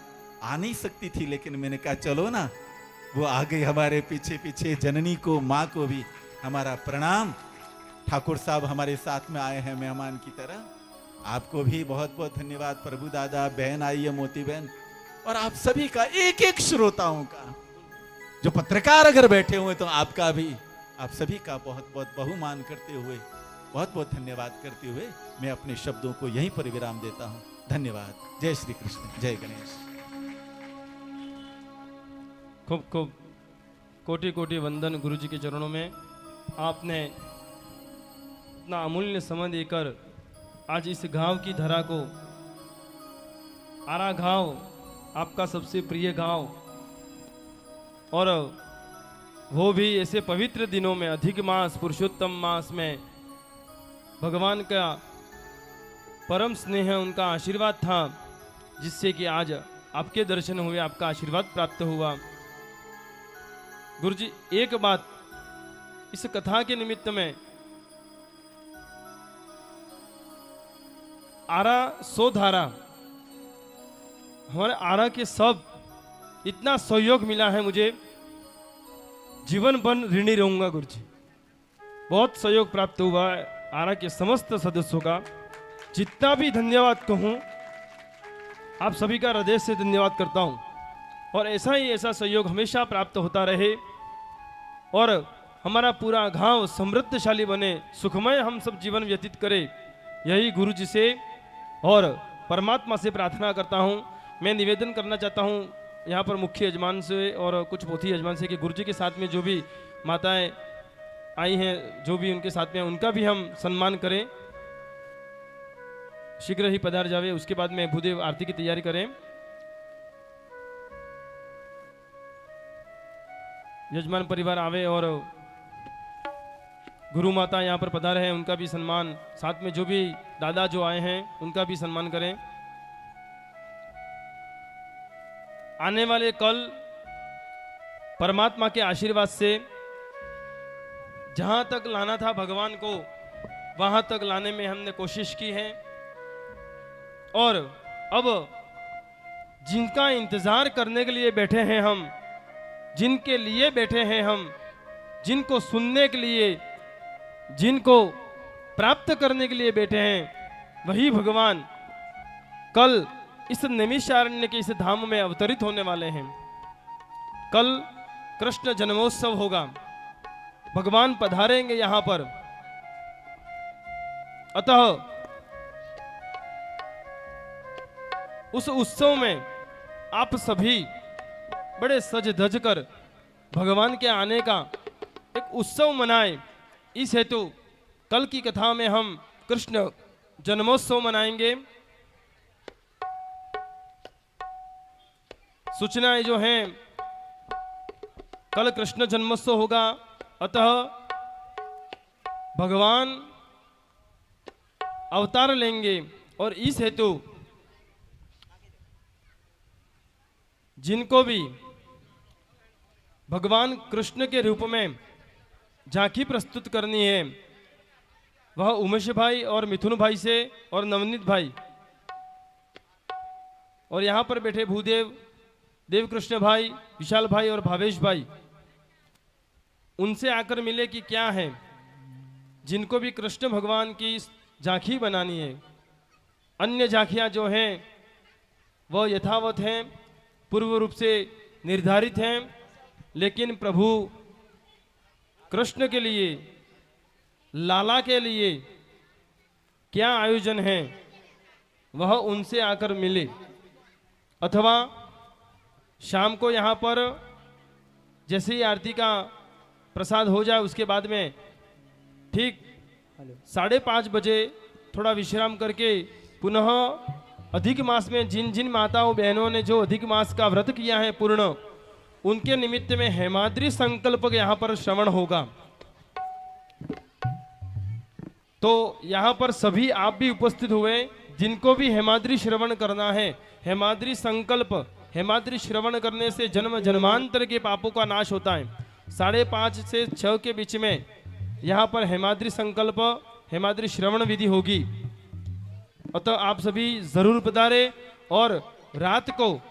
[SPEAKER 7] आ नहीं सकती थी, लेकिन मैंने कहा चलो ना, वो आ गई हमारे पीछे पीछे। जननी को, माँ को भी हमारा प्रणाम। ठाकुर साहब हमारे साथ में आए हैं मेहमान की तरह, आपको भी बहुत बहुत धन्यवाद। प्रभु दादा, बहन आई है मोती बहन, और आप सभी का, एक एक श्रोताओं का, जो पत्रकार अगर बैठे हुए तो आपका भी, आप सभी का बहुत बहुत बहुमान करते हुए, बहुत बहुत धन्यवाद करते हुए मैं अपने शब्दों को यहीं पर विराम देता हूं। धन्यवाद। जय श्री कृष्ण, जय गणेश।
[SPEAKER 4] खूब खूब कोटि कोटि वंदन गुरु जी के चरणों में। आपने इतना अमूल्य समय देकर आज इस गांव की धरा को, आरा गांव आपका सबसे प्रिय गांव, और वो भी ऐसे पवित्र दिनों में, अधिक मास, पुरुषोत्तम मास में भगवान का परम स्नेह, उनका आशीर्वाद था, जिससे कि आज आपके दर्शन हुए, आपका आशीर्वाद प्राप्त हुआ। गुरुजी, एक बात इस कथा के निमित्त में, आरा सो धारा, हमारे आरा के सब इतना सहयोग मिला है मुझे, जीवन भर ऋणी रहूंगा गुरुजी। बहुत सहयोग प्राप्त हुआ है आरा के समस्त सदस्यों का। जितना भी धन्यवाद कहूँ, आप सभी का हृदय से धन्यवाद करता हूँ, और ऐसा ही ऐसा सहयोग हमेशा प्राप्त होता रहे, और हमारा पूरा गांव समृद्धशाली बने, सुखमय हम सब जीवन व्यतीत करें, यही गुरु जी से और परमात्मा से प्रार्थना करता हूँ। मैं निवेदन करना चाहता हूँ यहाँ पर मुख्य यजमान से और कुछ पोथी यजमान से कि गुरु जी के साथ में जो भी माताएं आई हैं, जो भी उनके साथ में, उनका भी हम सम्मान करें। शीघ्र ही पधार जावे, उसके बाद में भूदेव आरती की तैयारी करें। यजमान परिवार आवे और गुरु माता यहाँ पर पधारे हैं, उनका भी सम्मान, साथ में जो भी दादा जो आए हैं उनका भी सम्मान करें। आने वाले कल परमात्मा के आशीर्वाद से जहां तक लाना था भगवान को, वहां तक लाने में हमने कोशिश की है, और अब जिनका इंतजार करने के लिए बैठे हैं हम, जिनके लिए बैठे हैं हम, जिनको सुनने के लिए, जिनको प्राप्त करने के लिए बैठे हैं, वही भगवान कल इस नैमिषारण्य के इस धाम में अवतरित होने वाले हैं। कल कृष्ण जन्मोत्सव होगा, भगवान पधारेंगे यहां पर। अतः उस उत्सव में आप सभी बड़े सज धज कर भगवान के आने का एक उत्सव मनाएं। इस हेतु कल की कथा में हम कृष्ण जन्मोत्सव मनाएंगे। सूचनाएं जो हैं, कल कृष्ण जन्मोत्सव होगा, अतः भगवान अवतार लेंगे और इस हेतु जिनको भी भगवान कृष्ण के रूप में झांकी प्रस्तुत करनी है, वह उमेश भाई और मिथुन भाई से और नवनीत भाई और यहां पर बैठे भूदेव, देवकृष्ण भाई, विशाल भाई और भावेश भाई, उनसे आकर मिले कि क्या है। जिनको भी कृष्ण भगवान की झांकी बनानी है, अन्य झांकियां जो हैं वह यथावत हैं, पूर्व रूप से निर्धारित हैं, लेकिन प्रभु कृष्ण के लिए, लाला के लिए क्या आयोजन है वह उनसे आकर मिले, अथवा शाम को यहाँ पर जैसे ही आरती का प्रसाद हो जाए उसके बाद में ठीक 5:30 बजे थोड़ा विश्राम करके पुनः अधिक मास में जिन जिन माताओं बहनों ने जो अधिक मास का व्रत किया है पूर्ण, उनके निमित्त में हेमाद्री संकल्प यहाँ पर श्रवण होगा। तो यहाँ पर सभी आप भी उपस्थित हुए, जिनको भी हेमाद्री श्रवण करना है, हेमाद्री संकल्प, हेमाद्री श्रवण करने से जन्म जन्मांतर के पापों का नाश होता है। 5:30 से 6 के बीच में यहाँ पर हेमाद्री संकल्प, हेमाद्री श्रवण विधि होगी। अतः आप सभी जरूर पधारे और रात को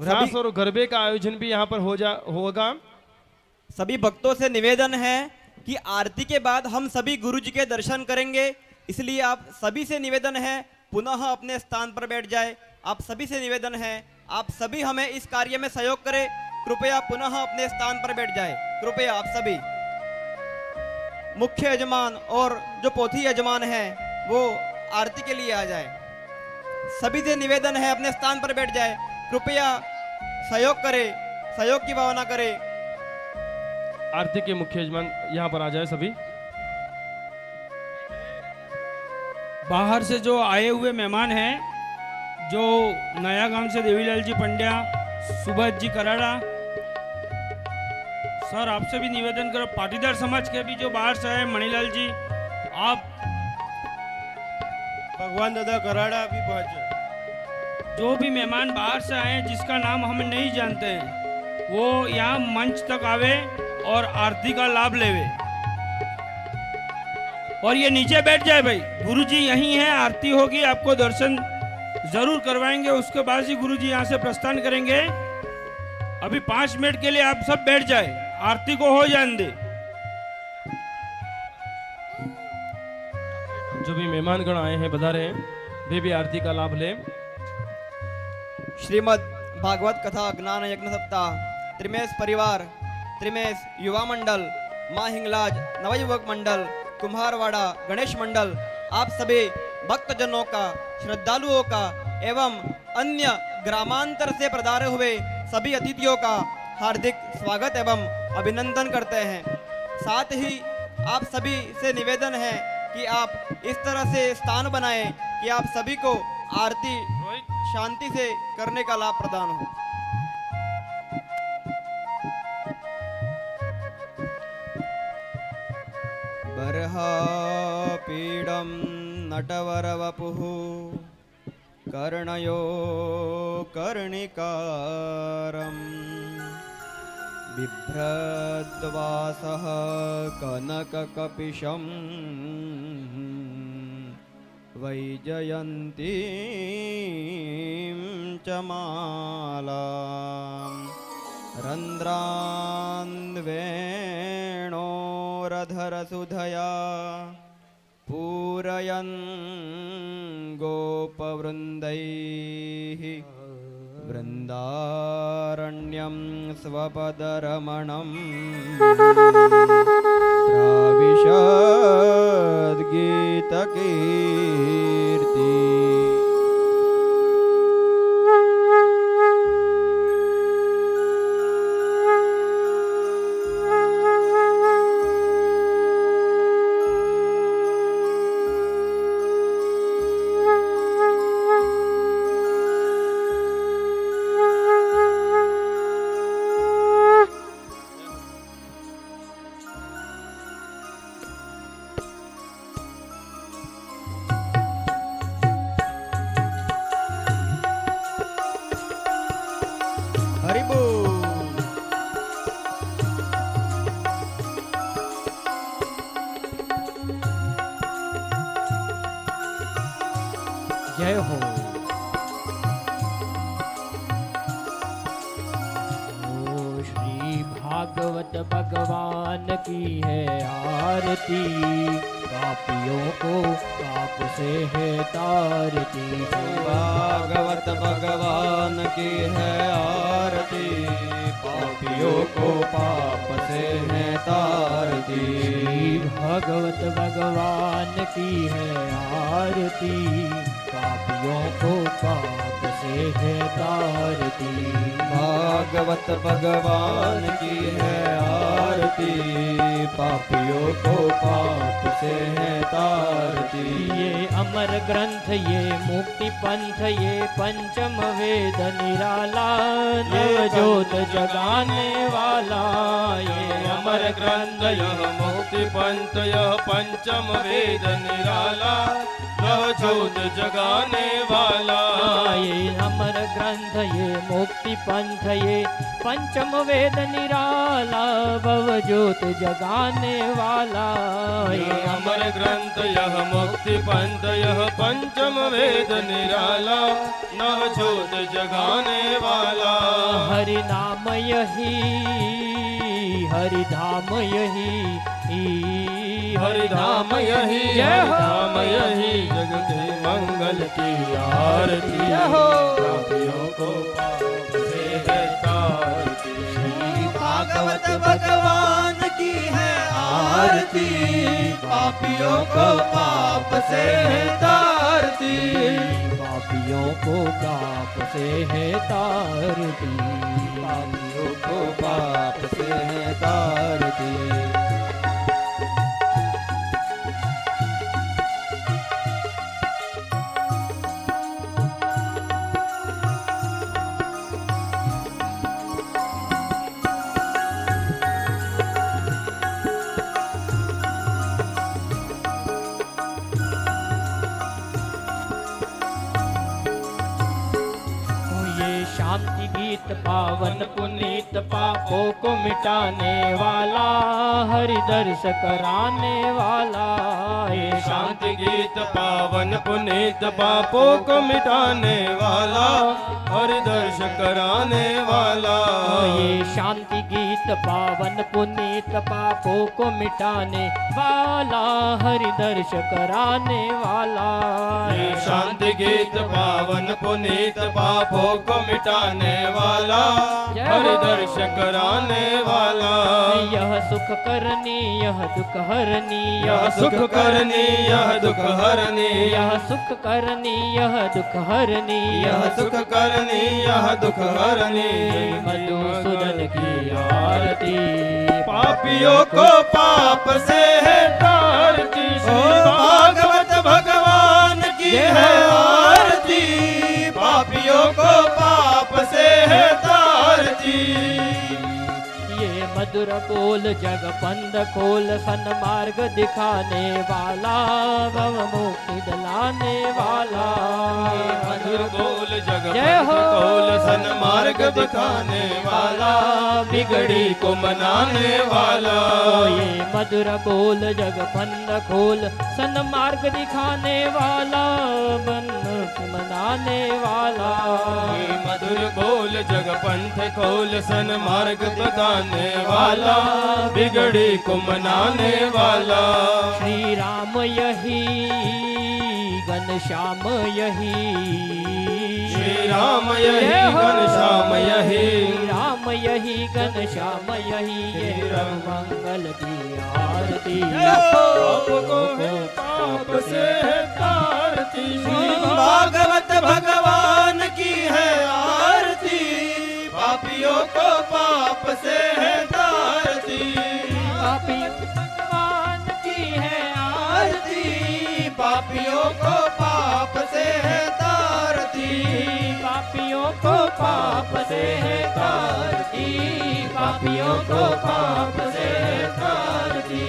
[SPEAKER 4] रास और गरबे का आयोजन भी यहाँ पर होगा।
[SPEAKER 1] सभी भक्तों से निवेदन है कि आरती के बाद हम सभी गुरु जी के दर्शन करेंगे, इसलिए आप सभी से निवेदन है पुनः अपने स्थान पर बैठ जाए। आप सभी से निवेदन है, आप सभी हमें इस कार्य में सहयोग करें। कृपया पुनः अपने स्थान पर बैठ जाए। कृपया आप सभी, मुख्य यजमान और जो पोथी यजमान है वो आरती के लिए आ जाए। सभी से निवेदन है अपने स्थान पर बैठ जाए। कृपया सहयोग करें, सहयोग की भावना करें।
[SPEAKER 4] आरती के मुख्य यजमान यहाँ पर आ जाए सभी।
[SPEAKER 3] बाहर से जो आए हुए मेहमान हैं, जो नया गांव से देवीलाल जी पंड्या, सुभाष जी कराड़ा, सर आपसे भी निवेदन करो, पाटीदार समाज के भी जो बाहर से आए, मणिलाल जी, आप
[SPEAKER 6] भगवान दादा कराड़ा भी पहुंचे।
[SPEAKER 3] जो भी मेहमान बाहर से आए जिसका नाम हम नहीं जानते हैं, वो यहाँ मंच तक आवे और आरती का लाभ लेवे। और ये नीचे बैठ जाए भाई, गुरुजी यहीं हैं, आरती होगी, आपको दर्शन जरूर करवाएंगे। उसके बाद ही गुरुजी यहाँ से प्रस्थान करेंगे। अभी 5 मिनट के लिए आप सब बैठ जाए, आरती को हो जाने दे।
[SPEAKER 4] जो भी मेहमानगण आए हैं पधारे हैं, वे भी आरती का लाभ लें।
[SPEAKER 1] श्रीमद् भागवत कथा ज्ञान यज्ञ सप्ताह, त्रिमेश परिवार, त्रिमेश युवा मंडल, माँ हिंगलाज नवयुवक मंडल, कुम्हारवाड़ा गणेश मंडल, आप सभी भक्तजनों का, श्रद्धालुओं का एवं अन्य ग्रामांतर से पधारे हुए सभी अतिथियों का हार्दिक स्वागत एवं अभिनंदन करते हैं। साथ ही आप सभी से निवेदन है कि आप इस तरह से स्थान बनाएं कि आप सभी को आरती शांति से करने का लाभ प्रदान हो। बर्हा पीडं नटवरवपुः कर्णयो कर्णिकारं बिभ्रद्वासः कनककपिशं वैजयन्तीं च मालाम् रन्ध्रान् वेणोरधरसुधया पूरयन् गोपवृन्दैः वृन्दारण्यं स्वपदरमणम् प्राविशद्गीतकीर्ति। हरि बोल।
[SPEAKER 2] जय हो। ओ श्री भागवत भगवान की है आरती, पापियों को पाप से है तारती।
[SPEAKER 1] भागवत भगवान की है आरती, पापियों को पाप से है तारती।
[SPEAKER 2] श्री भागवत भगवान की है आरती, पापियों को पाप से है तारती।
[SPEAKER 1] भागवत भगवान की है आरती, पापियों को पाप से है तारती।
[SPEAKER 2] ये अमर ग्रंथ ये मुक्ति पंथ ये पंचम वेद निराला, नवजोत जगाने वाला। ये अमर ग्रंथ
[SPEAKER 4] यह मुक्ति पंथ यह पंचम वेद निराला, नवजोत जगाने वाला।
[SPEAKER 2] ये अमर ग्रंथ ये मुक्ति पंथ ये पंचम वेद निराला, भवज्योत जगाने वाला।
[SPEAKER 4] ये अमर ग्रंथ यह मुक्ति पंथ यह पंचम वेद निराला, नवजोत जगाने वाला।
[SPEAKER 2] हरि नाम यही हरि धाम यही,
[SPEAKER 4] हरि धाम यही
[SPEAKER 2] जय हो।
[SPEAKER 4] हरि धाम यही, जग के मंगल की आरती। पापियों को पाप से है तारती।
[SPEAKER 1] भागवत भगवान की है आरती, पापियों को पाप से है तारती।
[SPEAKER 2] पापियों को पाप से है तारती।
[SPEAKER 1] पापियों को पाप से है तारती।
[SPEAKER 2] शांति गीत पावन पुनीत पापों को मिटाने वाला, हरि दर्श कराने वाला। ये
[SPEAKER 4] शांति गीत पावन पुनीत पापों को मिटाने वाला, हरि दर्श कराने वाला।
[SPEAKER 2] ये शांति गीत पावन पुनीत पापों को मिटाने वाला, हरि दर्श कराने वाला।
[SPEAKER 4] ये शांति गीत पावन पुनीत पापों को मिटाने वाला, हरि दर्श कराने वाला।
[SPEAKER 2] यह सुख करनी यह दुख हरनी,
[SPEAKER 4] यह सुख करनी यह दुख हरनी,
[SPEAKER 2] यह सुख करनी यह दुख हरनी,
[SPEAKER 4] यह सुख करनी यह दुख हरनी।
[SPEAKER 2] मधुसूदन की आरती,
[SPEAKER 4] पापियों को पाप से है तारती।
[SPEAKER 1] ओ भागवत भगवान की है आरती, पापियों को पाप से है तारती।
[SPEAKER 2] ये मधुर बोल जग बंद खोल, सन्मार्ग दिखाने वाला, भव मुक्ति दिलाने वाला।
[SPEAKER 4] मधुर बोल जग
[SPEAKER 2] जय हो।
[SPEAKER 4] खोल, सन्मार्ग दिखाने वाला, बिगड़ी को मनाने वाला।
[SPEAKER 2] ये मधुर बोल जग बंद खोल, सन्मार्ग दिखाने वाला, बंद मनाने वाला।
[SPEAKER 4] ये मधुर बोल जग पंथ खोल, सन्मार्ग बताने वाला, वाला, बिगड़ी को मनाने वाला।
[SPEAKER 2] श्री राम यही घनश्याम यही,
[SPEAKER 4] श्री राम यही घनश्याम यही,
[SPEAKER 2] राम यही घनश्याम यही, ये मंगल की आरती।
[SPEAKER 4] आपको पाप से तारती,
[SPEAKER 1] भागवत भगवान की है आरती, पापियों को पाप से है तारती।
[SPEAKER 2] पापियों भगवान की है
[SPEAKER 1] आरती, पापियों को पाप से है तारती।
[SPEAKER 2] पापियों को पाप से है तारती, पापियों को पाप से है तारती,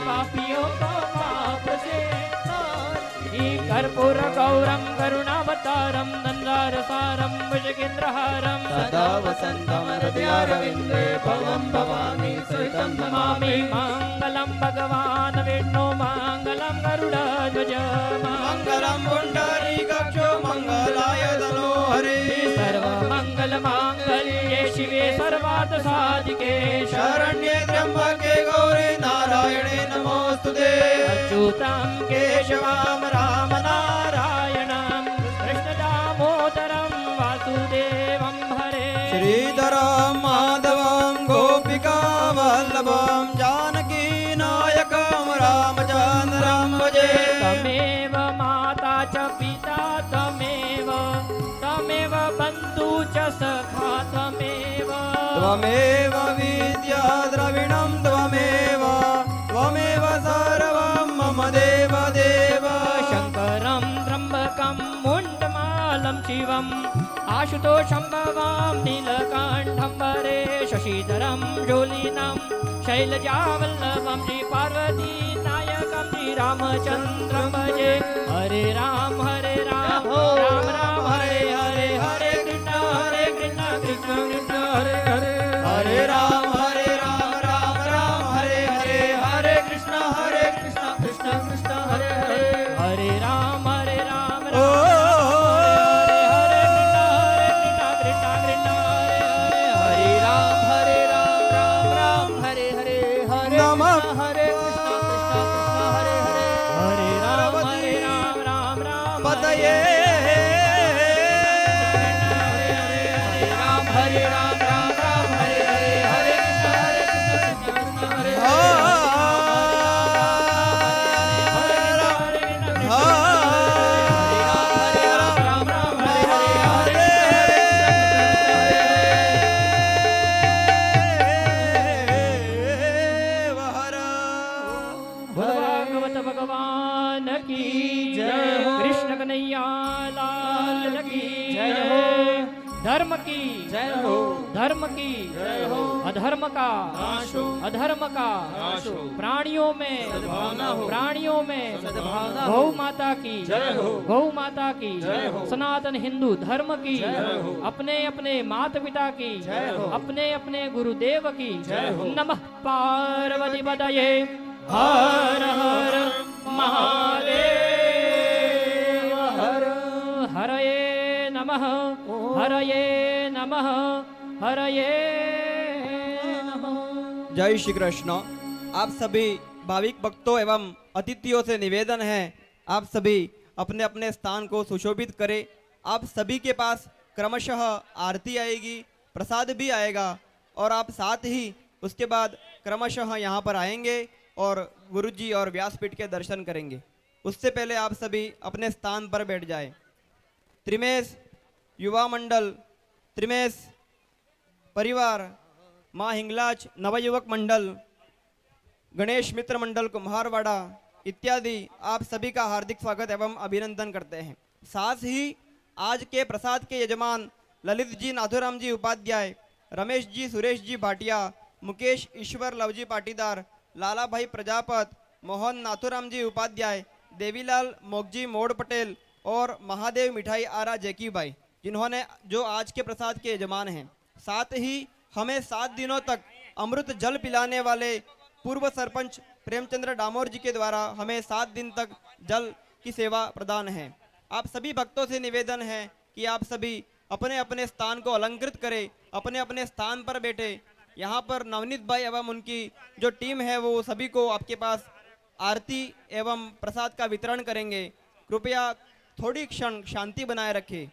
[SPEAKER 2] पापियों को पाप से है तारती। कर्पूर गौरम करुणावतारम नंदारसारम भुजगेन्द्रहारम
[SPEAKER 1] सदा वसन्तं हृदयारविन्दे भवं भवानी सहितं नमामि।
[SPEAKER 2] मंगलम भगवान विष्णु मंगलम गरुड़ध्वज
[SPEAKER 1] मङ्गलं पुण्डरीकाक्षो मङ्गलाय तनो हरे।
[SPEAKER 2] सर्वमंगल मांगल्ये शिवे सर्वार्थ साधिके
[SPEAKER 1] शरण्ये त्र्यंबके गौरी नारायणे नमोस्तुते।
[SPEAKER 2] अच्युतं
[SPEAKER 1] केशवं राम
[SPEAKER 2] नारायणं कृष्ण दामोदरं वासुदेवं हरे।
[SPEAKER 1] श्रीधरं माधवं गोपिका वल्लभं जानकी नायकं रामचन्द्रं भजे।
[SPEAKER 2] तमेव माता च पिता तमेव, तमेव बन्धु च सखा तमेव,
[SPEAKER 1] त्वमेव विद्या द्रविणं त्वमेव, त्वमेव सर्वं मम देव देव।
[SPEAKER 2] शङ्करं त्र्यम्बकं मुण्डमालं शिवम् आशुतोषं भवां नीलकण्ठं वरे। शशिधरं ज्योलिनं शैलजावल्लभं श्रीपार्वती नायकं श्रीरामचन्द्रं भजे। हरे राम राम राम हरे हरे, हरे कृष्ण कृष्ण कृष्ण हरे हरे,
[SPEAKER 1] हरे राम राम राम हरे हरे, हरे कृष्ण कृष्ण कृष्ण हरे हरे।
[SPEAKER 2] हरे राम राम
[SPEAKER 1] ओ
[SPEAKER 2] कृष्ण कृष्ण हरे हरे, हरे राम राम हरे हरे, हरे
[SPEAKER 1] नमः
[SPEAKER 2] हरे कृष्ण कृष्ण हरे हरे, हरे राम राम
[SPEAKER 1] पतये
[SPEAKER 2] हरे राम हरे हरे, हरे कृष्ण कृष्ण हरे भागवत भगवान की जय हो, कृष्ण कन्हैया लाल की जय हो, धर्म की जय हो, धर्म की जय हो, अधर्म का नाश हो, अधर्म का नाश हो, प्राणियों में सद्भावना हो, प्राणियों में सद्भावना हो, गौ माता की जय हो, गौ माता की जय हो, सनातन हिंदू धर्म की जय हो, अपने अपने माता पिता की जय हो, अपने अपने गुरुदेव की जय हो। नमः पार्वती पतये हर हर महादेव, हर हरये नमः, हरये नमः, हरये नमः।
[SPEAKER 1] जय श्री कृष्ण। आप सभी भाविक भक्तों एवं अतिथियों से निवेदन है, आप सभी अपने अपने स्थान को सुशोभित करें। आप सभी के पास क्रमशः आरती आएगी, प्रसाद भी आएगा और आप साथ ही उसके बाद क्रमशः यहाँ पर आएंगे और गुरुजी और व्यासपीठ के दर्शन करेंगे। उससे पहले आप सभी अपने स्थान पर बैठ जाएं। त्रिमेश युवा मंडल, त्रिमेश परिवार, माँ हिंगलाज नवयुवक मंडल, गणेश मित्र मंडल कुम्हारवाड़ा इत्यादि आप सभी का हार्दिक स्वागत एवं अभिनंदन करते हैं। साथ ही आज के प्रसाद के यजमान ललित जी नाथुराम जी उपाध्याय, रमेश जी सुरेश जी भाटिया, मुकेश ईश्वर लवजी पाटीदार, लाला भाई प्रजापत, मोहन नाथुराम जी उपाध्याय, देवीलाल मोगजी मोड़ पटेल और महादेव मिठाई आरा जैकी भाई, जिन्होंने जो आज के प्रसाद के यजमान हैं। साथ ही हमें 7 दिनों तक अमृत जल पिलाने वाले पूर्व सरपंच प्रेमचंद्र डामोर जी के द्वारा हमें 7 दिन तक जल की सेवा प्रदान है। आप सभी भक्तों से निवेदन है कि आप सभी अपने अपने स्थान को अलंकृत करें, अपने अपने स्थान पर बैठे। यहाँ पर नवनीत भाई एवं उनकी जो टीम है वो सभी को आपके पास आरती एवं प्रसाद का वितरण करेंगे। कृपया थोड़ी क्षण शांति बनाए रखें।